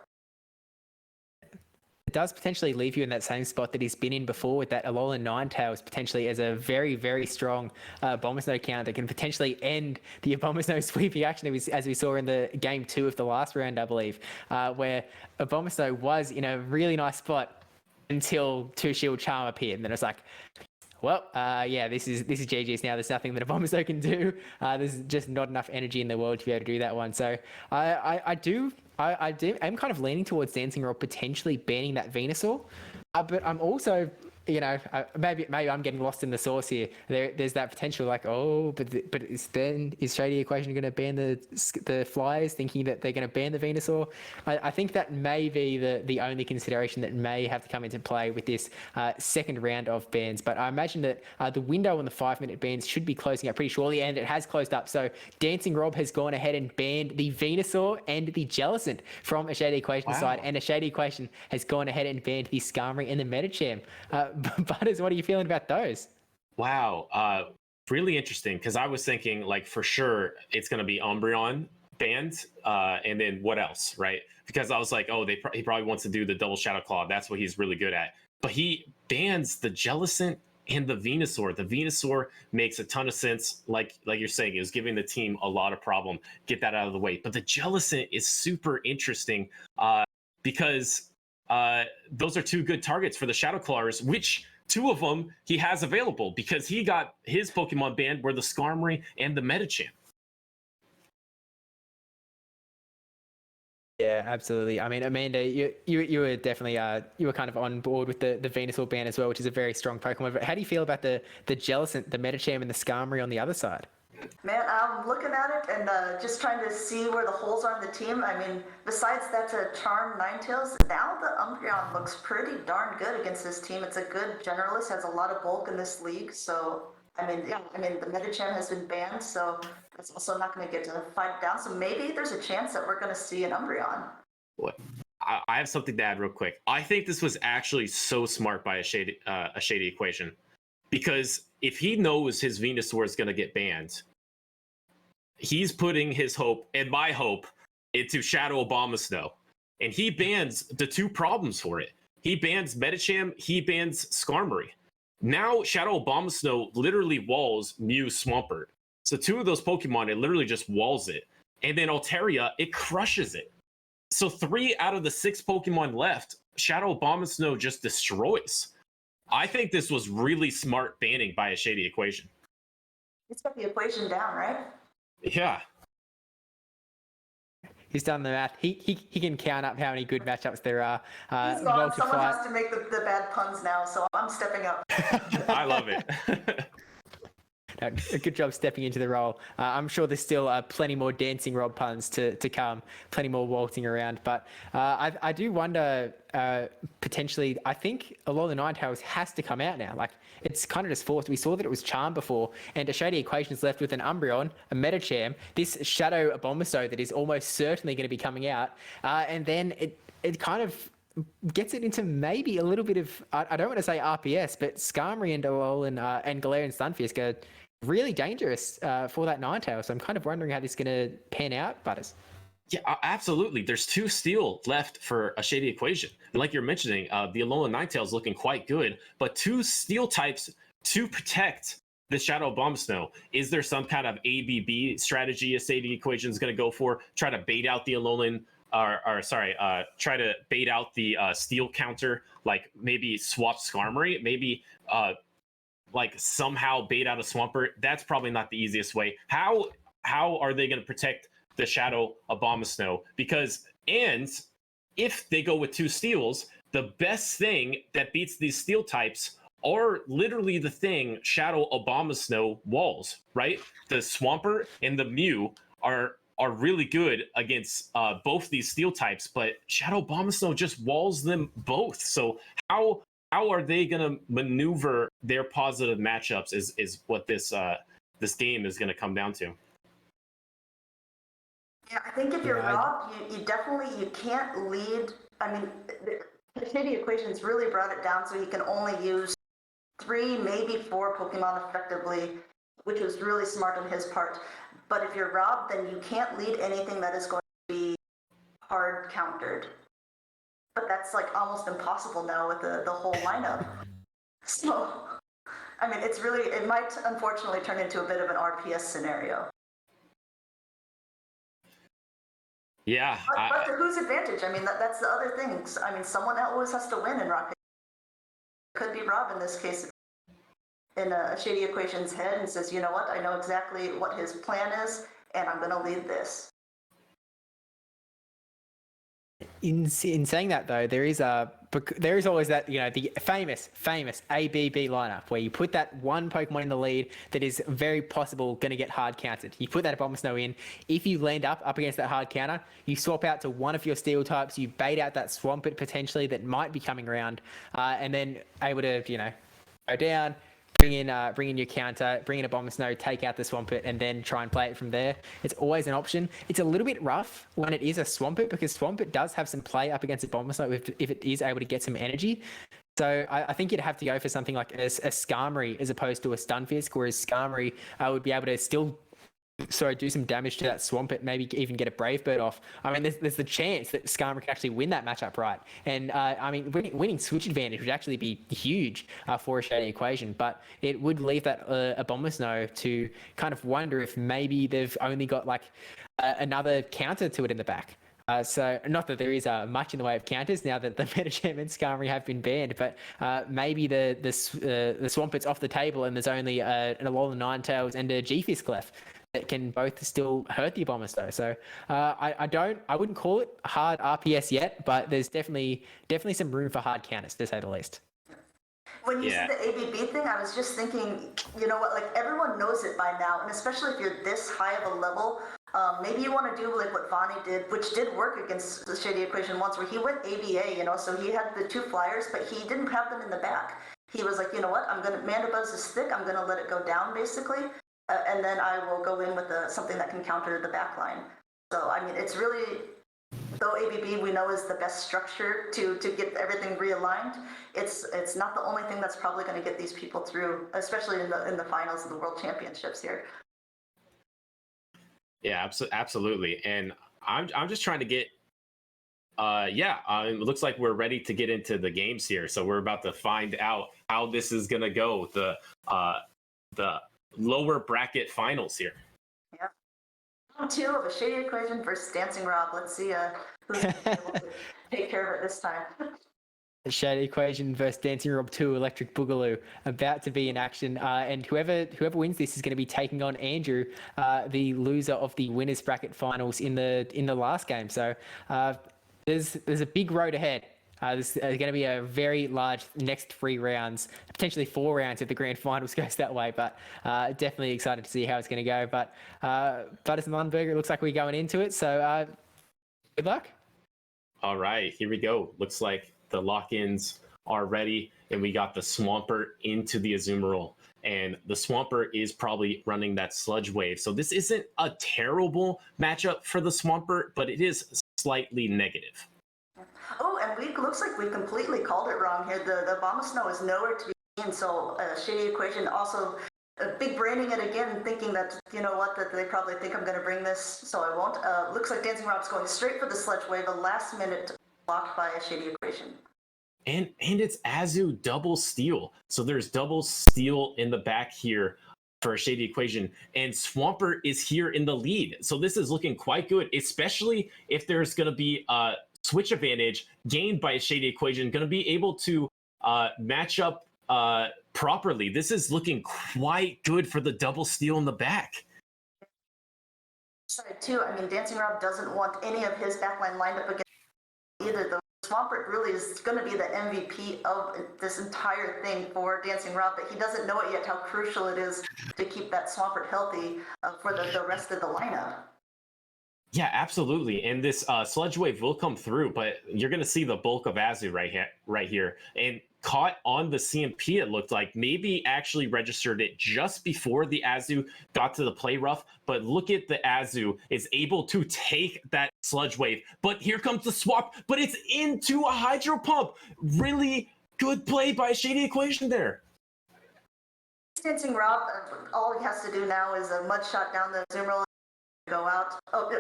It does potentially leave you in that same spot that he's been in before with that Alolan Ninetales potentially as a very, very strong Abomasnow counter that can potentially end the Abomasnow sweeping action as we saw in the game 2 of the last round, I believe, where Abomasnow was in a really nice spot until Two Shield Charm appeared, and then it's like, well, this is GG's now. There's nothing that Abomasnow can do. There's just not enough energy in the world to be able to do that one. So I'm kind of leaning towards Dancing Rob potentially banning that Venusaur, but I'm also, maybe I'm getting lost in the sauce here. There's that potential, like, but is Shady Equation going to ban the Flyers, thinking that they're going to ban the Venusaur? I think that may be the only consideration that may have to come into play with this second round of bans. But I imagine that the window on the 5-minute bans should be closing up pretty shortly, and it has closed up. So Dancing Rob has gone ahead and banned the Venusaur and the Jellicent from a Shady Equation side, and a Shady Equation has gone ahead and banned the Skarmory and the Medicham. Butters, what are you feeling about those? Wow, really interesting, because I was thinking, like, for sure it's going to be Umbreon banned, and then what else, right? Because I was like, he probably wants to do the double Shadow Claw. That's what he's really good at. But he bans the Jellicent and the Venusaur. The Venusaur makes a ton of sense. Like you're saying, it was giving the team a lot of problem. Get that out of the way. But the Jellicent is super interesting because those are two good targets for the Shadow Clawers, which 2 of them he has available because he got his Pokemon banned were the Skarmory and the Medicham. Yeah, absolutely. I mean, Amanda, you were definitely you were kind of on board with the Venusaur ban as well, which is a very strong Pokemon. But how do you feel about the Jellicent, the Medicham, and the Skarmory on the other side? Man, I'm looking at it and just trying to see where the holes are in the team. I mean, besides that Charm Ninetales, now the Umbreon looks pretty darn good against this team. It's a good generalist, has a lot of bulk in this league. So, the Medicham has been banned, so it's also not going to get to fight it down. So maybe there's a chance that we're going to see an Umbreon. What? I have something to add real quick. I think this was actually so smart by a Shady Equation, because if he knows his Venusaur is going to get banned, he's putting his hope and my hope into Shadow Abomasnow, and he bans the 2 problems for it. He bans Medicham, he bans Skarmory. Now Shadow Abomasnow literally walls Mew Swampert. So 2 of those Pokemon, it literally just walls it. And then Altaria, it crushes it. So 3 out of the 6 Pokemon left, Shadow Abomasnow just destroys. I think this was really smart banning by a Shady Equation. It's got the equation down, right? Yeah. He's done the math. He can count up how many good matchups there are. He's gone. Someone has to make the bad puns now, so I'm stepping up. I love it. No, a good job stepping into the role. I'm sure there's still plenty more Dancing Rob puns to come, plenty more waltzing around. But I do wonder, potentially, I think a lot of the Ninetales has to come out now. Like, it's kind of just forced. We saw that it was Charm before, and a Shady Equation is left with an Umbreon, a Medicham, this Shadow Abomasnow that is almost certainly going to be coming out, and then it kind of gets it into maybe a little bit of, I don't want to say RPS, but Skarmory and Alolan and Galarian Stunfisk are really dangerous for that Ninetales. So I'm kind of wondering how this is going to pan out, Butters. Yeah, absolutely. There's 2 steel left for a Shady Equation. And like you're mentioning, the Alolan Ninetales looking quite good, but 2 steel types to protect the Shadow Abomasnow. Is there some kind of ABB strategy a Shady Equation is going to go for? Try to bait out the Alolan, try to bait out the steel counter, like maybe swap Skarmory, maybe like somehow bait out a Swampert. That's probably not the easiest way. How are they going to protect the Shadow Abomasnow? Because, and if they go with 2 steals, the best thing that beats these steel types are literally the thing Shadow Abomasnow walls, right? The Swampert and the Mew are really good against both these steel types, but Shadow Abomasnow just walls them both. So how are they gonna maneuver their positive matchups is what this game is gonna come down to. Yeah, I think if you're Rob, you definitely, you can't lead. I mean, the Shady Equations really brought it down so he can only use 3, maybe 4 Pokemon effectively, which was really smart on his part. But if you're Rob, then you can't lead anything that is going to be hard countered. But that's like almost impossible now with the whole lineup. So, I mean, it's really, it might unfortunately turn into a bit of an RPS scenario. Yeah. But to whose advantage? I mean, that's the other thing. I mean, someone always has to win in Rocket. It could be Rob in this case, in a Shady Equation's head, and says, you know what, I know exactly what his plan is, and I'm going to lead this. In saying that though, there is always that, you know, the famous ABB lineup where you put that one Pokemon in the lead that is very possible going to get hard countered. You put that Abomasnow in. If you land up against that hard counter, you swap out to one of your steel types. You bait out that Swampert potentially that might be coming around, and then able to, you know, go down. Bring in your counter, bring in a Abomasnow, take out the Swampert, and then try and play it from there. It's always an option. It's a little bit rough when it is a Swampert because Swampert does have some play up against a Abomasnow if it is able to get some energy. So I think you'd have to go for something like a Skarmory as opposed to a Stunfisk, whereas Skarmory would be able to still do some damage to that Swampert, maybe even get a Brave Bird off. I mean, there's the chance that Skarmory can actually win that matchup, right? And I mean, winning switch advantage would actually be huge for a Shady Equation, but it would leave that Abomasnow to kind of wonder if maybe they've only got like another counter to it in the back. So not that there is much in the way of counters now that the Metagem and Skarmory have been banned, but maybe the Swampert's off the table and there's only an Alola Ninetales and a G-Fisk left that can both still hurt the Abomasnow. So I wouldn't call it hard RPS yet, but there's definitely some room for hard counters, to say the least. When you said the ABB thing, I was just thinking, you know what, like everyone knows it by now, and especially if you're this high of a level, maybe you want to do like what Vani did, which did work against the Shady Equation once, where he went ABA, you know, so he had the 2 flyers, but he didn't have them in the back. He was like, you know what, Mandibuzz is thick, I'm going to let it go down, basically. And then I will go in with something that can counter the back line. So, I mean, it's really, though ABB we know is the best structure to get everything realigned, it's not the only thing that's probably going to get these people through, especially in the finals of the World Championships here. Yeah, absolutely. And I'm just trying to get, it looks like we're ready to get into the games here. So we're about to find out how this is going to go. The lower bracket finals here. Yeah. Round 2 of a Shady Equation versus Dancing Rob. Let's see who's able to take care of it this time. Shady Equation versus Dancing Rob 2 Electric Boogaloo about to be in action, and whoever wins this is going to be taking on Andrew, the loser of the winners bracket finals in the last game. So there's a big road ahead. This is going to be a very large next 3 rounds, potentially 4 rounds if the grand finals goes that way, but definitely excited to see how it's going to go. But Butters and Lundberger, it looks like we're going into it, so good luck. All right, here we go. Looks like the lock-ins are ready, and we got the Swampert into the Azumarill. And the Swampert is probably running that Sludge Wave. So this isn't a terrible matchup for the Swampert, but it is slightly negative. Oh, and looks like we completely called it wrong here. The Abomasnow is nowhere to be seen, so Shady Equation also big braining it again, thinking that, you know what, that they probably think I'm going to bring this, so I won't. Looks like Dancing Rob's going straight for the Sludge Wave, a last minute blocked by a Shady Equation. And it's Azu double steal. So there's double steal in the back here for a Shady Equation. And Swampert is here in the lead. So this is looking quite good, especially if there's going to be a switch advantage gained by a Shady Equation, going to be able to match up properly. This is looking quite good for the double steal in the back. Sorry, too. I mean, Dancing Rob doesn't want any of his backline lined up against either. The Swampert really is going to be the MVP of this entire thing for Dancing Rob, but he doesn't know it yet how crucial it is to keep that Swampert healthy for the rest of the lineup. Yeah, absolutely. And this sludge wave will come through, but you're going to see the bulk of Azu right here. And caught on the CMP, it looked like. Maybe actually registered it just before the Azu got to the play rough. But look at the Azu is able to take that sludge wave. But here comes the swap, but it's into a hydro pump. Really good play by Shady Equation there. Dancing Rob, all he has to do now is a mud shot down the zoom roll, go out. Oh,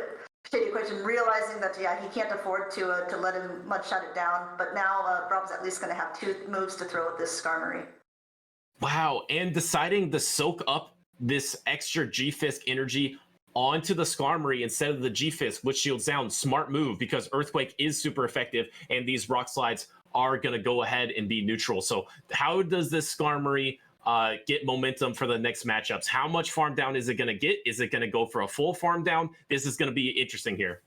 Shady Equation realizing that, yeah, he can't afford to let him mud shut it down, but now Rob's at least going to have 2 moves to throw at this Skarmory. Wow, and deciding to soak up this extra G-Fisk energy onto the Skarmory instead of the G-Fisk, which shields down. Smart move, because Earthquake is super effective, and these Rock Slides are going to go ahead and be neutral. So how does this Skarmory get momentum for the next matchups? How much farm down is it going to get? Is it going to go for a full farm down? This is going to be interesting here.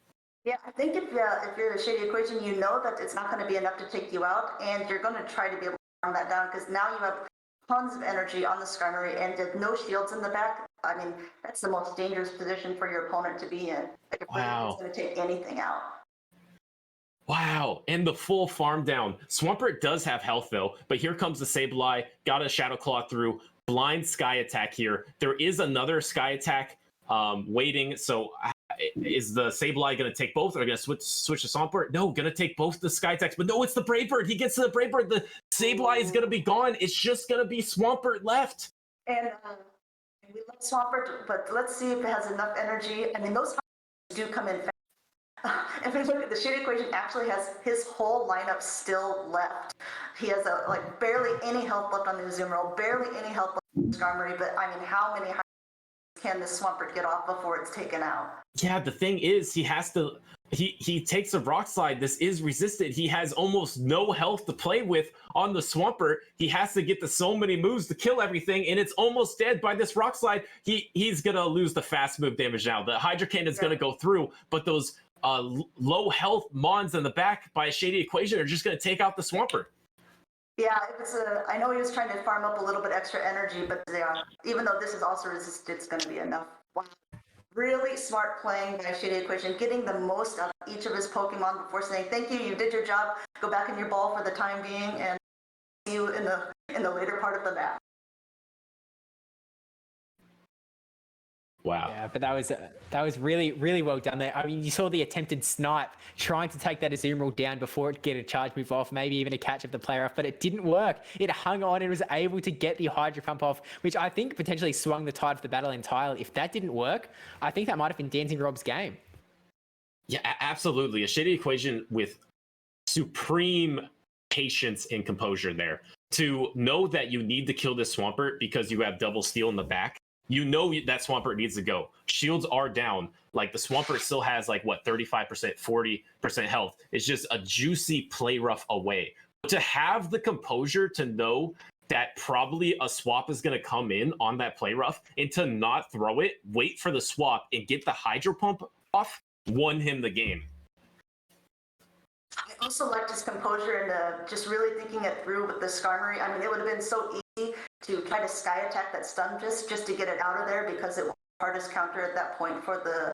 Yeah, I think if you're a Shady Equation, you know that it's not going to be enough to take you out, and you're going to try to be able to farm that down, because now you have tons of energy on the Skarmory, and with no shields in the back, I mean, that's the most dangerous position for your opponent to be in. Like, if wow. It's going to take anything out. Wow, and the full farm down. Swampert does have health though, but here comes the Sableye, got a Shadow Claw through, blind Sky Attack here. There is another Sky Attack waiting, so is the Sableye going to take both, or going to switch to Swampert? No, going to take both the Sky Attacks, but no, it's the Brave Bird. He gets to the Brave Bird, the Sableye is going to be gone. It's just going to be Swampert left. And we love Swampert, but let's see if it has enough energy. I mean, those do come in fast. If we look at the Shady Equation, actually has his whole lineup still left. He has like barely any health left on the zoom roll, barely any health left on the Skarmory, but I mean, how many can the Swampert get off before it's taken out? Yeah, the thing is, he has to. He takes a Rock Slide. This is resisted. He has almost no health to play with on the Swampert. He has to get to so many moves to kill everything, and it's almost dead by this Rock Slide. He's gonna lose the fast move damage now. The Hydro Cannon's gonna go through, but those low health Mons in the back by a Shady Equation are just gonna take out the Swampert. Yeah, I know he was trying to farm up a little bit extra energy, but even though this is also resisted, it's going to be enough. Wow. Really smart playing by Shady Equation, getting the most out of each of his Pokemon before saying, thank you, you did your job, go back in your ball for the time being, and see you in the later part of the map. Wow. Yeah, but that was really, really well done there. I mean, you saw the attempted snipe trying to take that Azumarill down before it get a charge move off, maybe even a catch up the player off, but it didn't work. It hung on and was able to get the Hydro Pump off, which I think potentially swung the tide of the battle entirely. If that didn't work, I think that might have been Dancing Rob's game. Yeah, absolutely. A Shady Equation with supreme patience and composure there. To know that you need to kill this Swampert because you have double steal in the back. You know that Swampert needs to go. Shields are down. Like, the Swampert still has, like, what, 35%, 40% health. It's just a juicy play rough away. To have the composure to know that probably a swap is going to come in on that play rough, and to not throw it, wait for the swap, and get the Hydro Pump off, won him the game. I also liked his composure and just really thinking it through with the Skarmory. I mean, it would have been so easy to try to Sky Attack that stun just to get it out of there, because it was the hardest counter at that point for the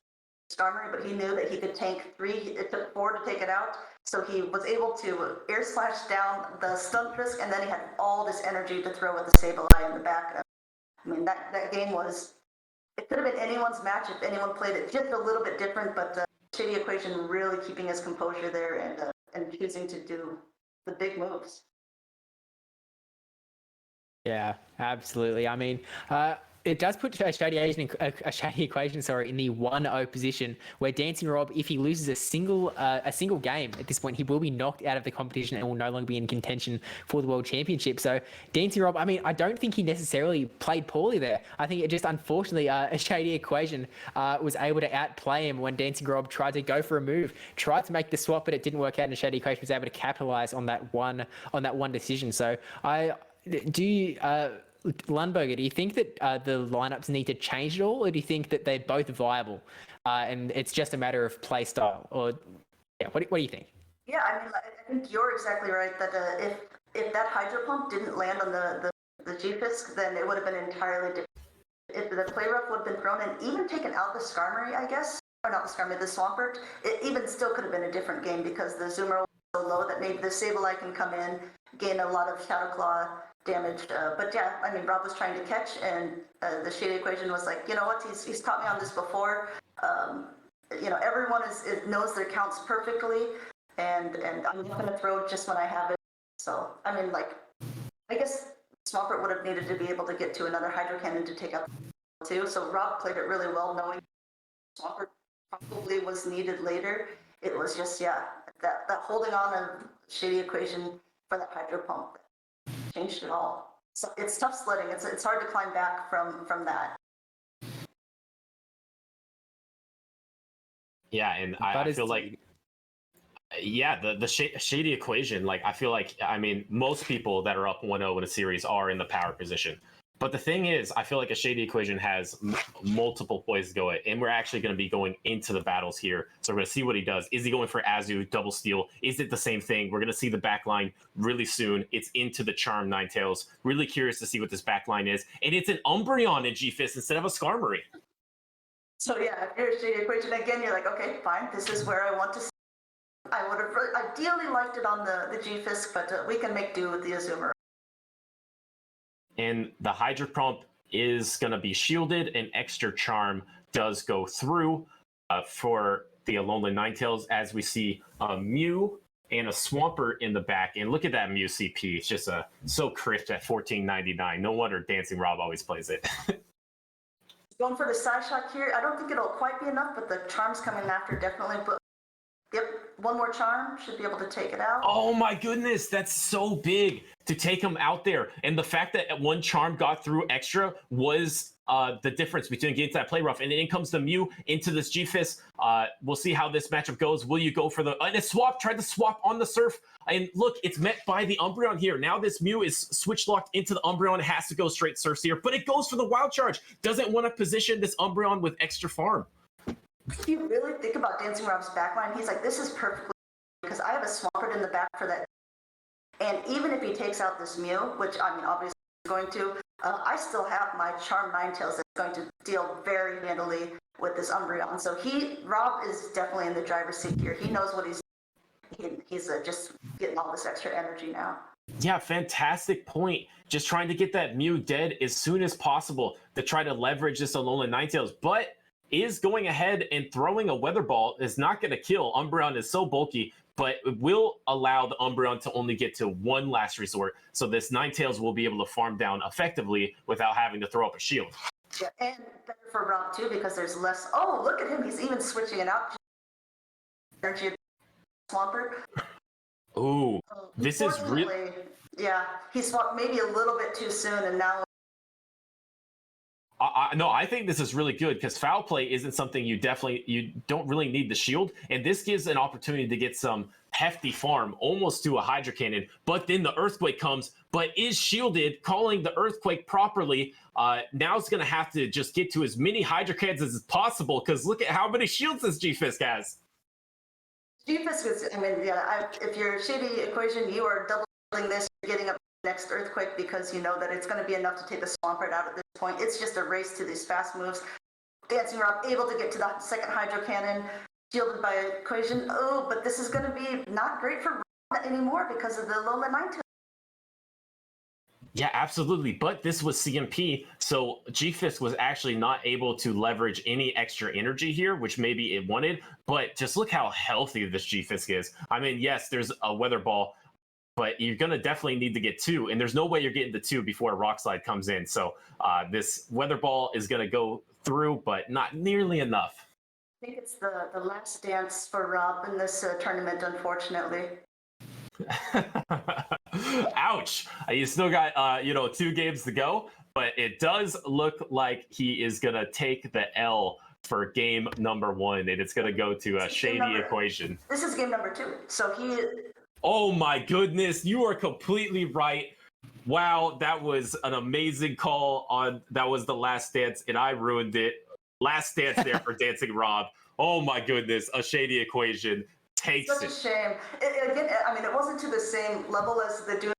Skarmory, but he knew that he could tank 3. It took 4 to take it out, so he was able to air slash down the Stunfisk, and then he had all this energy to throw with the Sableye in the back. I mean, that game was, it could have been anyone's match if anyone played it just a little bit different, but Shady Equation really keeping his composure there and choosing to do the big moves. Yeah, absolutely. I mean, it does put a Shady Equation in the 1-0 position, where Dancing Rob, if he loses a single game at this point, he will be knocked out of the competition and will no longer be in contention for the World Championship. So Dancing Rob, I mean, I don't think he necessarily played poorly there. I think it just, unfortunately, a Shady Equation was able to outplay him when Dancing Rob tried to go for a move, tried to make the swap, but it didn't work out, and Shady Equation was able to capitalize on that one decision. So Lundberger, do you think that the lineups need to change at all, or do you think that they're both viable and it's just a matter of play style? Or yeah, what do you think? Yeah, I mean, I think you're exactly right that if that hydro pump didn't land on the G-Fisk, then it would have been entirely different. If the play rough would have been thrown and even taken out the Skarmory, I guess, or not the Skarmory, the Swampert, it even still could have been a different game because the Zoomer was so low that maybe the Sableye can come in, gain a lot of Shadow Claw damage. But yeah, I mean, Rob was trying to catch, and the Shady Equation was like, you know what, he's caught me on this before. Everyone knows their counts perfectly, and I'm not going to throw just when I have it. So, I mean, like, I guess Swampert would have needed to be able to get to another Hydro Cannon to take out too. So Rob played it really well, knowing Swampert probably was needed later. It was just, that holding on of Shady Equation for that Hydro Pump changed it all. So it's tough sledding. It's hard to climb back from that. Yeah, and I feel like, the Shady Equation, like, I feel like, I mean, most people that are up 1-0 in a series are in the power position. But the thing is, I feel like a Shady Equation has multiple ways to go at, and we're actually going to be going into the battles here. So we're going to see what he does. Is he going for Azu, double steal? Is it the same thing? We're going to see the backline really soon. It's into the Charm Ninetales. Really curious to see what this backline is. And it's an Umbreon in G-Fist instead of a Skarmory. So yeah, if you're a Shady Equation again, you're like, okay, fine, this is where I want to see. I would have ideally liked it on the G-Fisk, but we can make do with the Azumarill. And the Hydro Pump is going to be shielded. An extra charm does go through for the Alolan Ninetales, as we see a Mew and a Swampert in the back. And look at that Mew CP. It's just so crisp at 1499. No wonder Dancing Rob always plays it. Going for the side shot here. I don't think it'll quite be enough, but the charm's coming after definitely. But yep, one more charm should be able to take it out. Oh my goodness, that's so big to take him out there. And the fact that one charm got through extra was the difference between getting to that play rough. And then in comes the Mew into this G-Fist. We'll see how this matchup goes. Will you go for the... and it tried to swap on the Surf. And look, it's met by the Umbreon here. Now this Mew is switch locked into the Umbreon. It has to go straight Surf here, but it goes for the Wild Charge. Doesn't want to position this Umbreon with extra farm. If you really think about Dancing Rob's backline, he's like, this is perfectly because I have a Swampert in the back for that. And even if he takes out this Mew, which I mean, obviously he's going to, I still have my Charm Ninetales that's going to deal very handily with this Umbreon. So Rob is definitely in the driver's seat here. He knows what he's doing. He's just getting all this extra energy now. Yeah, fantastic point. Just trying to get that Mew dead as soon as possible to try to leverage this Alolan Ninetales. But is going ahead and throwing a Weather Ball is not going to kill. Umbreon is so bulky, but it will allow the Umbreon to only get to one last resort. So this Ninetales will be able to farm down effectively without having to throw up a shield. Yeah, and better for Rob too because there's less. Oh, look at him! He's even switching it out. Energy Swampert. Ooh, this is really. Yeah, he swapped maybe a little bit too soon, and now. No, I think this is really good because foul play isn't something you don't really need the shield, and this gives an opportunity to get some hefty farm almost to a Hydro Cannon. But then the Earthquake comes, but is shielded, calling the Earthquake properly. Now it's going to have to just get to as many Hydro Cannons as possible because look at how many shields this G-Fisk has. G-Fisk is, I mean, yeah, if you're Shady Equation, you are doubling this, you're getting up next Earthquake because you know that it's going to be enough to take the Swampert out at this point. It's just a race to these fast moves. Dancing Rob able to get to the second Hydro Cannon, shielded by Equation. Oh, but this is going to be not great for Rob anymore because of the Alolan Ninetales. Yeah, absolutely. But this was CMP, so G-Fisk was actually not able to leverage any extra energy here, which maybe it wanted. But just look how healthy this G-Fisk is. I mean, yes, there's a Weather Ball, but you're going to definitely need to get two, and there's no way you're getting the two before a Rock Slide comes in. So this Weather Ball is going to go through, but not nearly enough. I think it's the last dance for Rob in this tournament, unfortunately. Ouch! You still got 2 games to go, but it does look like he is going to take the L for game number 1, and it's going to go to a Shady Equation. This is game number 2, so he... Oh my goodness, you are completely right. Wow, that was an amazing call on that was the last dance, and I ruined it. Last dance there for Dancing Rob. Oh my goodness, a Shady Equation takes such it. a shame. Again, I mean, it wasn't to the same level as the Dune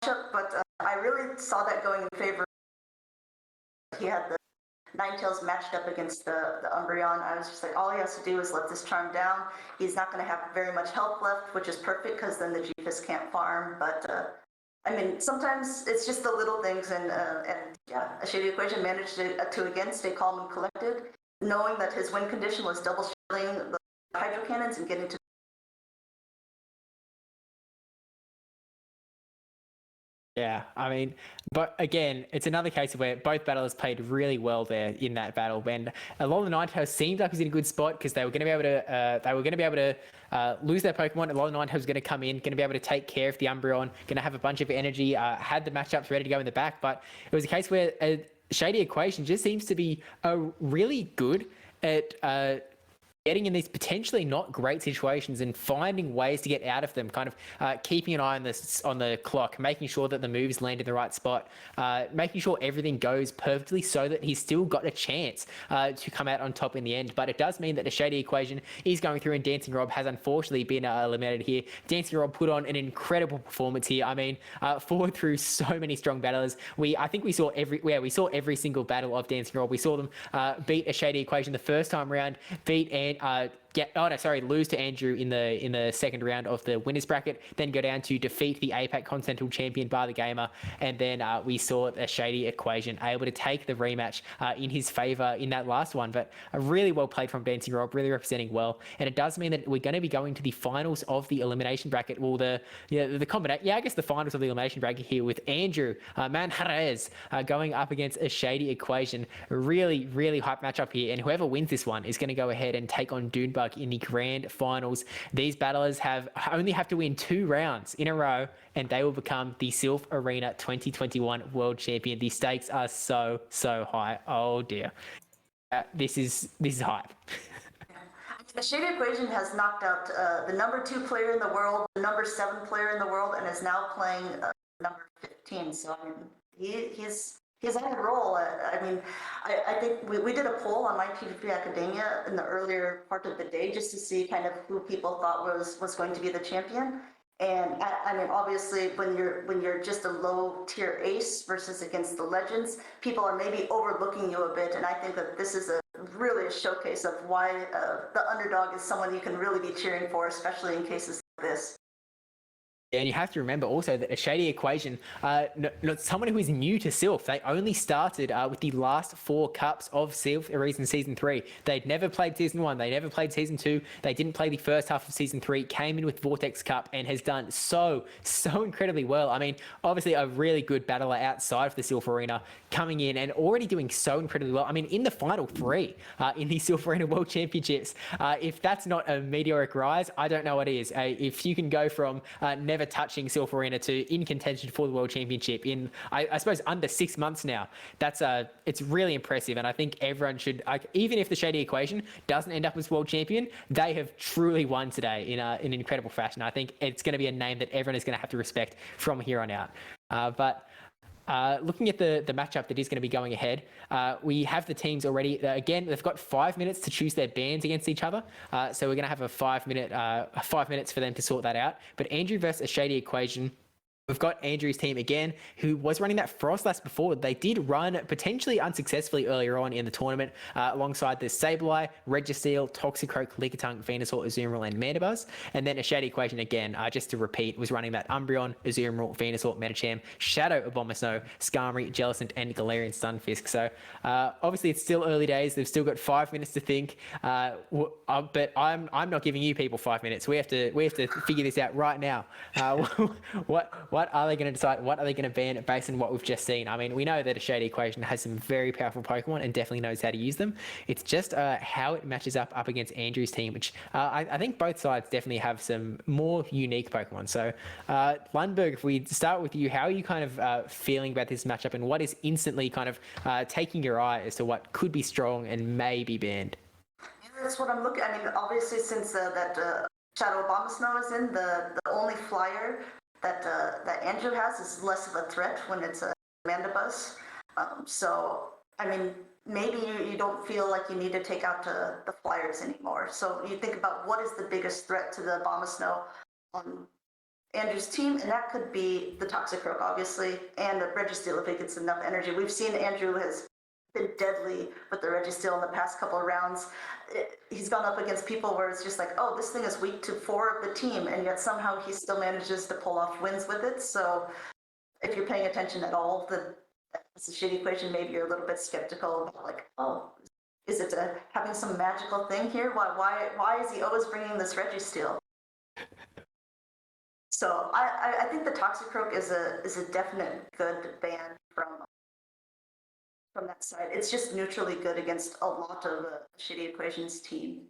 matchup, but I really saw that going in favor. He had the Ninetales matched up against the Umbreon. I was just like, all he has to do is let this charm down. He's not going to have very much health left, which is perfect because then the Jeepus can't farm. But I mean, sometimes it's just the little things, and yeah, a Shady Equation managed to again stay calm and collected, knowing that his win condition was double shelling the hydro cannons and getting to. Yeah, I mean, but again, it's another case of where both battlers played really well there in that battle. When a lot of the Ninetales seemed like it was in a good spot because they were going to be able to lose their Pokemon. A lot of the Ninetales was going to come in, going to be able to take care of the Umbreon, going to have a bunch of energy, had the matchups ready to go in the back. But it was a case where Shady Equation just seems to be really good at getting in these potentially not great situations and finding ways to get out of them, kind of keeping an eye on the clock, making sure that the moves land in the right spot, making sure everything goes perfectly so that he's still got a chance to come out on top in the end. But it does mean that the Shady Equation is going through, and Dancing Rob has unfortunately been eliminated here. Dancing Rob put on an incredible performance here. I mean, forward through so many strong battlers. I think we saw every single battle of Dancing Rob. We saw them beat a Shady Equation the first time round, lose to Andrew in the second round of the winners bracket, then go down to defeat the APAC Continental champion Bar the Gamer, and then we saw a Shady Equation able to take the rematch in his favor in that last one. But really well played from Dancing Rob, really representing well, and it does mean that we're going to be going to the finals of the elimination bracket. Well, the finals of the elimination bracket here with Andrew Manjarrez going up against a Shady Equation. Really, really hype matchup here, and whoever wins this one is going to go ahead and take on Dunebug in the grand finals. These battlers only have to win 2 rounds in a row, and they will become the Silph Arena 2021 world champion. The stakes are so high. Oh dear, this is hype. The Shady Equation has knocked out the number 2 player in the world, the number 7 player in the world, and is now playing number 15. So I mean, he's on a roll. I think we did a poll on my PvP Academia in the earlier part of the day just to see kind of who people thought was going to be the champion. And I mean, obviously, when you're just a low tier ace versus against the legends, people are maybe overlooking you a bit. And I think that this is really a showcase of why the underdog is someone you can really be cheering for, especially in cases like this. And you have to remember also that a Shady Equation, not someone who is new to Silph. They only started with the last 4 cups of Silph Arena Season 3. They'd never played Season 1. They never played Season 2. They didn't play the first half of Season 3, came in with Vortex Cup and has done so incredibly well. I mean, obviously a really good battler outside of the Silph Arena, coming in and already doing so incredibly well. I mean, in the final 3 in the Silph Arena World Championships, if that's not a meteoric rise, I don't know what is. If you can go from never touching Silph Arena to in contention for the World Championship in, I suppose, under 6 months now, it's really impressive. And I think everyone should, even if the Shady Equation doesn't end up as world champion, they have truly won today in an incredible fashion. I think it's going to be a name that everyone is going to have to respect from here on out. But looking at the matchup that is going to be going ahead, we have the teams already. Again, they've got 5 minutes to choose their bans against each other. So we're going to have a 5 minutes for them to sort that out. But Andrew versus a Shady Equation. We've got Andrew's team again, who was running that Frostlass before. They did run potentially unsuccessfully earlier on in the tournament, alongside the Sableye, Registeel, Toxicroak, Lickitung, Venusaur, Azumarill, and Mandibuzz. And then a Shady Equation again, just to repeat, was running that Umbreon, Azumarill, Venusaur, Medicham, Shadow, Abomasnow, Skarmory, Jellicent, and Galarian Stunfisk. So obviously it's still early days. They've still got 5 minutes to think. But I'm not giving you people 5 minutes. We have to figure this out right now. What are they going to decide? What are they going to ban based on what we've just seen? I mean, we know that a Shady Equation has some very powerful Pokemon and definitely knows how to use them. It's just how it matches up against Andrew's team, which I think both sides definitely have some more unique Pokemon. So, Lundberg, if we start with you, how are you kind of feeling about this matchup, and what is instantly kind of taking your eye as to what could be strong and may be banned? Yeah, that's what I'm looking. I mean, obviously, since that Shadow Abomasnow is in, the only flyer that Andrew has is less of a threat when it's a Mandibuzz. So, I mean, maybe you don't feel like you need to take out the Flyers anymore. So you think about what is the biggest threat to the Abomasnow on Andrew's team, and that could be the Toxicroak, obviously, and the Registeel if it gets enough energy. We've seen Andrew has been deadly with the Registeel in the past couple of rounds. He's gone up against people where it's just like, oh, this thing is weak to 4 of the team, and yet somehow he still manages to pull off wins with it. So if you're paying attention at all, that's a shitty equation. Maybe you're a little bit skeptical about like, oh, is it having some magical thing here? Why is he always bringing this Registeel? So I think the Toxicroak is a definite good ban from that side. It's just neutrally good against a lot of shitty equations team.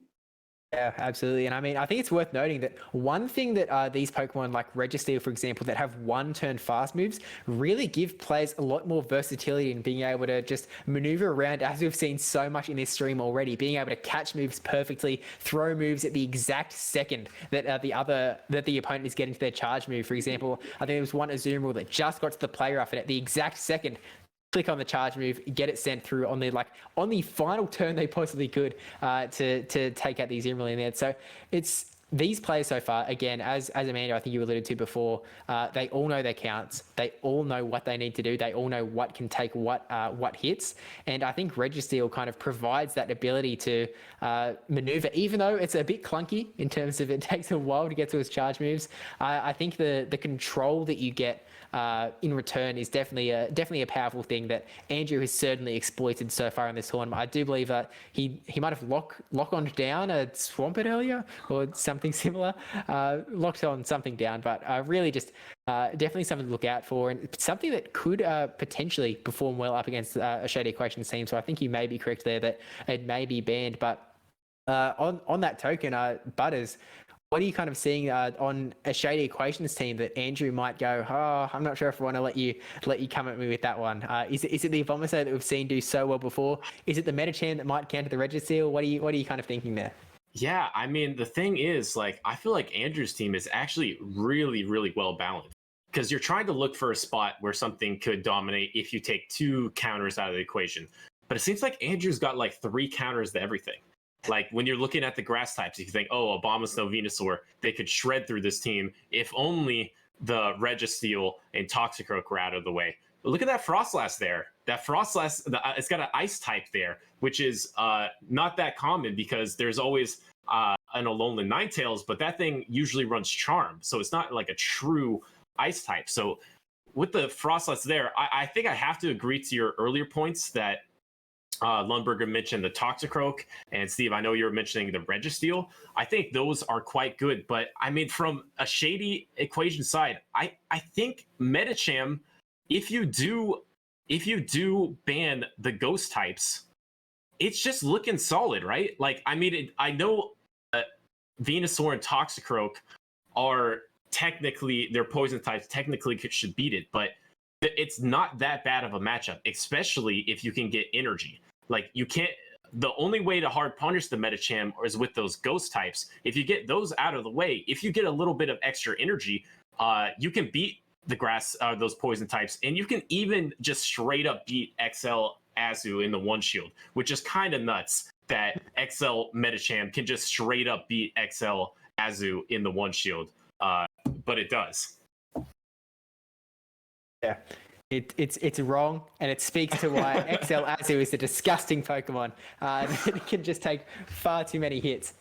Yeah, absolutely. And I mean, I think it's worth noting that one thing that these Pokemon like Registeel, for example, that have one-turn fast moves really give players a lot more versatility in being able to just maneuver around, as we've seen so much in this stream already, being able to catch moves perfectly, throw moves at the exact second that the opponent is getting to their charge move. For example, I think there was one Azumarill that just got to the play rough, and at the exact second, click on the charge move, get it sent through on the final turn they possibly could to take out the Azumarill in there. So it's these players so far, again, as Amanda, I think you alluded to before, they all know their counts. They all know what they need to do. They all know what can take what hits. And I think Registeel kind of provides that ability to maneuver, even though it's a bit clunky in terms of it takes a while to get to its charge moves. I think the control that you get in return is definitely a powerful thing that Andrew has certainly exploited so far in this tournament. I do believe that he might have lock-oned down a Swampert earlier or something similar, locked on something down, but really just definitely something to look out for, and something that could potentially perform well up against a Shady Equations team. So I think you may be correct there that it may be banned, but on that token, Butters, what are you kind of seeing on a Shady Equations team that Andrew might go, oh, I'm not sure if I want to let you come at me with that one. Is it the Abomasnow that we've seen do so well before? Is it the Medicham that might counter the Registeel? What are you kind of thinking there? Yeah, I mean, the thing is, like, I feel like Andrew's team is actually really, really well balanced, because you're trying to look for a spot where something could dominate if you take 2 counters out of the equation. But it seems like Andrew's got like 3 counters to everything. Like when you're looking at the grass types, you think, oh, Abomasnow, Venusaur, they could shred through this team if only the Registeel and Toxicroak were out of the way. But look at that Frostlass there. That Frostlass, it's got an ice type there, which is not that common because there's always an Alolan Ninetales, but that thing usually runs Charm. So it's not like a true ice type. So with the Frostlass there, I think I have to agree to your earlier points that Lundberger mentioned the Toxicroak, and Steve, I know you were mentioning the Registeel. I think those are quite good, but I mean, from a Shady Equation side, I think Medicham, if you do ban the ghost types, it's just looking solid, right? Like, I mean, I know Venusaur and Toxicroak are technically, their poison types technically should beat it, but it's not that bad of a matchup, especially if you can get energy. Like, you can't, the only way to hard punish the Medicham is with those ghost types. If you get those out of the way, if you get a little bit of extra energy, you can beat the grass, those poison types, and you can even just straight up beat XL Azu in the one shield, which is kind of nuts that XL Medicham can just straight up beat XL Azu in the one shield, but it does. Yeah. It's wrong, and it speaks to why XL Azu is a disgusting Pokemon. It can just take far too many hits.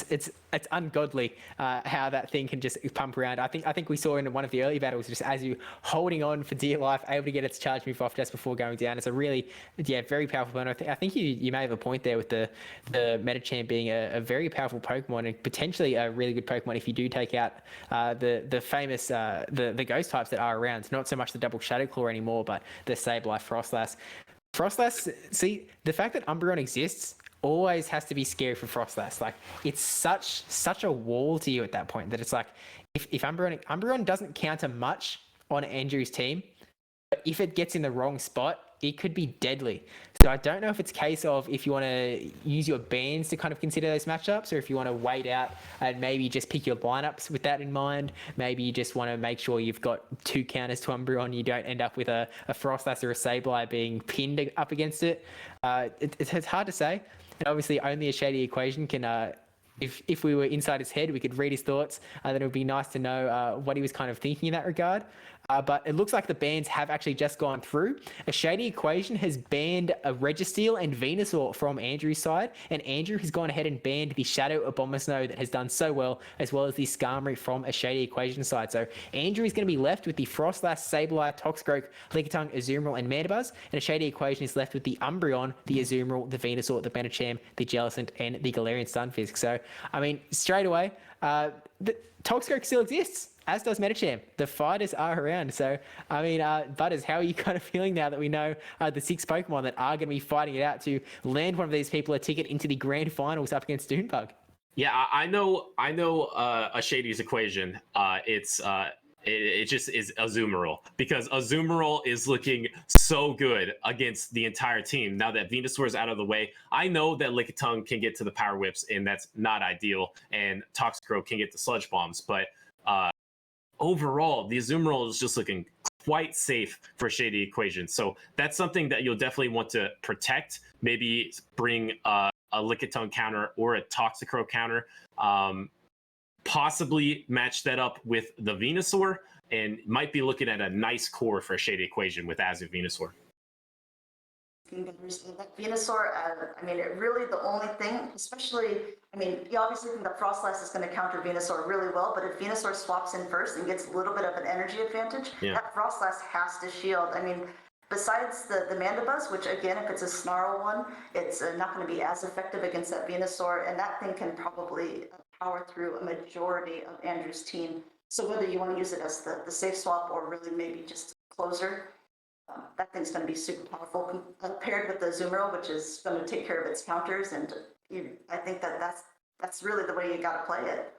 It's ungodly how that thing can just pump around. I think we saw in one of the early battles just Azu holding on for dear life, able to get its charge move off just before going down. It's a really, very powerful opponent. I think you may have a point there with the Medicham being a very powerful Pokemon, and potentially a really good Pokemon if you do take out the famous the ghost types that are around. It's not so much the double Shadow Claw anymore, but the Sableye, Frostlass. See, the fact that Umbreon exists always has to be scary for Frostlass. Like, it's such a wall to you at that point that it's like, if Umbreon doesn't counter much on Andrew's team, but if it gets in the wrong spot, it could be deadly. So I don't know if it's a case of if you want to use your bans to kind of consider those matchups, or if you want to wait out and maybe just pick your lineups with that in mind. Maybe you just want to make sure you've got 2 counters to Umbreon. You don't end up with a Frostlass or a Sableye being pinned up against it. It's hard to say. And obviously only a Shady Equation can... If we were inside his head, we could read his thoughts. Then it would be nice to know what he was kind of thinking in that regard. But it looks like the bans have actually just gone through. A Shady Equation has banned a Registeel and Venusaur from Andrew's side, and Andrew has gone ahead and banned the Shadow Abomasnow that has done so well, as well as the Skarmory from a Shady Equation side. So Andrew is going to be left with the Frostlass, Sableye, Toxicroak, Lickitung, Azumarill, and Mandibuzz, and a Shady Equation is left with the Umbreon, the Azumarill, the Venusaur, the Medicham, the Jellicent, and the Galarian Stunfisk. So, I mean, straight away, the Toxicroak still exists, as does Medicham. The fighters are around. So, I mean, Butters, how are you kind of feeling now that we know the 6 Pokemon that are going to be fighting it out to land one of these people a ticket into the grand finals up against Doonbug? Yeah, I know a Shady's equation. It just is Azumarill, because Azumarill is looking so good against the entire team now that Venusaur is out of the way. I know that Lickitung can get to the Power Whips, and that's not ideal, and Toxicroak can get the Sludge Bombs, but overall, the Azumarill is just looking quite safe for Shady Equation. So that's something that you'll definitely want to protect. Maybe bring a Lickitung counter or a Toxicroak counter. Possibly match that up with the Venusaur, and might be looking at a nice core for a Shady Equation with Azu Venusaur. That Venusaur, I mean, it really the only thing, especially, I mean, you obviously think that Frostlass is going to counter Venusaur really well, but if Venusaur swaps in first and gets a little bit of an energy advantage, that Frostlass has to shield. I mean, besides the Mandibuzz, which again, if it's a Snarl one, it's not going to be as effective against that Venusaur, and that thing can probably power through a majority of Andrew's team. So whether you want to use it as the safe swap or really maybe just a closer, that thing's going to be super powerful paired with the Azumarill, which is going to take care of its counters. And I think that's really the way you got to play it.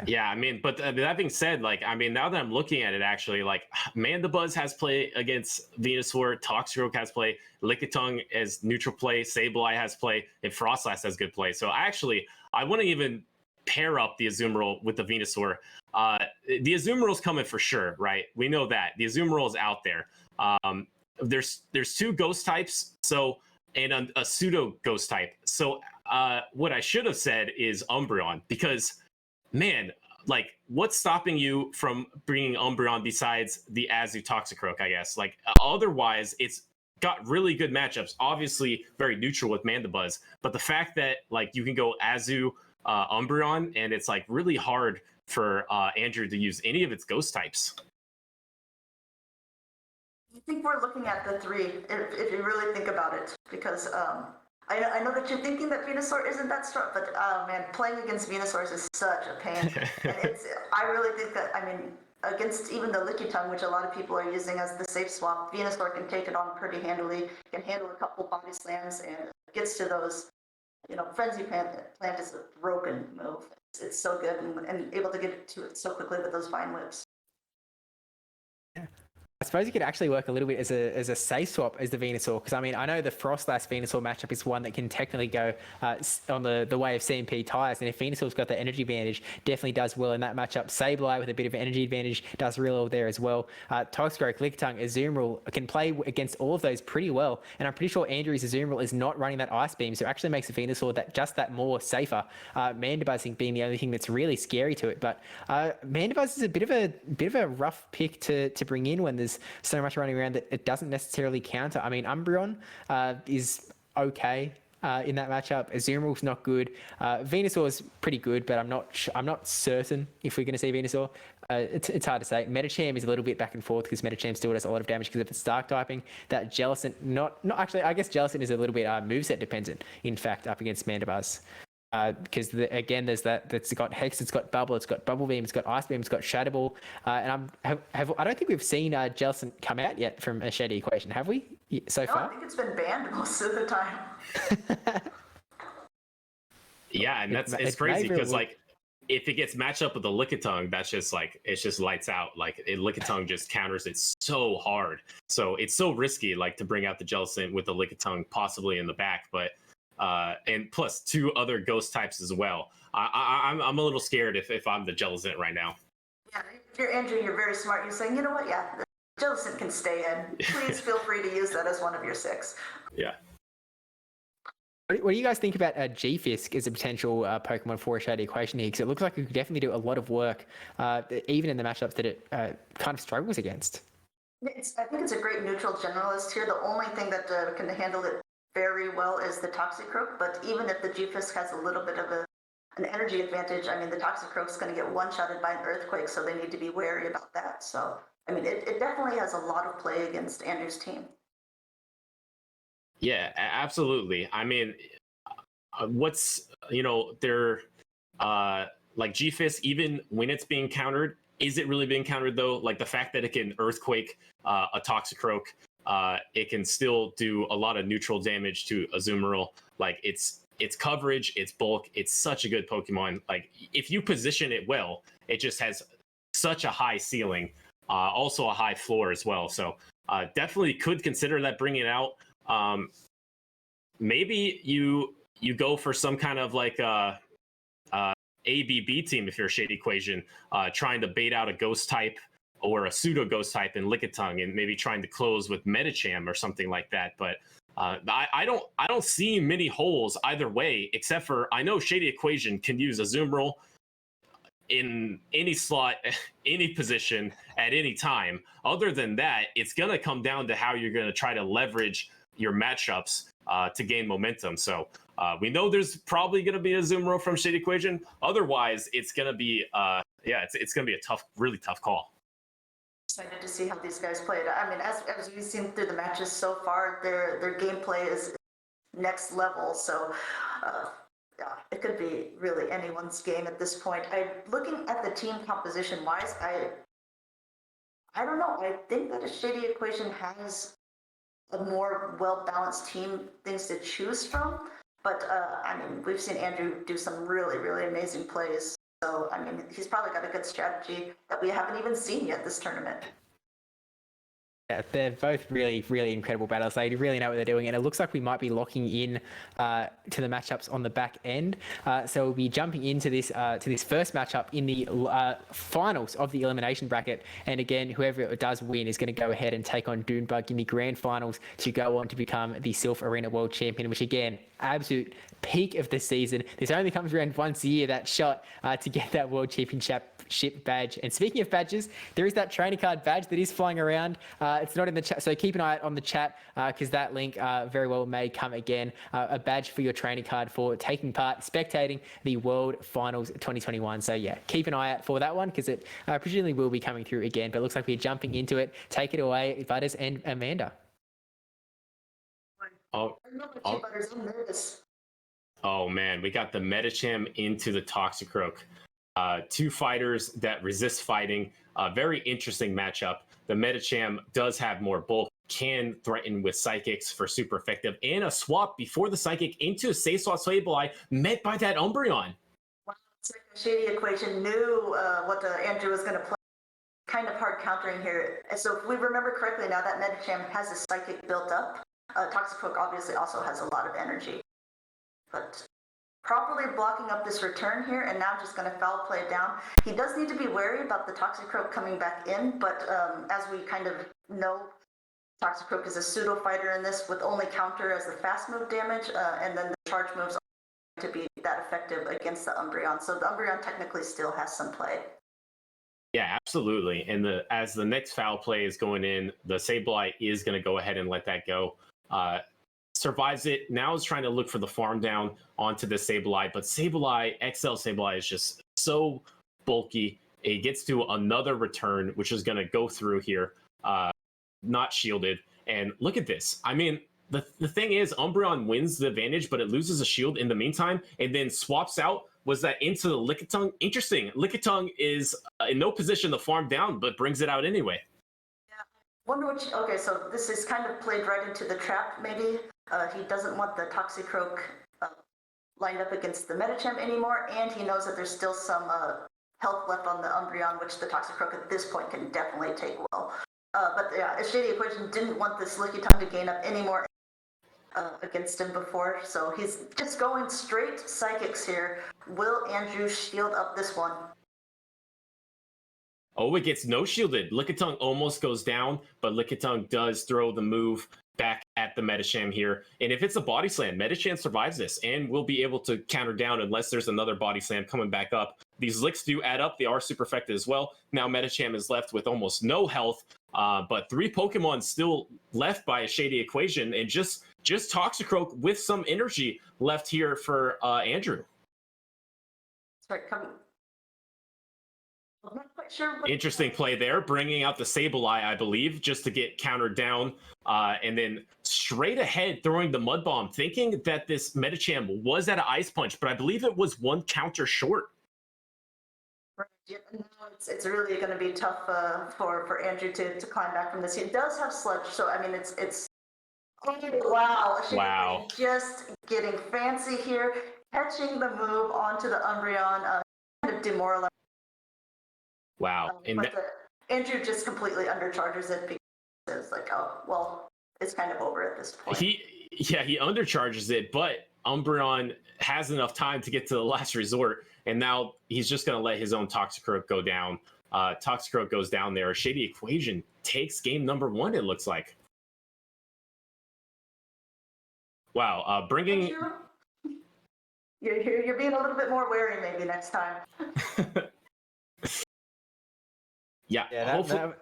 Yeah, I mean, but that being said, like, I mean, now that I'm looking at it, actually, like, Mandibuzz has play against Venusaur, Toxicroak has play, Lickitung as neutral play, Sableye has play, and Frostlass has good play. So I wouldn't even pair up the Azumarill with the Venusaur. The Azumarill's coming for sure, right? We know that the Azumarill is out there. There's 2 ghost types, so and a pseudo ghost type. So what I should have said is Umbreon, because man, like, what's stopping you from bringing Umbreon besides the Azu Toxicroak, I guess? Like, otherwise, it's got really good matchups. Obviously, very neutral with Mandibuzz. But the fact that, like, you can go Azu Umbreon, and it's, like, really hard for Andrew to use any of its ghost types. I think we're looking at the 3, if you really think about it, because I know that you're thinking that Venusaur isn't that strong, but man, playing against Venusaurs is such a pain. And I really think that, I mean, against even the Lickitung, which a lot of people are using as the safe swap, Venusaur can take it on pretty handily, can handle a couple body slams, and gets to those, Frenzy Plant is a broken move. It's so good, and able to get to it so quickly with those Vine Whips. I suppose you could actually work a little bit as a safe swap as the Venusaur, because I mean, I know the Frostlass Venusaur matchup is one that can technically go on the way of CMP tires, and if Venusaur's got the energy advantage, definitely does well in that matchup. Sableye with a bit of energy advantage does real well there as well. Toxicroak, Lickitung, Azumarill can play against all of those pretty well, and I'm pretty sure Andrew's Azumarill is not running that Ice Beam, so it actually makes the Venusaur that more safer. Mandibuzz being the only thing that's really scary to it, but Mandibuzz is a bit of a rough pick to bring in when there's so much running around that it doesn't necessarily counter. I mean, Umbreon is okay in that matchup. Azumarill's not good. Venusaur is pretty good, but I'm not certain if we're going to see Venusaur. It's hard to say. Medicham is a little bit back and forth because Medicham still does a lot of damage because of its Dark typing. That Jellicent, not actually. I guess Jellicent is a little bit moveset dependent. In fact, up against Mandibuzz. Because again, there's that's got Hex, it's got Bubble, it's got Bubble Beam, it's got Ice Beam, it's got Shadow Ball, and I don't think we've seen Jellicent come out yet from a Shady Equation, have we? So far? I think it's been banned most of the time. Yeah, and it's crazy because like if it gets matched up with the Lickitung, that's just like, it's just lights out. Like Lickitung just counters it so hard. So it's so risky, like to bring out the Jellicent with the Lickitung possibly in the back, but and plus 2 other ghost types as well. I'm a little scared if I'm the Jellicent right now. Yeah, if you're Andrew, you're very smart. You're saying, you know what? Yeah, the Jellicent can stay in. Please feel free to use that as one of your 6. Yeah. What do you guys think about G-Fisk as a potential Pokemon for a Shady Equation here? Because it looks like it could definitely do a lot of work, even in the matchups that it kind of struggles against. I think it's a great neutral generalist here. The only thing that can handle it very well is the Toxicroak, but even if the G-Fisk has a little bit of an energy advantage, I mean, the Toxicroak's going to get one-shotted by an Earthquake, so they need to be wary about that. So, I mean, it definitely has a lot of play against Andrew's team. Yeah, absolutely. I mean, what's, they're like G-Fisk, even when it's being countered, is it really being countered though? Like the fact that it can Earthquake a Toxicroak, it can still do a lot of neutral damage to Azumarill. Like its coverage, its bulk, it's such a good Pokemon. Like if you position it well, it just has such a high ceiling, also a high floor as well. So definitely could consider that, bringing it out. Maybe you go for some kind of like ABB team if you're a Shady Equation, trying to bait out a ghost type or a pseudo ghost type in Lickitung, and maybe trying to close with Medicham or something like that. But I don't see many holes either way, except for I know Shady Equation can use Azumarill in any slot, any position at any time. Other than that, it's gonna come down to how you're gonna try to leverage your matchups to gain momentum. So we know there's probably going to be a Azumarill from Shady Equation. Otherwise, it's going to be it's going to be a really tough call. Excited to see how these guys play it. I mean, as we've seen through the matches so far, their gameplay is next level. So yeah, it could be really anyone's game at this point. Looking at the team composition wise, I don't know. I think that a Shady Equation has a more well-balanced team, things to choose from. But I mean, we've seen Andrew do some really, really amazing plays. So I mean, he's probably got a good strategy that we haven't even seen yet this tournament. Yeah, they're both really, really incredible battles. They really know what they're doing, and it looks like we might be locking in to the matchups on the back end. So we'll be jumping into this first matchup in the finals of the elimination bracket. And again, whoever does win is going to go ahead and take on Lundberger in the grand finals to go on to become the Silph Arena World Champion, which again, absolute peak of the season. This only comes around once a year, that shot to get that World Championship badge. And speaking of badges, there is that trainer card badge that is flying around. It's not in the chat, so keep an eye out on the chat because that link very well may come again. A badge for your trainer card for taking part, spectating the World Finals 2021. So yeah, keep an eye out for that one because it presumably will be coming through again. But it looks like we're jumping into it. Take it away, Butters and Amanda. Oh man, we got the Medicham into the Toxicroak. 2 fighters that resist fighting. Very interesting matchup. The Medicham does have more bulk, can threaten with Psychics for super effective, and a swap before the Psychic into a Safe Swap Sableye met by that Umbreon. Wow, it's like the Shady Equation knew what Andrew was going to play. Kind of hard countering here. So if we remember correctly now, that Medicham has a Psychic built up. Toxicroak obviously also has a lot of energy. But properly blocking up this return here, and now just going to foul play it down. He does need to be wary about the Toxicroak coming back in, but as we kind of know, Toxicroak is a pseudo fighter in this with only counter as the fast move damage, and then the charge moves are to be that effective against the Umbreon. So the Umbreon technically still has some play. Yeah, absolutely. And as the next foul play is going in, the Sableye is going to go ahead and let that go. Survives it. Now is trying to look for the farm down onto the Sableye, but Sableye, XL Sableye is just so bulky. It gets to another return, which is going to go through here, not shielded. And look at this. I mean, the thing is, Umbreon wins the advantage, but it loses a shield in the meantime, and then swaps out. Was that into the Lickitung? Interesting. Lickitung is in no position to farm down, but brings it out anyway. Yeah. Wonder what. Okay, so this is kind of played right into the trap, maybe. He doesn't want the Toxicroak lined up against the Medicham anymore, and he knows that there's still some health left on the Umbreon, which the Toxicroak at this point can definitely take well. But yeah, Shady Equation didn't want this Lickitung to gain up any more against him before, so he's just going straight Psychics here. Will Andrew shield up this one? Oh, it gets no shielded. Lickitung almost goes down, but Lickitung does throw the move back at the Medicham here. And if it's a body slam, Medicham survives this and will be able to counter down unless there's another body slam coming back up. These licks do add up. They are super effective as well. Now Medicham is left with almost no health, but 3 Pokemon still left by a Shady Equation, and just Toxicroak with some energy left here for Andrew. Sorry, coming. I'm not quite sure. Interesting play there, bringing out the Sableye, I believe, just to get countered down, and then straight ahead throwing the Mud Bomb, thinking that this Medicham was at an Ice Punch, but I believe it was 1 counter short. Right. Yeah, no, it's really going to be tough for Andrew to climb back from this. He does have Sludge, so I mean it's oh, wow. Wow. Just getting fancy here, catching the move onto the Umbreon, kind of demoralized. Wow. And Andrew just completely undercharges it because it's like, oh, well, it's kind of over at this point. he undercharges it, but Umbreon has enough time to get to the last resort, and now he's just going to let his own Toxicroak go down. Toxicroak goes down there. Shady Equation takes game number 1, it looks like. Wow. Bringing... You're being a little bit more wary maybe next time. Yeah, hopefully...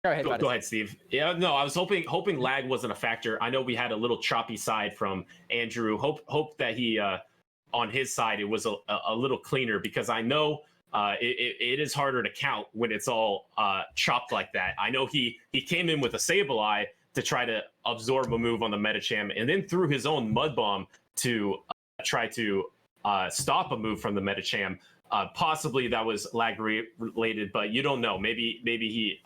Go ahead, go ahead, Steve. Yeah, no, I was hoping lag wasn't a factor. I know we had a little choppy side from Andrew. Hope that he on his side it was a little cleaner, because I know it is harder to count when it's all chopped like that. I know he came in with a Sableye to try to absorb a move on the Medicham, and then threw his own Mud Bomb to try to stop a move from the Medicham. Possibly that was lag related, but you don't know. Maybe he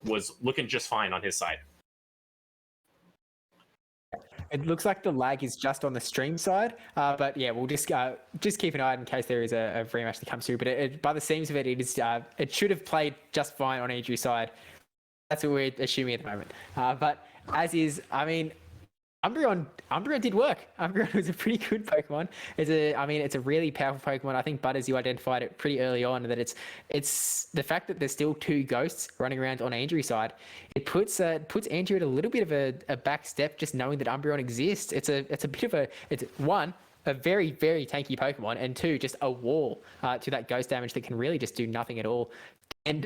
was looking just fine on his side. It looks like the lag is just on the stream side, but yeah, we'll just keep an eye in case there is a rematch that comes through. But by the seams of it, it should have played just fine on Andrew's side. That's what we're assuming at the moment. But as is, I mean, Umbreon did work. Umbreon was a pretty good Pokemon. It's a really powerful Pokemon. I think, Butters, you identified it pretty early on, that it's the fact that there's still 2 ghosts running around on Andrew's side. It puts Andrew at a little bit of a back step, just knowing that Umbreon exists. It's a bit of it's one, a very, very tanky Pokemon, and 2, just a wall to that ghost damage that can really just do nothing at all. And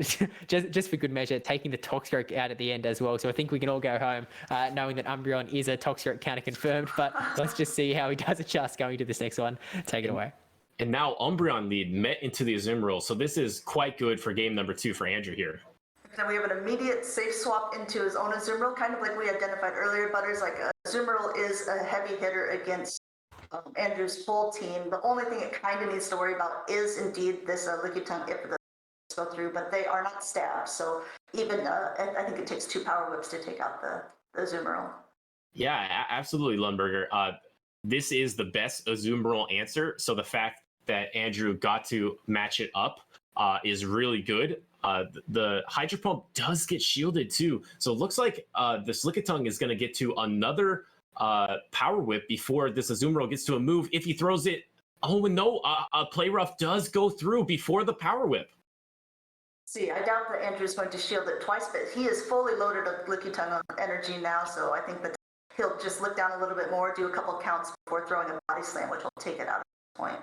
just for good measure, taking the Toxicroak out at the end as well. So I think we can all go home knowing that Umbreon is a Toxicroak counter confirmed. But let's just see how he does adjust going to this next one. Take it away. And now Umbreon lead met into the Azumarill. So this is quite good for game number 2 for Andrew here. Now we have an immediate safe swap into his own Azumarill, kind of like we identified earlier, Butters. Like Azumarill is a heavy hitter against Andrew's full team. The only thing it kind of needs to worry about is indeed this Lickitung if the go through, but they are not stabs. So even I think it takes 2 Power Whips to take out the Azumarill. Yeah, absolutely, Lundberger. This is the best Azumarill answer. So the fact that Andrew got to match it up is really good. The Hydro Pump does get shielded too. So it looks like this Lickitung is going to get to another Power Whip before this Azumarill gets to a move. If he throws it, oh no, Play Rough does go through before the Power Whip. See, I doubt that Andrew's going to shield it twice, but he is fully loaded with Lickitung on energy now, so I think that he'll just look down a little bit more, do a couple counts before throwing a Body Slam, which will take it out at this point.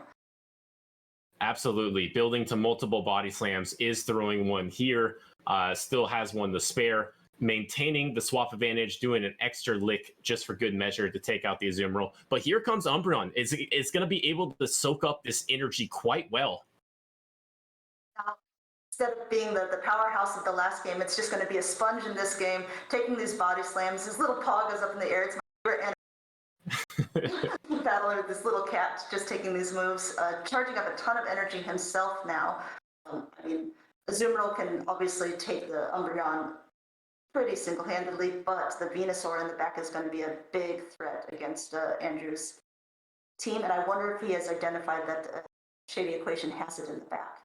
Absolutely. Building to multiple Body Slams, is throwing one here, still has one to spare, maintaining the swap advantage, doing an extra lick just for good measure to take out the Azumarill. But here comes Umbreon. It's going to be able to soak up this energy quite well. Instead of being the powerhouse of the last game, it's just going to be a sponge in this game, taking these Body Slams. His little paw goes up in the air. It's my favorite battler, this little cat, just taking these moves, charging up a ton of energy himself now. I mean, Azumarill can obviously take the Umbreon pretty single-handedly, but the Venusaur in the back is going to be a big threat against Andrew's team, and I wonder if he has identified that Shady Equation has it in the back.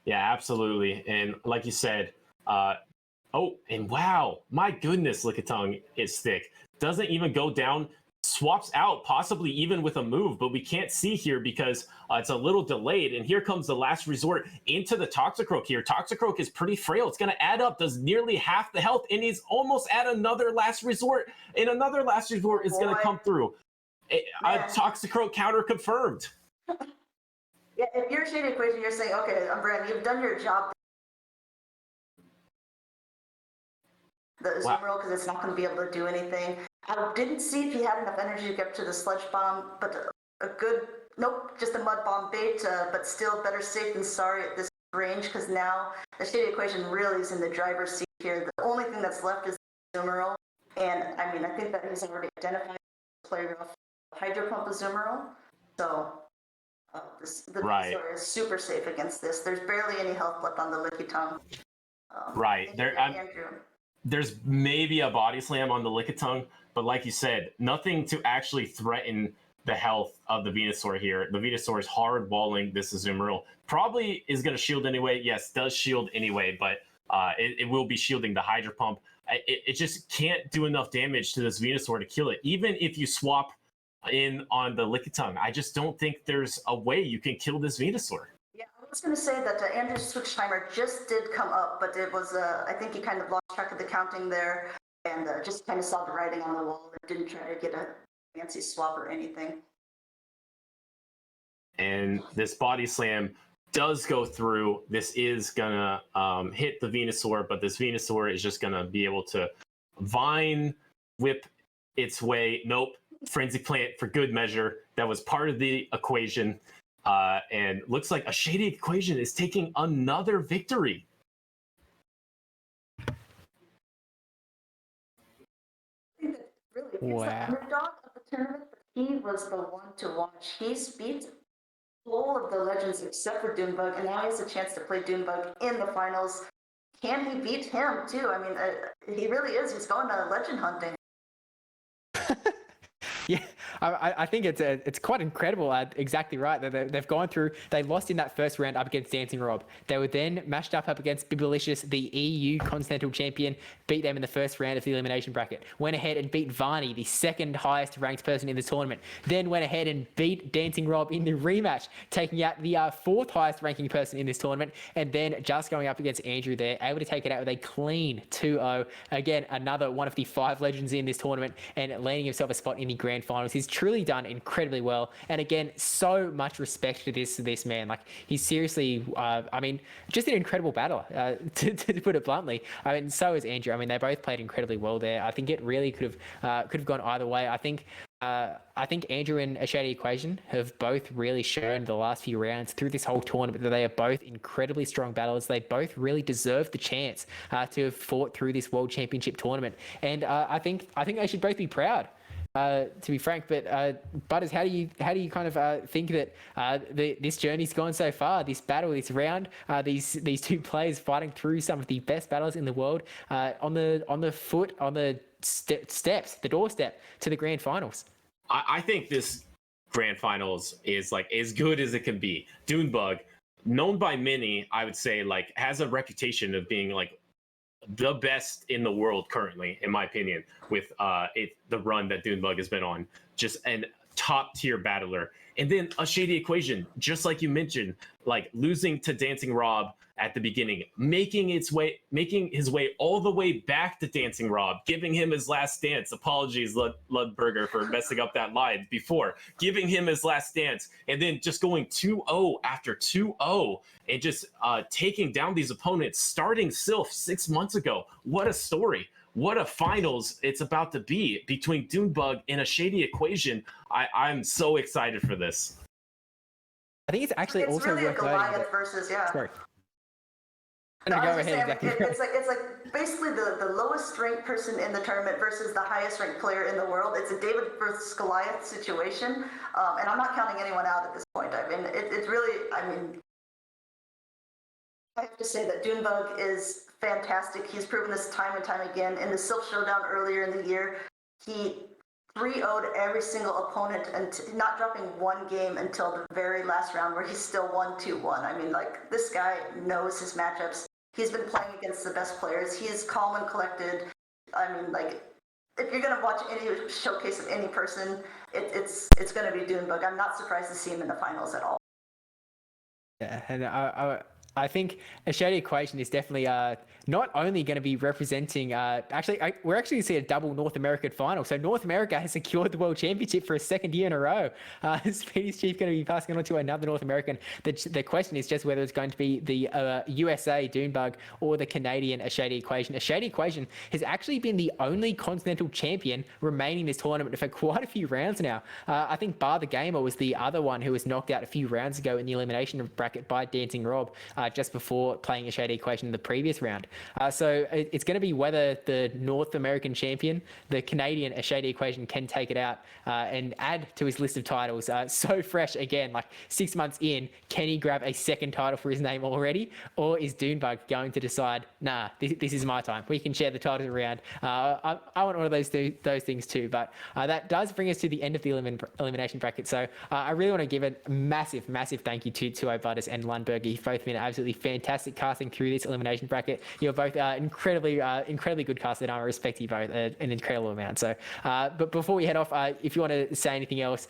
Yeah, absolutely. And like you said, oh, and wow, my goodness, Lickitung is thick. Doesn't even go down, swaps out, possibly even with a move, but we can't see here because it's a little delayed. And here comes the last resort into the Toxicroak here. Toxicroak is pretty frail. It's going to add up, does nearly half the health, and he's almost at another last resort. And another last resort is going to come through. A Toxicroak counter confirmed. Yeah, if you're Shady Equation, you're saying, okay, Brandon, you've done your job. The Azumarill, because it's not going to be able to do anything. I didn't see if he had enough energy to get to the Sludge Bomb, but a good, nope, just a Mud Bomb bait, but still better safe than sorry at this range, because now the Shady Equation really is in the driver's seat here. The only thing that's left is the Azumarill, and I mean, I think that he's already identified the player of Hydro Pump Azumarill, so the Venusaur is super safe against this. There's barely any health left on the Lickitung. Right. There's maybe a body slam on the Lickitung, but like you said, nothing to actually threaten the health of the Venusaur here. The Venusaur is hard walling this Azumarill. Probably is going to shield anyway. Yes, does shield anyway, but it will be shielding the Hydro Pump. It just can't do enough damage to this Venusaur to kill it. Even if you swap in on the Lickitung, I just don't think there's a way you can kill this Venusaur. Yeah, I was going to say that Andrew's switch timer just did come up, but it was, I think he kind of lost track of the counting there and just kind of saw the writing on the wall and didn't try to get a fancy swap or anything. And this body slam does go through. This is gonna hit the Venusaur, but this Venusaur is just gonna be able to vine whip its way. Nope. Frenzy Plant for good measure. That was part of the equation. And looks like a Shady Equation is taking another victory. I think that really he's the underdog of the tournament, but he was the one to watch. He's beat all of the legends except for Doonbug, and now he has a chance to play Doonbug in the finals. Can he beat him too? I mean, he really is. He's going to legend hunting. Yeah, I think it's quite incredible. Exactly right. They've gone through. They lost in that first round up against Dancing Rob. They were then matched up against Bibelicious, the EU Continental Champion. Beat them in the first round of the elimination bracket. Went ahead and beat Varney, the second highest ranked person in the tournament. Then went ahead and beat Dancing Rob in the rematch, taking out the fourth highest ranking person in this tournament. And then just going up against Andrew there, able to take it out with a clean 2-0. Again, another one of the 5 legends in this tournament and landing himself a spot in the grand finals. He's truly done incredibly well, and again, so much respect to this man. Like, he's seriously, I mean, just an incredible battler, to put it bluntly. I mean, so is Andrew. I mean, they both played incredibly well there. I think it really could have gone either way. I think Andrew and a Shady Equation have both really shown the last few rounds through this whole tournament that they are both incredibly strong battlers. They both really deserve the chance to have fought through this World Championship tournament, and I think they should both be proud. To be frank, but Butters, how do you kind of think that this journey's gone so far? This battle, this round, these two players fighting through some of the best battles in the world on the doorstep to the grand finals. I think this grand finals is like as good as it can be. Doonbug, known by many, I would say, like, has a reputation of being like the best in the world currently, in my opinion, with the run that Doonbug has been on. Just an top tier battler. And then a Shady Equation, just like you mentioned, like losing to Dancing Rob at the beginning, making his way all the way back to Dancing Rob, giving him his last dance. Apologies, Lundberger, for messing up that line before. Giving him his last dance, and then just going 2-0 after 2-0, and just taking down these opponents, starting Silph 6 months ago. What a story. What a finals it's about to be between Doonbug and a Shady Equation. I'm so excited for this. I think it's actually it's also really worth a Goliath versus, yeah. Sorry. No, go ahead, saying, exactly. It's like basically the lowest ranked person in the tournament versus the highest ranked player in the world. It's a David versus Goliath situation, and I'm not counting anyone out at this point. I mean, it's really, I mean, I have to say that Doonbug is fantastic. He's proven this time and time again. In the Silph Showdown earlier in the year, he 3-0'd every single opponent and not dropping one game until the very last round where he still won 2-1. I mean, like, this guy knows his matchups. He's been playing against the best players. He is calm and collected. I mean, like, if you're going to watch any showcase of any person, it's going to be Doonbug. I'm not surprised to see him in the finals at all. Yeah, and I think a Shady Equation is definitely not only going to be representing, we're actually going to see a double North American final. So North America has secured the World Championship for a second year in a row. PvPSteve going to be passing on to another North American. The question is just whether it's going to be the USA Doonbug or the Canadian A Shady Equation. A Shady Equation has actually been the only continental champion remaining this tournament for quite a few rounds now. I think Bar the Gamer was the other one who was knocked out a few rounds ago in the elimination bracket by Dancing Rob. Just before playing a Shady Equation in the previous round. So it's going to be whether the North American champion, the Canadian A Shady Equation, can take it out and add to his list of titles. So fresh again, like 6 months in, can he grab a second title for his name already? Or is Doonbug going to decide, nah, this is my time. We can share the titles around. I want one of those things too. But that does bring us to the end of the elimination bracket. So I really want to give a massive, massive thank you to O'Butters and Lundberger. You've both been absolutely fantastic casting through this elimination bracket. You're both incredibly good casters, and I respect you both an incredible amount. So, but before we head off, if you want to say anything else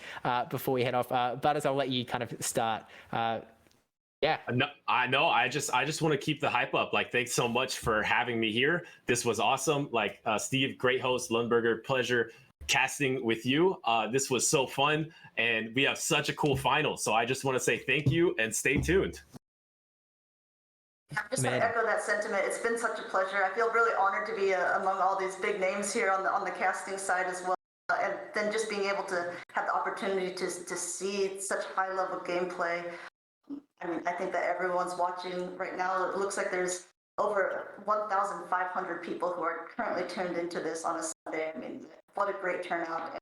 before we head off, Butters, I'll let you kind of start. Yeah. No, I know. I just want to keep the hype up. Like, thanks so much for having me here. This was awesome. Like, Steve, great host. Lundberger, pleasure casting with you. This was so fun, and we have such a cool final. So I just want to say thank you and stay tuned. I'm just going to echo that sentiment. It's been such a pleasure. I feel really honored to be among all these big names here on the casting side as well. And then just being able to have the opportunity to see such high level gameplay. I mean, I think that everyone's watching right now. It looks like there's over 1,500 people who are currently tuned into this on a Sunday. I mean, what a great turnout.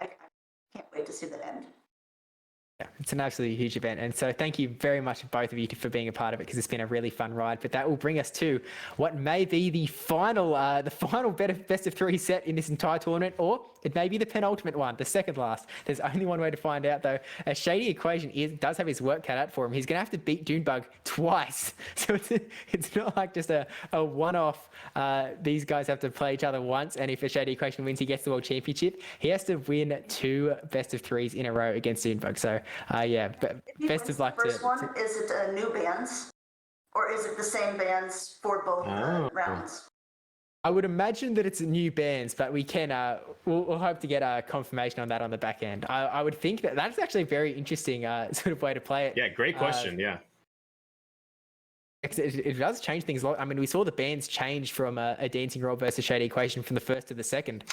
I can't wait to see the end. Yeah, it's an absolutely huge event. And so thank you very much, both of you, for being a part of it, because it's been a really fun ride. But that will bring us to what may be the final best of three set in this entire tournament, or it may be the penultimate one, the second last. There's only one way to find out, though. A Shady Equation does have his work cut out for him. He's going to have to beat Doonbug twice. So it's not like just a one-off. These guys have to play each other once, and if a Shady Equation wins, he gets the World Championship. He has to win 2 best of threes in a row against Doonbug. So yeah, but best of luck to. First one, is it new bands, or is it the same bands for both rounds? I would imagine that it's new bands, but we can we'll hope to get a confirmation on that on the back end. I would think that's actually a very interesting sort of way to play it. Yeah, great question. Yeah. It does change things a lot. I mean, we saw the bands change from a Dancing Rob versus Shady Equation from the first to the second.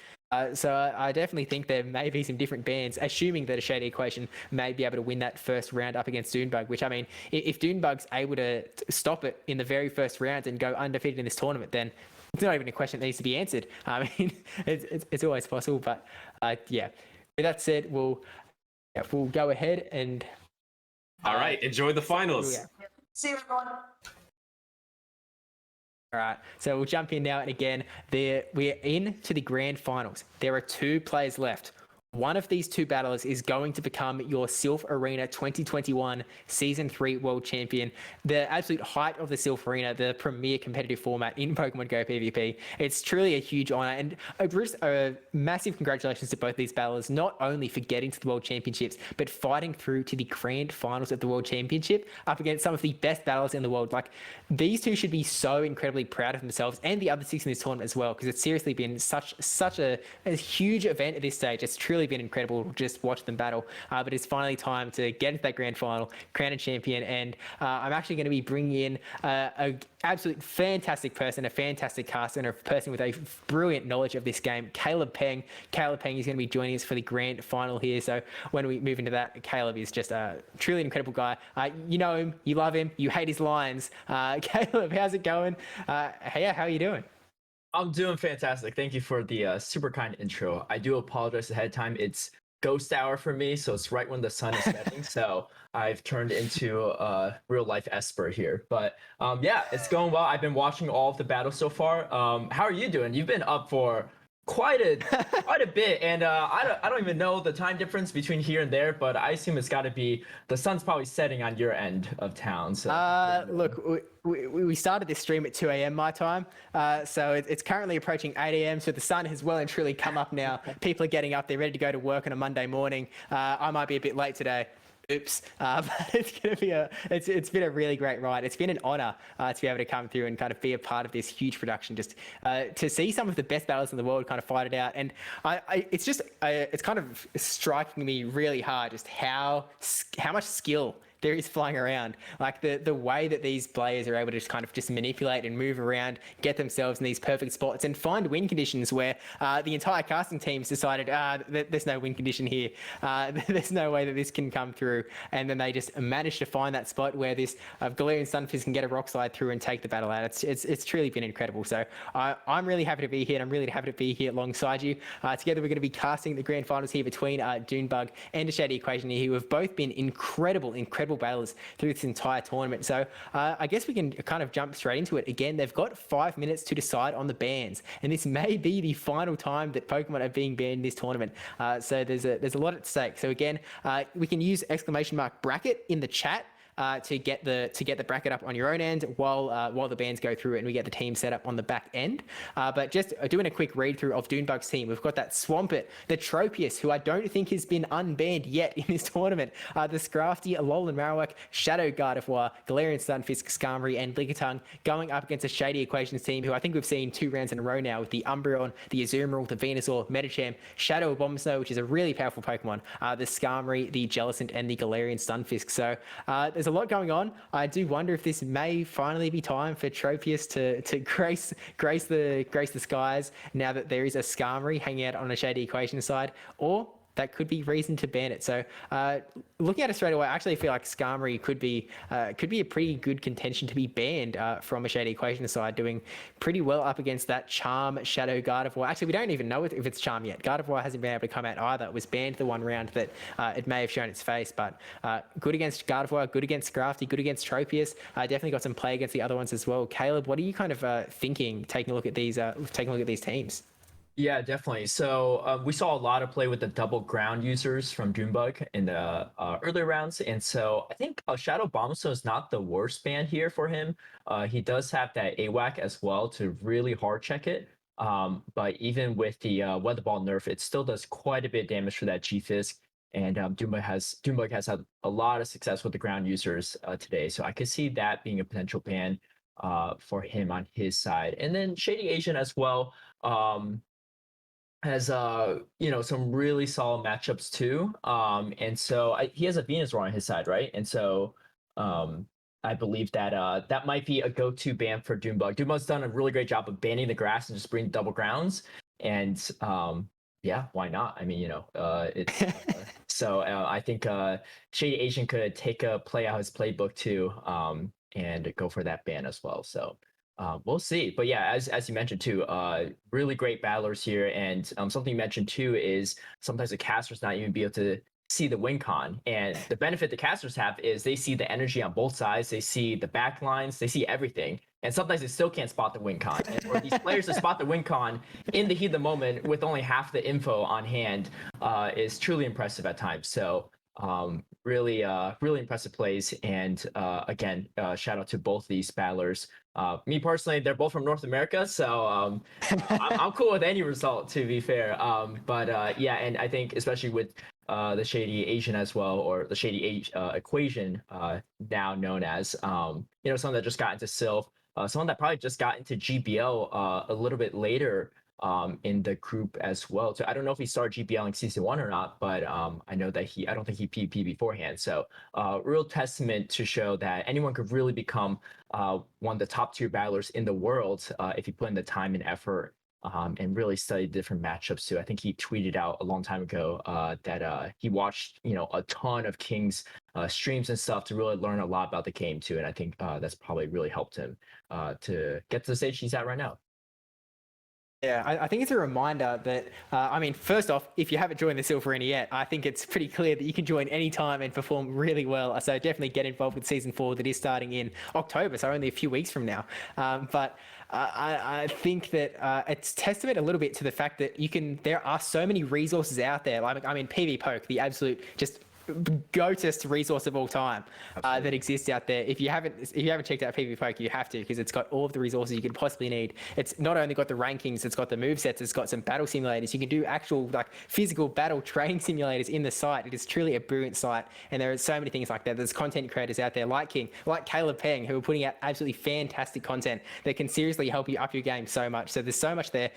So I definitely think there may be some different bands, assuming that a Shady Equation may be able to win that first round up against Doonbug, which, I mean, if Doonbug's able to stop it in the very first round and go undefeated in this tournament, then it's not even a question that needs to be answered. I mean, it's always possible. But yeah, with that said, we'll go ahead and... All right, enjoy the finals. Yeah. See you, everyone. All right, so we'll jump in now, and again, we're into the grand finals. There are 2 players left. One of these 2 battlers is going to become your Silph Arena 2021 Season 3 World Champion. The absolute height of the Silph Arena, the premier competitive format in Pokemon Go PvP. It's truly a huge honor, and a massive congratulations to both these battlers, not only for getting to the World Championships, but fighting through to the grand finals of the World Championship up against some of the best battlers in the world. Like, these 2 should be so incredibly proud of themselves, and the other 6 in this tournament as well, because it's seriously been such a huge event at this stage. It's truly been incredible to just watch them battle, but it's finally time to get into that grand final, crown a champion, and I'm actually going to be bringing in a absolute fantastic person, a fantastic caster, and a person with a brilliant knowledge of this game, CalebPeng. CalebPeng is going to be joining us for the grand final here. So when we move into that, Caleb is just a truly incredible guy. You know him, you love him, you hate his lines. Caleb, how's it going? Hey, how are you doing? I'm doing fantastic. Thank you for the super kind intro. I do apologize ahead of time. It's ghost hour for me, so it's right when the sun is setting. So I've turned into a real life Esper here. But yeah, it's going well. I've been watching all of the battles so far. How are you doing? You've been up for quite a bit, and I don't even know the time difference between here and there, but I assume it's got to be the sun's probably setting on your end of town. So Look, we started this stream at 2 a.m. my time, so it's currently approaching 8 a.m. So the sun has well and truly come up now. People are getting up, they're ready to go to work on a Monday morning. I might be a bit late today. Oops, but it's been a really great ride. It's been an honor to be able to come through and kind of be a part of this huge production, just to see some of the best battles in the world kind of fight it out. And it's kind of striking me really hard just how much skill there is flying around. Like the way that these players are able to just kind of just manipulate and move around, get themselves in these perfect spots and find win conditions where the entire casting team's decided, there's no win condition here. There's no way that this can come through. And then they just manage to find that spot where this Galarian Stunfisk can get a rock slide through and take the battle out. It's truly been incredible. So I'm really happy to be here, and I'm really happy to be here alongside you. Together we're going to be casting the grand finals here between Dunebug and the Shady Equation here, who have both been incredible battlers through this entire tournament. So I guess we can kind of jump straight into it. Again, they've got 5 minutes to decide on the bans, and this may be the final time that Pokemon are being banned in this tournament. So there's a lot at stake. So again, we can use !bracket in the chat to get the bracket up on your own end while the bans go through it and we get the team set up on the back end. But just doing a quick read through of Dunebug's team, we've got that Swampert, the Tropius, who I don't think has been unbanned yet in this tournament, the Scrafty, Alolan Marowak, Shadow Gardevoir, Galarian Stunfisk, Skarmory, and Lickitung going up against a Shady Equations team who I think we've seen 2 rounds in a row now with the Umbreon, the Azumarill, the Venusaur, Medicham, Shadow Abomasnow, which is a really powerful Pokemon, the Skarmory, the Jellicent, and the Galarian Stunfisk. So there's a lot going on. I do wonder if this may finally be time for Tropius to grace the skies now that there is a Skarmory hanging out on a Shady Equation side, or that could be reason to ban it. So looking at it straight away, I actually feel like Skarmory could be a pretty good contention to be banned from a Shady Equation side, doing pretty well up against that Charm, Shadow, Gardevoir. Actually, we don't even know if it's Charm yet. Gardevoir hasn't been able to come out either. It was banned the one round that it may have shown its face, but good against Gardevoir, good against Scrafty, good against Tropius. Definitely got some play against the other ones as well. Caleb, what are you kind of thinking taking a look at these teams? Yeah, definitely. So we saw a lot of play with the double ground users from Dunebug in the earlier rounds. And so I think Shadow Bombsnow is not the worst ban here for him. He does have that AWAC as well to really hard check it. But even with the Weather Ball nerf, it still does quite a bit of damage for that G-Fisk. And Dunebug has had a lot of success with the ground users today. So I could see that being a potential ban for him on his side. And then Shady Asian as well. Has some really solid matchups too, and so he has a Venusaur on his side, right? And so I believe that that might be a go-to ban for Dunebug. Dunebug's done a really great job of banning the grass and just bringing double grounds, and yeah, why not? I mean, it's so I think Shady Asian could play out his playbook too, and go for that ban as well. So. We'll see, but yeah, as you mentioned too, really great battlers here, and something you mentioned too is sometimes the casters not even be able to see the win con, and the benefit the casters have is they see the energy on both sides, they see the back lines, they see everything, and sometimes they still can't spot the win con. And for these players to spot the win con in the heat of the moment with only half the info on hand is truly impressive at times. So really impressive plays, and again, shout out to both these battlers. Me personally, they're both from North America, so I'm cool with any result, to be fair. But yeah, and I think especially with the Shady Asian as well, or the Shady Equation, now known as, someone that just got into Silph, someone that probably just got into GBL a little bit later in the group as well. So I don't know if he started GBL in season 1 or not, but I know that I don't think he PvP beforehand. So real testament to show that anyone could really become one of the top tier battlers in the world if you put in the time and effort and really study different matchups too. I think he tweeted out a long time ago that he watched a ton of King's streams and stuff to really learn a lot about the game too. And I think that's probably really helped him to get to the stage he's at right now. Yeah, I think it's a reminder that, I mean, first off, if you haven't joined the Silph Arena yet, I think it's pretty clear that you can join anytime and perform really well. So definitely get involved with Season 4 that is starting in October, so only a few weeks from now. But I think that it's testament a little bit to the fact that there are so many resources out there. Like, I mean, PvPoke, the absolute just go-to resource of all time that exists out there. If you haven't checked out PvPoke, you have to, because it's got all of the resources you could possibly need. It's not only got the rankings, it's got the movesets, it's got some battle simulators. You can do actual like physical battle training simulators in the site. It is truly a brilliant site, and there are so many things like that. There's content creators out there like CalebPeng, who are putting out absolutely fantastic content that can seriously help you up your game so much. So there's so much there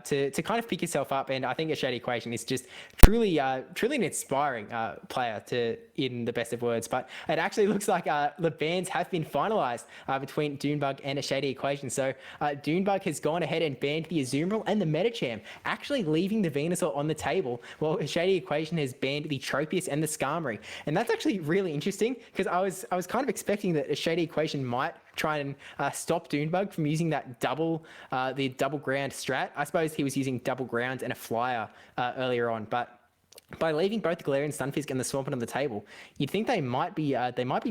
to kind of pick yourself up, and I think a Shady Equation is just truly an inspiring player in the best of words. But it actually looks like the bans have been finalized between Dunebug and a Shady Equation. So Dunebug has gone ahead and banned the Azumarill and the Medicham, actually leaving the Venusaur on the table, while a Shady Equation has banned the Tropius and the Skarmory. And that's actually really interesting, because I was kind of expecting that a Shady Equation might try and stop Dunebug from using that the double ground strat. I suppose he was using double ground and a flyer earlier on, but by leaving both the Galarian Stunfisk and the Swampert on the table, you'd think they might be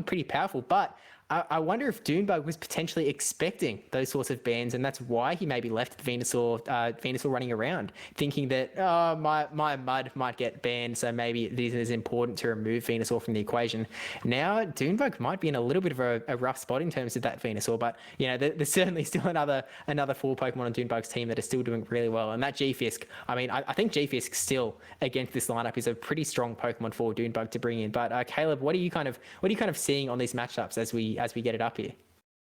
pretty powerful. But I wonder if Dunebug was potentially expecting those sorts of bans, and that's why he maybe left Venusaur running around, thinking that my mud might get banned, so maybe it isn't as important to remove Venusaur from the equation. Now Dunebug might be in a little bit of a rough spot in terms of that Venusaur, but you know, there's certainly still another 4 Pokemon on Dunebug's team that are still doing really well. And that G-Fisk, I mean, I think G-Fisk still against this lineup is a pretty strong Pokemon for Dunebug to bring in. But Caleb, what are you kind of seeing on these matchups as we get it up here?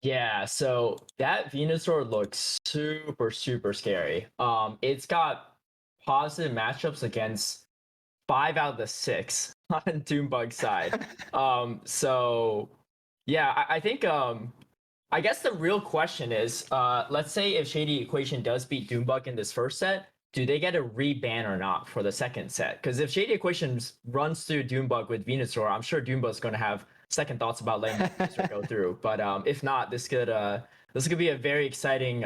Yeah, so that Venusaur looks super scary. It's got positive matchups against 5 out of the 6 on Dunebug's side. So yeah, I think I guess the real question is, let's say if Shady Equation does beat Dunebug in this first set, do they get a reban or not for the second set? Because if Shady Equation runs through Dunebug with Venusaur, I'm sure Dunebug's going to have second thoughts about letting Venusaur go through. But if not, this could be a very exciting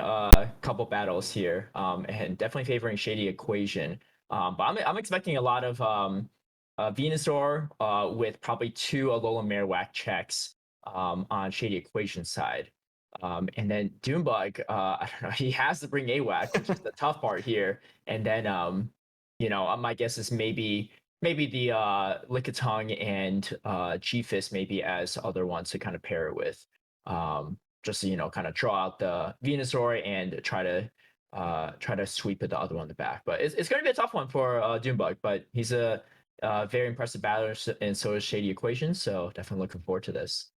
couple battles here, and definitely favoring Shady Equation. But I'm expecting a lot of Venusaur with probably 2 Alola Marowak checks on Shady Equation side. And then Dunebug, I don't know, he has to bring AWAC, which is the tough part here. And then, my guess is maybe the Lickitung and G-Fist maybe as other ones to kind of pair it with. Just to, kind of draw out the Venusaur and try to sweep it the other one in the back. But it's going to be a tough one for Dunebug, but he's a very impressive battler, and so is Shady Equation. So definitely looking forward to this.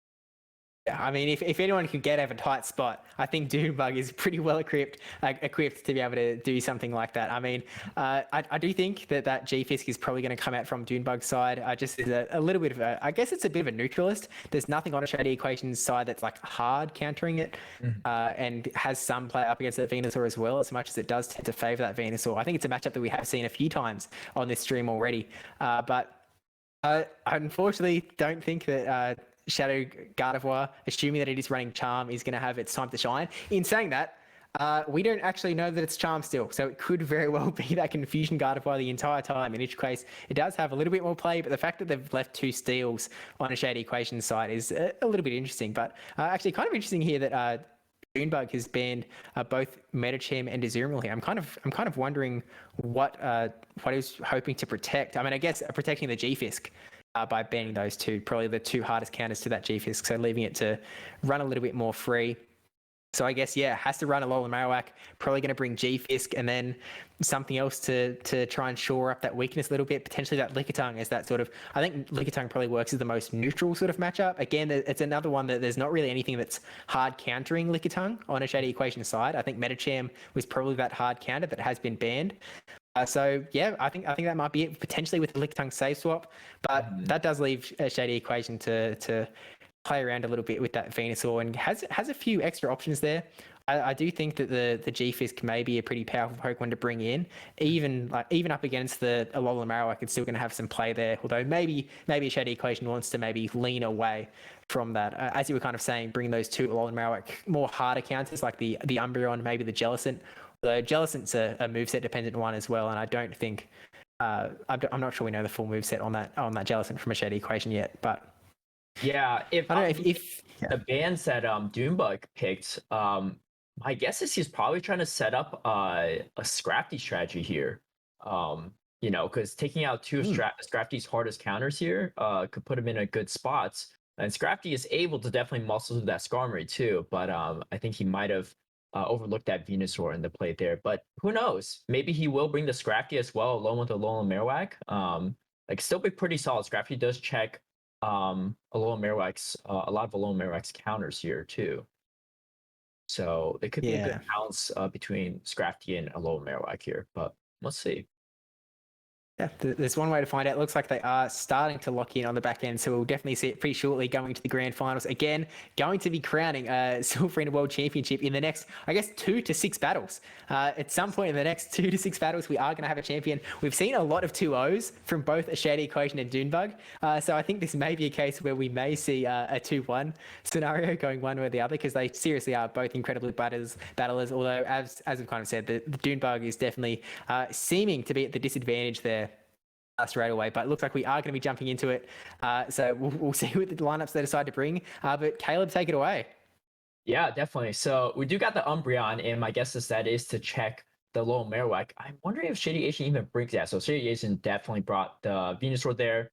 Yeah, I mean, if anyone could get out of a tight spot, I think Dunebug is pretty well equipped to be able to do something like that. I mean, I do think that G-Fisk is probably going to come out from Dunebug's side. Just as a little bit of I guess it's a bit of a neutralist. There's nothing on a Shady Equation's side that's like hard countering it, and has some play up against that Venusaur as well, as much as it does tend to favor that Venusaur. I think it's a matchup that we have seen a few times on this stream already, but I unfortunately don't think that Shadow Gardevoir, assuming that it is running Charm, is going to have its time to shine. In saying that, we don't actually know that it's Charm still, so it could very well be that Confusion Gardevoir the entire time, in which case it does have a little bit more play, but the fact that they've left 2 steals on a Shady Equation side is a little bit interesting. But actually kind of interesting here that Dunebug has banned both Medicham and Azumarill here. I'm kind of wondering what he's hoping to protect. I mean, I guess protecting the G-Fisk by banning those 2, probably the 2 hardest counters to that G-Fisk, so leaving it to run a little bit more free. So I guess, yeah, has to run Alola Marowak, probably going to bring G-Fisk, and then something else to try and shore up that weakness a little bit, potentially that Lickitung as that sort of, I think Lickitung probably works as the most neutral sort of matchup. Again, it's another one that there's not really anything that's hard countering Lickitung on a Shady Equation side. I think Medicham was probably that hard counter that has been banned. So yeah, I think that might be it, potentially with the Lickitung save swap, but that does leave a Shady Equation to play around a little bit with that Venusaur, and has a few extra options there. I do think that the G-Fisk may be a pretty powerful Pokemon to bring in, even up against the Alola Marowak. It's still going to have some play there, although maybe a Shady Equation wants to maybe lean away from that. As you were kind of saying, bring those 2 Alola Marowak more harder counters like the Umbreon, maybe the Jellicent, So Jellicent's a moveset dependent one as well, and I don't think I'm not sure we know the full moveset on that Jellicent from a Shady Equation yet, but Yeah, if I don't know if the bands that Doombug picked, my guess is he's probably trying to set up a Scrafty strategy here. You know, because taking out two of Scrafty's hardest counters here could put him in a good spot. And Scrafty is able to definitely muscle through that Skarmory too, but I think he might have overlooked that Venusaur in the play there. But who knows? Maybe he will bring the Scrafty as well, along with the Alolan Marowak. Like still be pretty solid. Scrafty does check Alolan Marowak's a lot of Alolan Marowak's counters here too. So it could be a good balance between Scrafty and Alolan Marowak here, but let's see. Yeah, there's one way to find out. It looks like they are starting to lock in on the back end, so we'll definitely see it pretty shortly going to the grand finals. Again, going to be crowning Silph Arena World Championship in the next, I guess, 2 to 6 battles. At some point in the next 2 to 6 battles, we are going to have a champion. We've seen a lot of 2-0s from both a Shady Equation and Doonbug, so I think this may be a case where we may see a 2-1 scenario going one way or the other, because they seriously are both incredibly battlers. Although, as we've kind of said, the Doonbug is definitely seeming to be at the disadvantage there straight away, but it looks like we are going to be jumping into it. So we'll see what the lineups they decide to bring. But Caleb, take it away. Yeah, definitely. So we do got the Umbreon, and my guess is that is to check the Alolan Marowak. I'm wondering if Shady Asian even brings that. So Shady Asian definitely brought the Venusaur there.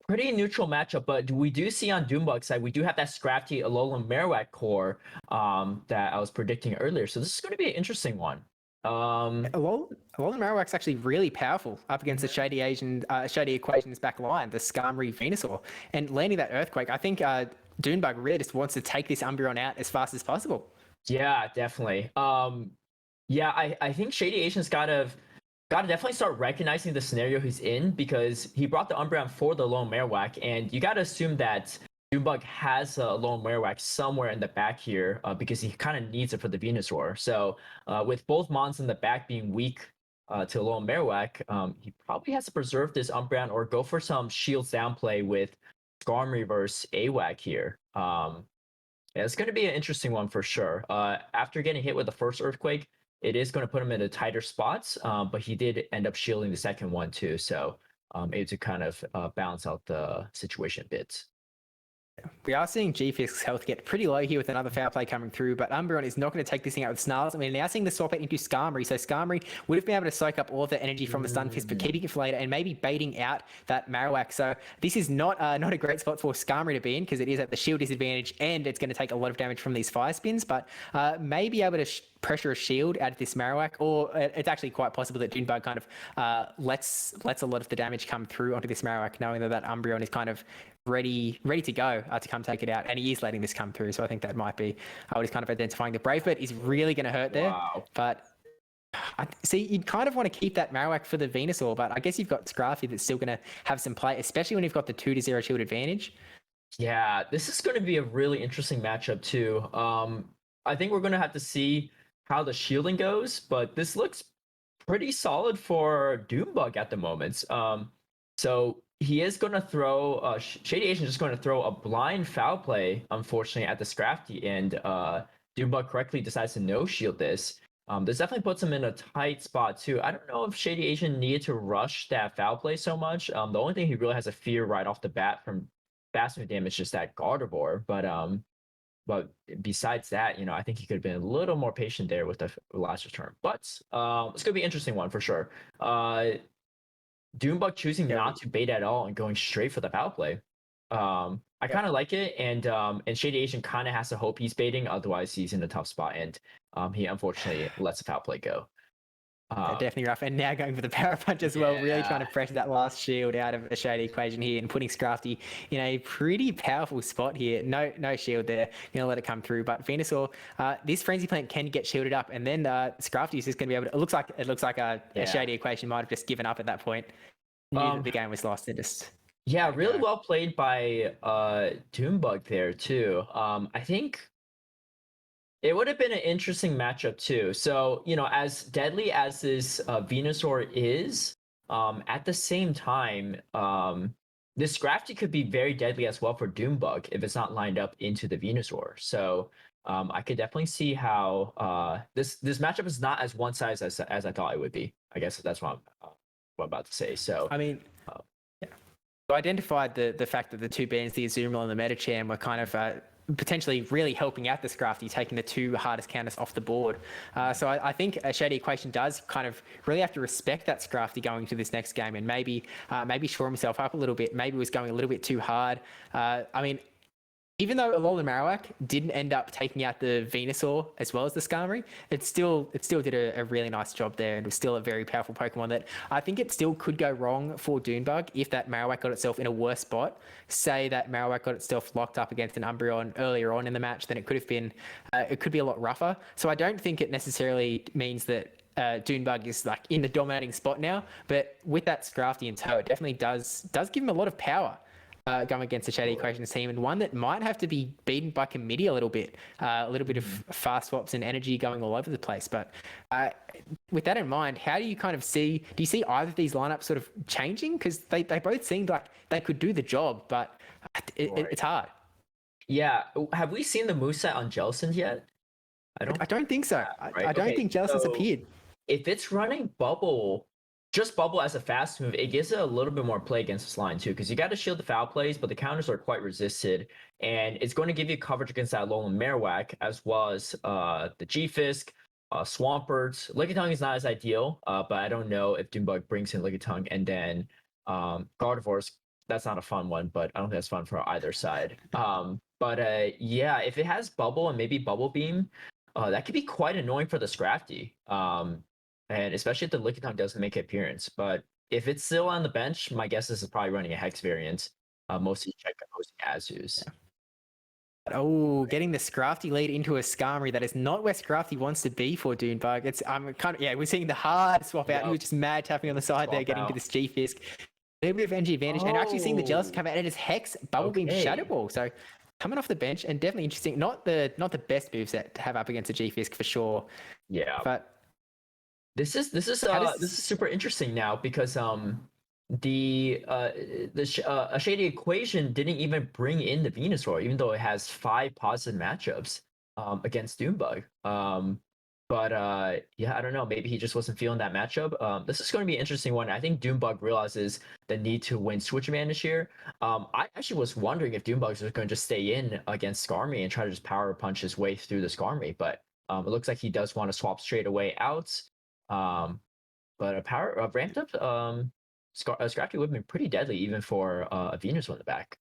Pretty neutral matchup, but we do see on Doombug's side, we do have that Scrafty Alolan Marowak core that I was predicting earlier. So this is going to be an interesting one. Alolan Marowak's actually really powerful up against the Shady Equation's back line, the Skarmory Venusaur, and landing that Earthquake. I think Doonbug really just wants to take this Umbreon out as fast as possible. Yeah, definitely. Yeah, I think Shady Asian's gotta definitely start recognizing the scenario he's in, because he brought the Umbreon for the Alolan Marowak, and you gotta assume that Doonbug has a Alolan Marowak somewhere in the back here because he kind of needs it for the Venusaur. So with both Mons in the back being weak to Alolan Marowak, he probably has to preserve this Umbreon or go for some shields down play with Skarmory versus AWAC here. Yeah, it's going to be an interesting one for sure. After getting hit with the first Earthquake, it is going to put him in a tighter spots, but he did end up shielding the second one too. So able to kind of balance out the situation a bit. We are seeing GFIS's health get pretty low here with another foul play coming through, but Umbreon is not going to take this thing out with Snarls. I mean, now seeing the swap out into Skarmory, so Skarmory would have been able to soak up all of the energy from the Stunfisk, but keeping it for later and maybe baiting out that Marowak. So this is not a great spot for Skarmory to be in, because it is at the shield disadvantage and it's going to take a lot of damage from these fire spins, but may be able to pressure a shield out of this Marowak, or it's actually quite possible that Doonbug kind of lets a lot of the damage come through onto this Marowak, knowing that Umbreon is kind of ready to go to come take it out, and he is letting this come through. So I think that might be what he's kind of identifying. The Brave Bird is really going to hurt there. Wow. But see, you'd kind of want to keep that Marowak for the Venusaur, but I guess you've got Scrafty that's still going to have some play, especially when you've got the 2-0 shield advantage. Yeah, this is going to be a really interesting matchup too. I think we're going to have to see how the shielding goes, but this looks pretty solid for Doombug at the moment. So he is going to throw Shady Asian is just going to throw a blind foul play, unfortunately, at the Scrafty, and Doombug correctly decides to no shield this. This definitely puts him in a tight spot too. I don't know if Shady Asian needed to rush that foul play so much. The only thing he really has a fear right off the bat from fast move damage is just that Gardevoir, but besides that, you know, I think he could have been a little more patient there with the last return. But it's going to be an interesting one for sure. Doombug choosing not to bait at all and going straight for the foul play. I kind of like it, and Shady Asian kind of has to hope he's baiting, otherwise he's in a tough spot, and he unfortunately lets the foul play go. Definitely rough, and now going for the power punch as well, really trying to pressure that last shield out of a Shady Equation here and putting Scrafty in a pretty powerful spot here. No shield there, gonna let it come through. But Venusaur, this Frenzy Plant can get shielded up, and then Scrafty is just gonna be able to. It looks like a Shady Equation might have just given up at that point. Knew that the game was lost. It just really well played by Doombug there too. I think it would have been an interesting matchup too. So, you know, as deadly as this Venusaur is, at the same time, this Scrafty could be very deadly as well for Doombug if it's not lined up into the Venusaur. So I could definitely see how this matchup is not as one size as I thought it would be. I guess that's what I'm about to say. So I mean, yeah. So I identified the fact that the two bands, the Azumarill and the Metacham, were kind of potentially really helping out the Scrafty, taking the two hardest counters off the board. So I think a Shady Equation does kind of really have to respect that Scrafty going to this next game, and maybe shore himself up a little bit. Maybe was going a little bit too hard. I mean, even though Alolan Marowak didn't end up taking out the Venusaur as well as the Skarmory, it still did a really nice job there, and was still a very powerful Pokemon that I think it still could go wrong for Doonbug if that Marowak got itself in a worse spot. Say that Marowak got itself locked up against an Umbreon earlier on in the match, then it could have been, it could be a lot rougher. So I don't think it necessarily means that Doonbug is like in the dominating spot now, but with that Scrafty in tow, it definitely does give him a lot of power. Going against the Shady Equations team, and one that might have to be beaten by committee a little bit of fast swaps and energy going all over the place. But with that in mind, how do you kind of do you see either of these lineups sort of changing? Because they both seemed like they could do the job, but it's hard. Yeah, have we seen the moveset on Jellicent yet? I don't think so. Right? I don't think Jellicent's appeared. If it's running Bubble, just Bubble as a fast move, it gives it a little bit more play against this line too, because you got to shield the foul plays, but the counters are quite resisted, and it's going to give you coverage against that Alolan Marowak, as well as the G-Fisk, Swampert. Lickitung is not as ideal, but I don't know if Doonbug brings in Lickitung, and then Gardevoir's, that's not a fun one, but I don't think that's fun for either side. Yeah, if it has Bubble and maybe Bubble Beam, that could be quite annoying for the Scrafty. And especially if the Lickitung doesn't make an appearance. But if it's still on the bench, my guess is it's probably running a Hex variant. Mostly check opposing Azus. Yeah. Oh, getting the Scrafty lead into a Skarmory, that is not where Scrafty wants to be for Doonbug. It's we're seeing the hard swap out. He was just mad tapping on the side there, getting to this G-Fisk. A little bit of energy advantage, and actually seeing the Jellicent come out, and it is Hex, Bubble Beam, Shadow Ball. So coming off the bench, and definitely interesting. Not the best moveset to have up against a G-Fisk for sure. Yeah. But this is super interesting now, because a Shady Equation didn't even bring in the Venusaur, even though it has 5 positive matchups against Doonbug. Yeah, I don't know. Maybe he just wasn't feeling that matchup. This is going to be an interesting one. I think Doonbug realizes the need to win switch advantage here. I actually was wondering if Doonbug was going to just stay in against Skarmory and try to just power punch his way through the Skarmory, but it looks like he does want to swap straight away out. But a ramped up Scrafty would have been pretty deadly even for a Venusaur in the back.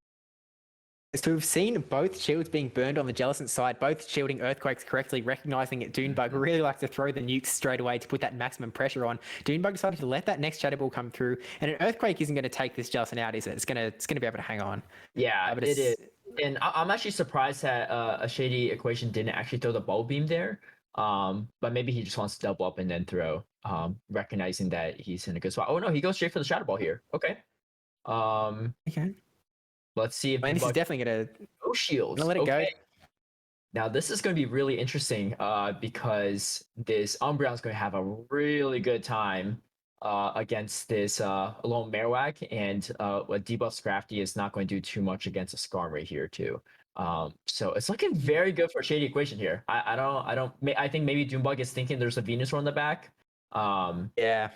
So we've seen both shields being burned on the Jellicent side, both shielding Earthquakes correctly, recognizing it. Doonbug really likes to throw the nukes straight away to put that maximum pressure on. Doonbug decided to let that next Shadow Ball come through, and an Earthquake isn't going to take this Jellicent out, is it? It's going to be able to hang on. Yeah, but it is. And I'm actually surprised that a Shady Equation didn't actually throw the Bubble Beam there. But maybe he just wants to double up and then throw, recognizing that he's in a good spot. Oh no, he goes straight for the Shadow Ball here. Okay. Okay. Let's see if this is definitely gonna no shields. Let it go. Now this is going to be really interesting because this Umbreon is going to have a really good time against this Alolan Marowak, and a debuff Scrafty is not going to do too much against a Skarmory here too. So it's looking very good for Shady Equation here. I think maybe Doonbug is thinking there's a Venusaur on the back. Yeah.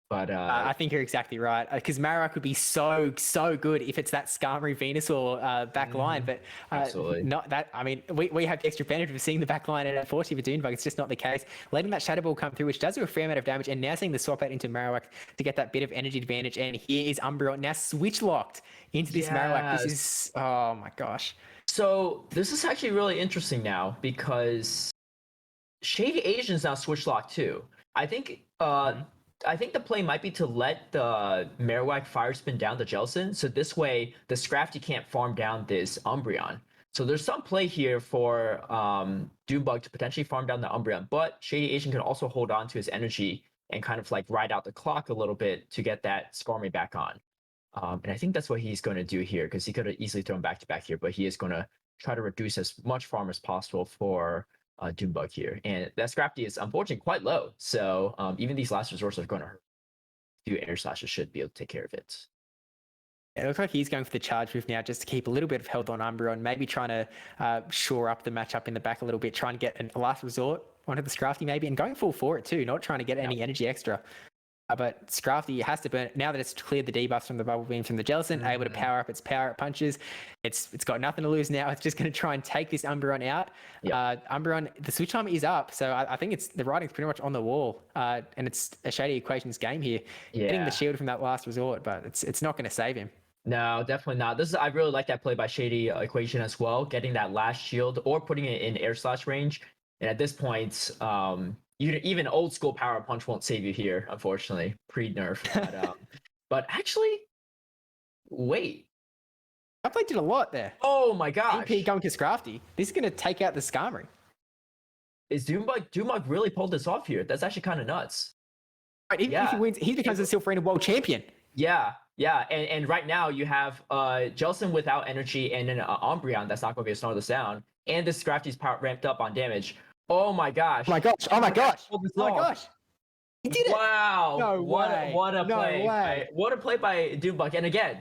But I think you're exactly right, because Marowak would be so good if it's that Skarmory Venusaur back line, but absolutely not that. I mean, we have the extra benefit of seeing the back line, and unfortunately for Doonbug, it's just not the case. Letting that Shadow Ball come through, which does do a fair amount of damage, and now seeing the swap out into Marowak to get that bit of energy advantage, and here is Umbreon now switch locked into this Marowak. This is, oh my gosh. So this is actually really interesting now, because Shady Asian's now switch locked too. I think the play might be to let the Marowak fire spin down the Jellicent, so this way the Scrafty can't farm down this Umbreon. So there's some play here for Doonbug to potentially farm down the Umbreon, but Shady Asian can also hold on to his energy and kind of like ride out the clock a little bit to get that Skarmory back on. And I think that's what he's going to do here, because he could have easily thrown back to back here, but he is going to try to reduce as much farm as possible for Doonbug here. And that Scrafty is unfortunately quite low, so even these last resources are going to hurt. A few air slashes should be able to take care of it. It looks like he's going for the charge move now just to keep a little bit of health on Umbreon, maybe trying to shore up the matchup in the back a little bit, trying to get a last resort onto the Scrafty maybe, and going full for it too, not trying to get any energy extra. But Scrafty has to burn it. Now that it's cleared the debuffs from the Bubble Beam from the Jellicent, able to power up its power-up punches. It's got nothing to lose now. It's just going to try and take this Umbreon out. Umbreon, the switch time is up, so I think the writing's pretty much on the wall. And it's a Shady Equations game here. Getting the shield from that last resort, but it's not going to save him. No, definitely not. I really like that play by Shady Equation as well, getting that last shield or putting it in air slash range. And at this point, even old school power punch won't save you here, unfortunately, pre-nerf. But actually, wait. Upplay did a lot there. Oh my gosh. EP going to Scrafty. This is going to take out the Skarmory. Is Doombug really pulled this off here? That's actually kind of nuts. Right, if he wins, he becomes a Silph Arena world champion. Yeah. And right now you have Jellicent without energy and an Umbreon that's not going to be a Snarl this down. And this Scrafty's power ramped up on damage. Oh my gosh. Oh my gosh. He did it. Wow. No way. What a play. Way. What a play by Doombug. And again,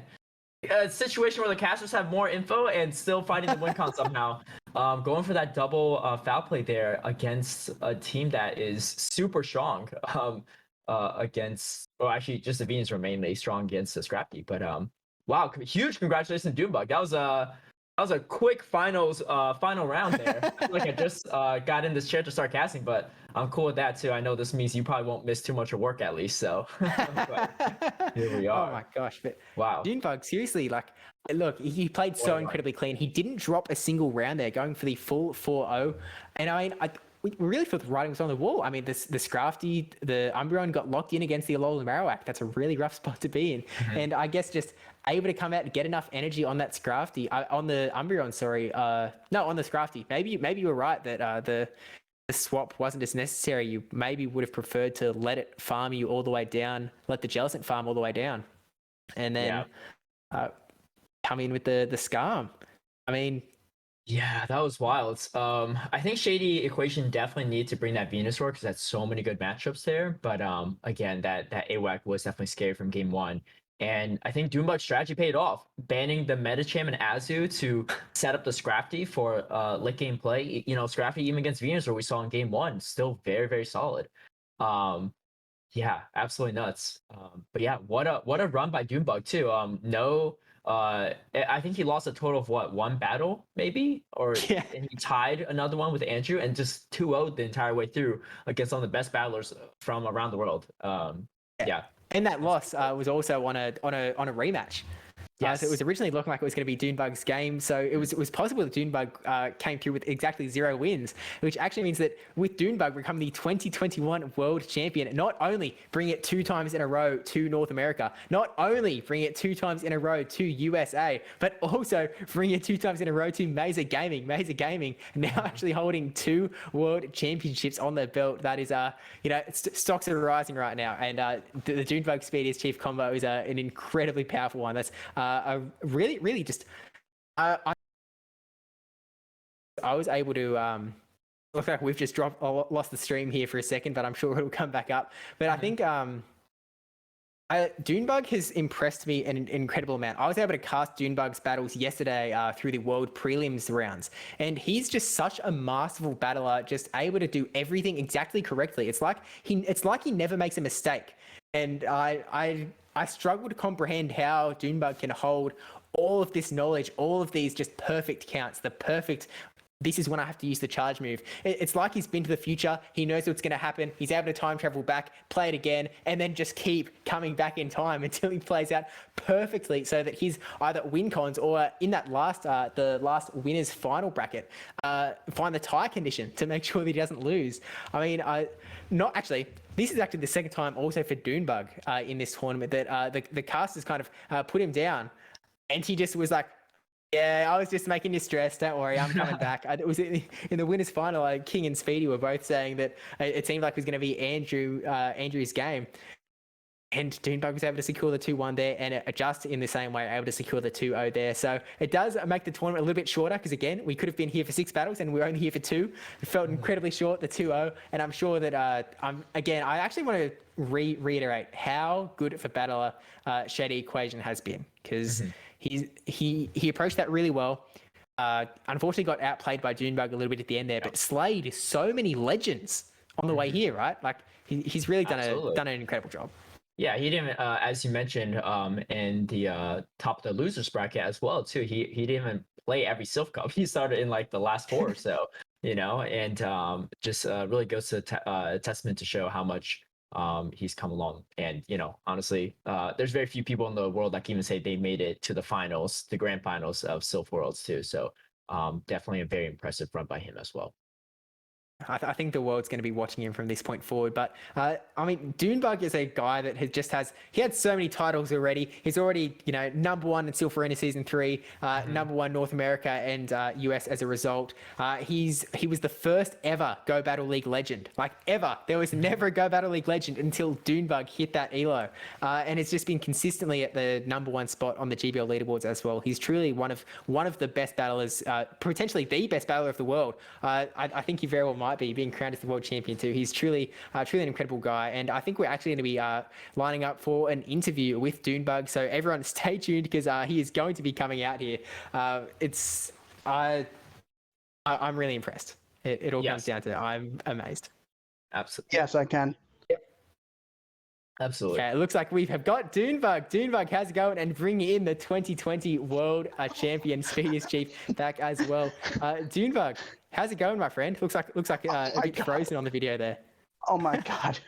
a situation where the casters have more info and still finding the win con somehow. Going for that double foul play there against a team that is super strong. Actually, just the Venus were mainly strong against the Scrafty. But wow, huge congratulations to Doombug. That was a quick final round there. I feel like I just got in this chair to start casting, but I'm cool with that too. I know this means you probably won't miss too much of work at least. So here we are. Oh my gosh! But wow, Doombug, seriously, look, he played so incredibly clean. He didn't drop a single round there, going for the full 4-0. And I mean, we really thought the writing was on the wall. I mean, the Scrafty, the Umbreon got locked in against the Alolan Marowak. That's a really rough spot to be in. Mm-hmm. And I guess just able to come out and get enough energy on that Scrafty, on the Umbreon, sorry. No, on the Scrafty. Maybe you were right that the swap wasn't as necessary. You maybe would have preferred to let it farm you all the way down, let the Jellicent farm all the way down. And then come in with the Skarm. I mean... Yeah, that was wild. I think Shady Equation definitely need to bring that Venusaur because that's so many good matchups there. But again, that AWAC was definitely scary from game one. And I think Doombug's strategy paid off, banning the Medicham and Azu to set up the Scrafty for late game play. You know, Scrafty even against Venusaur we saw in game one, still very, very solid. Yeah, absolutely nuts. But yeah, what a run by Doombug too. I think he lost a total of one battle maybe, and he tied another one with Andrew and just 2-0'd the entire way through against one of the best battlers from around the world. Yeah. And that loss was also on a rematch. Yes. So it was originally looking like it was going to be Doombug's game. So it was possible that Doombug came through with exactly 0 wins, which actually means that with Doombug becoming the 2021 world champion, not only bring it 2 times in a row to North America, not only bring it 2 times in a row to USA, but also bring it 2 times in a row to Mesa Gaming. Mesa Gaming now actually holding 2 world championships on their belt. That is, stocks are rising right now. And the Doombug Speed Chief combo is an incredibly powerful one. That's a really just I was able to look like we've just lost the stream here for a second, but I'm sure it'll come back up. But I think Doombug has impressed me an incredible amount. I was able to cast Doombug's battles yesterday through the world prelims rounds, and he's just such a masterful battler, just able to do everything exactly correctly. It's like he never makes a mistake. And I struggle to comprehend how Doombug can hold all of this knowledge, all of these just perfect counts, this is when I have to use the charge move. It's like he's been to the future. He knows what's going to happen. He's able to time travel back, play it again, and then just keep coming back in time until he plays out perfectly so that he's either win cons or in that the last winner's final bracket, find the tie condition to make sure that he doesn't lose. I mean, this is actually the second time also for Doombug in this tournament that the casters kind of put him down, and he just was like, yeah, I was just making you stress. Don't worry, I'm coming back. It was in the winners' final. King and Speedy were both saying that it seemed like it was going to be Andrew's game. And Doonbug was able to secure the 2-1 there, and Adjust in the same way able to secure the 2-0 there. So it does make the tournament a little bit shorter because, again, we could have been here for 6 battles and we're only here for 2. It felt incredibly short, the 2-0. And I'm sure that, I actually want to reiterate how good of a battler Shady Equation has been, because he approached that really well. Unfortunately got outplayed by Doonbug a little bit at the end there, but slayed so many legends on the way here, right? Like he's really done an incredible job. Yeah, he didn't, as you mentioned, in the top of the losers bracket as well too. He didn't even play every Silph Cup. He started in like the last 4 or so, and just really goes to a testament to show how much he's come along. And honestly, there's very few people in the world that can even say they made it to the finals, the grand finals of Silph Worlds too. So definitely a very impressive run by him as well. I think the world's going to be watching him from this point forward. But Doonbug is a guy that he had so many titles already. He's already, #1 in Silph Arena Season 3, #1 North America and US as a result. He was the first ever Go Battle League legend. Like ever. There was never a Go Battle League legend until Doonbug hit that elo. And it's just been consistently at the #1 spot on the GBL leaderboards as well. He's truly one of the best battlers, potentially the best battler of the world. I think he very well might be being crowned as the world champion too. He's truly an incredible guy, and I think we're actually going to be lining up for an interview with Doonbug. So everyone, stay tuned because he is going to be coming out here. I'm really impressed. It all comes down to I'm amazed. Absolutely. Yes, I can. Absolutely. Okay, it looks like we have got Doonbug. Doonbug, how's it going? And bring in the 2020 world champion PvPSteve back as well. Doonbug, how's it going, my friend? Looks like a bit frozen on the video there. Oh my god.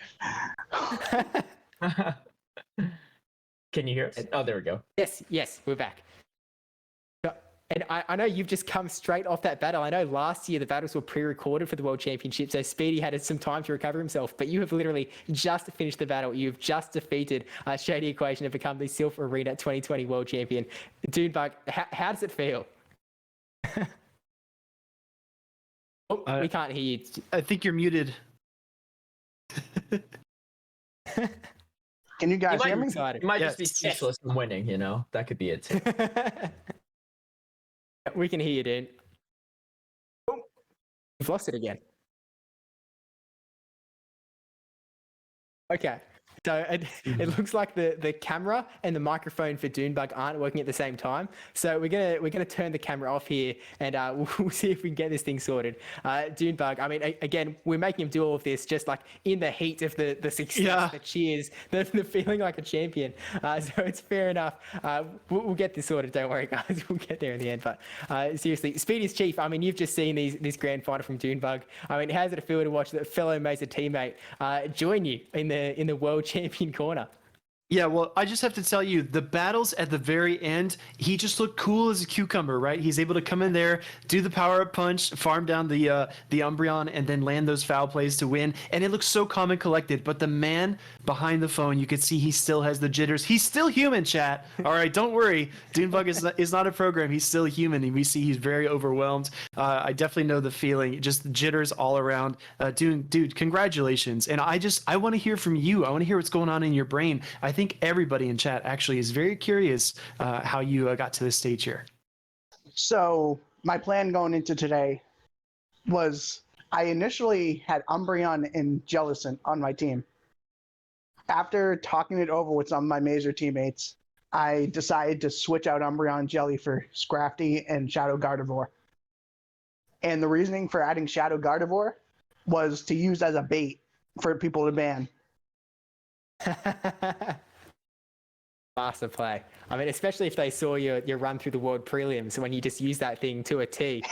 Can you hear us? Oh, there we go. Yes, we're back. And I know you've just come straight off that battle. I know last year the battles were pre-recorded for the World Championship, so Speedy had some time to recover himself, but you have literally just finished the battle. You've just defeated Shady Equation and become the Silph Arena 2020 World Champion. Doonbug, how does it feel? We can't hear you. I think you're muted. Can you guys hear me? You might just be speechless from winning, That could be it too. We can hear you, dude. Oh, you've lost it again. Okay. So it looks like the camera and the microphone for Doonbug aren't working at the same time. So we're gonna turn the camera off here, and we'll see if we can get this thing sorted. Doonbug, again, we're making him do all of this just like in the heat of the success, the cheers, the feeling like a champion. So it's fair enough. We'll get this sorted. Don't worry, guys. We'll get there in the end. But seriously, Speedy's Chief. You've just seen this grand final from Doonbug. How does it feel to watch the fellow Mesa teammate join you in the world champion corner? Yeah, well, I just have to tell you, the battles at the very end, he just looked cool as a cucumber, right? He's able to come in there, do the power-up punch, farm down the Umbreon, and then land those foul plays to win. And it looks so calm and collected. But the man behind the phone, you could see he still has the jitters. He's still human, chat. All right, don't worry. Doonbug is not a program. He's still human, and we see he's very overwhelmed. I definitely know the feeling. Just jitters all around. Dude, congratulations. And I want to hear from you. I want to hear what's going on in your brain. I think everybody in chat actually is very curious how you got to this stage here. So my plan going into today was I initially had Umbreon and Jellicent on my team. After talking it over with some of my major teammates, I decided to switch out Umbreon Jelly for Scrafty and Shadow Gardevoir. And the reasoning for adding Shadow Gardevoir was to use as a bait for people to ban. Master play. Especially if they saw your run through the world prelims when you just use that thing to a T.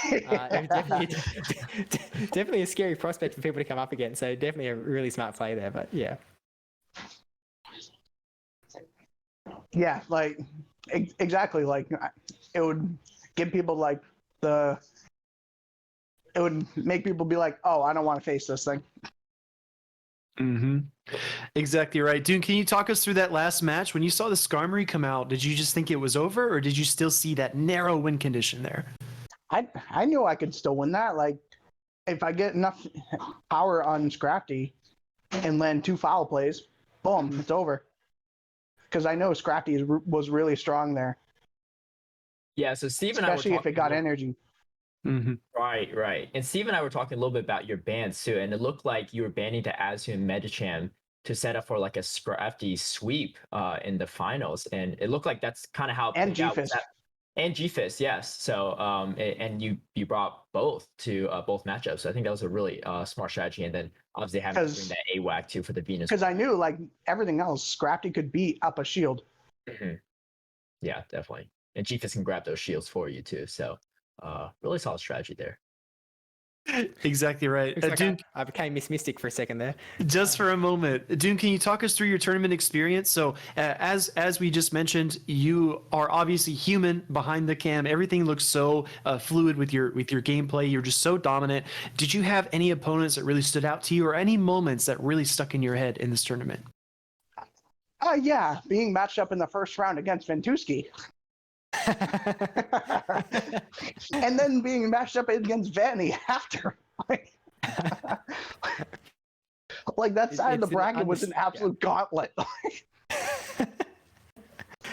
Definitely a scary prospect for people to come up against. So definitely a really smart play there. But yeah. Yeah, exactly. It would give people it would make people be like, oh, I don't want to face this thing. Mm-hmm. Exactly right. Dude, can you talk us through that last match? When you saw the Skarmory come out, did you just think it was over, or did you still see that narrow win condition there? I knew I could still win that. If I get enough power on Scrafty and land 2 foul plays, boom, it's over. because I know Scrafty was really strong there, Yeah, so Steve and I were especially if talking it got a little- energy. Right. And Steve and I were talking a little bit about your bans too, and it looked like you were banning to Azu and Medicham to set up for like a Scrafty sweep in the finals, and it looked like that's kind of how it And played out. GFist. And GFist, yes. So and you brought both to both matchups. So I think that was a really smart strategy, and then obviously having to bring that AWAC too for the Venus. Because I knew like everything else, Scrafty could beat up a shield. Yeah, definitely. And GFist can grab those shields for you too. So really solid strategy there. Exactly right. Looks like Dune, I became MissMystic for a second there. just for a moment, Dune, can you talk us through your tournament experience? So, as we just mentioned, you are obviously human behind the cam. Everything looks so fluid with your gameplay. You're just so dominant. Did you have any opponents that really stood out to you, or any moments that really stuck in your head in this tournament? Yeah, being matched up in the first round against Ventusky. And then being matched up against Vanny after. Like that side of the It's an bracket was an absolute gauntlet.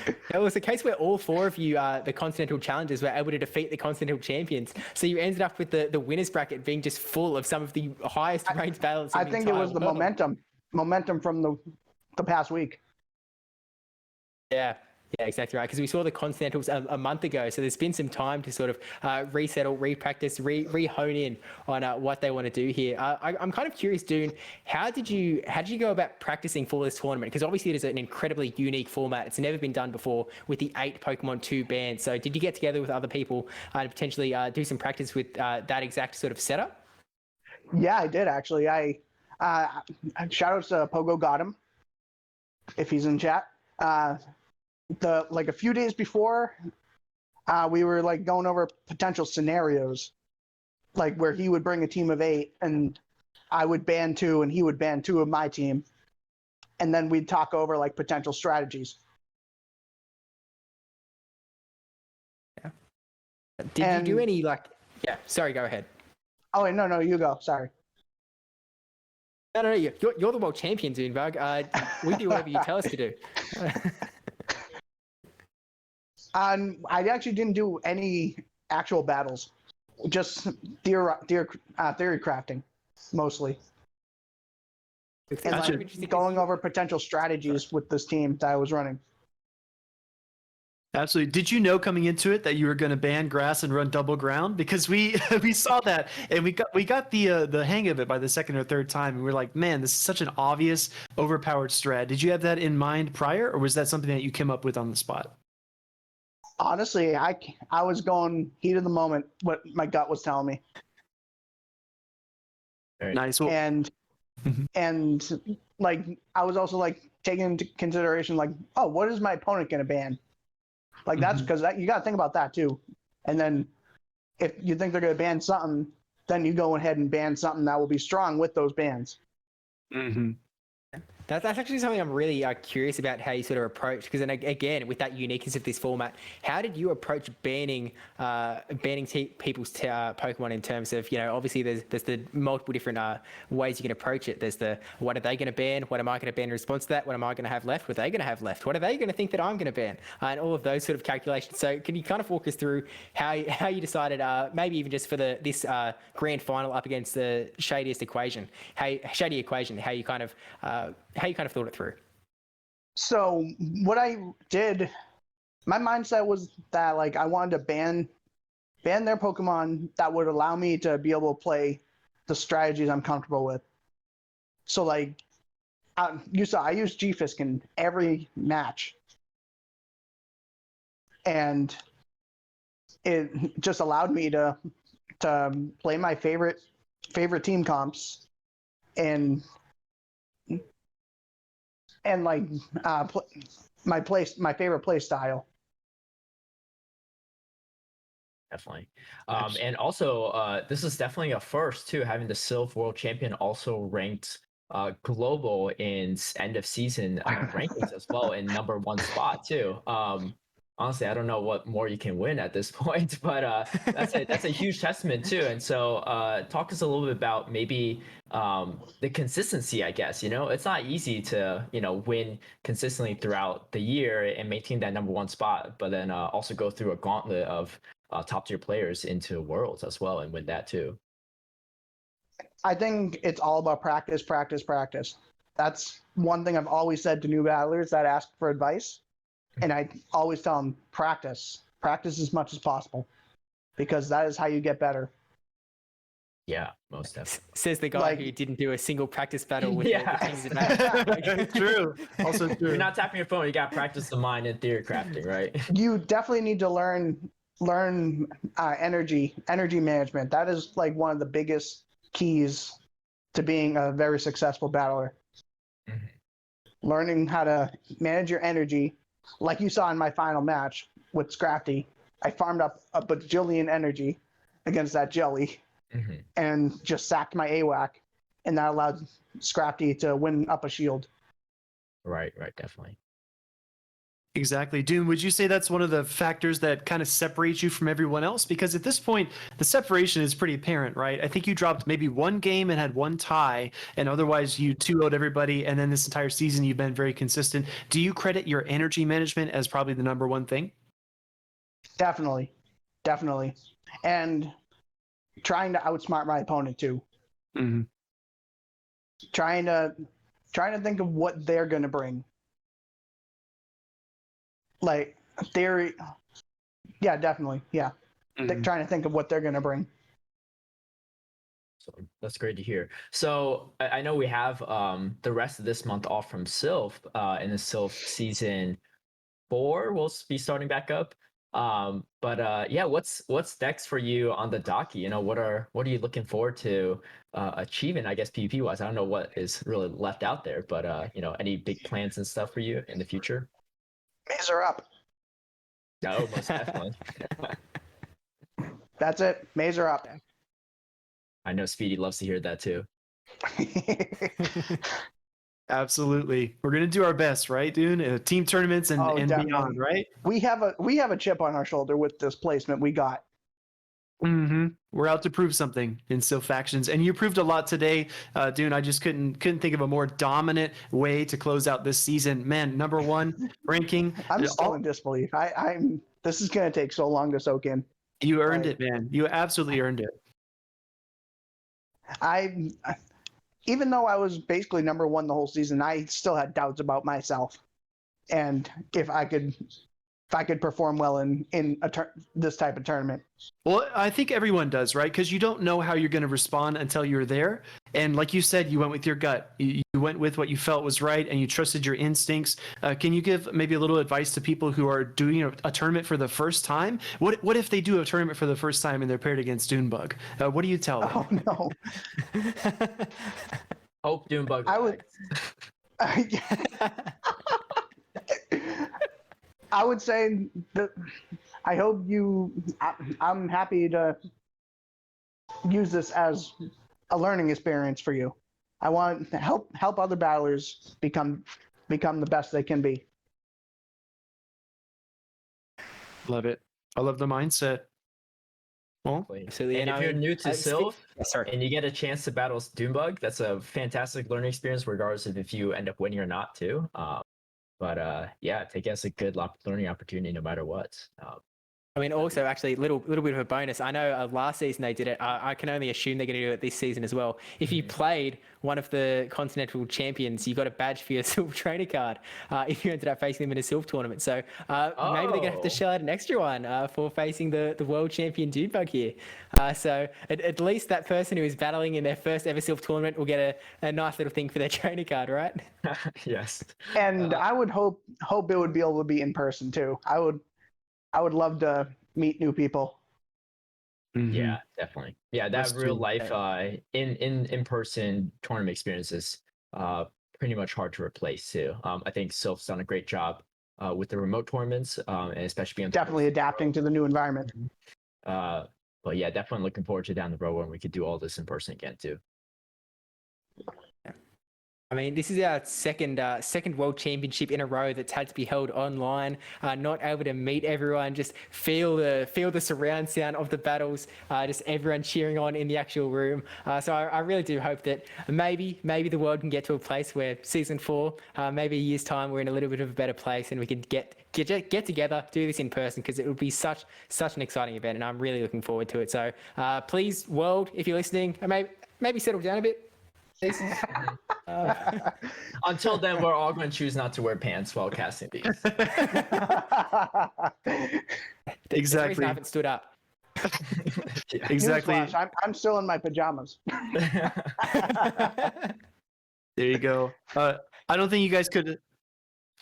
It was a case where all four of you, the Continental Challengers, were able to defeat the Continental Champions. So you ended up with the winners bracket being just full of some of the highest ranked battles. I think it was the momentum from the past week. Yeah, exactly right. Because we saw the Continentals a month ago, so there's been some time to sort of resettle, re-practice, re-hone in on what they want to do here. I'm kind of curious, Dune, how did you go about practicing for this tournament? Because obviously it is an incredibly unique format. It's never been done before with the 8 Pokemon 2 bans. So did you get together with other people and potentially do some practice with that exact sort of setup? Yeah, I did actually. I shout outs to Pogo Got Him, if he's in chat. A few days before, we were like going over potential scenarios, like where he would bring a team of 8 and I would ban 2 and he would ban 2 of my team, and then we'd talk over like potential strategies. Yeah. Did you do any like? Yeah. Sorry. Go ahead. Oh wait, no, you go. Sorry. No. You're the world champion, Dunebug. We do whatever you tell us to do. I actually didn't do any actual battles, just theory crafting, mostly. And like, going over potential strategies with this team that I was running. Absolutely. Did you know coming into it that you were going to ban grass and run double ground? Because we saw that and we got the hang of it by the second or third time, and we were like, man, this is such an obvious overpowered strat. Did you have that in mind prior, or was that something that you came up with on the spot? Honestly, I was going heat of the moment, what my gut was telling me. Very nice. Well, and like I was also like taking into consideration like, oh, what is my opponent going to ban? Like that's because you got to think about that too. And then if you think they're going to ban something, then you go ahead and ban something that will be strong with those bans. That's actually something I'm really curious about how you sort of approach, because then again, with that uniqueness of this format, how did you approach banning people's Pokemon in terms of, obviously there's the multiple different ways you can approach it. There's the, what are they going to ban? What am I going to ban in response to that? What am I going to have left? What are they going to have left? What are they going to think that I'm going to ban? And all of those sort of calculations. So can you kind of walk us through how you decided, maybe even just for this grand final up against the Shady Equation, how you kind of thought it through? So what I did, my mindset was that like I wanted to ban their Pokemon that would allow me to be able to play the strategies I'm comfortable with. So like you saw, I used G-Fisk in every match, and it just allowed me to play my favorite team comps and like my favorite play style. Definitely. And also, this is definitely a first too, having the Silph World Champion also ranked global in end of season rankings as well in #1 spot too. honestly, I don't know what more you can win at this point, but that's a huge testament too. And so, talk us a little bit about maybe the consistency. I guess it's not easy to win consistently throughout the year and maintain that number one spot, but then also go through a gauntlet of top tier players into Worlds as well and win that too. I think it's all about practice, practice, practice. That's one thing I've always said to new battlers that ask for advice. And I always tell them, practice as much as possible, because that is how you get better. Yeah, most definitely. Says the guy who didn't do a single practice battle with Yeah. the teams in that. True. Also true. You're not tapping your phone. You got to practice the mind and theory crafting, right? You definitely need to learn energy management. That is like one of the biggest keys to being a very successful battler. Mm-hmm. Learning how to manage your energy. Like you saw in my final match with Scrafty, I farmed up a bajillion energy against that jelly and just sacked my AWAC, and that allowed Scrafty to win up a shield. Right, definitely. Exactly. Dune, would you say that's one of the factors that kind of separates you from everyone else? Because at this point, the separation is pretty apparent, right? I think you dropped maybe one game and had one tie, and otherwise you 2-0'd everybody, and then this entire season you've been very consistent. Do you credit your energy management as probably the number one thing? Definitely. And trying to outsmart my opponent too. Mm-hmm. Trying to think of what they're going to bring. Like theory, yeah, definitely, yeah. Trying to think of what they're gonna bring. So that's great to hear. So I know we have the rest of this month off from Silph, in the Silph season 4. We'll be starting back up. But yeah, what's next for you on the docky? What are you looking forward to achieving? I guess PvP wise, I don't know what is really left out there, but any big plans and stuff for you in the future? Mazer up. No, most definitely. That's it. Mazer up. I know Speedy loves to hear that too. Absolutely. We're gonna do our best, right, dude? Team tournaments and beyond, right? We have a chip on our shoulder with this placement we got. Mm-hmm. We're out to prove something in Silph factions, and you proved a lot today, Dune. I just couldn't think of a more dominant way to close out this season. Man, number one ranking. I'm still in disbelief. I'm. This is gonna take so long to soak in. You earned it, man. You absolutely earned it. Even though I was basically number one the whole season, I still had doubts about myself, and if I could perform well in this type of tournament. Well, I think everyone does, right? Because you don't know how you're going to respond until you're there. And like you said, you went with your gut. You went with what you felt was right, and you trusted your instincts. Can you give maybe a little advice to people who are doing a tournament for the first time? What if they do a tournament for the first time and they're paired against Dunebug? What do you tell them? Oh no. Hope Dunebug. I would. I would say that I hope I'm happy to use this as a learning experience for you. I want to help other battlers become the best they can be. Love it. I love the mindset. Well, Absolutely. And if you're new to Silph sorry. and you get a chance to battle Dunebug, that's a fantastic learning experience, regardless of if you end up winning or not, too. But yeah, take it as a good learning opportunity no matter what. I mean, also, actually, little bit of a bonus. I know last season they did it. I can only assume they're going to do it this season as well. If you played one of the continental champions, you got a badge for your Silph trainer card if you ended up facing them in a Silph tournament. So maybe they're going to have to shell out an extra one for facing the world champion Dunebug here. So at least that person who is battling in their first ever Silph tournament will get a nice little thing for their trainer card, right? Yes. And I would hope it would be able to be in person too. I would love to meet new people. Mm-hmm. Yeah, definitely. Yeah, that real life in person tournament experience is pretty much hard to replace too. I think Silph's done a great job with the remote tournaments, and especially being definitely adapting to the new environment. But yeah, definitely looking forward to down the road when we could do all this in person again too. I mean, this is our second World Championship in a row that's had to be held online. Not able to meet everyone, just feel the surround sound of the battles, just everyone cheering on in the actual room. So I really do hope that maybe the world can get to a place where season 4, maybe a year's time, we're in a little bit of a better place and we can get together, do this in person, because it would be such an exciting event, and I'm really looking forward to it. So please, world, if you're listening, maybe settle down a bit. Until then, we're all going to choose not to wear pants while casting these. Exactly. I haven't stood up. Exactly. Newsflash, I'm still in my pajamas. There you go. I don't think you guys could.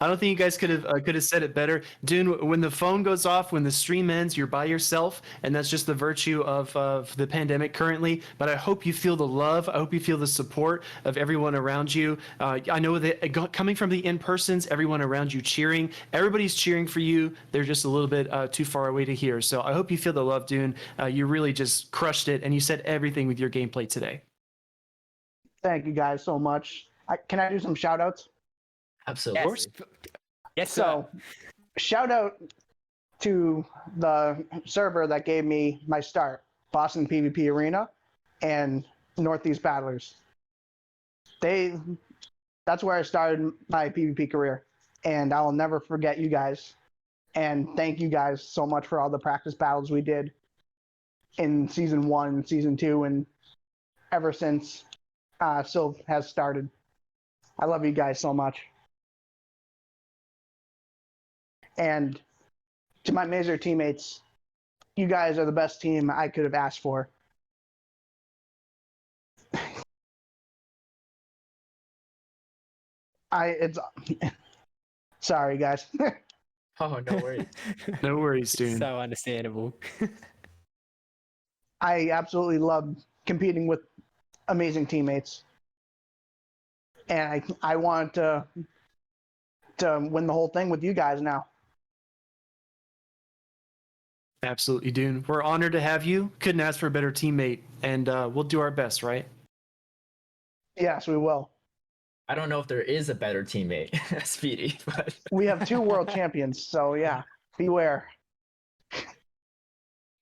I don't think you guys could have said it better, Dune. When the phone goes off, when the stream ends, you're by yourself, and that's just the virtue of the pandemic currently. But I hope you feel the love. I hope you feel the support of everyone around you. I know that coming from the in-persons, everyone around you cheering, everybody's cheering for you. They're just a little bit too far away to hear. So I hope you feel the love, Dune. You really just crushed it, and you said everything with your gameplay today. Thank you guys so much. Can I do some shout outs? Absolutely. Yes, So, shout out to the server that gave me my start, Boston PvP Arena and Northeast Battlers. That's where I started my PvP career, and I will never forget you guys. And thank you guys so much for all the practice battles we did in season 1, season 2, and ever since Silph has started. I love you guys so much. And to my Mazer teammates, you guys are the best team I could have asked for. Sorry, guys. Oh, no worries. No worries, Dune. so understandable. I absolutely love competing with amazing teammates. And I want to win the whole thing with you guys now. Absolutely, Dune. We're honored to have you. Couldn't ask for a better teammate, and we'll do our best, right? Yes, we will. I don't know if there is a better teammate, Speedy, but We have 2 world champions, so yeah, beware.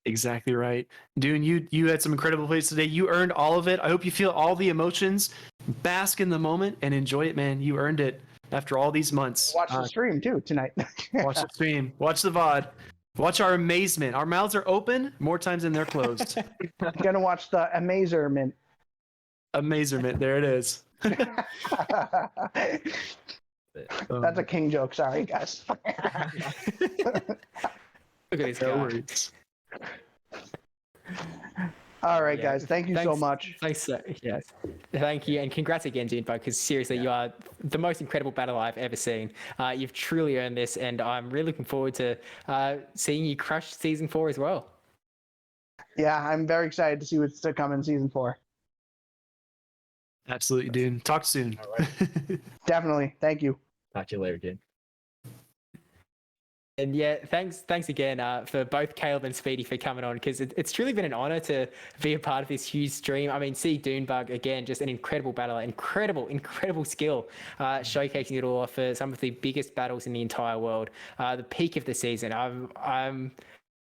Exactly right. Dune, you had some incredible plays today. You earned all of it. I hope you feel all the emotions, bask in the moment, and enjoy it, man. You earned it after all these months. Watch the stream too tonight. Watch the stream. Watch the VOD. Watch our amazement. Our mouths are open more times than they're closed. Gonna watch the Amazerment. Amazement. There it is. That's a King joke. Sorry, guys. Look at this No guy. worries. All right, Yeah. guys. Thank you so much. Thanks. Yes. Thank you, and congrats again, Junebug, because seriously, you are the most incredible battle I've ever seen. You've truly earned this, and I'm really looking forward to seeing you crush season 4 as well. Yeah, I'm very excited to see what's to come in season 4. Absolutely, Dune. Talk soon. all right. Definitely. Thank you. Talk to you later, dude. And yeah, thanks again for both Caleb and Speedy for coming on, because it's truly been an honor to be a part of this huge stream. I mean, see Dunebug again, just an incredible battler, incredible skill, showcasing it all for some of the biggest battles in the entire world. The peak of the season. I'm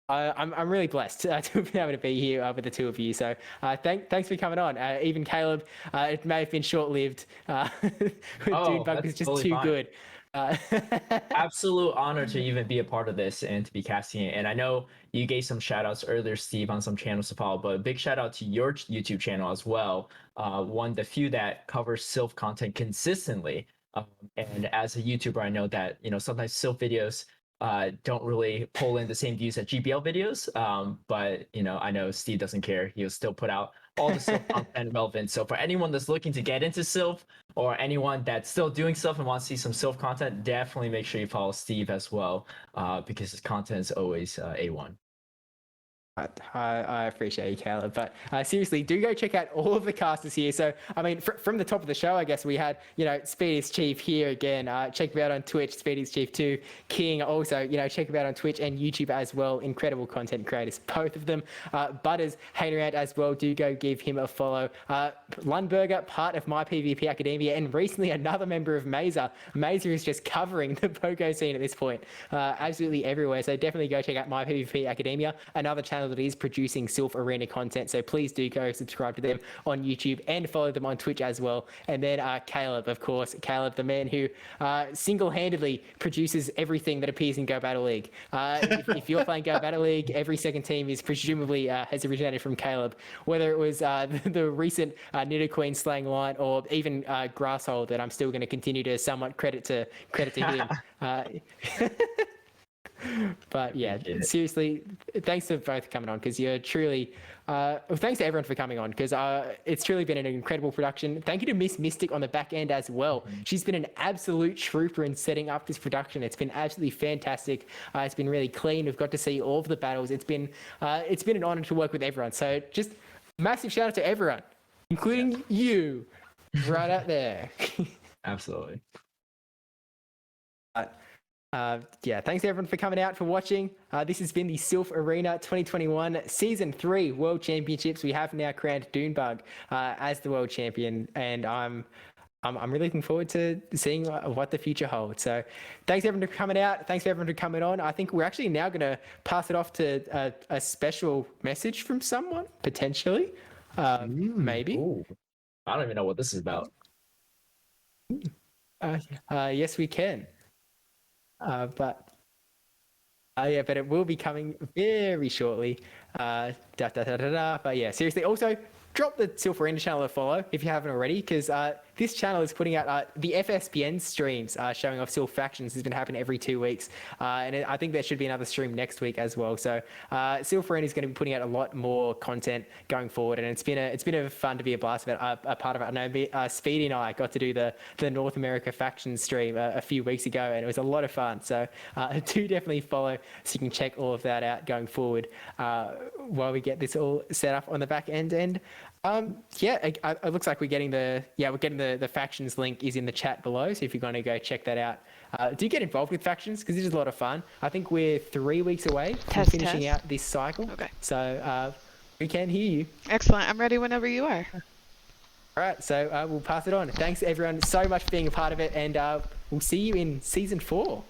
really blessed to be able to be here with the 2 of you. So thanks for coming on. Even Caleb, it may have been short-lived. Dunebug was just totally too fine. good. Absolute honor to even be a part of this and to be casting it. And I know you gave some shout outs earlier, Steve, on some channels to follow, but a big shout out to your YouTube channel as well. One of the few that covers Silph content consistently. And as a YouTuber, I know that, sometimes Silph videos don't really pull in the same views as GBL videos. But I know Steve doesn't care. He'll still put out all the Silph content relevant. So for anyone that's looking to get into Silph, or anyone that's still doing Silph and wants to see some Silph content, definitely make sure you follow Steve as well, because his content is always A1. I appreciate you, Caleb. But seriously, do go check out all of the casters here. So, I mean, from the top of the show, I guess we had, Speedy'sChief here again. Check him out on Twitch, Speedy'sChief 2. King also, check him out on Twitch and YouTube as well. Incredible content creators, both of them. Butters hanging around as well. Do go give him a follow. Lundberger, part of My PvP Academia, and recently another member of Mazer. Mazer is just covering the poker scene at this point, absolutely everywhere. So definitely go check out My PvP Academia, another channel that is producing Silph Arena content. So please do go subscribe to them on YouTube and follow them on Twitch as well. And then Caleb, of course, Caleb, the man who single-handedly produces everything that appears in Go Battle League. If you're playing Go Battle League, every second team is presumably has originated from Caleb, whether it was the recent Nitter Queen slang line or even Grasshole that I'm still going to continue to somewhat credit to him. But yeah, seriously, thanks to both coming on, because you're truly thanks to everyone for coming on, because it's truly been an incredible production. Thank you to MissMystic on the back end as well. She's been an absolute trooper in setting up this production. It's been absolutely fantastic. It's been really clean. We've got to see all of the battles. It's been an honor to work with everyone. So just massive shout out to everyone, including you right out there. Absolutely. Yeah, thanks everyone for coming out, for watching. This has been the Silph Arena 2021 Season 3 World Championships. We have now crowned Doonbug as the world champion, and I'm really looking forward to seeing what the future holds. So thanks everyone for coming out. Thanks for everyone for coming on. I think we're actually now going to pass it off to a special message from someone, potentially. Maybe. Ooh. I don't even know what this is about. Yes, we can. But it will be coming very shortly. But yeah, seriously, also drop the Silph Arena channel a follow if you haven't already, because this channel is putting out the FSPN streams showing off Silph factions. Has been happening every 2 weeks, and I think there should be another stream next week as well. So Silph Arena is going to be putting out a lot more content going forward, and it's been a fun to be a part of it. I know Speedy and I got to do the North America faction stream a few weeks ago, and it was a lot of fun. So do definitely follow so you can check all of that out going forward while we get this all set up on the back end. And it looks like we're getting the factions link is in the chat below. So if you're going to go check that out, do get involved with factions, because this is a lot of fun. I think we're 3 weeks away from finishing out this cycle. Okay. So we can hear you. Excellent. I'm ready whenever you are. All right. So we'll pass it on. Thanks everyone so much for being a part of it, and we'll see you in Season 4.